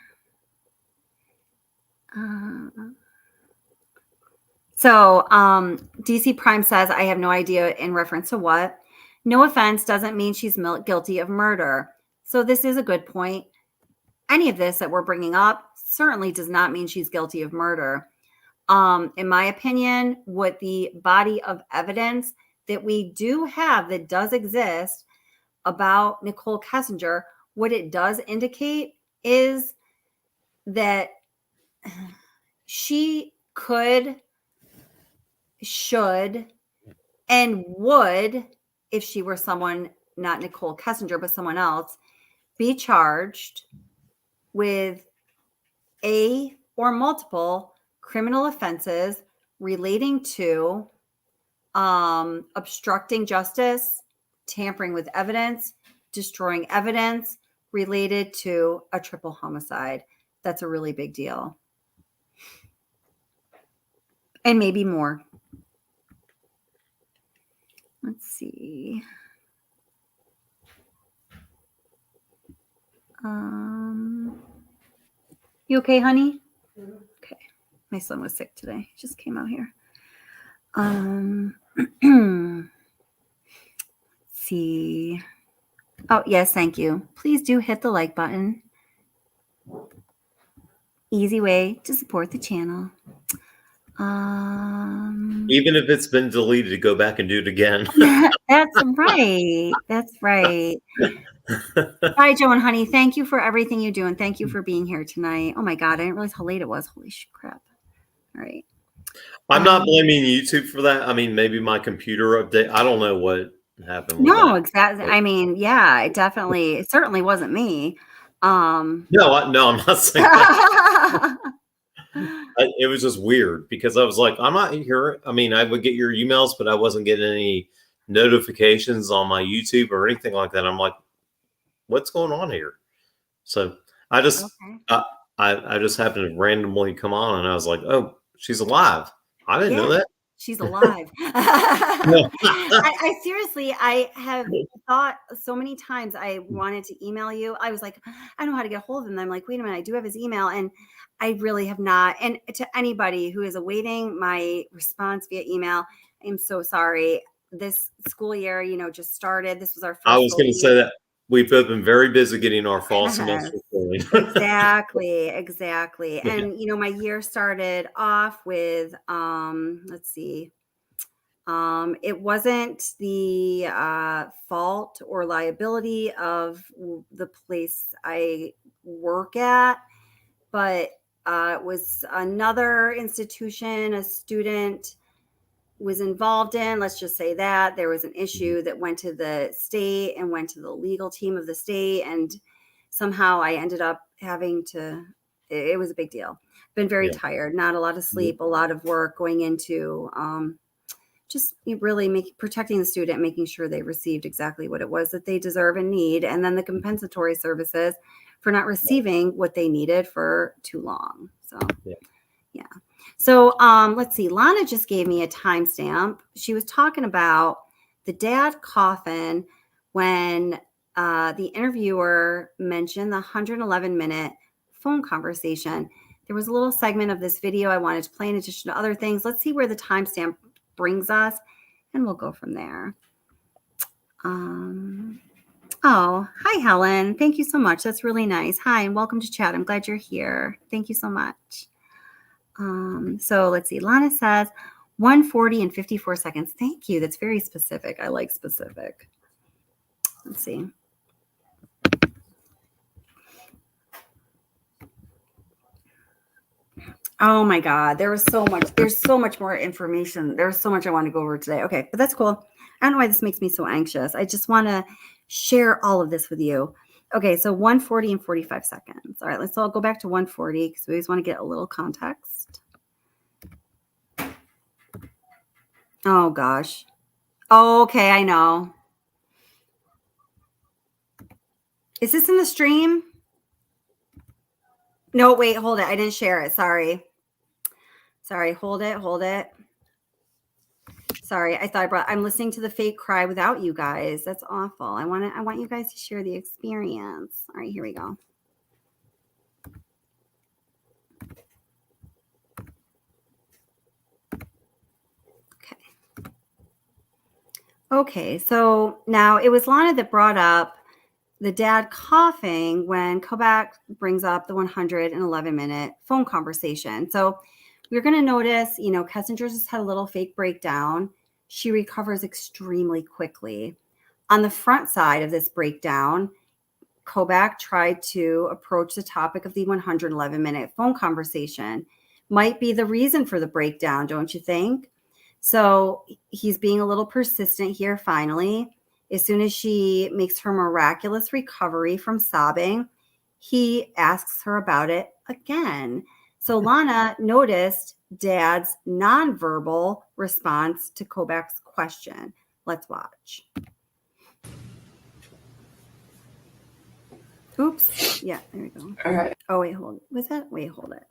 So DC Prime says, I have no idea in reference to what. No offense doesn't mean she's guilty of murder. So this is a good point. Any of this that we're bringing up certainly does not mean she's guilty of murder. In my opinion, what the body of evidence that we do have that does exist about Nichol Kessinger, what it does indicate is that she could, should, and would, if she were someone, not Nichol Kessinger, but someone else, be charged with a or multiple criminal offenses relating to obstructing justice, tampering with evidence, destroying evidence related to a triple homicide. That's a really big deal. And maybe more. Let's see. You okay, honey? Okay. My son was sick today. He just came out here. Let's see. Oh, yes, thank you. Please do hit the like button. Easy way to support the channel. Even if it's been deleted, go back and do it again. That's right. That's right. Hi, Joe and honey. Thank you for everything you do, and thank you for being here tonight. Oh my God, I didn't realize how late it was. Holy crap. All right. I'm not blaming YouTube for that. I mean, maybe my computer update. I don't know what happened with No, that. exactly. I mean, yeah, it certainly wasn't me. No, I'm not saying that. It was just weird because I was like, I'm not here. I mean, I would get your emails, but I wasn't getting any notifications on my YouTube or anything like that. I'm like, what's going on here? So I just, I just happened to randomly come on and I was like, oh, she's alive. I didn't know that. She's alive. I seriously, I have thought so many times I wanted to email you. I was like, I don't know how to get a hold of him. I'm like, wait a minute, I do have his email. And I really have not. And to anybody who is awaiting my response via email, I'm so sorry. This school year, just started. This was our first. I was going to say that we've both been very busy getting our fall semester going. Exactly. And, my year started off with, let's see. It wasn't the fault or liability of the place I work at, but it was another institution a student was involved in. Let's just say that there was an issue that went to the state and went to the legal team of the state. And somehow I ended up having to, it was a big deal. Been very tired, not a lot of sleep, a lot of work going into just really protecting the student, making sure they received exactly what it was that they deserve and need. And then the compensatory services for not receiving what they needed for too long. So, yeah. So let's see. Lana just gave me a timestamp. She was talking about the dad coffin when the interviewer mentioned the 111-minute phone conversation. There was a little segment of this video I wanted to play in addition to other things. Let's see where the timestamp brings us, and we'll go from there. Oh, hi, Helen. Thank you so much. That's really nice. Hi, and welcome to chat. I'm glad you're here. Thank you so much. So let's see. Lana says 140 and 54 seconds. Thank you. That's very specific. I like specific. Let's see. Oh my God. There's so much more information. There's so much I want to go over today. Okay, but that's cool. I don't know why this makes me so anxious. I just want to share all of this with you. Okay, so 140 and 45 seconds. All right, let's all go back to 140 because we always want to get a little context. Oh gosh. Oh, okay, I know. Is this in the stream? No, wait, hold it. I didn't share it. Sorry. Hold it. Sorry, I thought I'm listening to the fake cry without you guys. That's awful. I want you guys to share the experience. All right, here we go. Okay, so now it was Lana that brought up the dad coughing when Kobak brings up the 111-minute phone conversation. So we're going to notice, Kessinger just had a little fake breakdown. She recovers extremely quickly. On the front side of this breakdown, Kobak tried to approach the topic of the 111-minute phone conversation. Might be the reason for the breakdown, don't you think? So he's being a little persistent here finally. As soon as she makes her miraculous recovery from sobbing, he asks her about it again. So Lana noticed Dad's nonverbal response to Kobak's question. Let's watch. Oops. Yeah, there we go. All right. Oh, wait, hold it. Was that? Wait, hold it.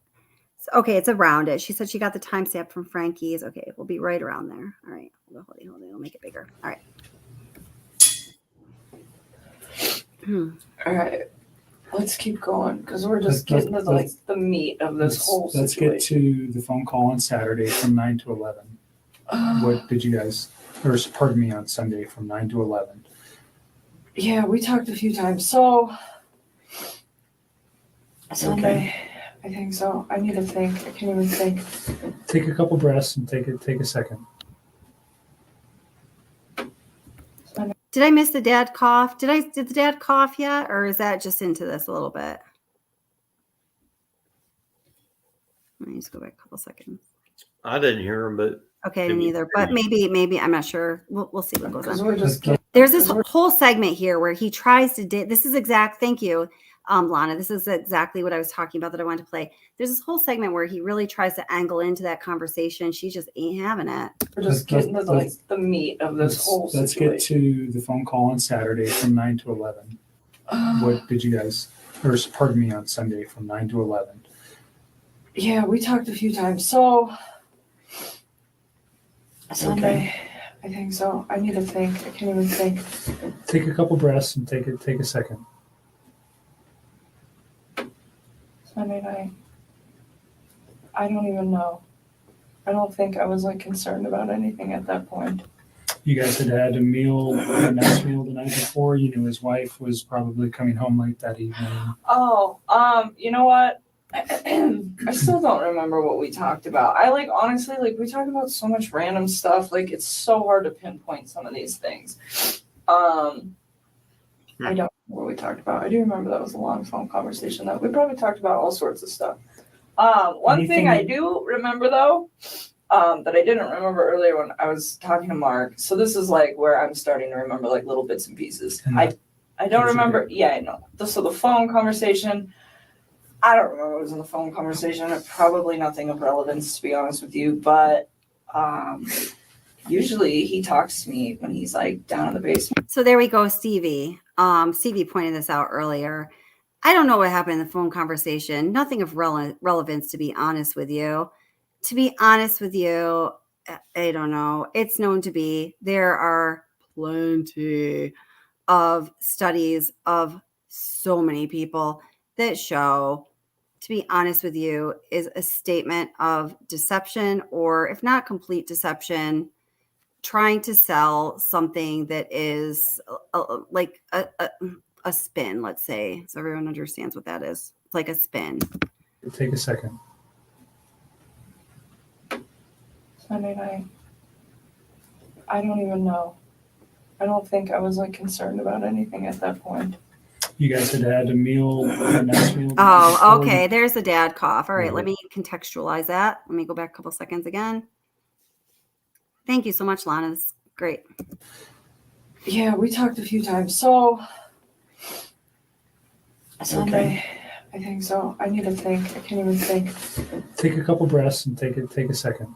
Okay, it's around it. She said she got the timestamp from Frankie's. Okay, we'll be right around there. All right, hold on. I'll make it bigger. All right. All right, let's keep going because we're just getting to like the meat of this whole Let's situation. get to the phone call on Saturday from 9 to 11. What did you guys, or pardon me, on Sunday from 9 to 11? Yeah, we talked a few times. So Sunday, I think so. I need to think. I can't even think. Take a couple breaths and take a second. Did I miss the dad cough? Did the dad cough yet, or is that just into this a little bit? Let me just go back a couple seconds. I didn't hear him, but okay, neither. But maybe I'm not sure. We'll see what goes on. We're just There's this whole segment here where he tries to. This is exact. Thank you, Lana. This is exactly what I was talking about that I wanted to play. There's this whole segment where he really tries to angle into that conversation. She just ain't having it. We're just getting to like the meat of this whole Let's situation. get to the phone call on Saturday from 9 to 11. What did you guys, or pardon me, on Sunday from 9 to 11? Yeah, we talked a few times. So Sunday, I think so. I need to think. I can't even think. Take a couple breaths and take a second. Sunday night. I don't even know. I don't think I was like concerned about anything at that point. You guys had had a nice meal the night before. You knew his wife was probably coming home late that evening. Oh, you know what? I still don't remember what we talked about. I like honestly, like we talk about so much random stuff. Like it's so hard to pinpoint some of these things. I don't know what we talked about. I do remember that was a long phone conversation that we probably talked about all sorts of stuff. One thing I do remember though, that I didn't remember earlier when I was talking to Mark. So this is like where I'm starting to remember like little bits and pieces. I don't remember. Yeah, I know. So the phone conversation. I don't remember what was in the phone conversation. Probably nothing of relevance, to be honest with you. But usually he talks to me when he's like down in the basement. So there we go, Stevie. Stevie pointed this out earlier. I don't know what happened in the phone conversation. Nothing of relevance, to be honest with you. To be honest with you, I don't know. It's known to be. There are plenty of studies of so many people that show, to be honest with you, is a statement of deception, or if not complete deception, trying to sell something that is like a spin, let's say, so everyone understands what that is. It's like a spin. Take a second. Sunday night. I don't even know. I don't think I was like concerned about anything at that point. You guys had had a nice meal. Oh, okay. There's a dad cough. All right, let me contextualize that. Let me go back a couple seconds again. Thank you so much, Lana. This is great. Yeah, we talked a few times. So Sunday, I think so. I need to think. I can't even think. Take a couple breaths and take a second.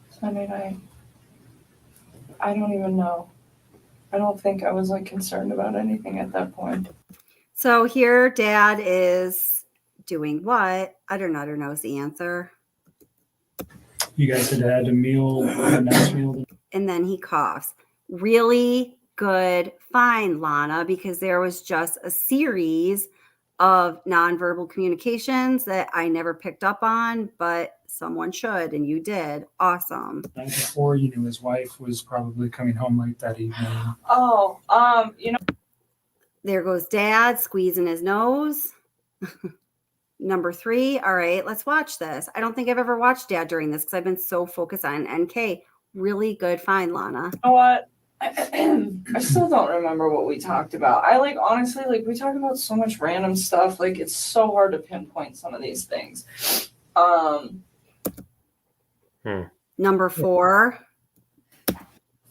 Sunday night. I don't even know. I don't think I was like concerned about anything at that point. So here dad is doing what? I don't know the answer. You guys had had a nice meal. And then he coughs. Really good find, Lana, because there was just a series of nonverbal communications that I never picked up on, but someone should, and you did. Awesome. The night before, you knew his wife was probably coming home late that evening. Oh, you know. There goes dad squeezing his nose. Number 3. All right, let's watch this. I don't think I've ever watched dad during this because I've been so focused on NK. Really good find, Lana. You know what? I still don't remember what we talked about. I like honestly, like we talk about so much random stuff. Like it's so hard to pinpoint some of these things. Number 4.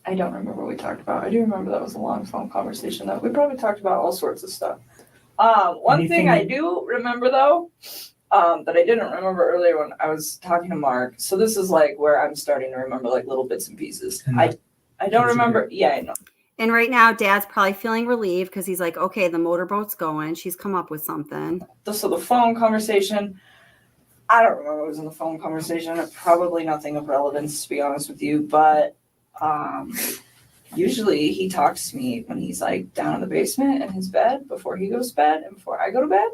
I don't remember what we talked about. I do remember that was a long phone conversation that we probably talked about all sorts of stuff. One thing I do remember though, that I didn't remember earlier when I was talking to Mark. So this is like where I'm starting to remember like little bits and pieces. I don't remember. Yeah, I know. And right now, Dad's probably feeling relieved because he's like, okay, the motorboat's going. She's come up with something. So the phone conversation, I don't remember what was in the phone conversation. Probably nothing of relevance, to be honest with you. But usually he talks to me when he's like down in the basement in his bed before he goes to bed and before I go to bed.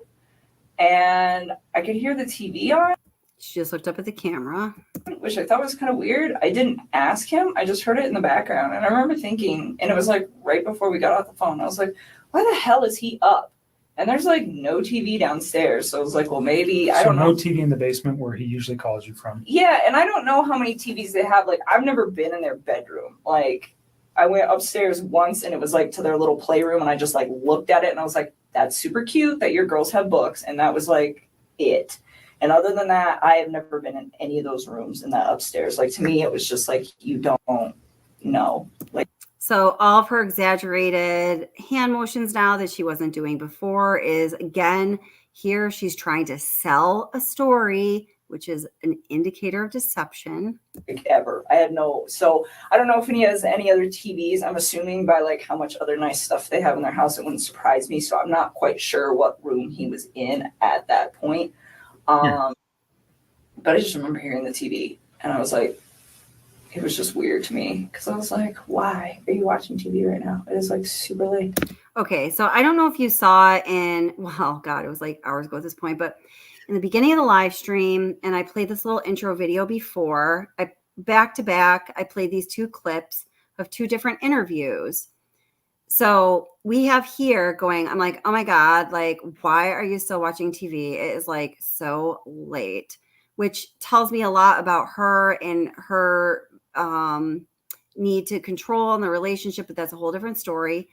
And I could hear the TV on. She just looked up at the camera, which I thought was kind of weird. I didn't ask him. I just heard it in the background. And I remember thinking, and it was like right before we got off the phone, I was like, why the hell is he up? And there's like no TV downstairs. So I was like, well, maybe, I don't know. No TV in the basement where he usually calls you from. Yeah, and I don't know how many TVs they have. Like, I've never been in their bedroom. Like, I went upstairs once and it was like to their little playroom and I just like looked at it and I was like, that's super cute that your girls have books. And that was like it. And other than that, I have never been in any of those rooms in that upstairs. Like, to me, it was just like, you don't know. Like, so all of her exaggerated hand motions now that she wasn't doing before is, again, here she's trying to sell a story, which is an indicator of deception. Like ever. I had no, so I don't know if he has any other TVs. I'm assuming by like how much other nice stuff they have in their house, it wouldn't surprise me. So I'm not quite sure what room he was in at that point. But I just remember hearing the TV and I was like, it was just weird to me because I was like, why are you watching TV right now? It is like super late. Okay, so I don't know if you saw it God, it was like hours ago at this point, but in the beginning of the live stream, and I played this little intro video before, back to back, I played these two clips of two different interviews. So we have here going, I'm like, oh my God, like, why are you still watching TV? It is like so late, which tells me a lot about her and her need to control in the relationship, but that's a whole different story.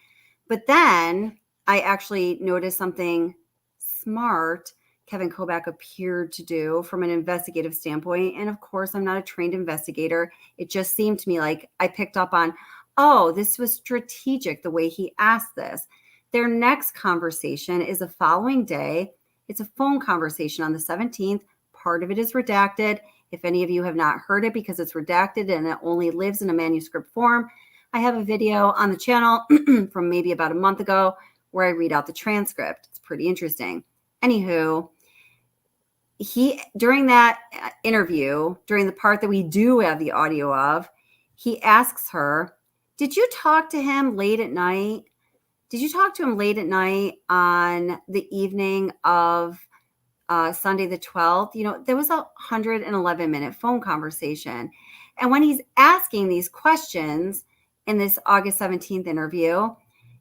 But then I actually noticed something smart Kevin Kobak appeared to do from an investigative standpoint. And of course, I'm not a trained investigator. It just seemed to me like I picked up on, oh, this was strategic the way he asked this. Their next conversation is the following day. It's a phone conversation on the 17th. Part of it is redacted. If any of you have not heard it because it's redacted and it only lives in a manuscript form, I have a video on the channel from maybe about a month ago where I read out the transcript. It's pretty interesting. Anywho, during that interview, during the part that we do have the audio of, he asks her, did you talk to him late at night? Did you talk to him late at night on the evening of Sunday the 12th? You know, there was a 111-minute phone conversation. And when he's asking these questions in this August 17th interview,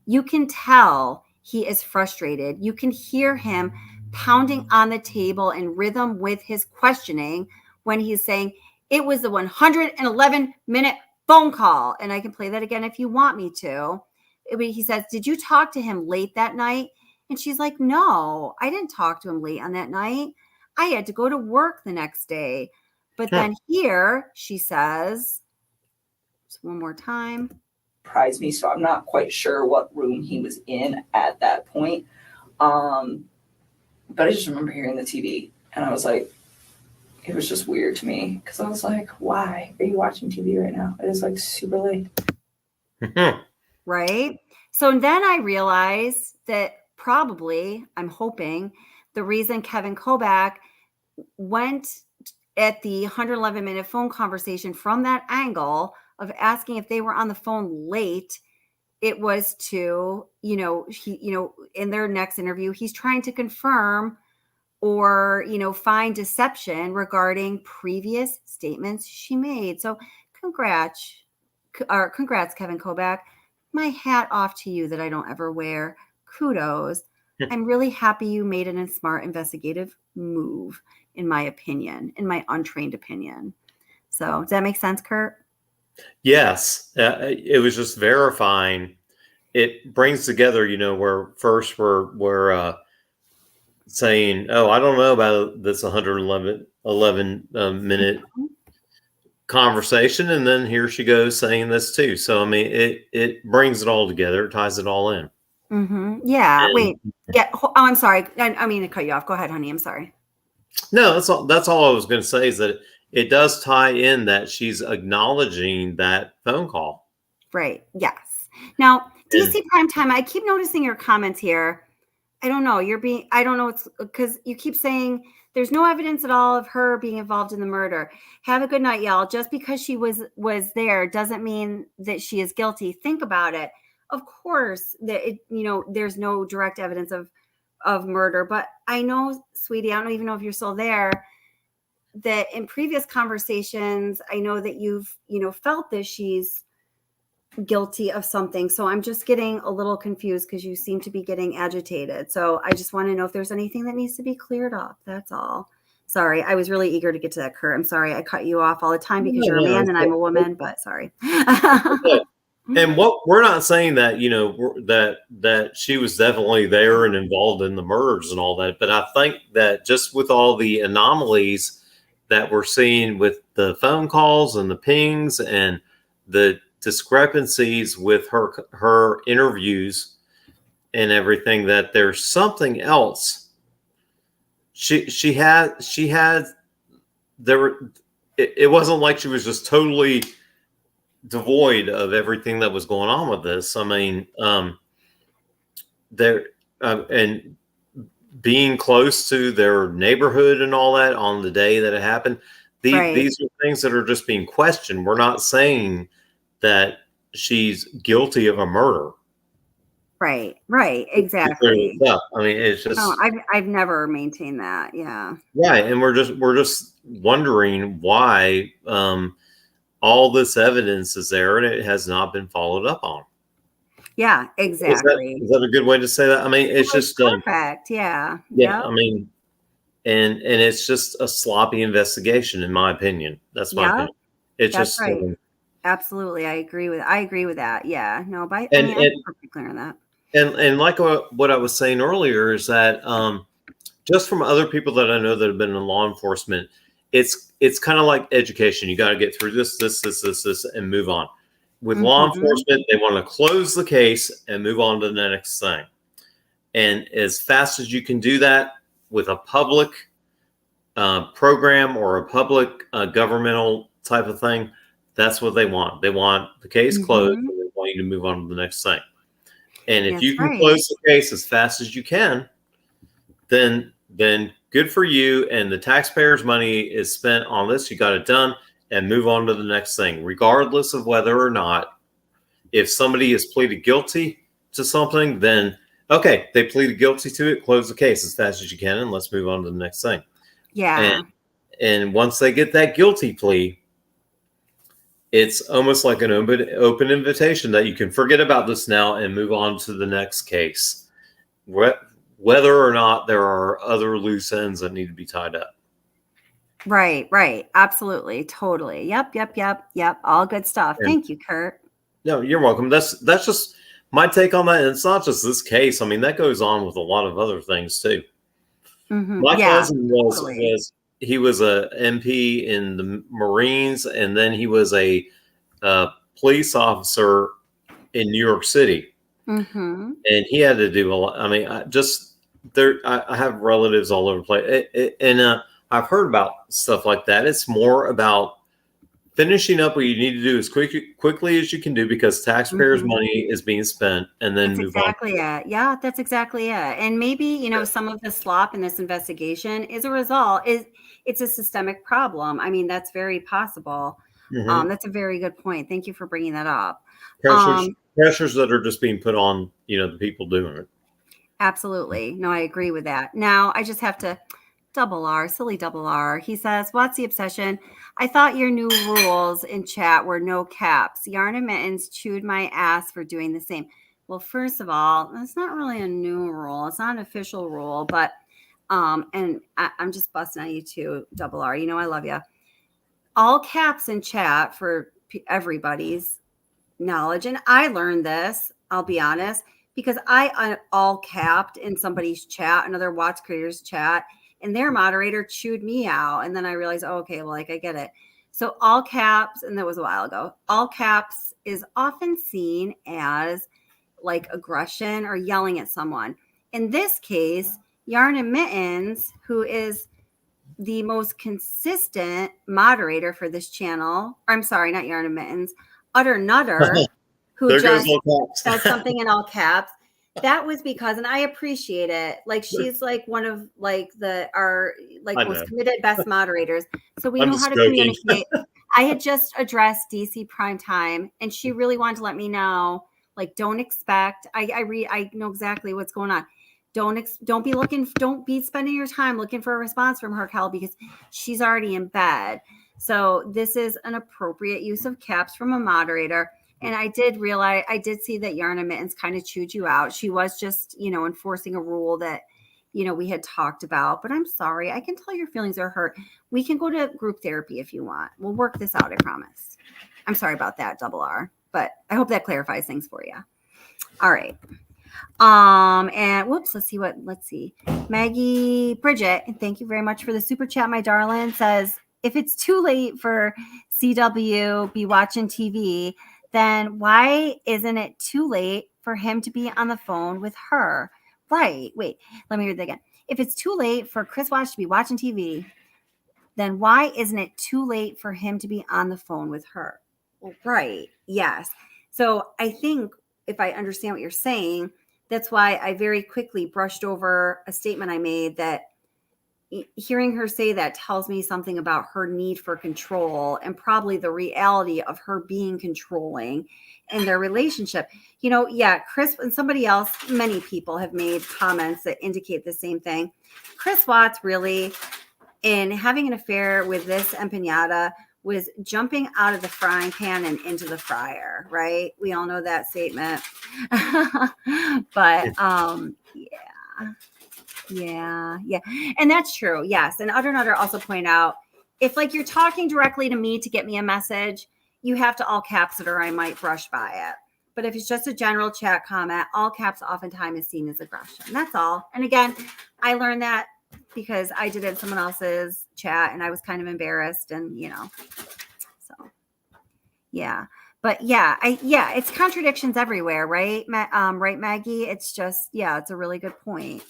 you can tell he is frustrated. You can hear him pounding on the table in rhythm with his questioning when he's saying, it was a 111-minute phone call. And I can play that again if you want me to. He says, did you talk to him late that night? And she's like, no, I didn't talk to him late on that night. I had to go to work the next day. But then here she says, just one more time. Surprised me, so I'm not quite sure what room he was in at that point. But I just remember hearing the TV and I was like, it was just weird to me because I was like, why are you watching TV right now? It is like super late. Right? So then I realized that probably, I'm hoping, the reason Kevin Kobak went at the 111-minute phone conversation from that angle of asking if they were on the phone late, it was to, in their next interview, he's trying to confirm or, find deception regarding previous statements she made. So congrats, Kevin Kobak. My hat off to you that I don't ever wear. Kudos. I'm really happy you made a smart investigative move, in my opinion, in my untrained opinion. So does that make sense, Kurt? Yes. It was just verifying. It brings together, where first we're saying, oh, I don't know about this 111 minute conversation. And then here she goes saying this too. So, I mean, it brings it all together. It ties it all in. Mm-hmm. Yeah. Wait. Yeah. Oh, I'm sorry. I mean to cut you off. Go ahead, honey. I'm sorry. No, that's all I was going to say is that it does tie in that she's acknowledging that phone call. Right. Yes. Now, And- DC Primetime, I keep noticing your comments here. I don't know. I don't know. It's because you keep saying there's no evidence at all of her being involved in the murder. Have a good night, y'all. Just because she was there doesn't mean that she is guilty. Think about it. Of course, there's no direct evidence of murder, but I know, sweetie, I don't even know if you're still there, that in previous conversations, I know that you've, felt that she's guilty of something. So I'm just getting a little confused because you seem to be getting agitated. So I just want to know if there's anything that needs to be cleared up. That's all. Sorry. I was really eager to get to that, Kurt. I'm sorry. I cut you off all the time because you're a man and I'm a woman, but sorry. And what we're not saying that, that she was definitely there and involved in the murders and all that. But I think that just with all the anomalies that we're seeing with the phone calls and the pings and the discrepancies with her interviews and everything, that there's something else. She had it wasn't like she was just totally devoid of everything that was going on with this. I mean, and being close to their neighborhood and all that on the day that it happened. These are things that are just being questioned. We're not saying that she's guilty of a murder. Right, exactly. I mean, it's just no, I've never maintained that. Yeah. Right, and we're just wondering why all this evidence is there and it has not been followed up on. Yeah, exactly. Is that a good way to say that? I mean, it's just perfect. Yeah. Yeah. I mean, and it's just a sloppy investigation, in my opinion. That's my opinion. It's That's just right. Absolutely, I agree with that. Yeah. No, but And- I'm perfectly clear on that. And like what I was saying earlier is that just from other people that I know that have been in law enforcement, it's kind of like education. You got to get through this, and move on. With law enforcement, they want to close the case and move on to the next thing. And as fast as you can do that with a public program or a public governmental type of thing, that's what they want. They want the case closed and they want you to move on to the next thing. And if you can close the case as fast as you can, then good for you. And the taxpayers' money is spent on this. You got it done and move on to the next thing, regardless of whether or not, if somebody is pleaded guilty to something, then okay, they pleaded guilty to it, close the case as fast as you can, and let's move on to the next thing. Yeah. And once they get that guilty plea, it's almost like an open invitation that you can forget about this now and move on to the next case, whether or not there are other loose ends that need to be tied up. Right. Absolutely. Totally. Yep. All good stuff. Thank you, Kurt. No, you're welcome. That's just my take on that. And it's not just this case. I mean, that goes on with a lot of other things too. My cousin he was a MP in the Marines, and then he was a police officer in New York City. And he had to do a lot. I mean, I have relatives all over the place. And I've heard about stuff like that. It's more about finishing up what you need to do as quickly as you can do because taxpayers' money is being spent, and then move on. Exactly it. Yeah, that's exactly it. And maybe, some of the slop in this investigation is a result, it's a systemic problem. I mean, that's very possible. That's a very good point. Thank you for bringing that up. Pressures that are just being put on, the people doing it. Absolutely. No, I agree with that. Now, I just have to silly double R. He says, what's the obsession? I thought your new rules in chat were no caps. Yarn and Mittens chewed my ass for doing the same. Well, first of all, that's not really a new rule. It's not an official rule, but and I'm just busting on you too, double R. I love you. All caps in chat for everybody's knowledge. And I learned this, I'll be honest, because I all capped in somebody's chat, another Watts Creators chat, and their moderator chewed me out. And then I realized, I get it. So all caps, and that was a while ago, all caps is often seen as like aggression or yelling at someone. In this case, Yarn and Mittens, who is the most consistent moderator for this channel, I'm sorry, not Yarn and Mittens, Utter Nutter, who There just goes all caps. said something in all caps. That was because, and I appreciate it. Like she's like one of like our like I most know. committed best moderators. So we I'm know just how to joking. communicate. I had just addressed DC prime time, and she really wanted to let me know, like, don't expect. I know exactly what's going on. Don't be spending your time looking for a response from her, Kel, because she's already in bed. So this is an appropriate use of caps from a moderator. And I did see that Yarna Mittens kind of chewed you out. She was just, enforcing a rule that, we had talked about. But I'm sorry. I can tell your feelings are hurt. We can go to group therapy if you want. We'll work this out, I promise. I'm sorry about that, Double R. But I hope that clarifies things for you. All right. And whoops, let's see. Maggie Bridget, thank you very much for the super chat, my darling, says, if it's too late for CW be watching TV, then why isn't it too late for him to be on the phone with her? Right. Wait, let me read that again. If it's too late for Chris Watch to be watching TV, then why isn't it too late for him to be on the phone with her? Well, right. Yes. So I think if I understand what you're saying, that's why I very quickly brushed over a statement I made that hearing her say that tells me something about her need for control and probably the reality of her being controlling in their relationship. Chris and somebody else, many people have made comments that indicate the same thing. Chris Watts really, in having an affair with this empanada, was jumping out of the frying pan and into the fryer, right? We all know that statement. But yeah. And that's true. Yes. And Nutter also point out, if like you're talking directly to me to get me a message, you have to all caps it or I might brush by it. But if it's just a general chat comment, all caps oftentimes is seen as aggression. That's all. And again, I learned that because I did it in someone else's chat and I was kind of embarrassed and, so yeah. But it's contradictions everywhere, right? Right, Maggie? It's just, it's a really good point.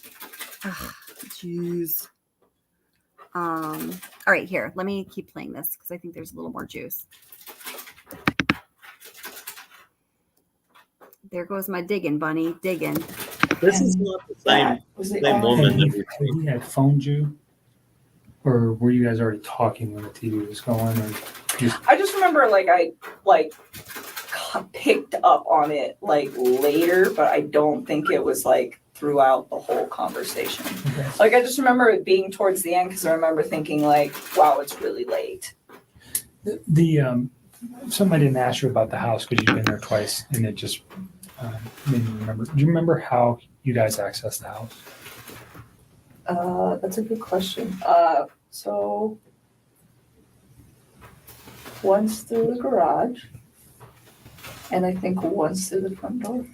Jeez. All right, here. Let me keep playing this because I think there's a little more juice. There goes my digging, bunny. Digging. This is not the same woman that Had he had phoned you? Or were you guys already talking when the TV was going? Or I just remember I picked up on it later, but I don't think it was throughout the whole conversation. Okay. I just remember it being towards the end because I remember thinking wow, it's really late. Something I didn't ask you about the house because you've been there twice, and it just made me remember. Do you remember how you guys accessed the house? That's a good question. So once through the garage, and I think once through the front door.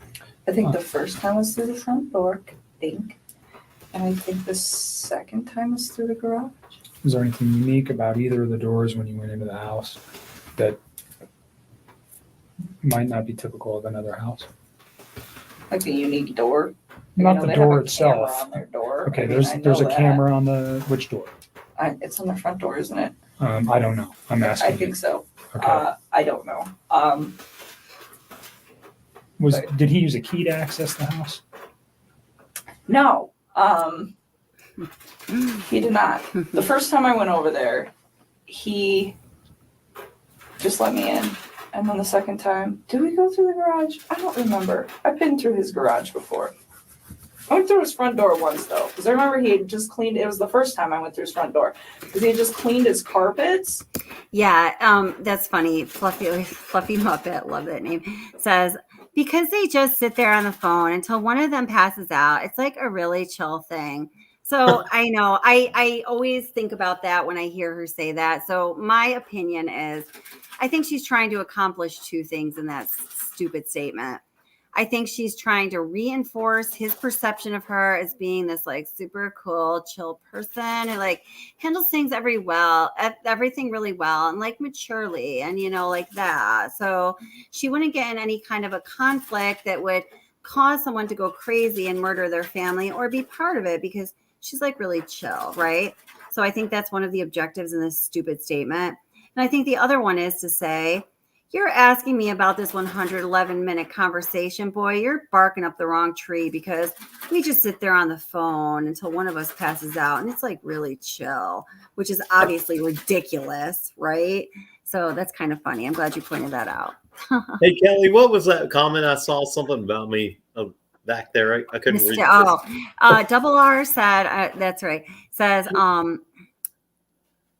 I think the first time was through the front door, and I think the second time was through the garage. Was there anything unique about either of the doors when you went into the house that might not be typical of another house? Like a unique door? Not the door itself. On their door. Okay, there's a camera on which door? It's on the front door, isn't it? I don't know. I'm asking. I think so. Okay. I don't know. Did he use a key to access the house? No. He did not. The first time I went over there, he just let me in. And then the second time, did we go through the garage? I don't remember. I've been through his garage before. I went through his front door once, though, because I remember he had just cleaned. It was the first time I went through his front door because he had just cleaned his carpets. Yeah, that's funny. Fluffy Muppet, love that name, says, because they just sit there on the phone until one of them passes out. It's like a really chill thing. So I know I always think about that when I hear her say that. So my opinion is I think she's trying to accomplish two things in that stupid statement. I think she's trying to reinforce his perception of her as being this super cool, chill person who handles things everything really well and maturely and that. So she wouldn't get in any kind of a conflict that would cause someone to go crazy and murder their family or be part of it because she's really chill, right? So I think that's one of the objectives in this stupid statement. And I think the other one is to say, You're asking me about this 111-minute conversation, boy. You're barking up the wrong tree because we just sit there on the phone until one of us passes out, and it's like really chill, which is obviously ridiculous, right? So that's kind of funny. I'm glad you pointed that out. Hey, Kelly, what was that comment? I saw something about me back there. I couldn't read it. Double R said, that's right, says,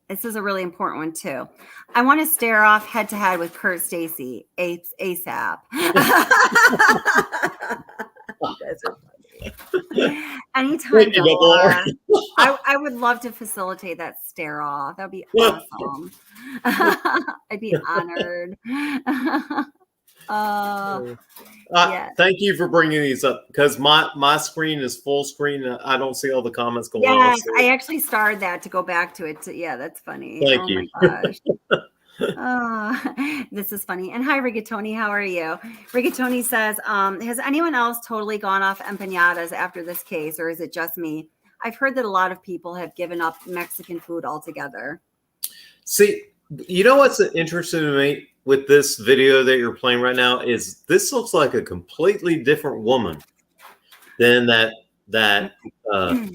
this is a really important one too. I want to stare off head to head with Kurt Stacy ASAP. That's so funny. Anytime, Double R. I would love to facilitate that stare off. That would be awesome. I'd be honored. Yeah. Thank you for bringing these up because my screen is full screen. I don't see all the comments going on. Yes, I actually started that to go back to it. Yeah, that's funny. Thank you. My gosh. This is funny. And hi, Rigatoni. How are you? Rigatoni says, has anyone else totally gone off empanadas after this case, or is it just me? I've heard that a lot of people have given up Mexican food altogether. See, you know what's interesting to me with this video that you're playing right now is this looks like a completely different woman than the other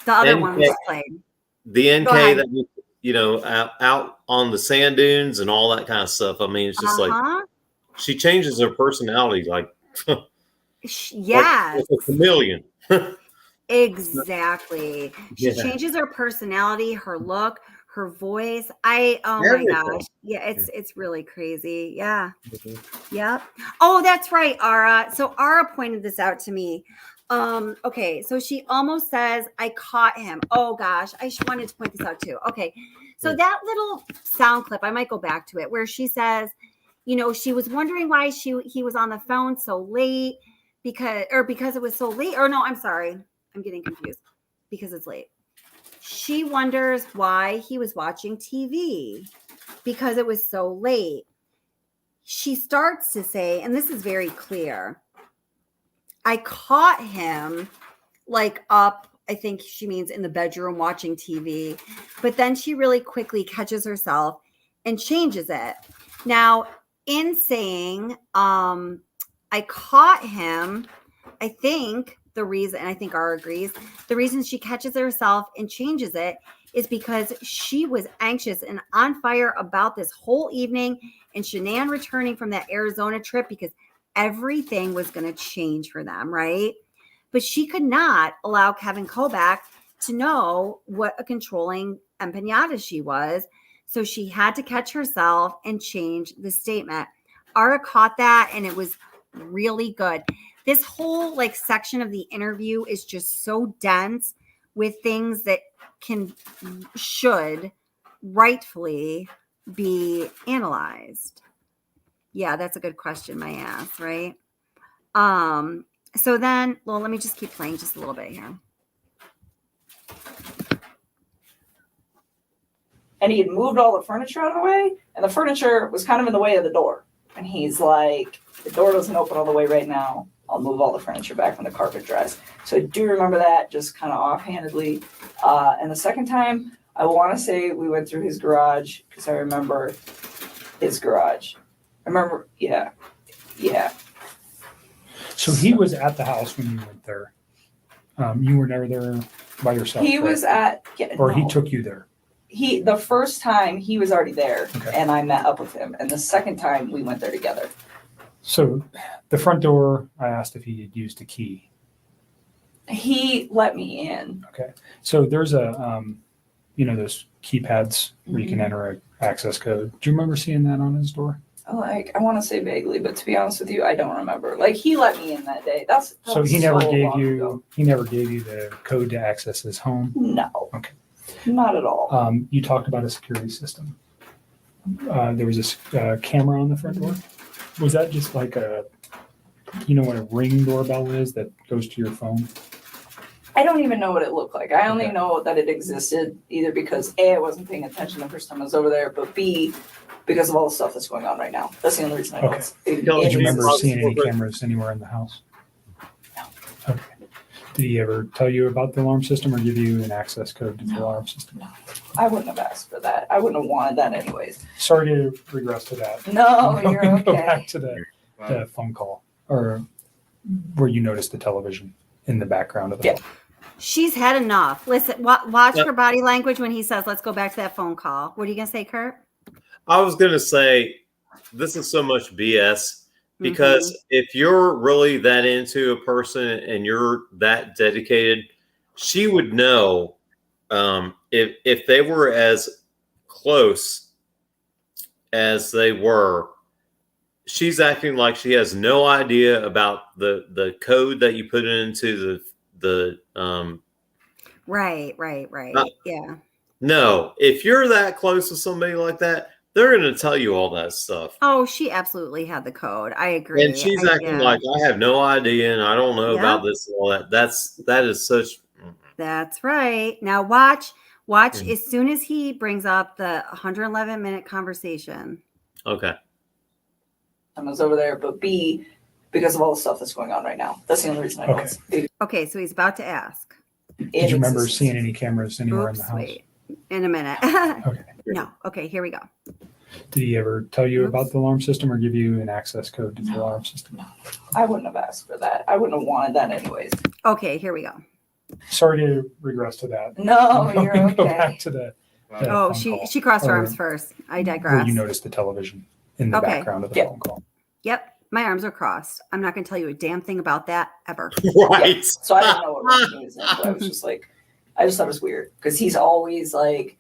NK, one was played. The NK that out on the sand dunes and all that kind of stuff. I mean, it's just like she changes her personality like yes, like a chameleon. Exactly. She changes her personality, her look, her voice. Oh my gosh. Yeah, it's really crazy. Yeah. Yep. Oh, that's right, Ara. So Ara pointed this out to me. Okay, so she almost says, I caught him. Oh gosh, I wanted to point this out too. Okay. So that little sound clip, I might go back to it, where she says, she was wondering why he was on the phone so late because it was so late. Or no, I'm sorry. I'm getting confused because it's late. She wonders why he was watching TV because it was so late. She starts to say, and this is very clear, I caught him up, I think she means in the bedroom watching TV, but then she really quickly catches herself and changes it. Now, in saying, I caught him, I think the reason, and I think Ara agrees, the reason she catches herself and changes it is because she was anxious and on fire about this whole evening and Shanann returning from that Arizona trip because everything was going to change for them, right? But she could not allow Kevin Kobak to know what a controlling empanada she was. So she had to catch herself and change the statement. Ara caught that and it was really good. This whole section of the interview is just so dense with things that should rightfully be analyzed. Yeah, that's a good question, my ass, right? So then, let me just keep playing just a little bit here. And he had moved all the furniture out of the way, and the furniture was kind of in the way of the door. And he's like, the door doesn't open all the way right now. I'll move all the furniture back when the carpet dries. So I do remember that just kind of offhandedly. And the second time, I want to say we went through his garage because I remember his garage. I remember, yeah. So he was at the house when you went there. You were never there by yourself. He was at, he took you there. The first time he was already there, and I met up with him. And the second time we went there together. So the front door, I asked if he had used a key. He let me in. Okay. So there's a, those keypads where you can enter an access code. Do you remember seeing that on his door? I want to say vaguely, but to be honest with you, I don't remember. He let me in that day. So he never gave you the code to access his home? No. Okay. Not at all. You talked about a security system. There was a camera on the front door. Was that just like what a Ring doorbell is that goes to your phone? I don't even know what it looked like. I only know that it existed either because A, I wasn't paying attention the first time I was over there, but B, because of all the stuff that's going on right now. That's the only reason I know. Did you remember seeing any cameras anywhere in the house? No. Okay. Did he ever tell you about the alarm system or give you an access code to the alarm system? I wouldn't have asked for that. I wouldn't have wanted that anyways. Sorry to regress to that. No, you're okay. Go back to the phone call or where you noticed the television in the background of the phone. She's had enough. Listen, watch her body language when he says, let's go back to that phone call. What are you going to say, Kurt? I was going to say, this is so much BS because if you're really that into a person and you're that dedicated, she would know if they were as close as they were. She's acting like she has no idea about the code that you put into the Right. Yeah. No, if you're that close to somebody like that, they're going to tell you all that stuff. Oh, she absolutely had the code. I agree. And she's acting like I have no idea and I don't know about this and all that. That is such. That's right. Now watch as soon as he brings up the 111-minute conversation. Okay. I was over there, but B, because of all the stuff that's going on right now. That's the only reason I know. Okay, so he's about to ask. Did you remember seeing any cameras anywhere in the house? Wait, in a minute. Okay. No. Okay, here we go. Did he ever tell you about the alarm system or give you an access code to the alarm system? I wouldn't have asked for that. I wouldn't have wanted that anyways. Okay, here we go. Sorry to regress to that. No, you're okay. Go back to the Oh, she crossed her arms first. I digress. Where you noticed the television in the background of the phone call. Yep, my arms are crossed. I'm not going to tell you a damn thing about that ever. Right. Yeah. So I didn't know what room he was in, but I was just like, I just thought it was weird because he's always like,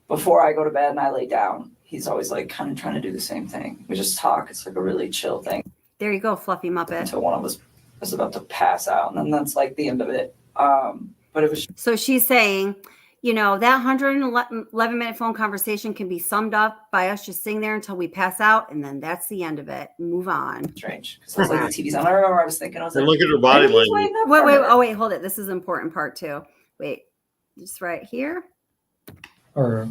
before I go to bed and I lay down, he's always like kind of trying to do the same thing. We just talk. It's like a really chill thing. There you go, Fluffy Muppet. Until one of us was about to pass out, and then that's like the end of it. But it was. So she's saying, you know, that 111-minute phone conversation can be summed up by us just sitting there until we pass out, and then that's the end of it. Move on. Strange. Because I was like, the TV's on. I remember I was thinking, I was like, look at her body language. Wait, hold it. This is an important part too. Wait, just right here. Or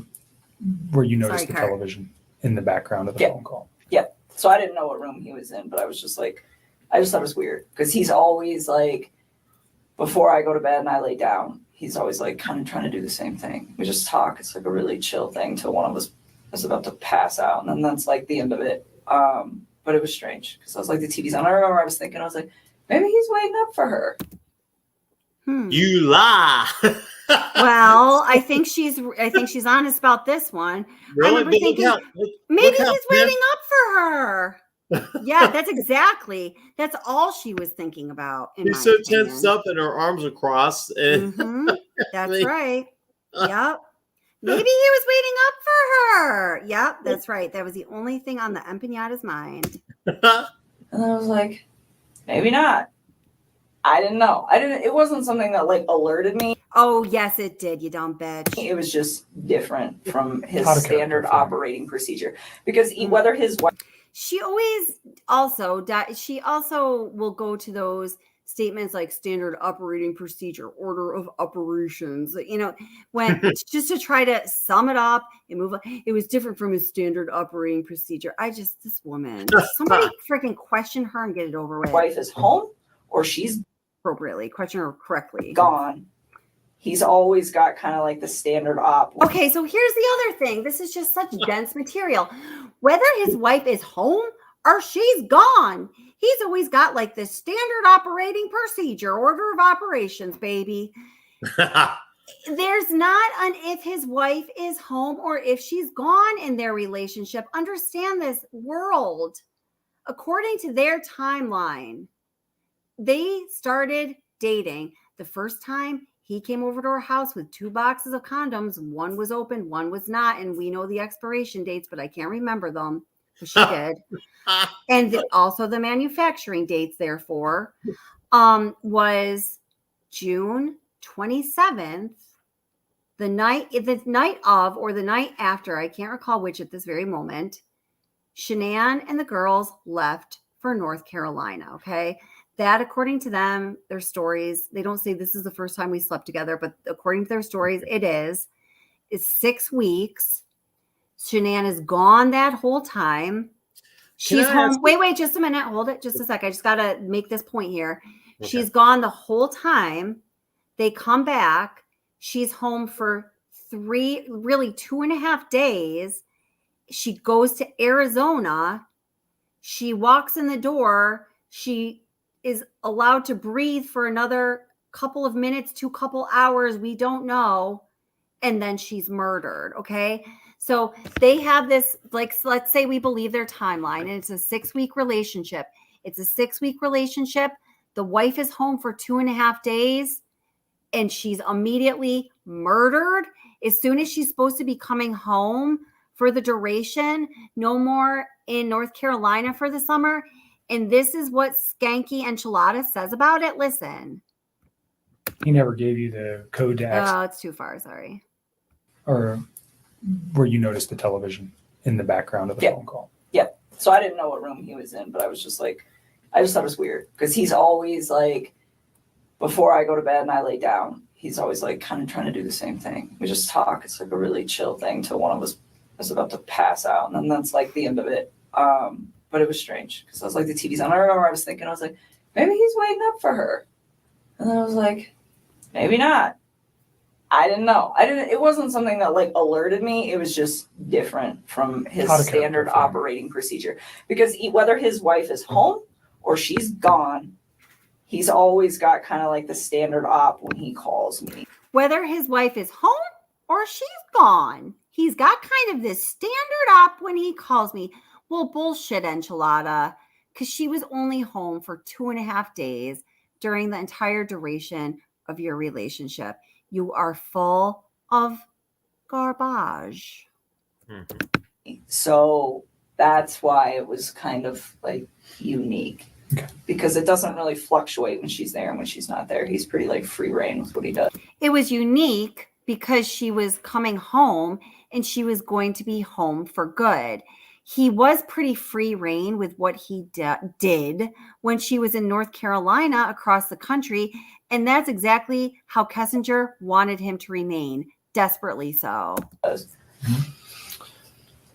where you noticed Sorry, the Kurt. television in the background of the phone call. Yeah. So I didn't know what room he was in, but I was just like, I just thought it was weird because he's always like, before I go to bed and I lay down, he's always like kind of trying to do the same thing. We just talk. It's like a really chill thing till one of us is about to pass out, and then that's like the end of it. But it was strange because I was like, the TV's on. I remember I was thinking, I was like, maybe he's waiting up for her. You lie. Well, I think she's honest about this one. Really? I remember But thinking, maybe he's waiting up for her. Yeah, that's all she was thinking about. She's so tensed up and her arms are crossed. And That's right. Yep. Maybe he was waiting up for her. Yep, that's right. That was the only thing on the empanada's mind. And I was like, maybe not. I didn't know. It wasn't something that like alerted me. Oh, yes, it did, you dumb bitch. It was just different from his How to standard operating procedure. Because whether his wife. She also will go to those statements like standard operating procedure, order of operations, you know, when just to try to sum it up and move on. It was different from his standard operating procedure. This woman, somebody freaking question her and get it over with. Wife is home or she's appropriately, question her correctly. Gone. He's always got kind of like the standard op. Okay, so here's the other thing. This is just such dense material. Whether his wife is home or she's gone, he's always got like this standard operating procedure, order of operations, baby. There's not an if his wife is home or if she's gone in their relationship. Understand this world. According to their timeline, they started dating the first time. He came over to our house with 2 boxes of condoms. One was open, one was not. And we know the expiration dates, but I can't remember them. But she did. And also the manufacturing dates, therefore, was June 27th, the night of or the night after, I can't recall which at this very moment, Shanann and the girls left for North Carolina, okay? That, according to them, their stories, they don't say this is the first time we slept together, but according to their stories, it is. It's 6 weeks. Shanann is gone that whole time. She's home. Wait, just a minute. Hold it just a sec. I just got to make this point here. Okay. She's gone the whole time. They come back. She's home for 2.5 days. She goes to Arizona. She walks in the door. She is allowed to breathe for another couple of minutes to couple hours. We don't know. And then she's murdered. Okay. So they have this, like, let's say we believe their timeline, and it's a 6-week relationship. It's a 6-week relationship. The wife is home for 2.5 days and she's immediately murdered as soon as she's supposed to be coming home for the duration, no more in North Carolina for the summer. And this is what Skanky Enchilada says about it. Listen. He never gave you the code to access, Oh, it's too far. Sorry. or where you noticed the television in the background of the phone call. Yeah. So I didn't know what room he was in, but I was just like, I just thought it was weird because he's always like, before I go to bed and I lay down, he's always like kind of trying to do the same thing. We just talk. It's like a really chill thing till one of us is about to pass out. And then that's like the end of it. But it was strange because I was like, the TV's on. I remember I was thinking, I was like, maybe he's waiting up for her. And then I was like, maybe not. I didn't know. It wasn't something that like alerted me. It was just different from his standard operating procedure. Because whether his wife is home or she's gone, he's always got kind of like the standard op when he calls me. Whether his wife is home or she's gone, he's got kind of this standard op when he calls me. Well, bullshit, Enchilada, because she was only home for 2.5 days during the entire duration of your relationship. You are full of garbage. So that's why it was kind of like unique. Okay. Because it doesn't really fluctuate when she's there and when she's not there. He's pretty like free reign with what he does. It was unique because she was coming home and she was going to be home for good. He was pretty free reign with what he did when she was in North Carolina across the country. And that's exactly how Kessinger wanted him to remain, desperately so.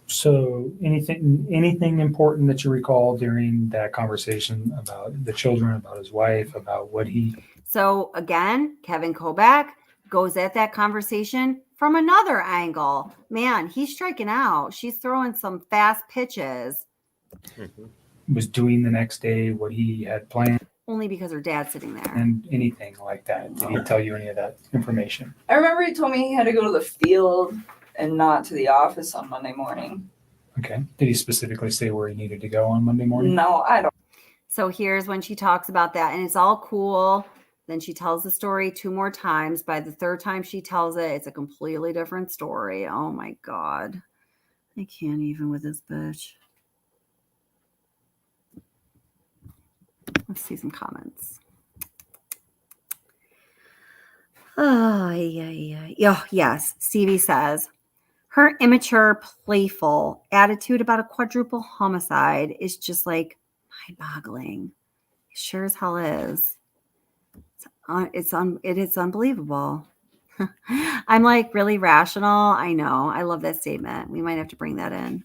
So anything important that you recall during that conversation about the children, about his wife, about what he... So again, Kevin Kobak goes at that conversation from another angle. Man, he's striking out. She's throwing some fast pitches. was doing the next day, what he had planned, Only because her dad's sitting there. and anything like that. Did he tell you any of that information? I remember he told me he had to go to the field and not to the office on Monday morning. Okay. Did he specifically say where he needed to go on Monday morning? No, I don't. So here's when she talks about that, and it's all cool. Then she tells the story 2 more times. By the 3rd time she tells it, it's a completely different story. Oh my God. I can't even with this bitch. Let's see some comments. Oh, yeah. Yes. Stevie says, her immature, playful attitude about a quadruple homicide is just like mind-boggling. It sure as hell is. It is unbelievable. I'm like really rational. I know. I love that statement. We might have to bring that in.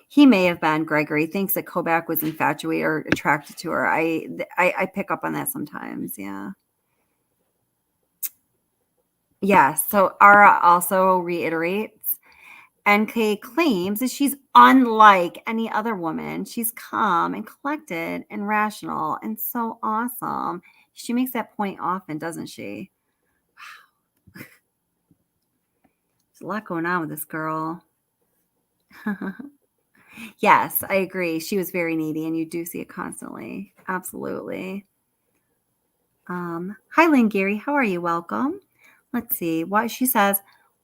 He may have been. Gregory thinks that Kobak was infatuated or attracted to her. I pick up on that sometimes. Yeah. Yes. So Ara also reiterates, NK claims that she's unlike any other woman. She's calm and collected and rational and so awesome. She makes that point often, doesn't she? Wow. There's a lot going on with this girl. Yes, I agree. She was very needy, and you do see it constantly. Absolutely. Hi, Lynn Gary. How are you? Welcome. Let's see. Why she says,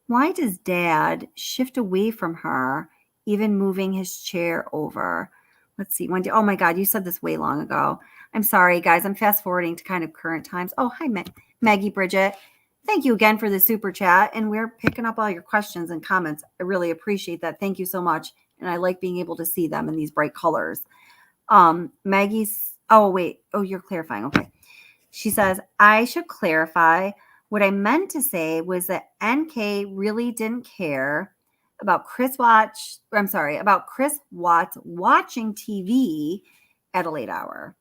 why does Dad shift away from her, even moving his chair over? Let's see. Wendy. Oh my God, you said this way long ago. I'm sorry, guys. I'm fast forwarding to kind of current times. Oh, hi, Maggie Bridget. Thank you again for the super chat, and we're picking up all your questions and comments. I really appreciate that. Thank you so much. And I like being able to see them in these bright colors. Maggie's, oh, wait. Oh, you're clarifying. Okay. She says, I should clarify. What I meant to say was that NK really didn't care about Chris Watts watching TV at a late hour.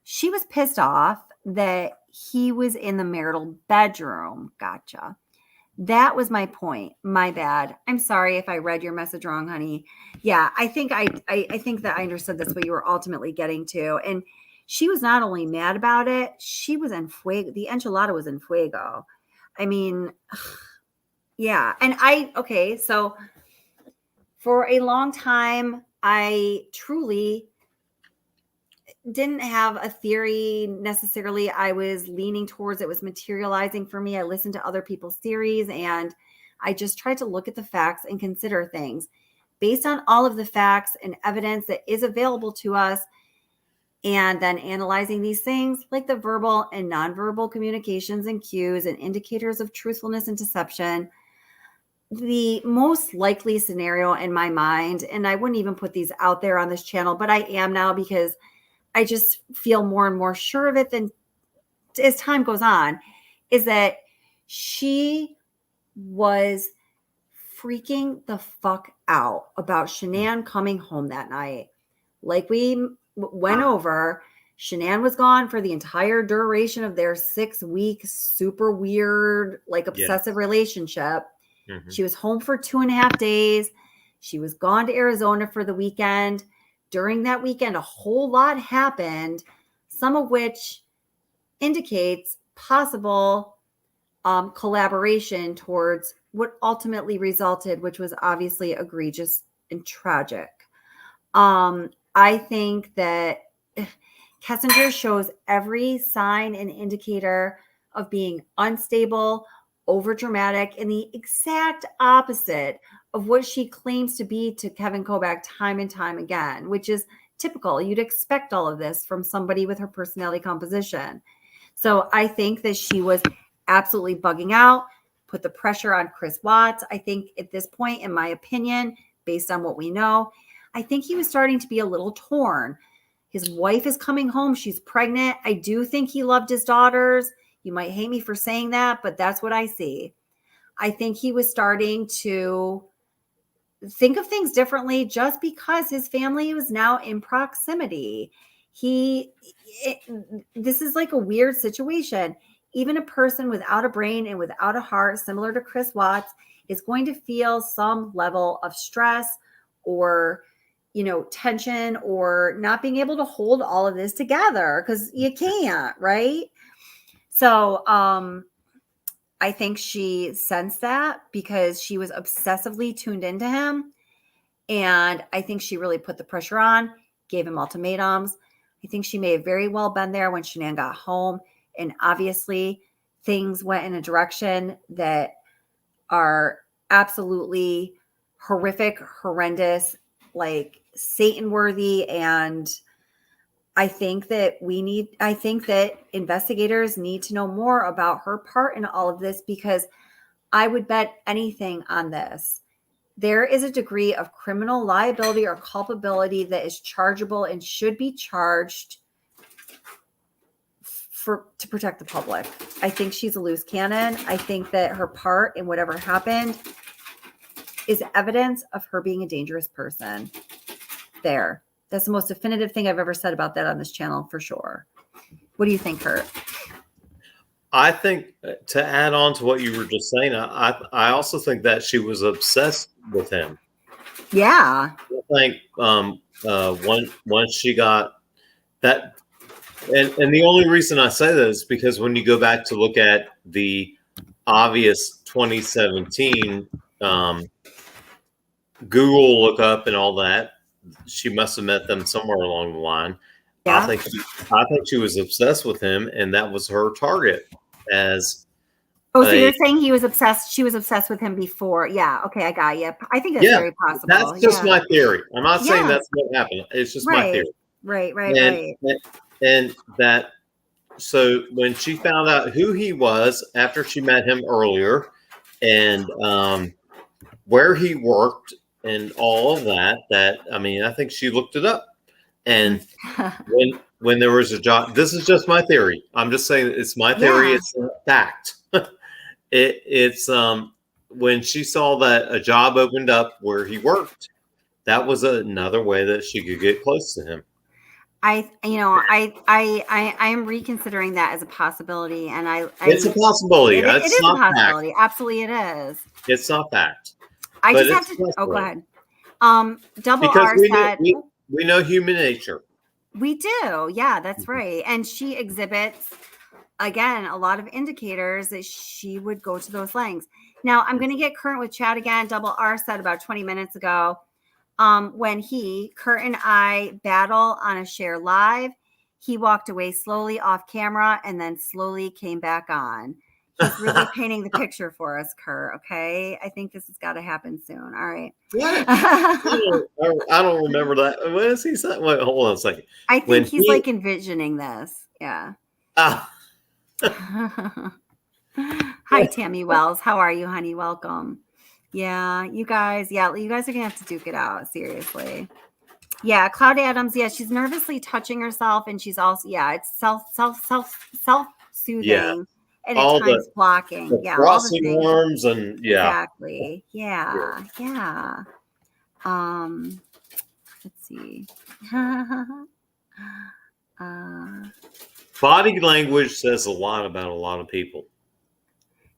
She was pissed off that he was in the marital bedroom. Gotcha. That was my point. My bad. I'm sorry if I read your message wrong, honey. Yeah, I think I think that I understood that's what you were ultimately getting to. And she was not only mad about it, she was en fuego. The enchilada was en fuego. I mean, yeah. And so for a long time, I truly didn't have a theory necessarily I was leaning towards. It was materializing for me. I listened to other people's theories and I just tried to look at the facts and consider things based on all of the facts and evidence that is available to us, and then analyzing these things like the verbal and nonverbal communications and cues and indicators of truthfulness and deception. The most likely scenario in my mind, and I wouldn't even put these out there on this channel, but I am now because I just feel more and more sure of it than as time goes on, is that she was freaking the fuck out about Shanann coming home that night. Like we went over, Shanann was gone for the entire duration of their 6-week, super weird, like obsessive relationship. Mm-hmm. She was home for 2.5 days. She was gone to Arizona for the weekend. During that weekend, a whole lot happened, some of which indicates possible collaboration towards what ultimately resulted, which was obviously egregious and tragic. I think that Kessinger shows every sign and indicator of being unstable, overdramatic, and the exact opposite of what she claims to be to Kevin Kobak time and time again, which is typical. You'd expect all of this from somebody with her personality composition. So I think that she was absolutely bugging out, put the pressure on Chris Watts. I think at this point, in my opinion, based on what we know, I think he was starting to be a little torn. His wife is coming home. She's pregnant. I do think he loved his daughters. You might hate me for saying that, but that's what I see. I think he was starting to think of things differently just because his family was now in proximity. This is like a weird situation. Even a person without a brain and without a heart, similar to Chris Watts, is going to feel some level of stress or, tension or not being able to hold all of this together because you can't, right? So I think she sensed that because she was obsessively tuned into him. And I think she really put the pressure on, gave him ultimatums. I think she may have very well been there when Shanann got home. And obviously things went in a direction that are absolutely horrific, horrendous, like Satan worthy. And I think that investigators need to know more about her part in all of this, because I would bet anything on this. There is a degree of criminal liability or culpability that is chargeable and should be charged to protect the public. I think she's a loose cannon. I think that her part in whatever happened is evidence of her being a dangerous person. There. That's the most definitive thing I've ever said about that on this channel, for sure. What do you think, Kurt? I think, to add on to what you were just saying, I also think that she was obsessed with him. Yeah. I think once she got that, and the only reason I say that is because when you go back to look at the obvious 2017 Google lookup and all that, she must have met them somewhere along the line. Yeah. I think she was obsessed with him, and that was her target. So you're saying he was obsessed? She was obsessed with him before? Yeah. Okay, I got you. I think that's very possible. That's just my theory. I'm not saying that's what happened. It's just my theory. Right. And that. So when she found out who he was after she met him earlier, and where he worked and all of that, I think she looked it up. And when there was a job, this is just my theory. I'm just saying it's my theory. Yeah. It's a fact. It's when she saw that a job opened up where he worked, that was another way that she could get close to him. I am reconsidering that as a possibility, and It's a possibility. It It's is a not fact. possibility. Absolutely, it is. It's not fact. I But just have it's to. Oh, go possible. ahead. Double Because R said we know human nature. we do. Yeah, that's right. And she exhibits again a lot of indicators that she would go to those lengths. Now I'm going to get current with chat again. Double R said about 20 minutes ago, when Kurt and I battle on a share live, he walked away slowly off camera and then slowly came back on. He's really painting the picture for us, Kurt. Okay. I think this has got to happen soon. All right. I don't remember that. What is he saying? Wait, hold on a second. I think he's like envisioning this. Yeah. Ah. Hi, Tammy Wells. How are you, honey? Welcome. Yeah, you guys are gonna have to duke it out. Seriously. Yeah, Cloud Adams. Yeah, she's nervously touching herself, and she's also it's self-soothing. Yeah. And All at times the blocking. Yeah. crossing all the arms and Exactly. Yeah. Yeah. Let's see. Body language says a lot about a lot of people.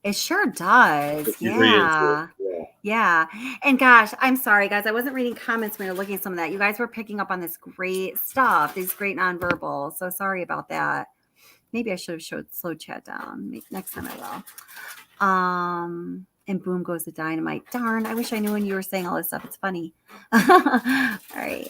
It sure does. If you read into it. Yeah. And gosh, I'm sorry, guys. I wasn't reading comments when we were looking at some of that. You guys were picking up on this great stuff, these great nonverbals. So sorry about that. Maybe I should have slow chat down. Next time I will. And boom goes the dynamite. Darn, I wish I knew when you were saying all this stuff. It's funny. All right.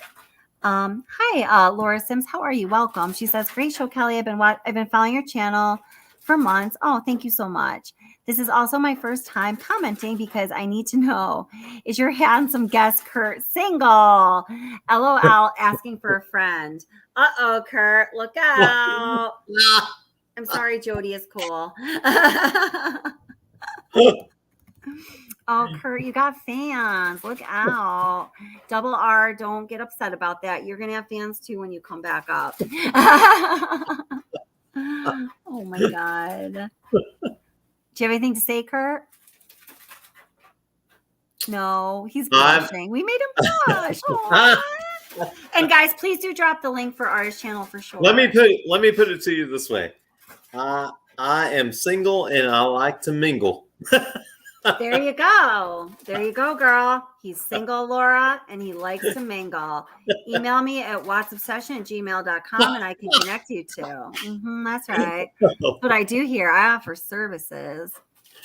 Hi, Laura Sims. How are you? Welcome. She says, great show, Kelly. I've been following your channel for months. Oh, thank you so much. This is also my first time commenting because I need to know, is your handsome guest Kurt single? LOL, asking for a friend. Uh-oh, Kurt, look out. I'm sorry, Jody is cool. Oh, Kurt, you got fans. Look out. Double R, don't get upset about that. You're going to have fans too when you come back up. Oh, my God. Do you have anything to say, Kurt? No, he's blushing. We made him blush. And guys, please do drop the link for R's channel for sure. Let me put it to you this way. I am single and I like to mingle. There you go. There you go, girl. He's single, Laura, and he likes to mingle. Email me at watsobsession@gmail.com and I can connect you too. That's right. That's what I do here. I offer services.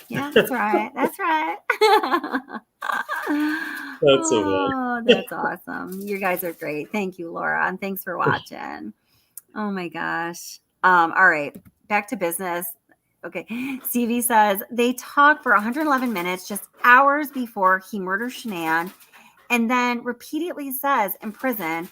Yeah, that's right. That's right. That's so funny. Oh, that's awesome. You guys are great. Thank you, Laura, and thanks for watching. Oh my gosh. All right, back to business. Okay. CV says they talk for 111 minutes, just hours before he murders Shanann, and then repeatedly says in prison,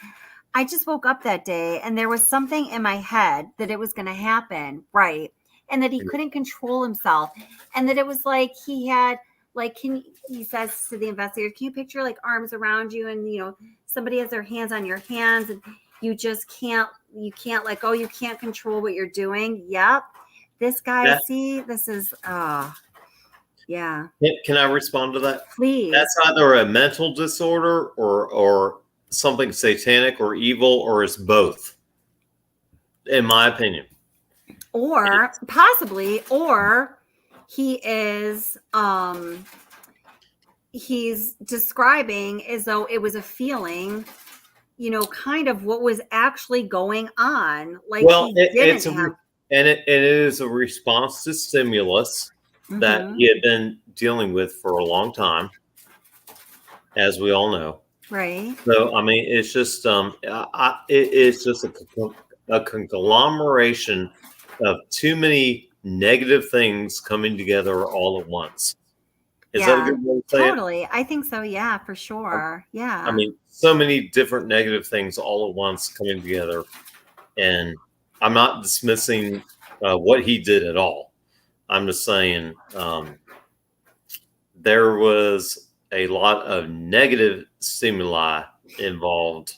I just woke up that day and there was something in my head that it was going to happen. Right. And that he couldn't control himself. And that it was like he had, like, he says to the investigator, can you picture like arms around you and, somebody has their hands on your hands and you just can't let go. You can't control what you're doing. Yep. This guy, see, this is, yeah. Can I respond to that? Please. That's either a mental disorder or something satanic or evil, or it's both, in my opinion. Or possibly, or he is, he's describing as though it was a feeling, kind of what was actually going on. Like, it is a response to stimulus that he had been dealing with for a long time, as we all know. Right. So, I mean, it's just it's just a conglomeration of too many negative things coming together all at once. Is that a good way to say totally. I think so. Yeah, for sure. Yeah. I mean, so many different negative things all at once coming together, and I'm not dismissing what he did at all. I'm just saying there was a lot of negative stimuli involved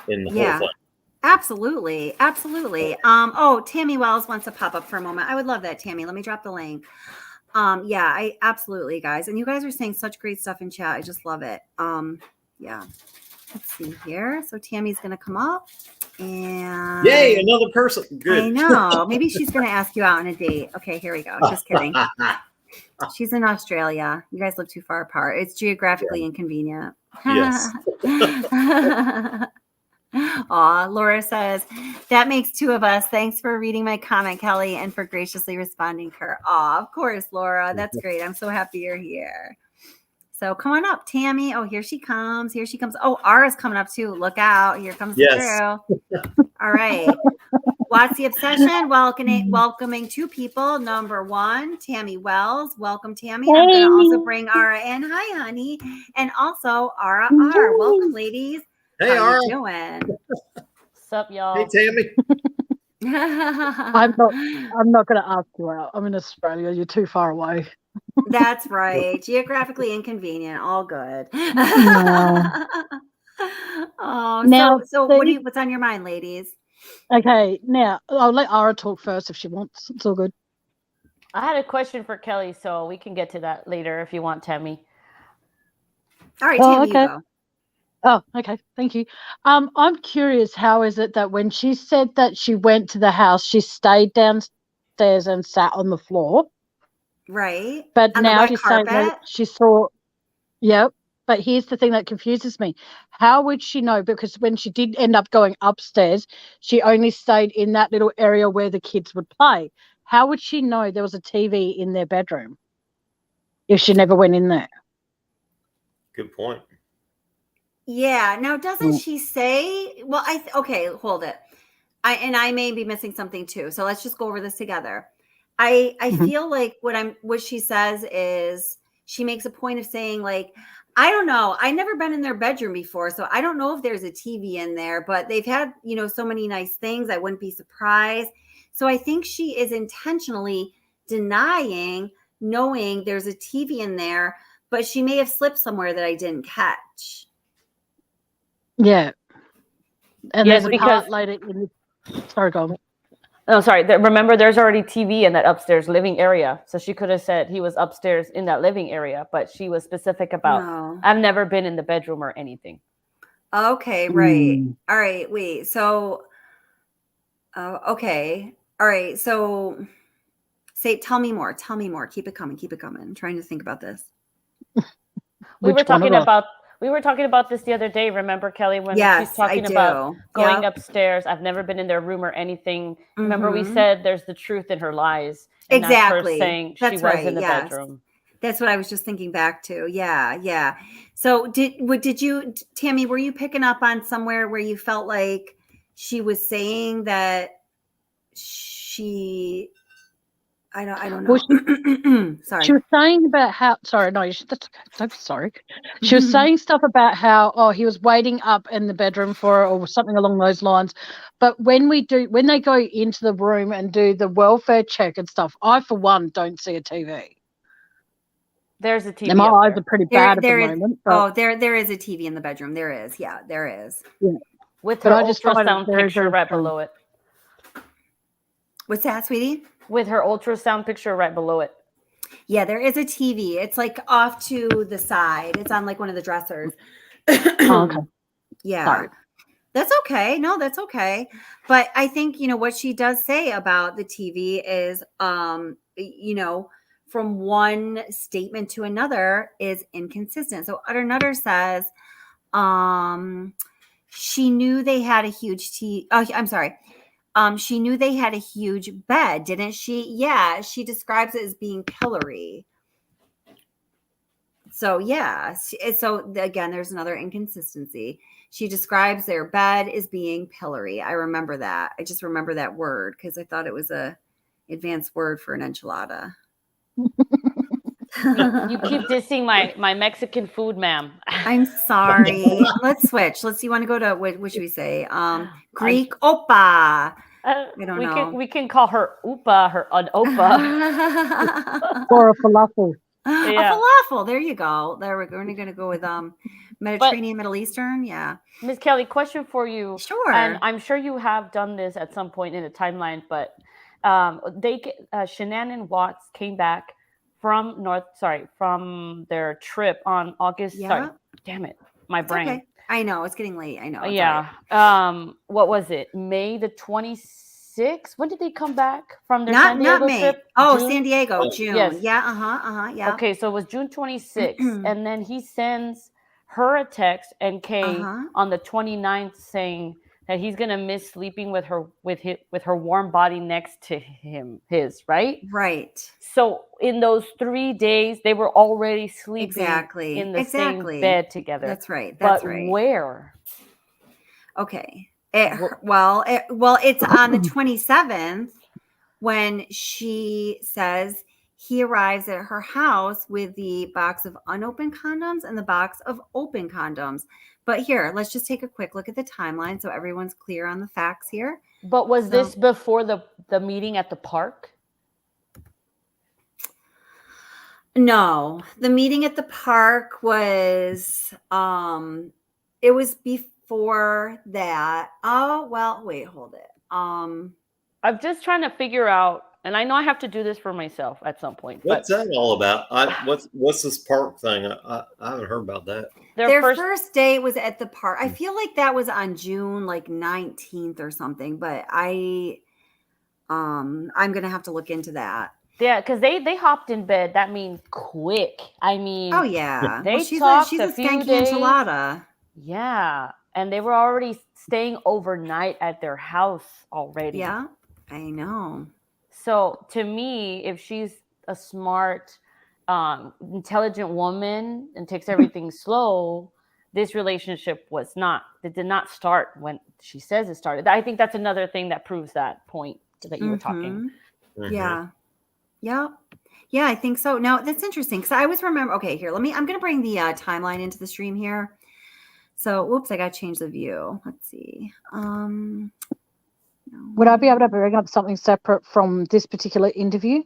in the whole thing. Absolutely. Absolutely. Oh, Tammy Wells wants to pop up for a moment. I would love that, Tammy. Let me drop the link. Yeah, I absolutely, guys. And you guys are saying such great stuff in chat. I just love it. Yeah. Let's see here. So Tammy's going to come up and. Yay, another person. Good. I know. Maybe she's going to ask you out on a date. Okay, here we go. Just kidding. She's in Australia. You guys live too far apart. It's geographically inconvenient. Yes. Aw, Laura says, that makes two of us. Thanks for reading my comment, Kelly, and for graciously responding to her. Aw, of course, Laura. That's great. I'm so happy you're here. So come on up, Tammy. Oh, here she comes. Here she comes. Oh, Ara's coming up too. Look out. Here comes the crew. All right. What's the obsession? Welcoming two people. Number one, Tammy Wells. Welcome, Tammy. I'm going to also bring Ara in. Hi, honey. And also Ara R. Welcome, ladies. Hey, How Ara. you doing? What's up, y'all? Hey, Tammy. I'm not going to ask you out. I'm in Australia. You're too far away. That's right. Geographically inconvenient. All good. No. Oh, Now, so what's on your mind, ladies? Okay, now I'll let Ara talk first if she wants. It's all good. I had a question for Kelly, so we can get to that later if you want, Tammy. All right, Tammy, okay. you go. Oh, okay. Thank you. I'm curious, how is it that when she said that she went to the house, she stayed downstairs and sat on the floor? Right. But on now the she's carpet? saying that she saw. Yep. But here's the thing that confuses me. How would she know? Because when she did end up going upstairs, she only stayed in that little area where the kids would play. How would she know there was a TV in their bedroom if she never went in there? Good point. Yeah. Now, doesn't she say? Well, okay. Hold it. I may be missing something too. So let's just go over this together. I feel like what she says is she makes a point of saying, like, I don't know. I've never been in their bedroom before, so I don't know if there's a TV in there, but they've had, so many nice things. I wouldn't be surprised. So I think she is intentionally denying knowing there's a TV in there, but she may have slipped somewhere that I didn't catch. Yeah. And Yes, there's a because part later in the... Sorry, go on. Oh, sorry. Remember, there's already TV in that upstairs living area. So she could have said he was upstairs in that living area, but she was specific about, No. I've never been in the bedroom or anything. Okay, right. All right, wait. So, okay. All right. So, tell me more. Tell me more. Keep it coming. Keep it coming. I'm trying to think about this. We were talking about this the other day. Remember, Kelly, when she's talking about going upstairs. I've never been in their room or anything. Remember, we said there's the truth in her lies. And Exactly. That's her saying she was in the bedroom. That's what I was just thinking back to. Yeah, yeah. So did you, Tammy, were you picking up on somewhere where you felt like she was saying that she... I don't know. Well, sorry. She was saying about how. Sorry, no, that's okay. I'm sorry. She was saying stuff about how he was waiting up in the bedroom for her or something along those lines. But when they go into the room and do the welfare check and stuff, I for one don't see a TV. There's a TV. And my eyes are pretty bad at the moment. Oh, there is a TV in the bedroom. There is. Yeah, there is. Yeah. With her ultrasound picture right below it. What's that, sweetie? With her ultrasound picture right below it. Yeah, there is a TV. It's like off to the side. It's on like one of the dressers. Okay. Yeah. Sorry. That's okay. No, that's okay. But I think, what she does say about the TV is, from one statement to another is inconsistent. So Utter Nutter says, she knew they had a huge she knew they had a huge bed, didn't she? Yeah, she describes it as being pillory. So, yeah. So, again, there's another inconsistency. She describes their bed as being pillory. I remember that. I just remember that word because I thought it was a advanced word for an enchilada. You keep dissing my Mexican food, ma'am. I'm sorry. Let's switch. You want to go to, what should we say? Greek opa. I don't know. We can call her Upa, an Opa. Or a falafel. Yeah. A falafel. There you go. There we're going to go with Mediterranean, Middle Eastern. Yeah. Miss Kelly, question for you. Sure. And I'm sure you have done this at some point in a timeline, but Shanann and Watts came back from their trip on August. Yeah. Sorry, damn it. my It's brain. okay. I know it's getting late. I know. It's Yeah. all right. What was it? May the 26th? When did they come back from their Not San Diego May. trip? Oh, June? San Diego, June. Yes. Yeah. Yeah. Okay, so it was June 26th, and then he sends her a text and Kay on the 29th saying that he's gonna miss sleeping with her with her warm body next to his right. Right. So in those 3 days, they were already sleeping Exactly. in the same bed together. That's right. But where? Okay. It's on the 27th when she says he arrives at her house with the box of unopened condoms and the box of open condoms. But here, let's just take a quick look at the timeline so everyone's clear on the facts here. But was this before the meeting at the park? No, the meeting at the park was it was before that. Oh, well, wait, hold it. I'm just trying to figure out, and I know I have to do this for myself at some point. What's that all about? What's this park thing? I haven't heard about that. Their first date was at the park. I feel like that was on June 19th or something, but I'm gonna have to look into that. Yeah, because they hopped in bed. That means quick. I mean, oh yeah, they she's talked a few skanky days. enchilada. Yeah, and they were already staying overnight at their house already. Yeah, I know. So to me, if she's a smart, intelligent woman and takes everything slow, this relationship did not start when she says it started. I think that's another thing that proves that point that you were talking. Yeah. Yeah, I think so. Now that's interesting because I always remember. Okay, here, I'm going to bring the timeline into the stream here. So, whoops, I got to change the view. Let's see. Would I be able to bring up something separate from this particular interview?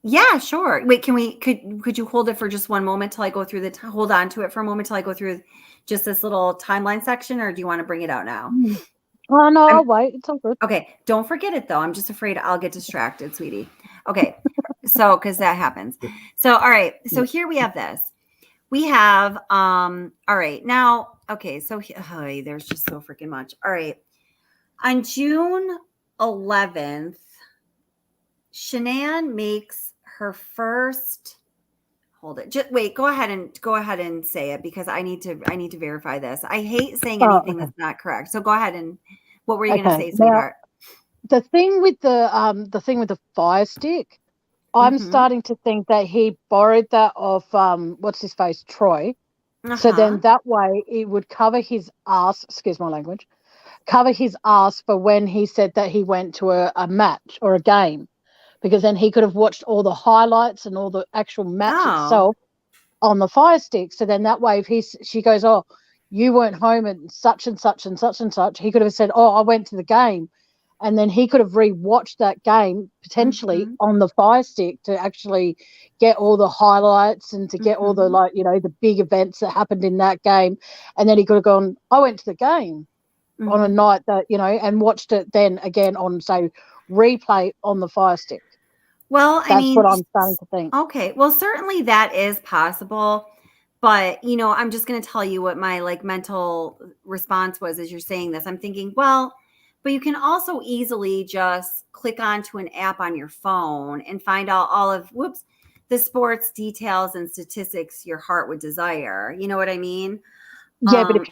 Yeah, sure. Wait, could you hold it for just one moment till I go through hold on to it for a moment till I go through just this little timeline section, or do you want to bring it out now? Oh no, I'll wait. It's all good. Okay, don't forget it though. I'm just afraid I'll get distracted, sweetie. Okay, so because that happens. So all right, so here we have this. We have all right now. Okay, so there's just so freaking much. All right, on June 11th, Shanann makes her first. Hold it. Just wait. Go ahead and say it because I need to verify this. I hate saying anything that's not correct. So go ahead and what were you going to say, sweetheart? Now, the thing with the fire stick, I'm starting to think that he borrowed that off what's his face, Troy. So then that way it would cover his ass. Excuse my language. Cover his ass for when he said that he went to a match or a game. Because then he could have watched all the highlights and all the actual match itself on the fire stick. So then that way, if she goes, oh, you weren't home at such and such and such and such, he could have said, oh, I went to the game. And then he could have rewatched that game potentially on the fire stick to actually get all the highlights and to get all the, the big events that happened in that game. And then he could have gone, I went to the game on a night that, and watched it then again on, say, replay on the fire stick. Well, that's what I'm starting to think. Okay. Well, certainly that is possible. But, I'm just going to tell you what my mental response was as you're saying this. I'm thinking, well, but you can also easily just click onto an app on your phone and find out all of, the sports details and statistics your heart would desire. You know what I mean? Yeah, but if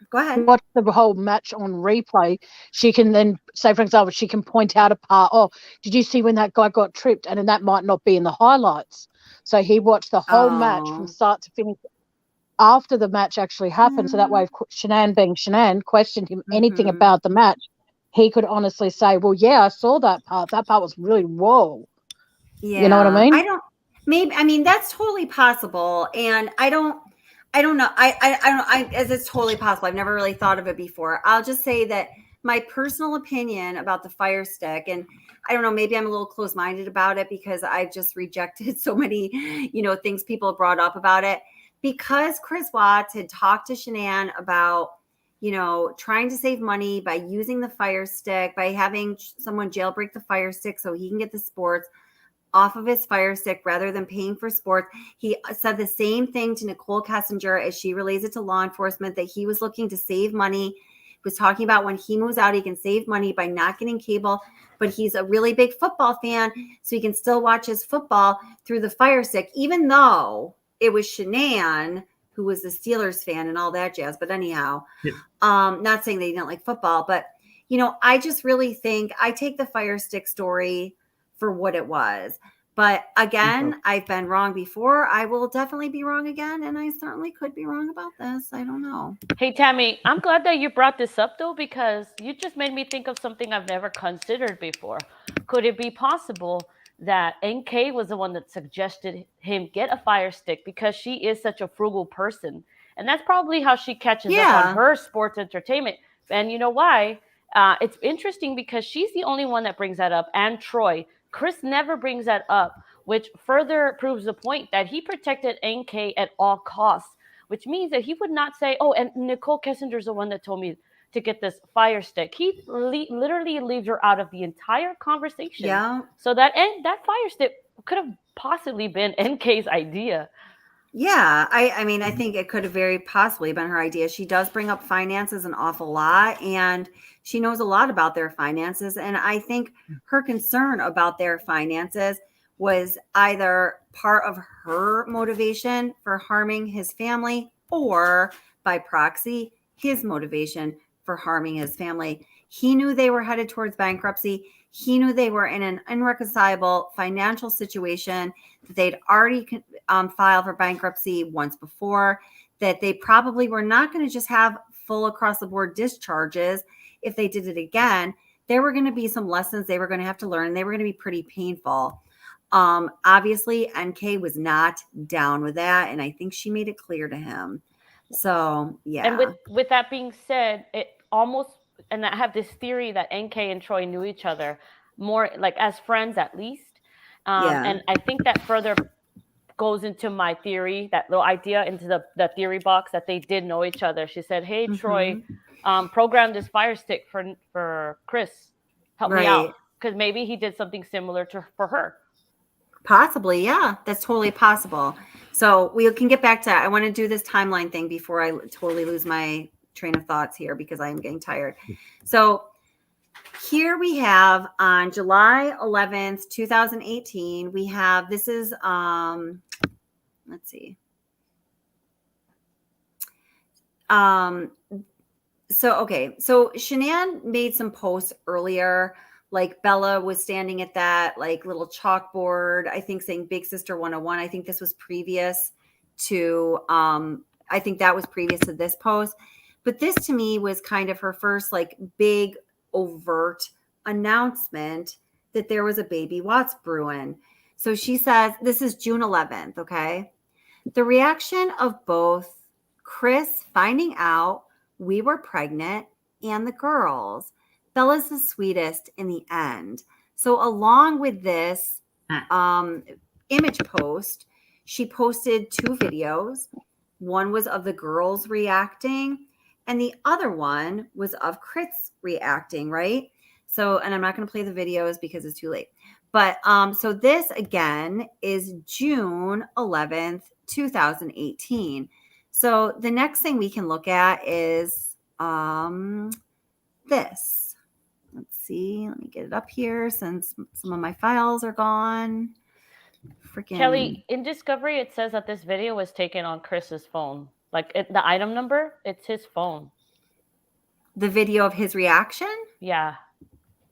go ahead. Watch the whole match on replay. She can then say, for example, she can point out a part. Oh, did you see when that guy got tripped? And then that might not be in the highlights. So he watched the whole match from start to finish after the match actually happened. So that way, if Shanann being Shanann questioned him anything about the match, he could honestly say, well, yeah, I saw that part. That part was really whoa. Yeah. You know what I mean? That's totally possible. And I don't know. It's totally possible. I've never really thought of it before. I'll just say that my personal opinion about the fire stick, and I don't know, maybe I'm a little close-minded about it because I've just rejected so many, things people have brought up about it. Because Chris Watts had talked to Shanann about, trying to save money by using the fire stick, by having someone jailbreak the fire stick so he can get the sports. off of his Fire Stick rather than paying for sports. He said the same thing to Nichol Kessinger as she relays it to law enforcement, that he was looking to save money. He was talking about when he moves out, he can save money by not getting cable, but he's a really big football fan, so he can still watch his football through the Fire Stick, even though it was Shanann who was the Steelers fan and all that jazz. But anyhow, not saying they didn't like football, but I just really think I take the Fire Stick story for what it was. But again, I've been wrong before. I will definitely be wrong again. And I certainly could be wrong about this. I don't know. Hey, Tammy, I'm glad that you brought this up, though, because you just made me think of something I've never considered before. Could it be possible that NK was the one that suggested him get a Fire Stick because she is such a frugal person? And that's probably how she catches up on her sports entertainment. And you know why? It's interesting because she's the only one that brings that up, and Troy. Chris never brings that up, which further proves the point that he protected NK at all costs, which means that he would not say, oh, and Nichol Kessinger's the one that told me to get this Fire Stick. He literally leaves her out of the entire conversation. Yeah. So that Fire Stick could have possibly been NK's idea. Yeah, I mean, I think it could have very possibly been her idea. She does bring up finances an awful lot, and she knows a lot about their finances. And I think her concern about their finances was either part of her motivation for harming his family, or by proxy, his motivation for harming his family. He knew they were headed towards bankruptcy. He knew they were in an irreconcilable financial situation, that they'd already filed for bankruptcy once before, that they probably were not going to just have full across the board discharges. If they did it again, there were going to be some lessons they were going to have to learn. They were going to be pretty painful. Obviously, NK was not down with that, and I think she made it clear to him. So, yeah. And with that being said, it almost, and I have this theory that NK and Troy knew each other more, like as friends at least. And I think that further goes into my theory, that little idea into the theory box, that they did know each other. She said, hey, Troy, program this Fire Stick for Chris. Help me out. Because maybe he did something similar for her. Possibly, yeah. That's totally possible. So we can get back to that. I want to do this timeline thing before I totally lose my train of thoughts here, because I am getting tired. So here we have on July 11th, 2018, we have, this is, let's see. So Shanann made some posts earlier, like Bella was standing at that like little chalkboard, I think saying Big Sister 101. I think this was previous to, I think that was previous to this post. But this to me was kind of her first like big overt announcement that there was a baby Watts brewing. So she says, this is June 11th, okay? The reaction of both Chris finding out we were pregnant and the girls. Bella's the sweetest in the end. So along with this image post, she posted 2 videos. One was of the girls reacting, and the other one was of Chris reacting, right? So, and I'm not going to play the videos because it's too late. But so this again is June 11th, 2018. So the next thing we can look at is this. Let's see. Let me get it up here since some of my files are gone. Freaking Kelly, in Discovery, it says that this video was taken on Chris's phone. Like the item number, it's his phone. The video of his reaction? Yeah.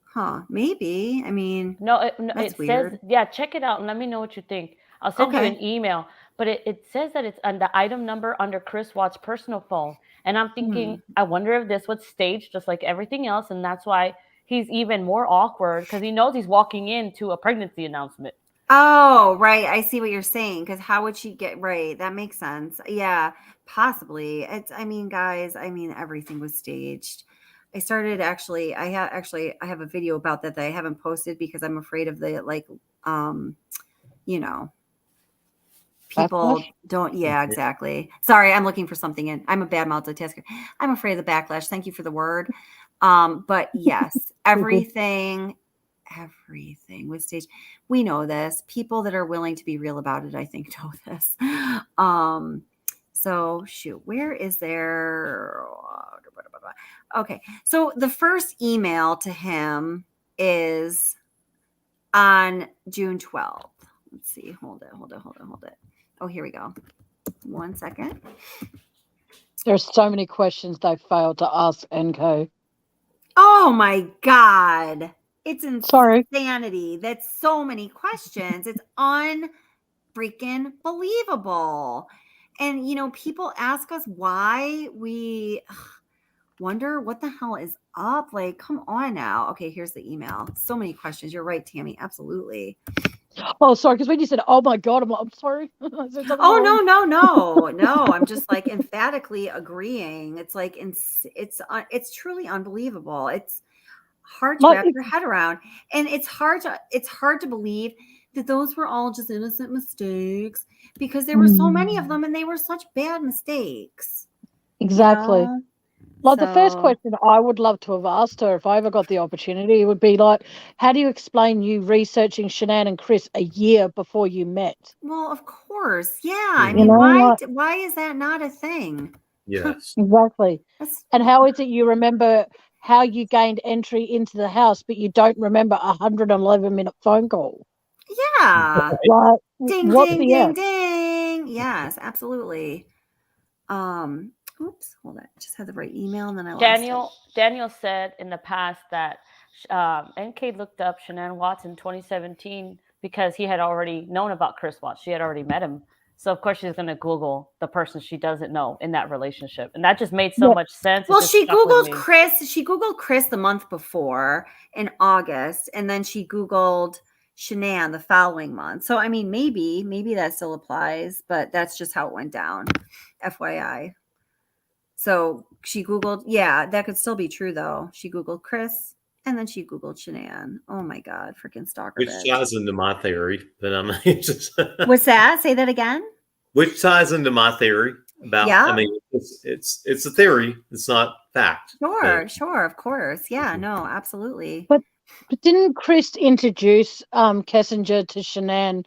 Huh. Maybe. I mean, no, that's it weird. says, yeah, check it out and let me know what you think. I'll send you an email. But it says that it's on the item number under Chris Watts' personal phone. And I'm thinking, I wonder if this was staged just like everything else. And that's why he's even more awkward, because he knows he's walking into a pregnancy announcement. Oh, right. I see what you're saying. Because how would she get right? That makes sense. Yeah, possibly. I mean, guys, everything was staged. I started I have a video about that I haven't posted because I'm afraid of the people don't. Yeah, exactly. Sorry, I'm looking for something in. I'm a bad multitasker. I'm afraid of the backlash. Thank you for the word. But yes, everything everything with stage. We know this. People that are willing to be real about it, I think, know this. So shoot, where is there? Okay, so the first email to him is on June 12th. Let's see. Hold it. Oh, here we go. 1 second. There's so many questions they failed to ask Enco. Oh my God. It's Sorry. insanity. That's so many questions. It's unfreaking believable. And, you know, people ask us why. We wonder what the hell is up. Like, come on now. Okay, here's the email. So many questions. You're right, Tammy. Absolutely. Oh, sorry, because when you said, "Oh my God," I'm like, "I'm sorry." Oh no. I'm just like emphatically agreeing. It's like it's truly unbelievable. It's hard to wrap your head around, and it's hard to believe that those were all just innocent mistakes, because there were so many of them, and they were such bad mistakes. Exactly. You know? Like the first question I would love to have asked her if I ever got the opportunity would be like, how do you explain you researching Shanann and Chris a year before you met? Well, of course. Yeah. I mean, why is that not a thing? Yes. Exactly. And how is it you remember how you gained entry into the house, but you don't remember a 111-minute phone call? Yeah. Like, ding, what ding, the ding, F? ding. Yes, absolutely. Oops, hold on. I just had the right email and then I lost it. Daniel said in the past that NK looked up Shanann Watts in 2017 because he had already known about Chris Watts. She had already met him. So, of course, she's going to Google the person she doesn't know in that relationship. And that just made so much sense. Well, she Googled Chris. She Googled Chris the month before in August. And then she Googled Shanann the following month. So, I mean, maybe that still applies, but that's just how it went down. FYI. So she Googled, yeah, that could still be true though. She Googled Chris and then she Googled Shanann. Oh my God, freaking stalker. Which ties into my theory, but I'm just. What's that? Say that again. Which ties into my theory about. Yeah. I mean, it's a theory. It's not fact. Sure, of course. Yeah, no, absolutely. But didn't Chris introduce Kessinger to Shanann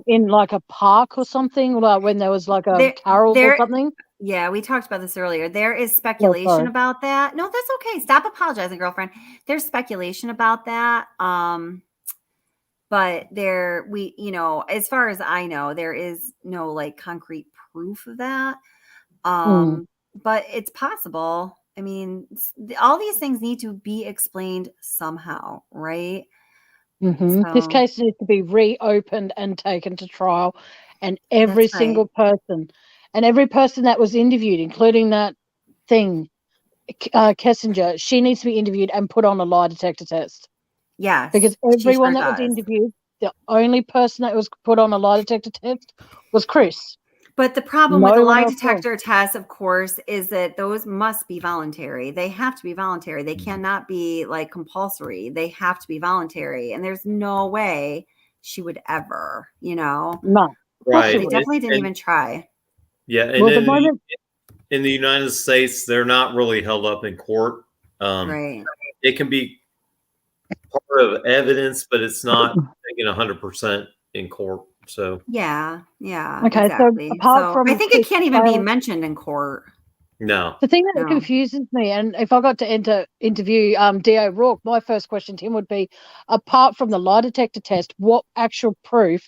in like a park or something, like when there was like a carol or something? Yeah, we talked about this earlier. There is speculation about that. No, that's okay. Stop apologizing, girlfriend. There's speculation about that. But as far as I know, there is no like concrete proof of that. But it's possible. I mean, all these things need to be explained somehow, right? So, this case needs to be reopened and taken to trial, and every single person that was interviewed, including that thing, Kessinger, she needs to be interviewed and put on a lie detector test. Yes, because everyone that was interviewed, the only person that was put on a lie detector test was Chris. But the problem with the lie detector test, of course, is that those must be voluntary. They have to be voluntary. They cannot be like compulsory. They have to be voluntary. And there's no way she would ever, No. Right. They definitely didn't even try. Yeah. And in the United States, they're not really held up in court. Right. It can be part of evidence, but it's not taken 100% in court. So yeah, okay, exactly. So apart from I think it can't even be mentioned in court. No. The thing that confuses me, and if I got to interview D.O. Rourke, my first question to him would be, apart from the lie detector test, what actual proof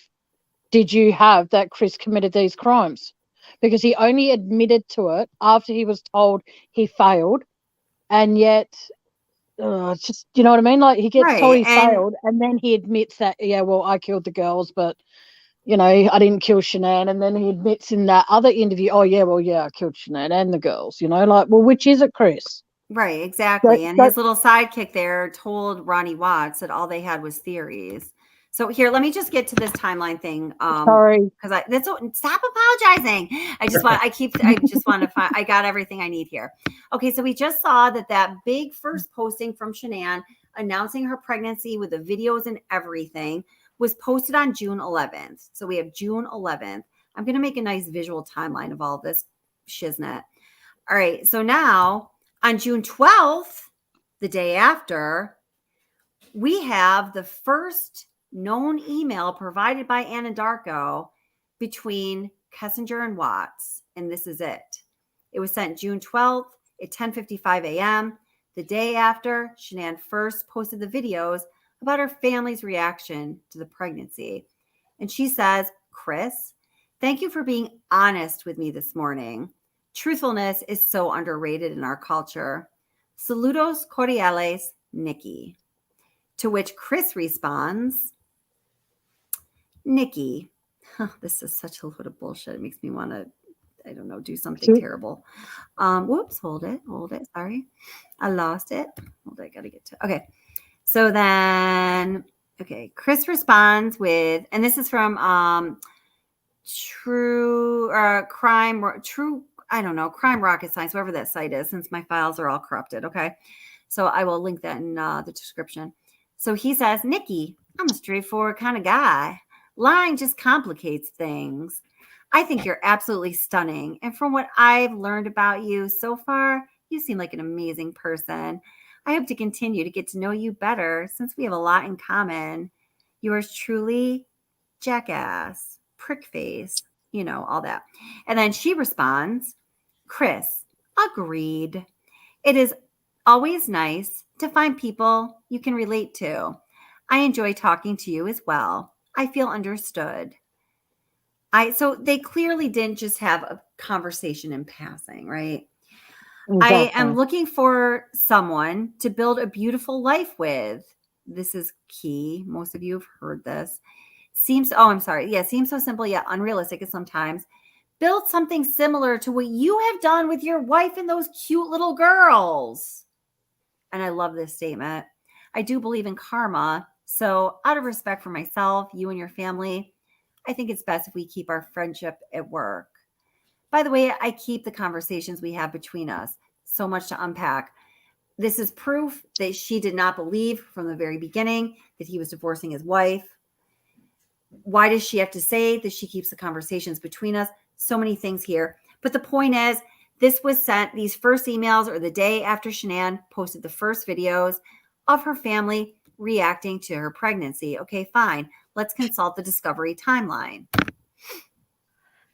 did you have that Chris committed these crimes? Because he only admitted to it after he was told he failed, and yet it's just, you know what I mean? Like, he gets told he failed, and then he admits that, yeah, well, I killed the girls, but you know, I didn't kill Shanann. And then he admits in that other interview, oh, yeah, well, yeah, I killed Shanann and the girls, you know, like, well, which is it, Chris? Right, exactly. And his little sidekick there told Ronnie Watts that all they had was theories. So here, let me just get to this timeline thing. Sorry. Because stop apologizing. I just want to find, I got everything I need here. Okay, so we just saw that big first posting from Shanann announcing her pregnancy with the videos and everything was posted on June 11th. So we have June 11th. I'm going to make a nice visual timeline of all this shiznit. All right. So now on June 12th, the day after, we have the first known email provided by Anadarko between Kessinger and Watts, and this is it. It was sent June 12th at 10:55 a.m., the day after Shanann first posted the videos about her family's reaction to the pregnancy. And she says, Chris, thank you for being honest with me this morning. Truthfulness is so underrated in our culture. Saludos cordiales, Nikki. To which Chris responds, Nikki, this is such a load of bullshit. It makes me want to, I don't know, do something terrible. Whoops, hold it. Sorry. I lost it. Hold it. I got to get to, okay. So then, okay, Chris responds with, and this is from Crime Rocket Science, whoever that site is, since my files are all corrupted. Okay. So I will link that in the description. So he says, Nikki, I'm a straightforward kind of guy. Lying just complicates things. I think you're absolutely stunning. And from what I've learned about you so far, you seem like an amazing person. I hope to continue to get to know you better since we have a lot in common. Yours truly, jackass, prick face, you know, all that. And then she responds, Chris, agreed. It is always nice to find people you can relate to. I enjoy talking to you as well. I feel understood. So they clearly didn't just have a conversation in passing, right? Exactly. I am looking for someone to build a beautiful life with. This is key. Most of you have heard this. Seems so simple yet unrealistic at sometimes. Build something similar to what you have done with your wife and those cute little girls. And I love this statement. I do believe in karma. So out of respect for myself, you and your family, I think it's best if we keep our friendship at work. By the way, I keep the conversations we have between us. So much to unpack. This is proof that she did not believe from the very beginning that he was divorcing his wife. Why does she have to say that she keeps the conversations between us? So many things here. But the point is, this was sent, these first emails are the day after Shanann posted the first videos of her family reacting to her pregnancy. Okay, fine. Let's consult the discovery timeline.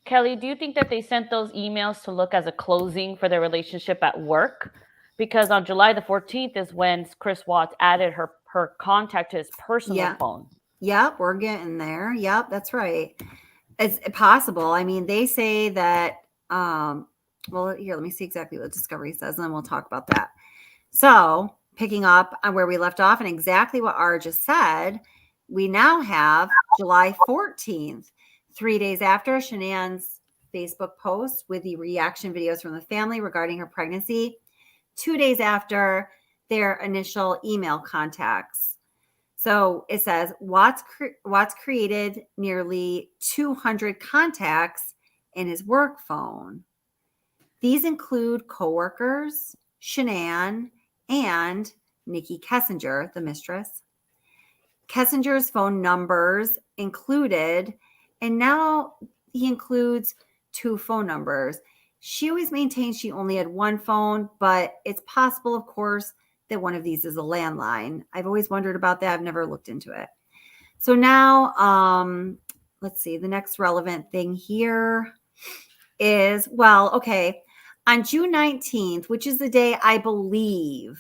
Kelly, do you think that they sent those emails to look as a closing for their relationship at work? Because on July the 14th is when Chris Watts added her contact to his personal phone. Yep, we're getting there. Yep, that's right. It's possible. I mean, they say that, well, here, let me see exactly what Discovery says, and then we'll talk about that. So picking up on where we left off and exactly what Ara just said, we now have July 14th, 3 days after Shanann's Facebook post with the reaction videos from the family regarding her pregnancy, 2 days after their initial email contacts. So it says Watts created nearly 200 contacts in his work phone. These include coworkers, Shanann, and Nichol Kessinger, the mistress. Kessinger's phone numbers included, and now he includes 2 phone numbers. She always maintains she only had 1 phone, but it's possible, of course, that one of these is a landline. I've always wondered about that. I've never looked into it. So now, let's see, the next relevant thing here is, well, okay, on June 19th, which is the day I believe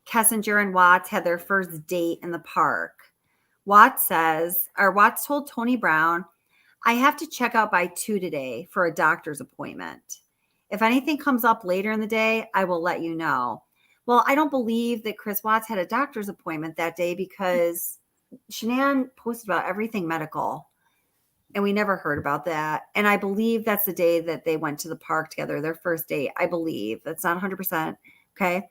Kessinger and Watts had their first date in the park, Watts told Tony Brown, I have to check out by 2 today for a doctor's appointment. If anything comes up later in the day, I will let you know. Well, I don't believe that Chris Watts had a doctor's appointment that day because Shanann posted about everything medical, and we never heard about that. And I believe that's the day that they went to the park together, their first date. I believe that's not 100%. Okay.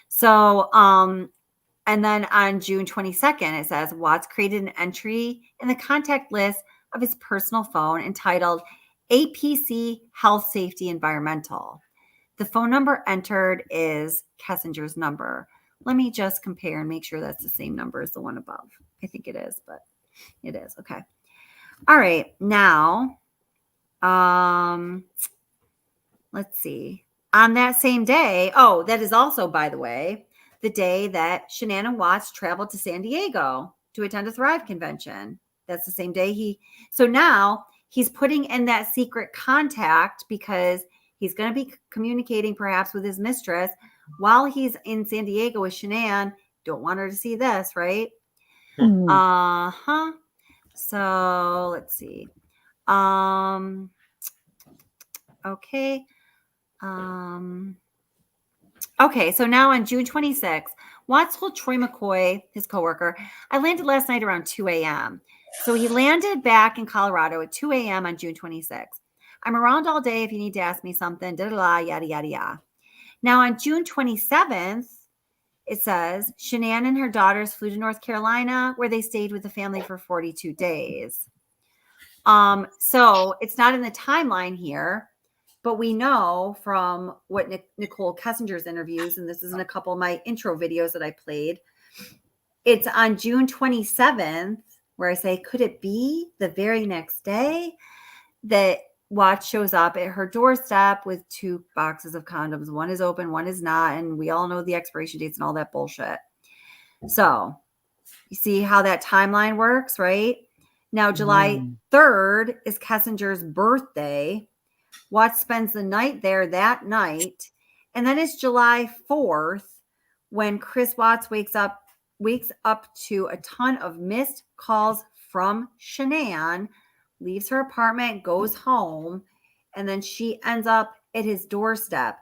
So, and then on June 22nd, it says Watts created an entry in the contact list of his personal phone entitled APC Health Safety Environmental. The phone number entered is Kessinger's number. Let me just compare and make sure that's the same number as the one above. I think it is, but it is. Okay. All right. Now, let's see. On that same day, that is also, by the way, the day that Shanann and Watts traveled to San Diego to attend a Thrive convention. That's the same day so now he's putting in that secret contact because he's going to be communicating perhaps with his mistress while he's in San Diego with Shanann. Don't want her to see this, right? Uh-huh. So let's see. Okay. Okay, so now on June 26th, Watts told Troy McCoy, his coworker, I landed last night around 2 a.m. So he landed back in Colorado at 2 a.m. on June 26th. I'm around all day if you need to ask me something, yada, yada, yada. Now on June 27th, it says Shanann and her daughters flew to North Carolina where they stayed with the family for 42 days. So it's not in the timeline here, but we know from what Nichol Kessinger's interviews, and this is in a couple of my intro videos that I played, it's on June 27th where I say, could it be the very next day that Watts shows up at her doorstep with 2 boxes of condoms? One is open, one is not. And we all know the expiration dates and all that bullshit. So you see how that timeline works, right? Now, July 3rd is Kessinger's birthday. Watts spends the night there that night. And then it's July 4th when Chris Watts wakes up to a ton of missed calls from Shanann, leaves her apartment, goes home, and then she ends up at his doorstep.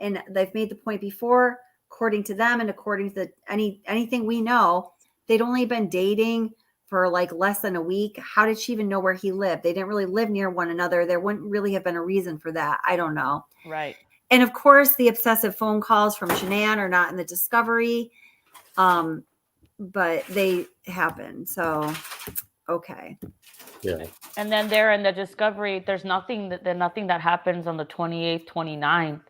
And they've made the point before, according to them and according to anything we know, they'd only been dating for like less than a week. How did she even know where he lived? They didn't really live near one another. There wouldn't really have been a reason for that. I don't know. Right. And of course, the obsessive phone calls from Shanann are not in the discovery, but they happen. So, okay. Yeah. And then there in the discovery, there's nothing that happens on the 28th, 29th,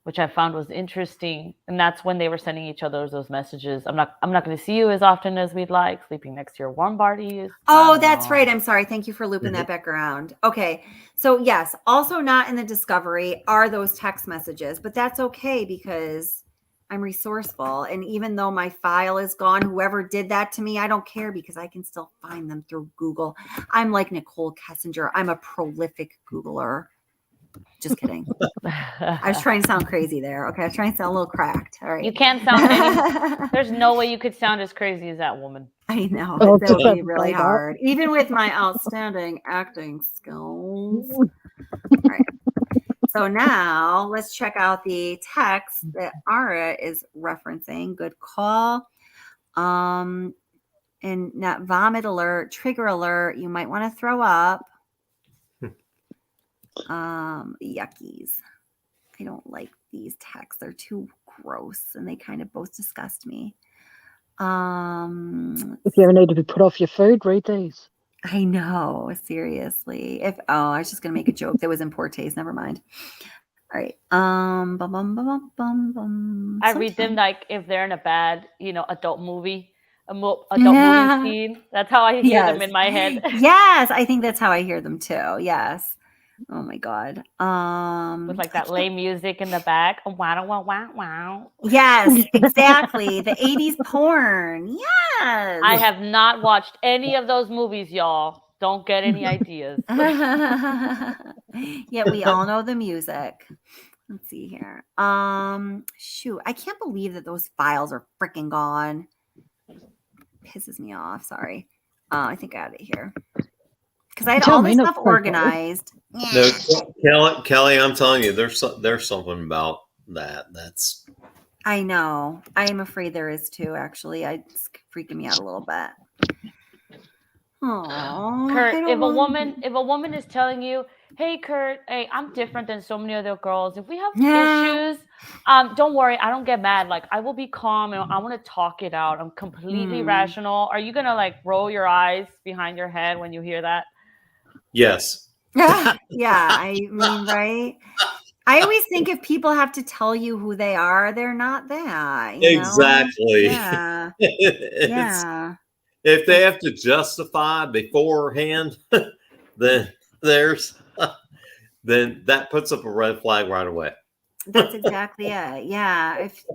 which I found was interesting. And that's when they were sending each other those messages. I'm not going to see you as often as we'd like. Sleeping next to your warm bodies. Oh, that's right. I'm sorry. Thank you for looping that back around. Okay. So yes, also not in the discovery are those text messages, but that's okay because I'm resourceful. And even though my file is gone, whoever did that to me, I don't care because I can still find them through Google. I'm like Nichol Kessinger. I'm a prolific Googler. Just kidding. I was trying to sound crazy there. Okay. I was trying to sound a little cracked. All right. You can't sound there's no way you could sound as crazy as that woman. I know. That would be really hard. Even with my outstanding acting skills. All right. So now let's check out the text that Ara is referencing. Good call. And not vomit alert, trigger alert. You might want to throw up. Yuckies. I don't like these texts. They're too gross and they kind of both disgust me. If you ever need to be put off your food, read these. I know, seriously. I was just gonna make a joke that was in poor taste. Never mind. All right. I read them like if they're in a bad, adult movie. Movie scene. That's how I hear them in my head. Yes, I think that's how I hear them too. Yes. Oh my God. With like that lame music in the back. Wow, wow, wow, wow. Yes, exactly. The 80s porn. Yes. I have not watched any of those movies, y'all. Don't get any ideas. Yeah, we all know the music. Let's see here. Shoot, I can't believe that those files are freaking gone. Pisses me off. Sorry. I think I got it here. Because I had all this stuff organized. No, Kelly, I'm telling you, there's something about that. That's. I know. I am afraid there is too. Actually, it's freaking me out a little bit. Oh, Kurt, if a woman is telling you, "Hey, Kurt, hey, I'm different than so many other girls. If we have issues, don't worry. I don't get mad. Like I will be calm and I want to talk it out. I'm completely rational." Are you gonna like roll your eyes behind your head when you hear that? Yes. Yeah, I mean, right? I always think if people have to tell you who they are, they're not that. Exactly. Yeah. Yeah. If they have to justify beforehand, then that puts up a red flag right away. That's exactly it. Yeah. If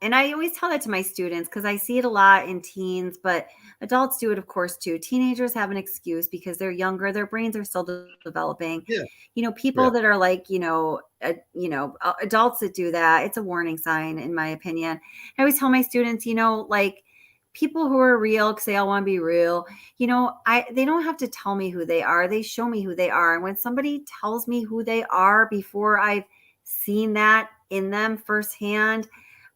and I always tell that to my students because I see it a lot in teens, but adults do it, of course, too. Teenagers have an excuse because they're younger, their brains are still developing. Yeah. People that are like, adults that do that, it's a warning sign, in my opinion. I always tell my students, like people who are real because they all want to be real, they don't have to tell me who they are. They show me who they are. And when somebody tells me who they are before I've seen that in them firsthand,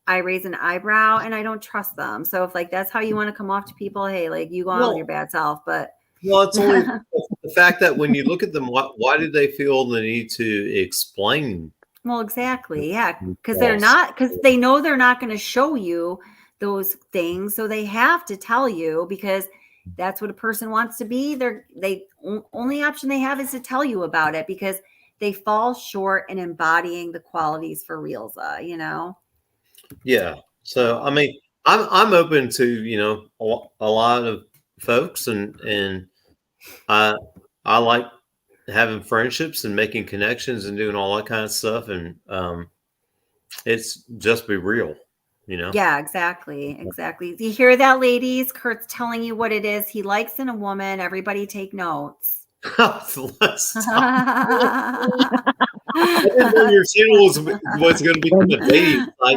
I raise an eyebrow and I don't trust them. So if that's how you want to come off to people, hey, you go on with your bad self. But it's only the fact that when you look at them, why do they feel the need to explain? Well, exactly. Yeah. Because they know they're not going to show you those things. So they have to tell you because that's what a person wants to be. They only option they have is to tell you about it because they fall short in embodying the qualities for Realza, Yeah. So, I mean, I'm open to, a lot of folks and I like having friendships and making connections and doing all that kind of stuff. And, it's just be real, Yeah, exactly. Exactly. Do you hear that, ladies? Kurt's telling you what it is he likes in a woman. Everybody take notes. I didn't know your channel was going to become a dating site.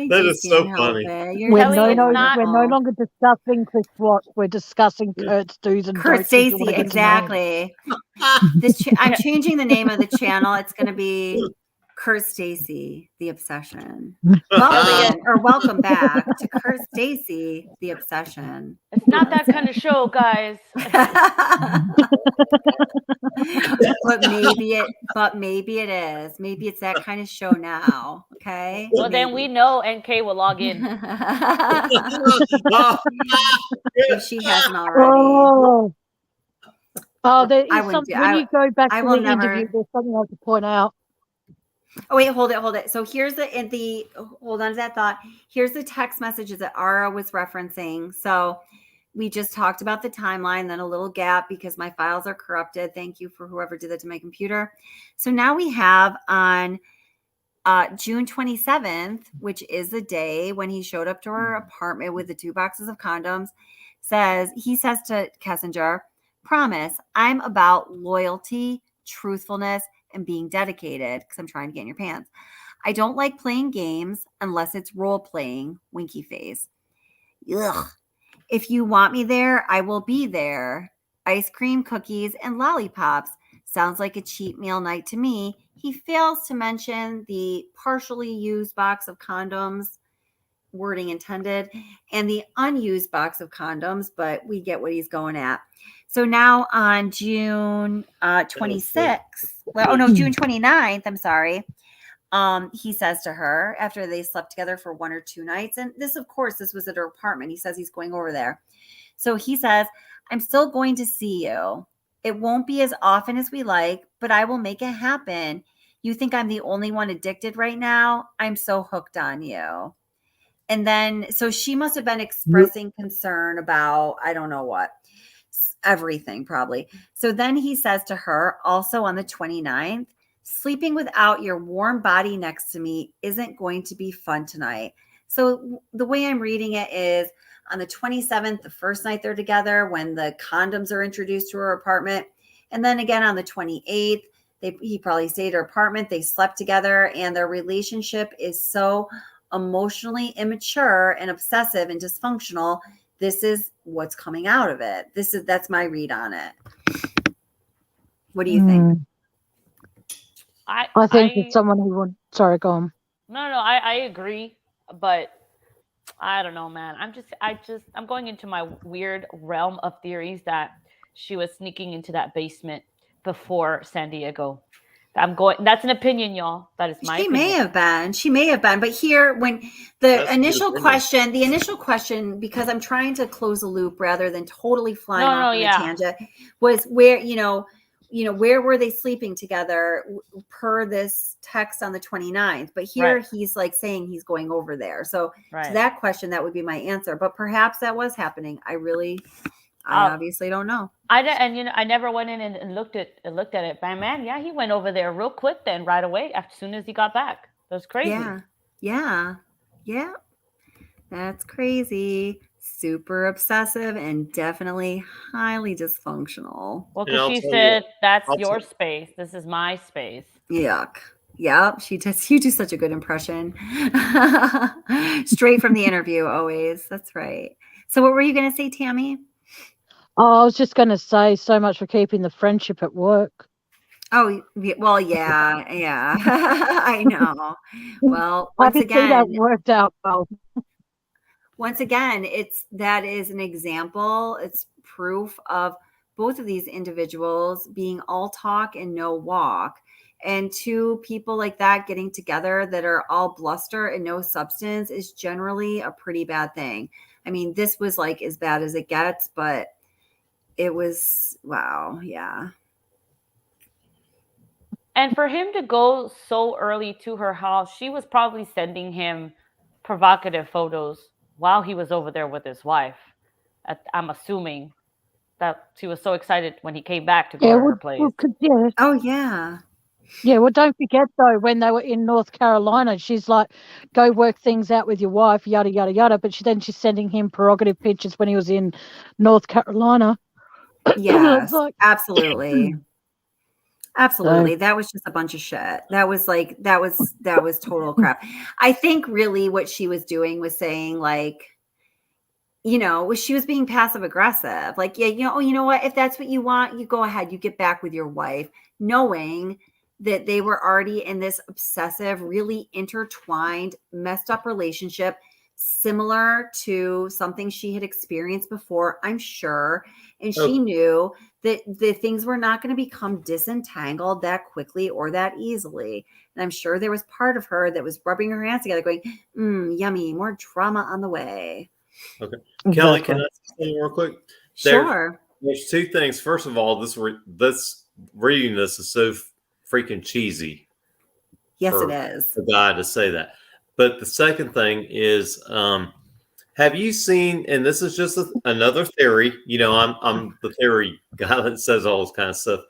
That is so funny. We're no longer discussing Chris Watts. We're discussing Kurt's do's and Kurt don'ts. if you Stacy, wanna get to know him. exactly. I'm changing the name of the channel. It's going to be Kurt Stacy, The Obsession. Welcome back to Kurt Stacy, The Obsession. It's not that kind of show, guys. but maybe it is. Maybe it's that kind of show now. Okay. Well, then we know NK will log in. If she hasn't already. There is something when you go back to the interview. There's something I have to point out. Oh wait, hold it. So here's hold on to that thought. Here's the text messages that Ara was referencing. So we just talked about the timeline, then a little gap because my files are corrupted. Thank you for whoever did that to my computer. So now we have on June 27th, which is the day when he showed up to her apartment with the 2 boxes of condoms, he says to Kessinger, promise, I'm about loyalty, truthfulness, and being dedicated because I'm trying to get in your pants. I don't like playing games unless it's role playing, winky face. Ugh. If you want me there, I will be there. Ice cream, cookies, and lollipops. Sounds like a cheap meal night to me. He fails to mention the partially used box of condoms, wording intended, and the unused box of condoms, but we get what he's going at. So now on June 26th, June 29th, I'm sorry, he says to her after they slept together for 1 or 2 nights, and this was at her apartment. He says he's going over there. So he says, I'm still going to see you. It won't be as often as we like, but I will make it happen. You think I'm the only one addicted right now? I'm so hooked on you. And then, so she must have been expressing concern about, I don't know what, everything probably. So then he says to her, also on the 29th, sleeping without your warm body next to me isn't going to be fun tonight. So the way I'm reading it is on the 27th, the first night they're together, when the condoms are introduced to her apartment. And then again on the 28th, he probably stayed at her apartment. They slept together and their relationship is so emotionally immature and obsessive and dysfunctional. This is what's coming out of it. That's my read on it. What do you think? I think it's someone who would. Sorry, go on. No, I agree, but I don't know, man. I'm going into my weird realm of theories that she was sneaking into that basement before San Diego. That's an opinion, y'all. That is my opinion. She may have been. But here, when the initial question, because I'm trying to close a loop rather than totally flying off on a tangent, was where, where were they sleeping together per this text on the 29th? But here he's like saying he's going over there. So to that question, that would be my answer. But perhaps that was happening. I I obviously don't know. I never went in and looked at it. But man, yeah, he went over there real quick then, right away, as soon as he got back. That's crazy. Yeah. That's crazy. Super obsessive and definitely highly dysfunctional. Well, because she said, that's your space. This is my space. Yuck. Yep, she does. You do such a good impression. Straight from the interview, always. That's right. So what were you going to say, Tammy? Oh, I was just going to say, so much for keeping the friendship at work. Oh, well, yeah. I know. Well, once again, that worked out well. Once again, that is an example. It's proof of both of these individuals being all talk and no walk. And two people like that getting together that are all bluster and no substance is generally a pretty bad thing. I mean, this was like as bad as it gets, but it was, wow, yeah. And for him to go so early to her house, she was probably sending him provocative photos while he was over there with his wife. I'm assuming that she was so excited when he came back to go to her place. Oh, yeah. Yeah, well, don't forget, though, when they were in North Carolina, she's like, go work things out with your wife, yada, yada, yada. But she's sending him prerogative pictures when he was in North Yes, absolutely. Absolutely. That was just a bunch of shit. That was total crap. I think really what she was doing was saying, like, she was being passive aggressive. Like, yeah, you know what? If that's what you want, you go ahead, you get back with your wife, knowing that they were already in this obsessive, really intertwined, messed up relationship, similar to something she had experienced before, I'm sure. And she knew that the things were not going to become disentangled that quickly or that easily. And I'm sure there was part of her that was rubbing her hands together going, yummy, more drama on the way. Okay. Kelly, can I say something real quick? Sure. There's two things. First of all, this reading this is so freaking cheesy. Yes, it is. For a guy to say that. But the second thing is, have you seen, and this is just another theory, I'm the theory guy that says all this kind of stuff,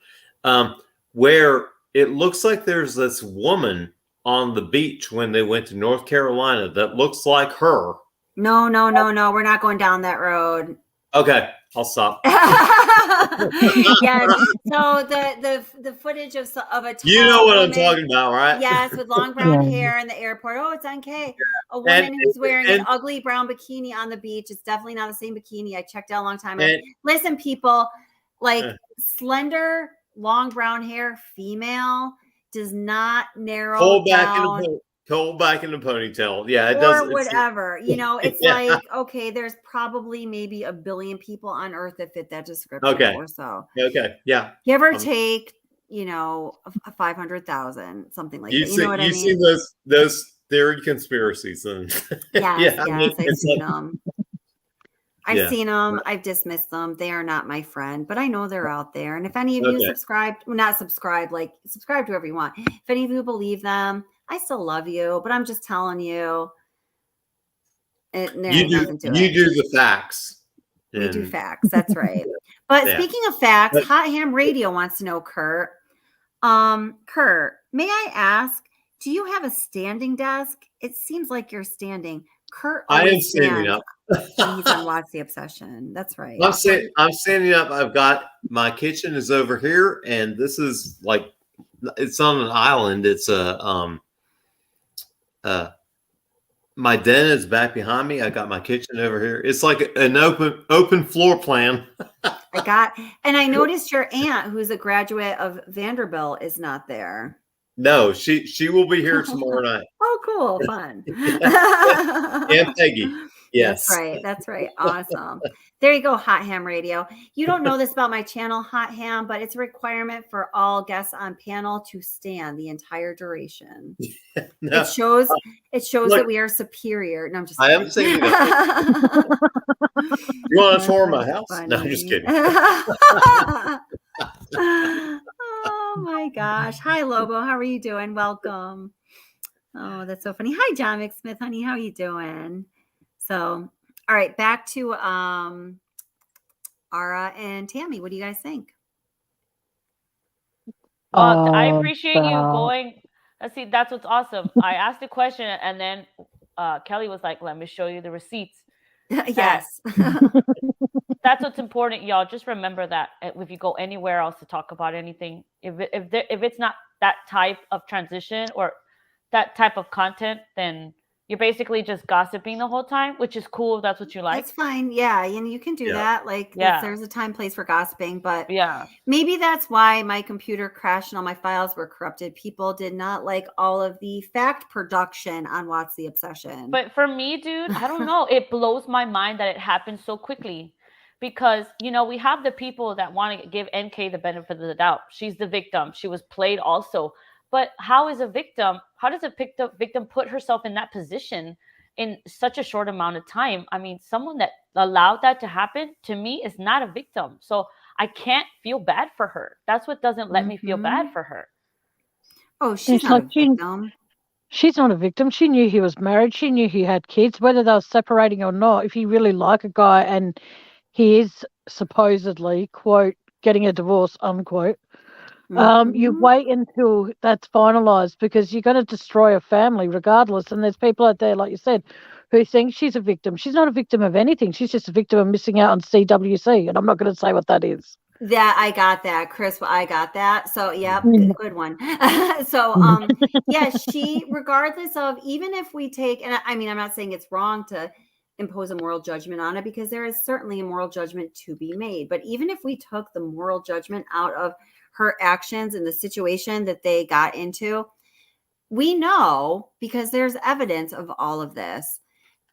where it looks like there's this woman on the beach when they went to North Carolina that looks like her. No. We're not going down that road. Okay, I'll stop. Yes. So the footage of a tall what woman, I'm talking about, right? Yes, with long brown hair in the airport. Oh, it's on K. A woman who's wearing an ugly brown bikini on the beach. It's definitely not the same bikini. I checked out a long time ago. Listen, people, like slender, long brown hair female does not narrow down. Pull back in the ponytail. Yeah, it does. Or whatever. It's like, okay, there's probably maybe a billion people on earth that fit that description or so. Okay. Yeah. Give or take, 500,000, something like that. You know what I mean? You see those theory conspiracies. And yes, I've seen them. I've seen them. I've dismissed them. They are not my friend, but I know they're out there. And if any of you subscribe to whoever you want. If any of you believe them, I still love you, but I'm just telling you, you do the facts. We do facts. That's right. But speaking of facts, Hot Ham Radio wants to know, Kurt. Kurt, may I ask, do you have a standing desk? It seems like you're standing. Kurt, I am standing up. He's on Watch the Obsession. That's right. I'm standing up. I've got my kitchen is over here, and this is like it's on an island. It's my den is back behind me. I got my kitchen over here. It's like an open floor plan. And I noticed your aunt, who's a graduate of Vanderbilt, is not there. No, she will be here tomorrow night. Oh, cool. Fun. And Peggy. Yes. That's right. Awesome. There you go, Hot Ham Radio. You don't know this about my channel, Hot Ham, but it's a requirement for all guests on panel to stand the entire duration. No. It shows that we are superior. No, I'm just kidding. I am saying that. You want to tour my house? Funny. No, I'm just kidding. Oh my gosh. Hi, Lobo. How are you doing? Welcome. Oh, that's so funny. Hi, John McSmith, honey. How are you doing? So, all right, back to Ara and Tammy, what do you guys think? Well, I appreciate you going. Let's see, that's what's awesome. I asked a question, and then Kelly was like, "Let me show you the receipts." Yes. That's what's important, y'all. Just remember that if you go anywhere else to talk about anything, if it's not that type of transition or that type of content, then you're basically just gossiping the whole time, which is cool if that's what you like. That's fine. Yeah, and you can do that. Like, there's a time, place for gossiping, but maybe that's why my computer crashed and all my files were corrupted. People did not like all of the fact production on What's the Obsession. But for me, dude, I don't know. It blows my mind that it happened so quickly. Because, we have the people that want to give NK the benefit of the doubt. She's the victim. She was played also. But how does a victim put herself in that position in such a short amount of time? I mean, someone that allowed that to happen, to me, is not a victim. So I can't feel bad for her. That's what doesn't let me feel bad for her. Oh, she's not a victim. She's not a victim. She knew he was married. She knew he had kids, whether they were separating or not. If you really like a guy and he is supposedly, quote, getting a divorce, unquote, you wait until that's finalized, because you're going to destroy a family regardless. And there's people out there, like you said, who think she's a victim. She's not a victim of anything. She's just a victim of missing out on CWC. And I'm not going to say what that is. That I got that, Chris. I got that. So, good one. So, she, regardless of, even if we take, and I mean, I'm not saying it's wrong to impose a moral judgment on it, because there is certainly a moral judgment to be made. But even if we took the moral judgment out of her actions and the situation that they got into, we know, because there's evidence of all of this,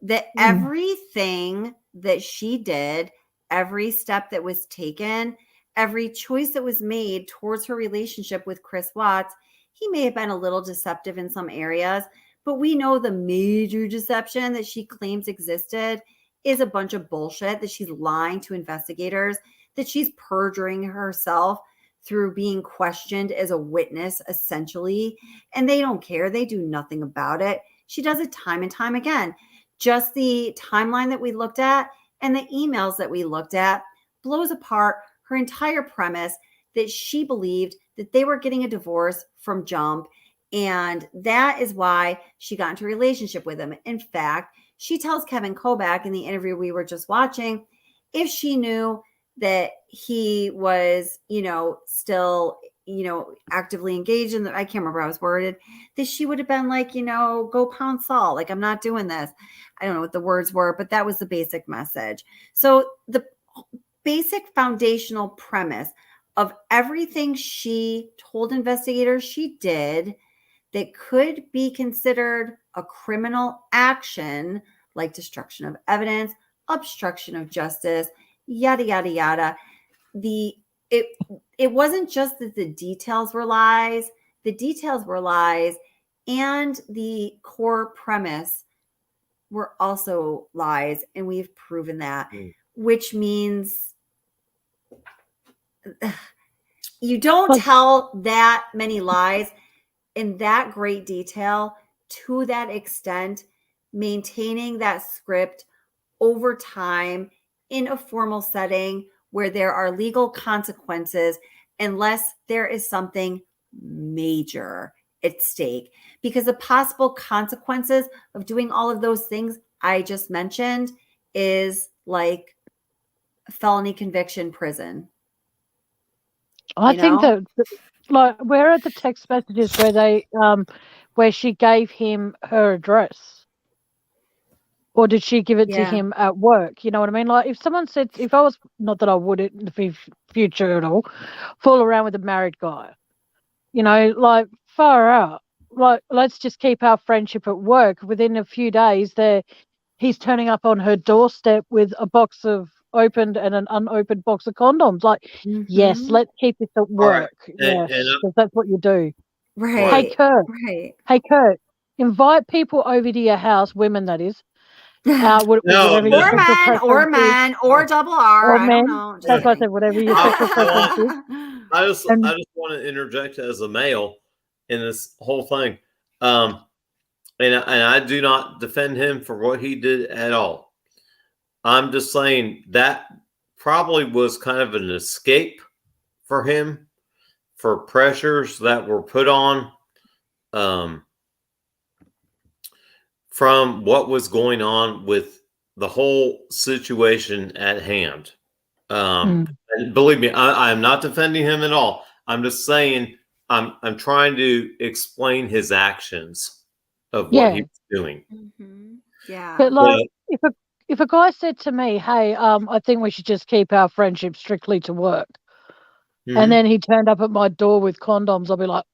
that everything that she did, every step that was taken, every choice that was made towards her relationship with Chris Watts, he may have been a little deceptive in some areas, but we know the major deception that she claims existed is a bunch of bullshit, that she's lying to investigators, that she's perjuring herself through being questioned as a witness, essentially. And they don't care. They do nothing about it. She does it time and time again. Just the timeline that we looked at and the emails that we looked at blows apart her entire premise that she believed that they were getting a divorce from jump. And that is why she got into a relationship with him. In fact, she tells Kevin Kobak in the interview we were just watching, if she knew that he was, still, actively engaged in I can't remember how it was worded, that she would have been like, go pound salt. Like, I'm not doing this. I don't know what the words were, but that was the basic message. So the basic foundational premise of everything she told investigators she did that could be considered a criminal action, like destruction of evidence, obstruction of justice, yada, yada, yada. It wasn't just that the details were lies. The details were lies, and the core premise were also lies, and we've proven that, which means you don't tell that many lies in that great detail to that extent, maintaining that script over time in a formal setting where there are legal consequences, unless there is something major at stake. Because the possible consequences of doing all of those things I just mentioned is like felony conviction, prison. I think that, like, where are the text messages where they, where she gave him her address, or did she give it to him at work? You know what I mean? Like, if someone said, if I was, not that I would in the future at all, fool around with a married guy, like, far out. Like, let's just keep our friendship at work. Within a few days, he's turning up on her doorstep with a box of opened and an unopened box of condoms. Like, yes, let's keep this at work. Yes, because that's what you do. Right. Hey, Kurt. Right. Hey, Kurt. Invite people over to your house, women, that is. Or men, or double R. Or I men. don't know. That's what I said. Whatever your sexual preference is. I just want to interject as a male in this whole thing. And I do not defend him for what he did at all. I'm just saying that probably was kind of an escape for him for pressures that were put on from what was going on with the whole situation at hand. And believe me, I am not defending him at all. I'm just saying I'm trying to explain his actions of what he was doing. Yeah. But like, if a guy said to me, "Hey, I think we should just keep our friendship strictly to work," and then he turned up at my door with condoms, I'll be like,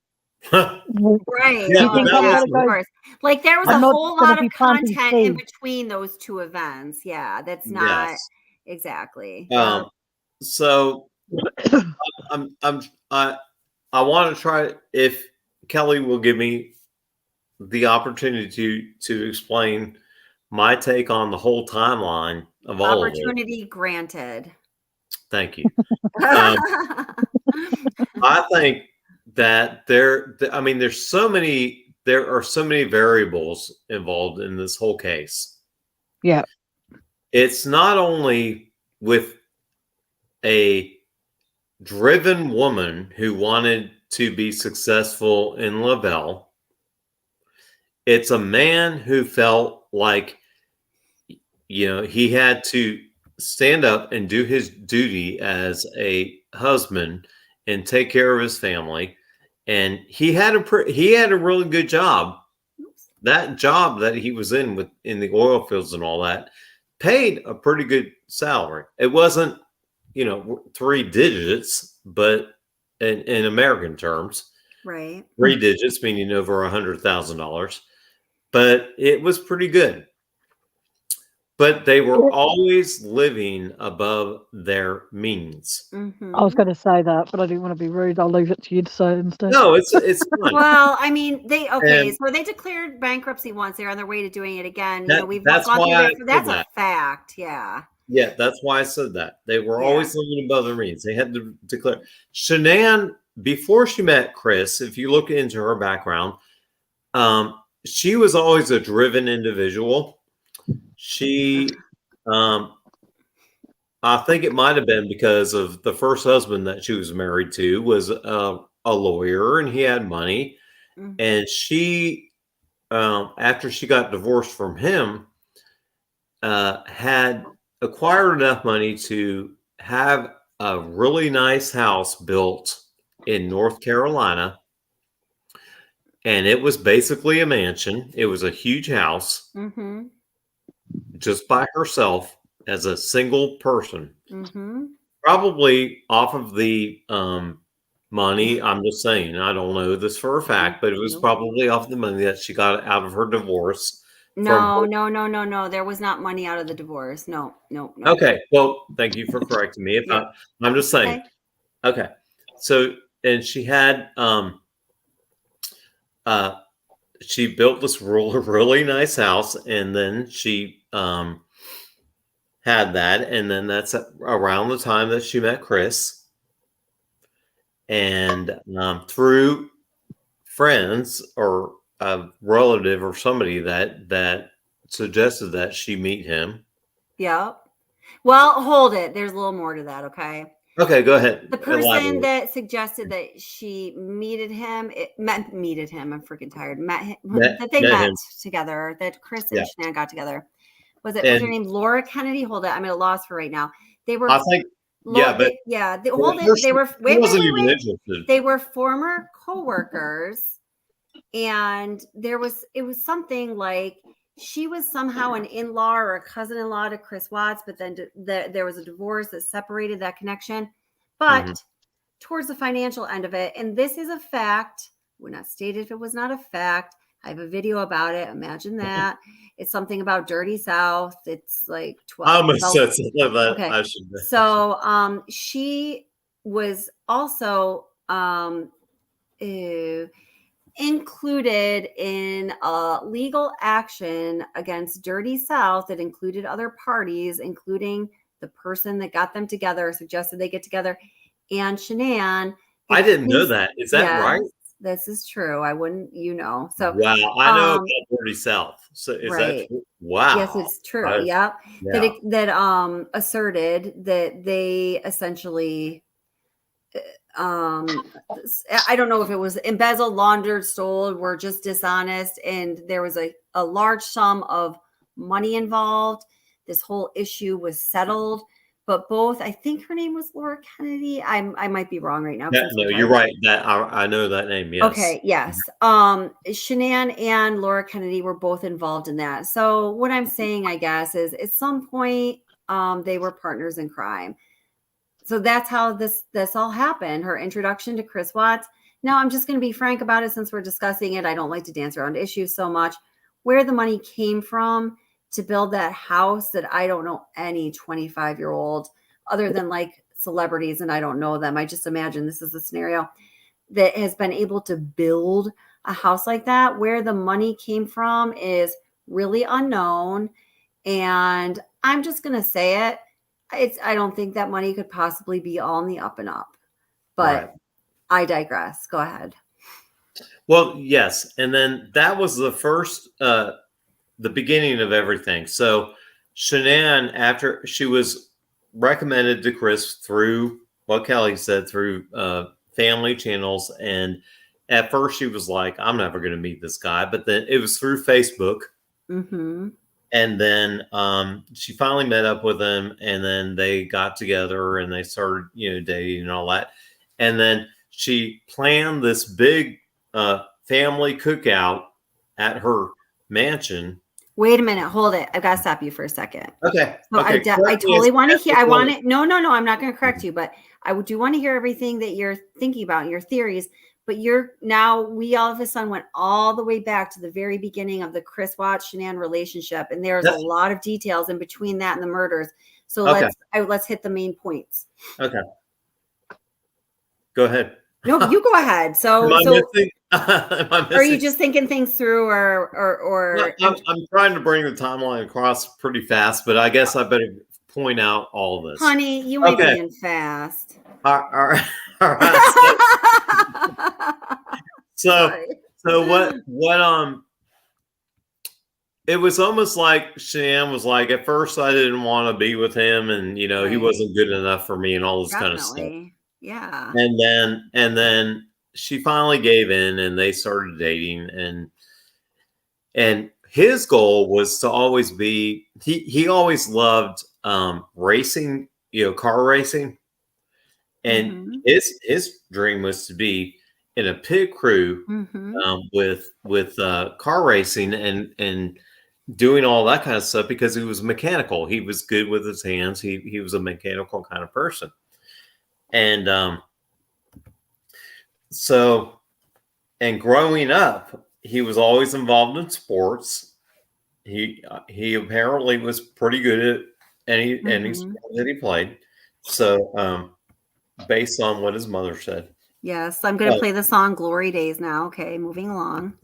right. Yeah, Oh, but yeah, that of course. Like there was I'm a not whole gonna lot be of planting content in seeds. between those two events. Yeah, that's not Yes. exactly. Yeah. So I want to try, if Kelly will give me the opportunity to explain my take on the whole timeline of all of it. Opportunity granted. Thank you. I think that there are so many variables involved in this whole case. Yeah. It's not only with a driven woman who wanted to be successful in Lavelle. It's a man who felt like, he had to stand up and do his duty as a husband and take care of his family. And he had a really good job. That job that he was in the oil fields and all that paid a pretty good salary. It wasn't, 3 digits, but in American terms, right. 3 digits, meaning over $100,000, but it was pretty good. But they were always living above their means. I was going to say that, but I didn't want to be rude. I'll leave it to you to say it instead. No, it's fine. Well, I mean, so they declared bankruptcy once. They're on their way to doing it again. That's why that's a fact. Yeah. Yeah, that's why I said that. They were always living above their means. They had to declare. Shanann, before she met Chris, if you look into her background, she was always a driven individual. She, I think it might have been because of the first husband that she was married to was a lawyer and he had money. And she, after she got divorced from him, had acquired enough money to have a really nice house built in North Carolina. And it was basically a mansion. It was a huge house just by herself as a single person. Probably off of the money. I'm just saying, I don't know this for a fact, but it was probably off the money that she got out of her divorce. No. There was not money out of the divorce. No. Okay. Well, thank you for correcting me. If not, I'm just saying. Okay. So, and she had, she built this really nice house, and then she had that, and then that's around the time that she met Chris, and through friends or a relative or somebody that suggested that she meet him. Yeah. Well, hold it. There's a little more to that. Okay. Okay, go ahead. The person that suggested that she met him. I'm freaking tired. Met together. That Chris and Shanann got together. Was her name Laura Kennedy? Hold it. I'm at a loss for right now. They were. I think. They were former co-workers, and it was something like she was somehow an in-law or a cousin-in-law to Chris Watts, but then there was a divorce that separated that connection. But towards the financial end of it, and this is a fact, would not state it if it was not a fact. I have a video about it. Imagine that. It's something about Dirty South. It's like 12. I almost said something like that. Okay. I should. So she was also included in a legal action against Dirty South that included other parties, including the person that got them together, suggested they get together, and Shanann. I didn't know that. Is that right? this is true. I wouldn't, So wow, I know about Dirty South. So is right. that true? Wow? Yes, it's true. Yep. Yeah. That asserted that they essentially, I don't know if it was embezzled, laundered, stole, were just dishonest, and there was a large sum of money involved. This whole issue was settled, but both, I think her name was Laura Kennedy. I might be wrong right now. No, you're right. That I know that name. Yes. Okay. Yes. Shanann and Laura Kennedy were both involved in that. So what I'm saying, I guess, is at some point, they were partners in crime. So that's how this all happened. Her introduction to Chris Watts. Now, I'm just going to be frank about it since we're discussing it. I don't like to dance around issues so much. Where the money came from to build that house that I don't know any 25-year-old other than like celebrities, and I don't know them. I just imagine this is a scenario that has been able to build a house like that. Where the money came from is really unknown. And I'm just going to say it. I don't think that money could possibly be all in the up and up, but right. I digress. Go ahead. Well, yes. And then that was the first, the beginning of everything. So Shanann, after she was recommended to Chris through what Kelly said, through family channels. And at first she was like, I'm never going to meet this guy. But then it was through Facebook. Mm-hmm. And then she finally met up with him, and then they got together and they started, dating and all that. And then she planned this big family cookout at her mansion. Wait a minute. Hold it. I've got to stop you for a second. Okay. So okay. I totally want to hear. I want it. No. I'm not going to correct you, but I do want to hear everything that you're thinking about, your theories. But we all of a sudden went all the way back to the very beginning of the Chris Watts Shanann relationship. And there's a lot of details in between that and the murders. So let's hit the main points. Okay. Go ahead. No, you go ahead. So are you just thinking things through or I'm trying to bring the timeline across pretty fast, but I guess I better point out all of this. Honey, you ain't being fast. All right. So what it was almost like Shanann was like, at first I didn't want to be with him, and right. He wasn't good enough for me and all this kind of stuff. Yeah. And then she finally gave in and they started dating, and his goal was to always be, he always loved racing, car racing. And his dream was to be in a pit crew with car racing and doing all that kind of stuff, because he was mechanical. He was good with his hands. He was a mechanical kind of person. And and growing up, he was always involved in sports. He apparently was pretty good at any sport that he played. So based on what his mother said. Yes, I'm going to play the song Glory Days now. Okay, moving along.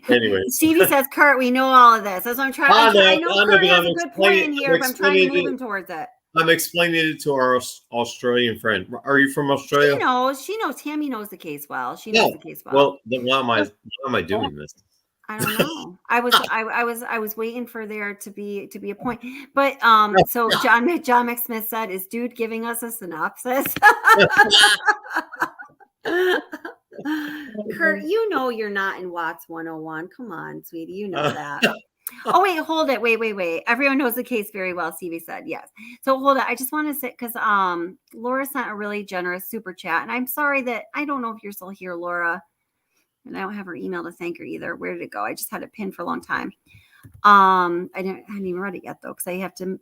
Anyway, Stevie says, Kurt, we know all of this. That's what I'm trying. I know Kurt has a good point in here, but I'm trying to move him towards it. I'm explaining it to our Australian friend. Are you from Australia? She knows. Tammy knows the case well. She knows the case well. Well, then why am I doing this? I don't know. I was waiting for there to be a point. But so John McSmith said, is dude giving us a synopsis? Kurt, you're not in Watts 101. Come on, sweetie. You know that. Oh, wait, hold it. Wait. Everyone knows the case very well, Stevie said. Yes. So hold it. I just want to say, because Laura sent a really generous super chat. And I'm sorry that I don't know if you're still here, Laura. And I don't have her email to thank her either. Where did it go? I just had it pinned for a long time. I hadn't even read it yet, though, because I have to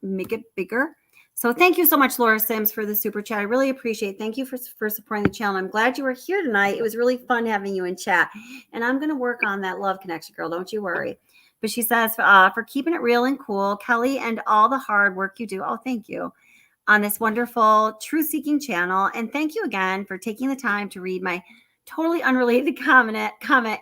make it bigger. So thank you so much, Laura Sims, for the super chat. I really appreciate it. Thank you for supporting the channel. I'm glad you were here tonight. It was really fun having you in chat. And I'm going to work on that love connection, girl. Don't you worry. But she says, for keeping it real and cool, Kelly, and all the hard work you do. Oh, thank you. On this wonderful truth-seeking channel. And thank you again for taking the time to read my totally unrelated comment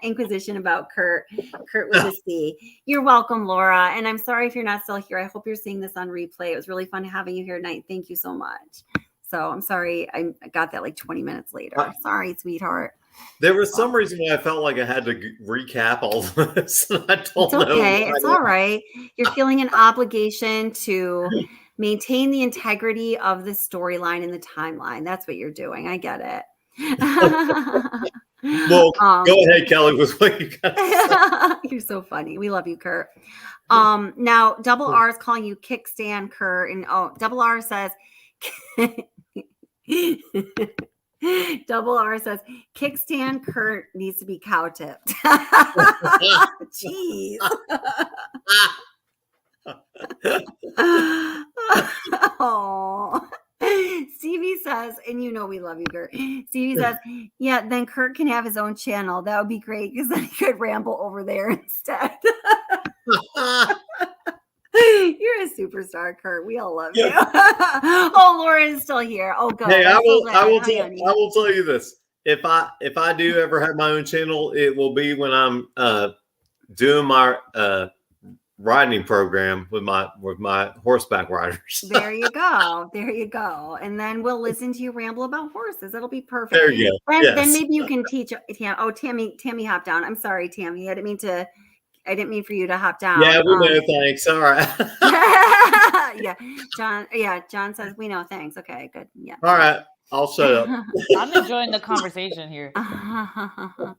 inquisition about Kurt with a C. You're welcome, Laura. And I'm sorry if you're not still here. I hope you're seeing this on replay. It was really fun having you here tonight. Thank you so much. So I'm sorry. I got that like 20 minutes later. Sorry, sweetheart. There was some reason why I felt like I had to recap all this. I don't It's okay. know. It's all right. You're feeling an obligation to maintain the integrity of the storyline and the timeline. That's what you're doing. I get it. Well, go ahead, Kelly, with what you got to say. You're so funny. We love you, Kurt. Now, Double R is calling you kickstand, Kurt. And Double R says, Double R says, kickstand Kurt needs to be cow tipped. Jeez. Oh. Stevie says, and you know we love you, Kurt. Stevie says, yeah, then Kurt can have his own channel. That would be great because then he could ramble over there instead. You're a superstar, Kurt. We all love you. Oh, Lauren's still here. Oh, good. Hey, I will tell you this. If I do ever have my own channel, it will be when I'm doing my riding program with my horseback riders. There you go. There you go. And then we'll listen to you ramble about horses. It'll be perfect. There you go. And yes. Then maybe you can teach. Tammy hopped down. I'm sorry, Tammy. I didn't mean for you to hop down. Yeah, we know. Thanks. All right. Yeah, John says we know. Thanks. Okay, good. Yeah. All right. I'll shut up. I'm enjoying the conversation here. I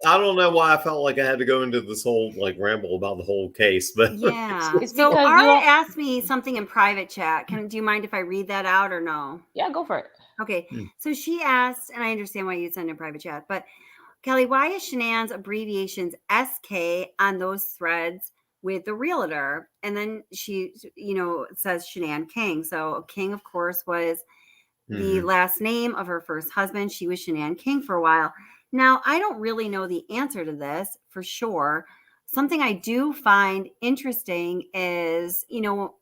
don't know why I felt like I had to go into this whole like ramble about the whole case, but yeah. So Ara asked me something in private chat. Do you mind if I read that out or no? Yeah, go for it. Okay. So she asked, and I understand why you'd send in private chat, but Kelly, why is Shanann's abbreviations SK on those threads with the realtor? And then she, says Shanann King. So King, of course, was the last name of her first husband. She was Shanann King for a while. Now, I don't really know the answer to this for sure. Something I do find interesting is,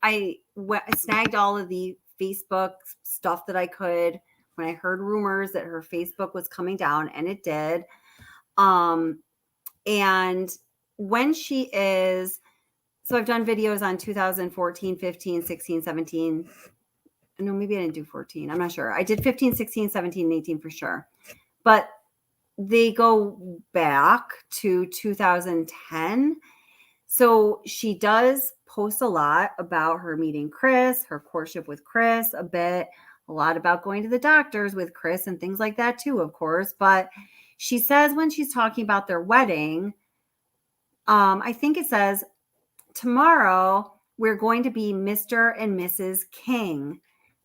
I snagged all of the Facebook stuff that I could when I heard rumors that her Facebook was coming down, and it did. And when she is, so I've done videos on 2014, 15, 16, 17. No, maybe I didn't do 14. I'm not sure. I did 15, 16, 17, and 18 for sure. But they go back to 2010. So she does post a lot about her meeting Chris, her courtship with Chris, a lot about going to the doctors with Chris and things like that too, of course. But she says when she's talking about their wedding, I think it says, tomorrow we're going to be Mr. and Mrs. King.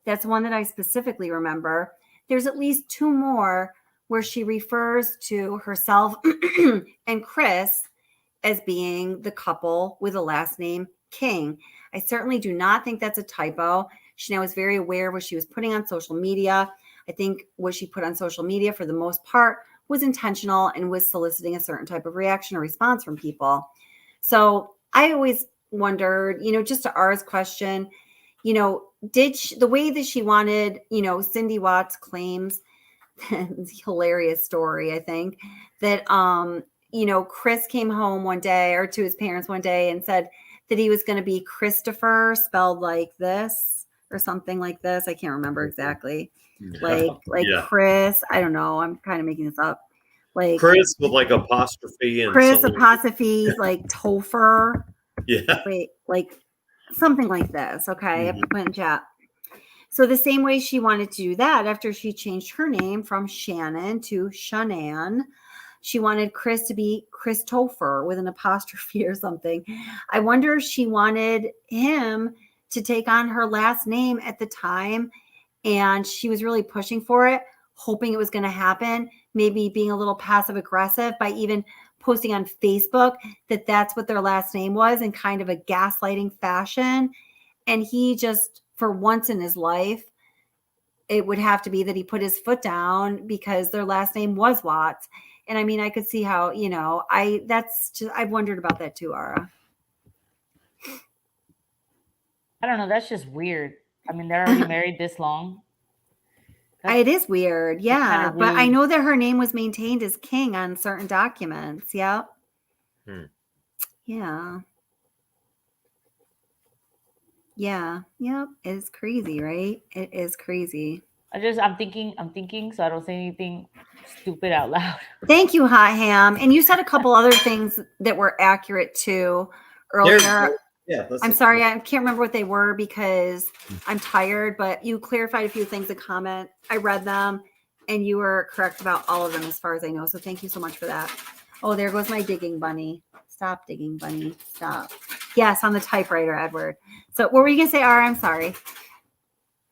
That's one that I specifically remember. There's at least two more where she refers to herself and Chris as being the couple with a last name King. I certainly do not think that's a typo. Chanel was very aware of what she was putting on social media. I think what she put on social media for the most part was intentional and was soliciting a certain type of reaction or response from people. So I always wondered, just to R's question, did she, the way that she wanted, Cindy Watts claims, it's a hilarious story, I think, that, Chris came home one day or to his parents one day and said that he was going to be Christopher spelled like this or something like this. I can't remember exactly. Like yeah. Chris, I don't know. I'm kind of making this up. Like Chris with like apostrophe and Chris apostrophe like Topher. Yeah. Wait, like something like this. Okay. I put in chat. So the same way she wanted to do that after she changed her name from Shannon to Shanann, she wanted Chris to be Christopher with an apostrophe or something. I wonder if she wanted him to take on her last name at the time. And she was really pushing for it, hoping it was going to happen, maybe being a little passive aggressive by even posting on Facebook that that's what their last name was in kind of a gaslighting fashion. And he just, for once in his life, it would have to be that he put his foot down because their last name was Watts. And I mean, I could see how, I've wondered about that too, Ara. I don't know. That's just weird. I mean, they're already married this long. It is weird. Yeah. But I know that her name was maintained as King on certain documents. Yeah. Yeah. Yeah. Yep. It's crazy, right? It is crazy. I'm thinking, so I don't say anything stupid out loud. Thank you, Hot Ham. And you said a couple other things that were accurate too earlier. Yeah, I'm sorry, I can't remember what they were because I'm tired, but you clarified a few things in comment. I read them and you were correct about all of them as far as I know. So thank you so much for that. Oh, there goes my digging bunny. Stop digging bunny. Stop. Yes, on the typewriter, Edward. So what were you going to say, Ara? I'm sorry.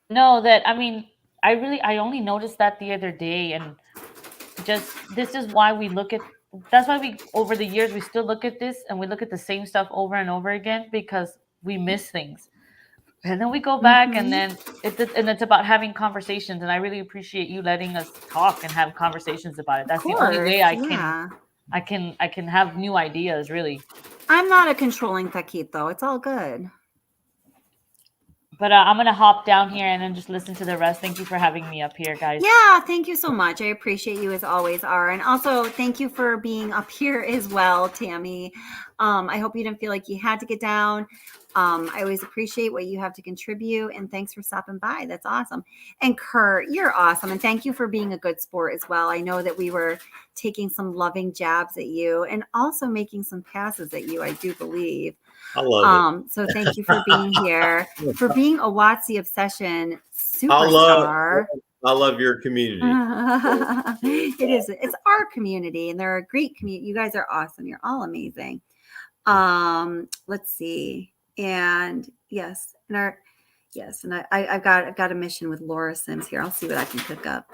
No, I only noticed that the other day, and this is why that's why we, over the years, we still look at this and we look at the same stuff over and over again because we miss things. And then we go back and then it's about having conversations. And I really appreciate you letting us talk and have conversations about it. That's the only way I can have new ideas, really. I'm not a controlling Takit though. It's all good. But I'm going to hop down here and then just listen to the rest. Thank you for having me up here, guys. Yeah, thank you so much. I appreciate you as always, Ara. And also, thank you for being up here as well, Tammy. I hope you didn't feel like you had to get down. I always appreciate what you have to contribute. And thanks for stopping by. That's awesome. And Kurt, you're awesome. And thank you for being a good sport as well. I know that we were taking some loving jabs at you and also making some passes at you, I do believe. I love it. So thank you for being here, for being a WotC Obsession superstar. I love your community. It's our community, and they're a great community. You guys are awesome. You're all amazing. Let's see. And yes, and I've got a mission with Laura Sims here. I'll see what I can pick up.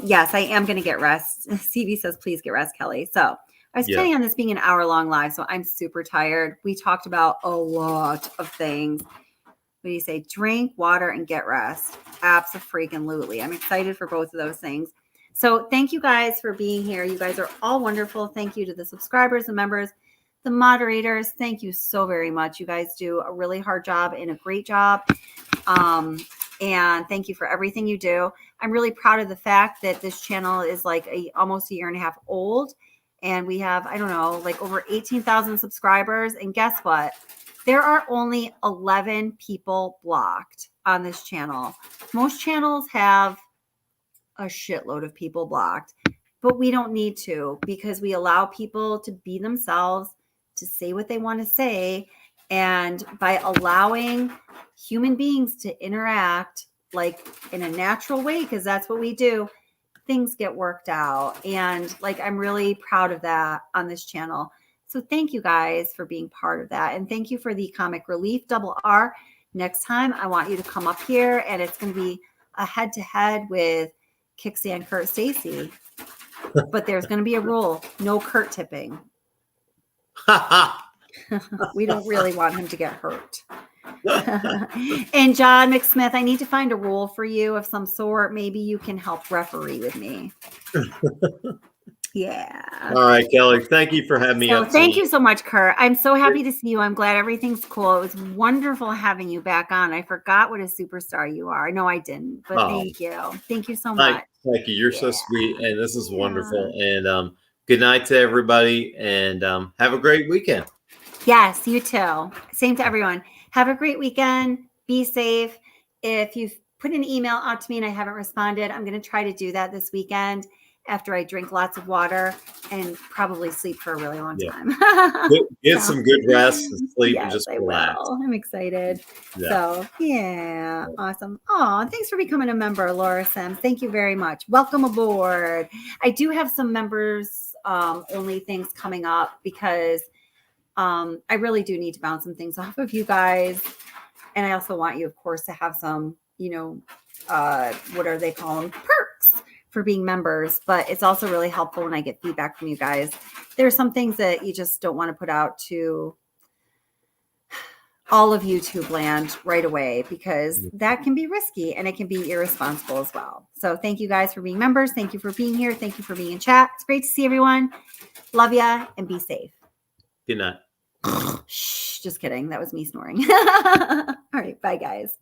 Yes, I am going to get rest. CV says, please get rest, Kelly. So I was planning on this being an hour-long live, so I'm super tired. We talked about a lot of things. What do you say? Drink, water, and get rest. Abso-freaking-lutely. I'm excited for both of those things. So thank you guys for being here. You guys are all wonderful. Thank you to the subscribers, the members, the moderators. Thank you so very much. You guys do a really hard job and a great job. And thank you for everything you do. I'm really proud of the fact that this channel is like almost a year and a half old. And we have, I don't know, like over 18,000 subscribers. And guess what? There are only 11 people blocked on this channel. Most channels have a shitload of people blocked, but we don't need to because we allow people to be themselves, to say what they want to say. And by allowing human beings to interact like in a natural way, because that's what we do, things get worked out. And like, I'm really proud of that on this channel. So thank you guys for being part of that. And thank you for the comic relief double R. Next time I want you to come up here and it's going to be a head-to-head with Kixie and Kurt Stacy. But there's going to be a rule. No Kurt tipping. We don't really want him to get hurt. And John McSmith, I need to find a rule for you of some sort. Maybe you can help referee with me. Yeah. All right, Kelly. Thank you for having me up. Thank you so much, Kurt. I'm so happy to see you. I'm glad everything's cool. It was wonderful having you back on. I forgot what a superstar you are. No, I didn't, but thank you. Thank you so much. Thank you. You're so sweet, and this is wonderful. And good night to everybody, and have a great weekend. Yes, you too. Same to everyone. Have a great weekend. Be safe. If you've put an email out to me and I haven't responded, I'm going to try to do that this weekend after I drink lots of water and probably sleep for a really long time. Get some good rest and sleep and just relax. I'm excited. So, awesome. Oh, thanks for becoming a member, Laura Sims. Thank you very much. Welcome aboard. I do have some members only things coming up because I really do need to bounce some things off of you guys. And I also want you, of course, to have some, what are they called? Perks for being members. But it's also really helpful when I get feedback from you guys. There are some things that you just don't want to put out to all of YouTube land right away because that can be risky and it can be irresponsible as well. So thank you guys for being members. Thank you for being here. Thank you for being in chat. It's great to see everyone. Love ya and be safe. Good night. Shh, just kidding. That was me snoring. All right. Bye, guys.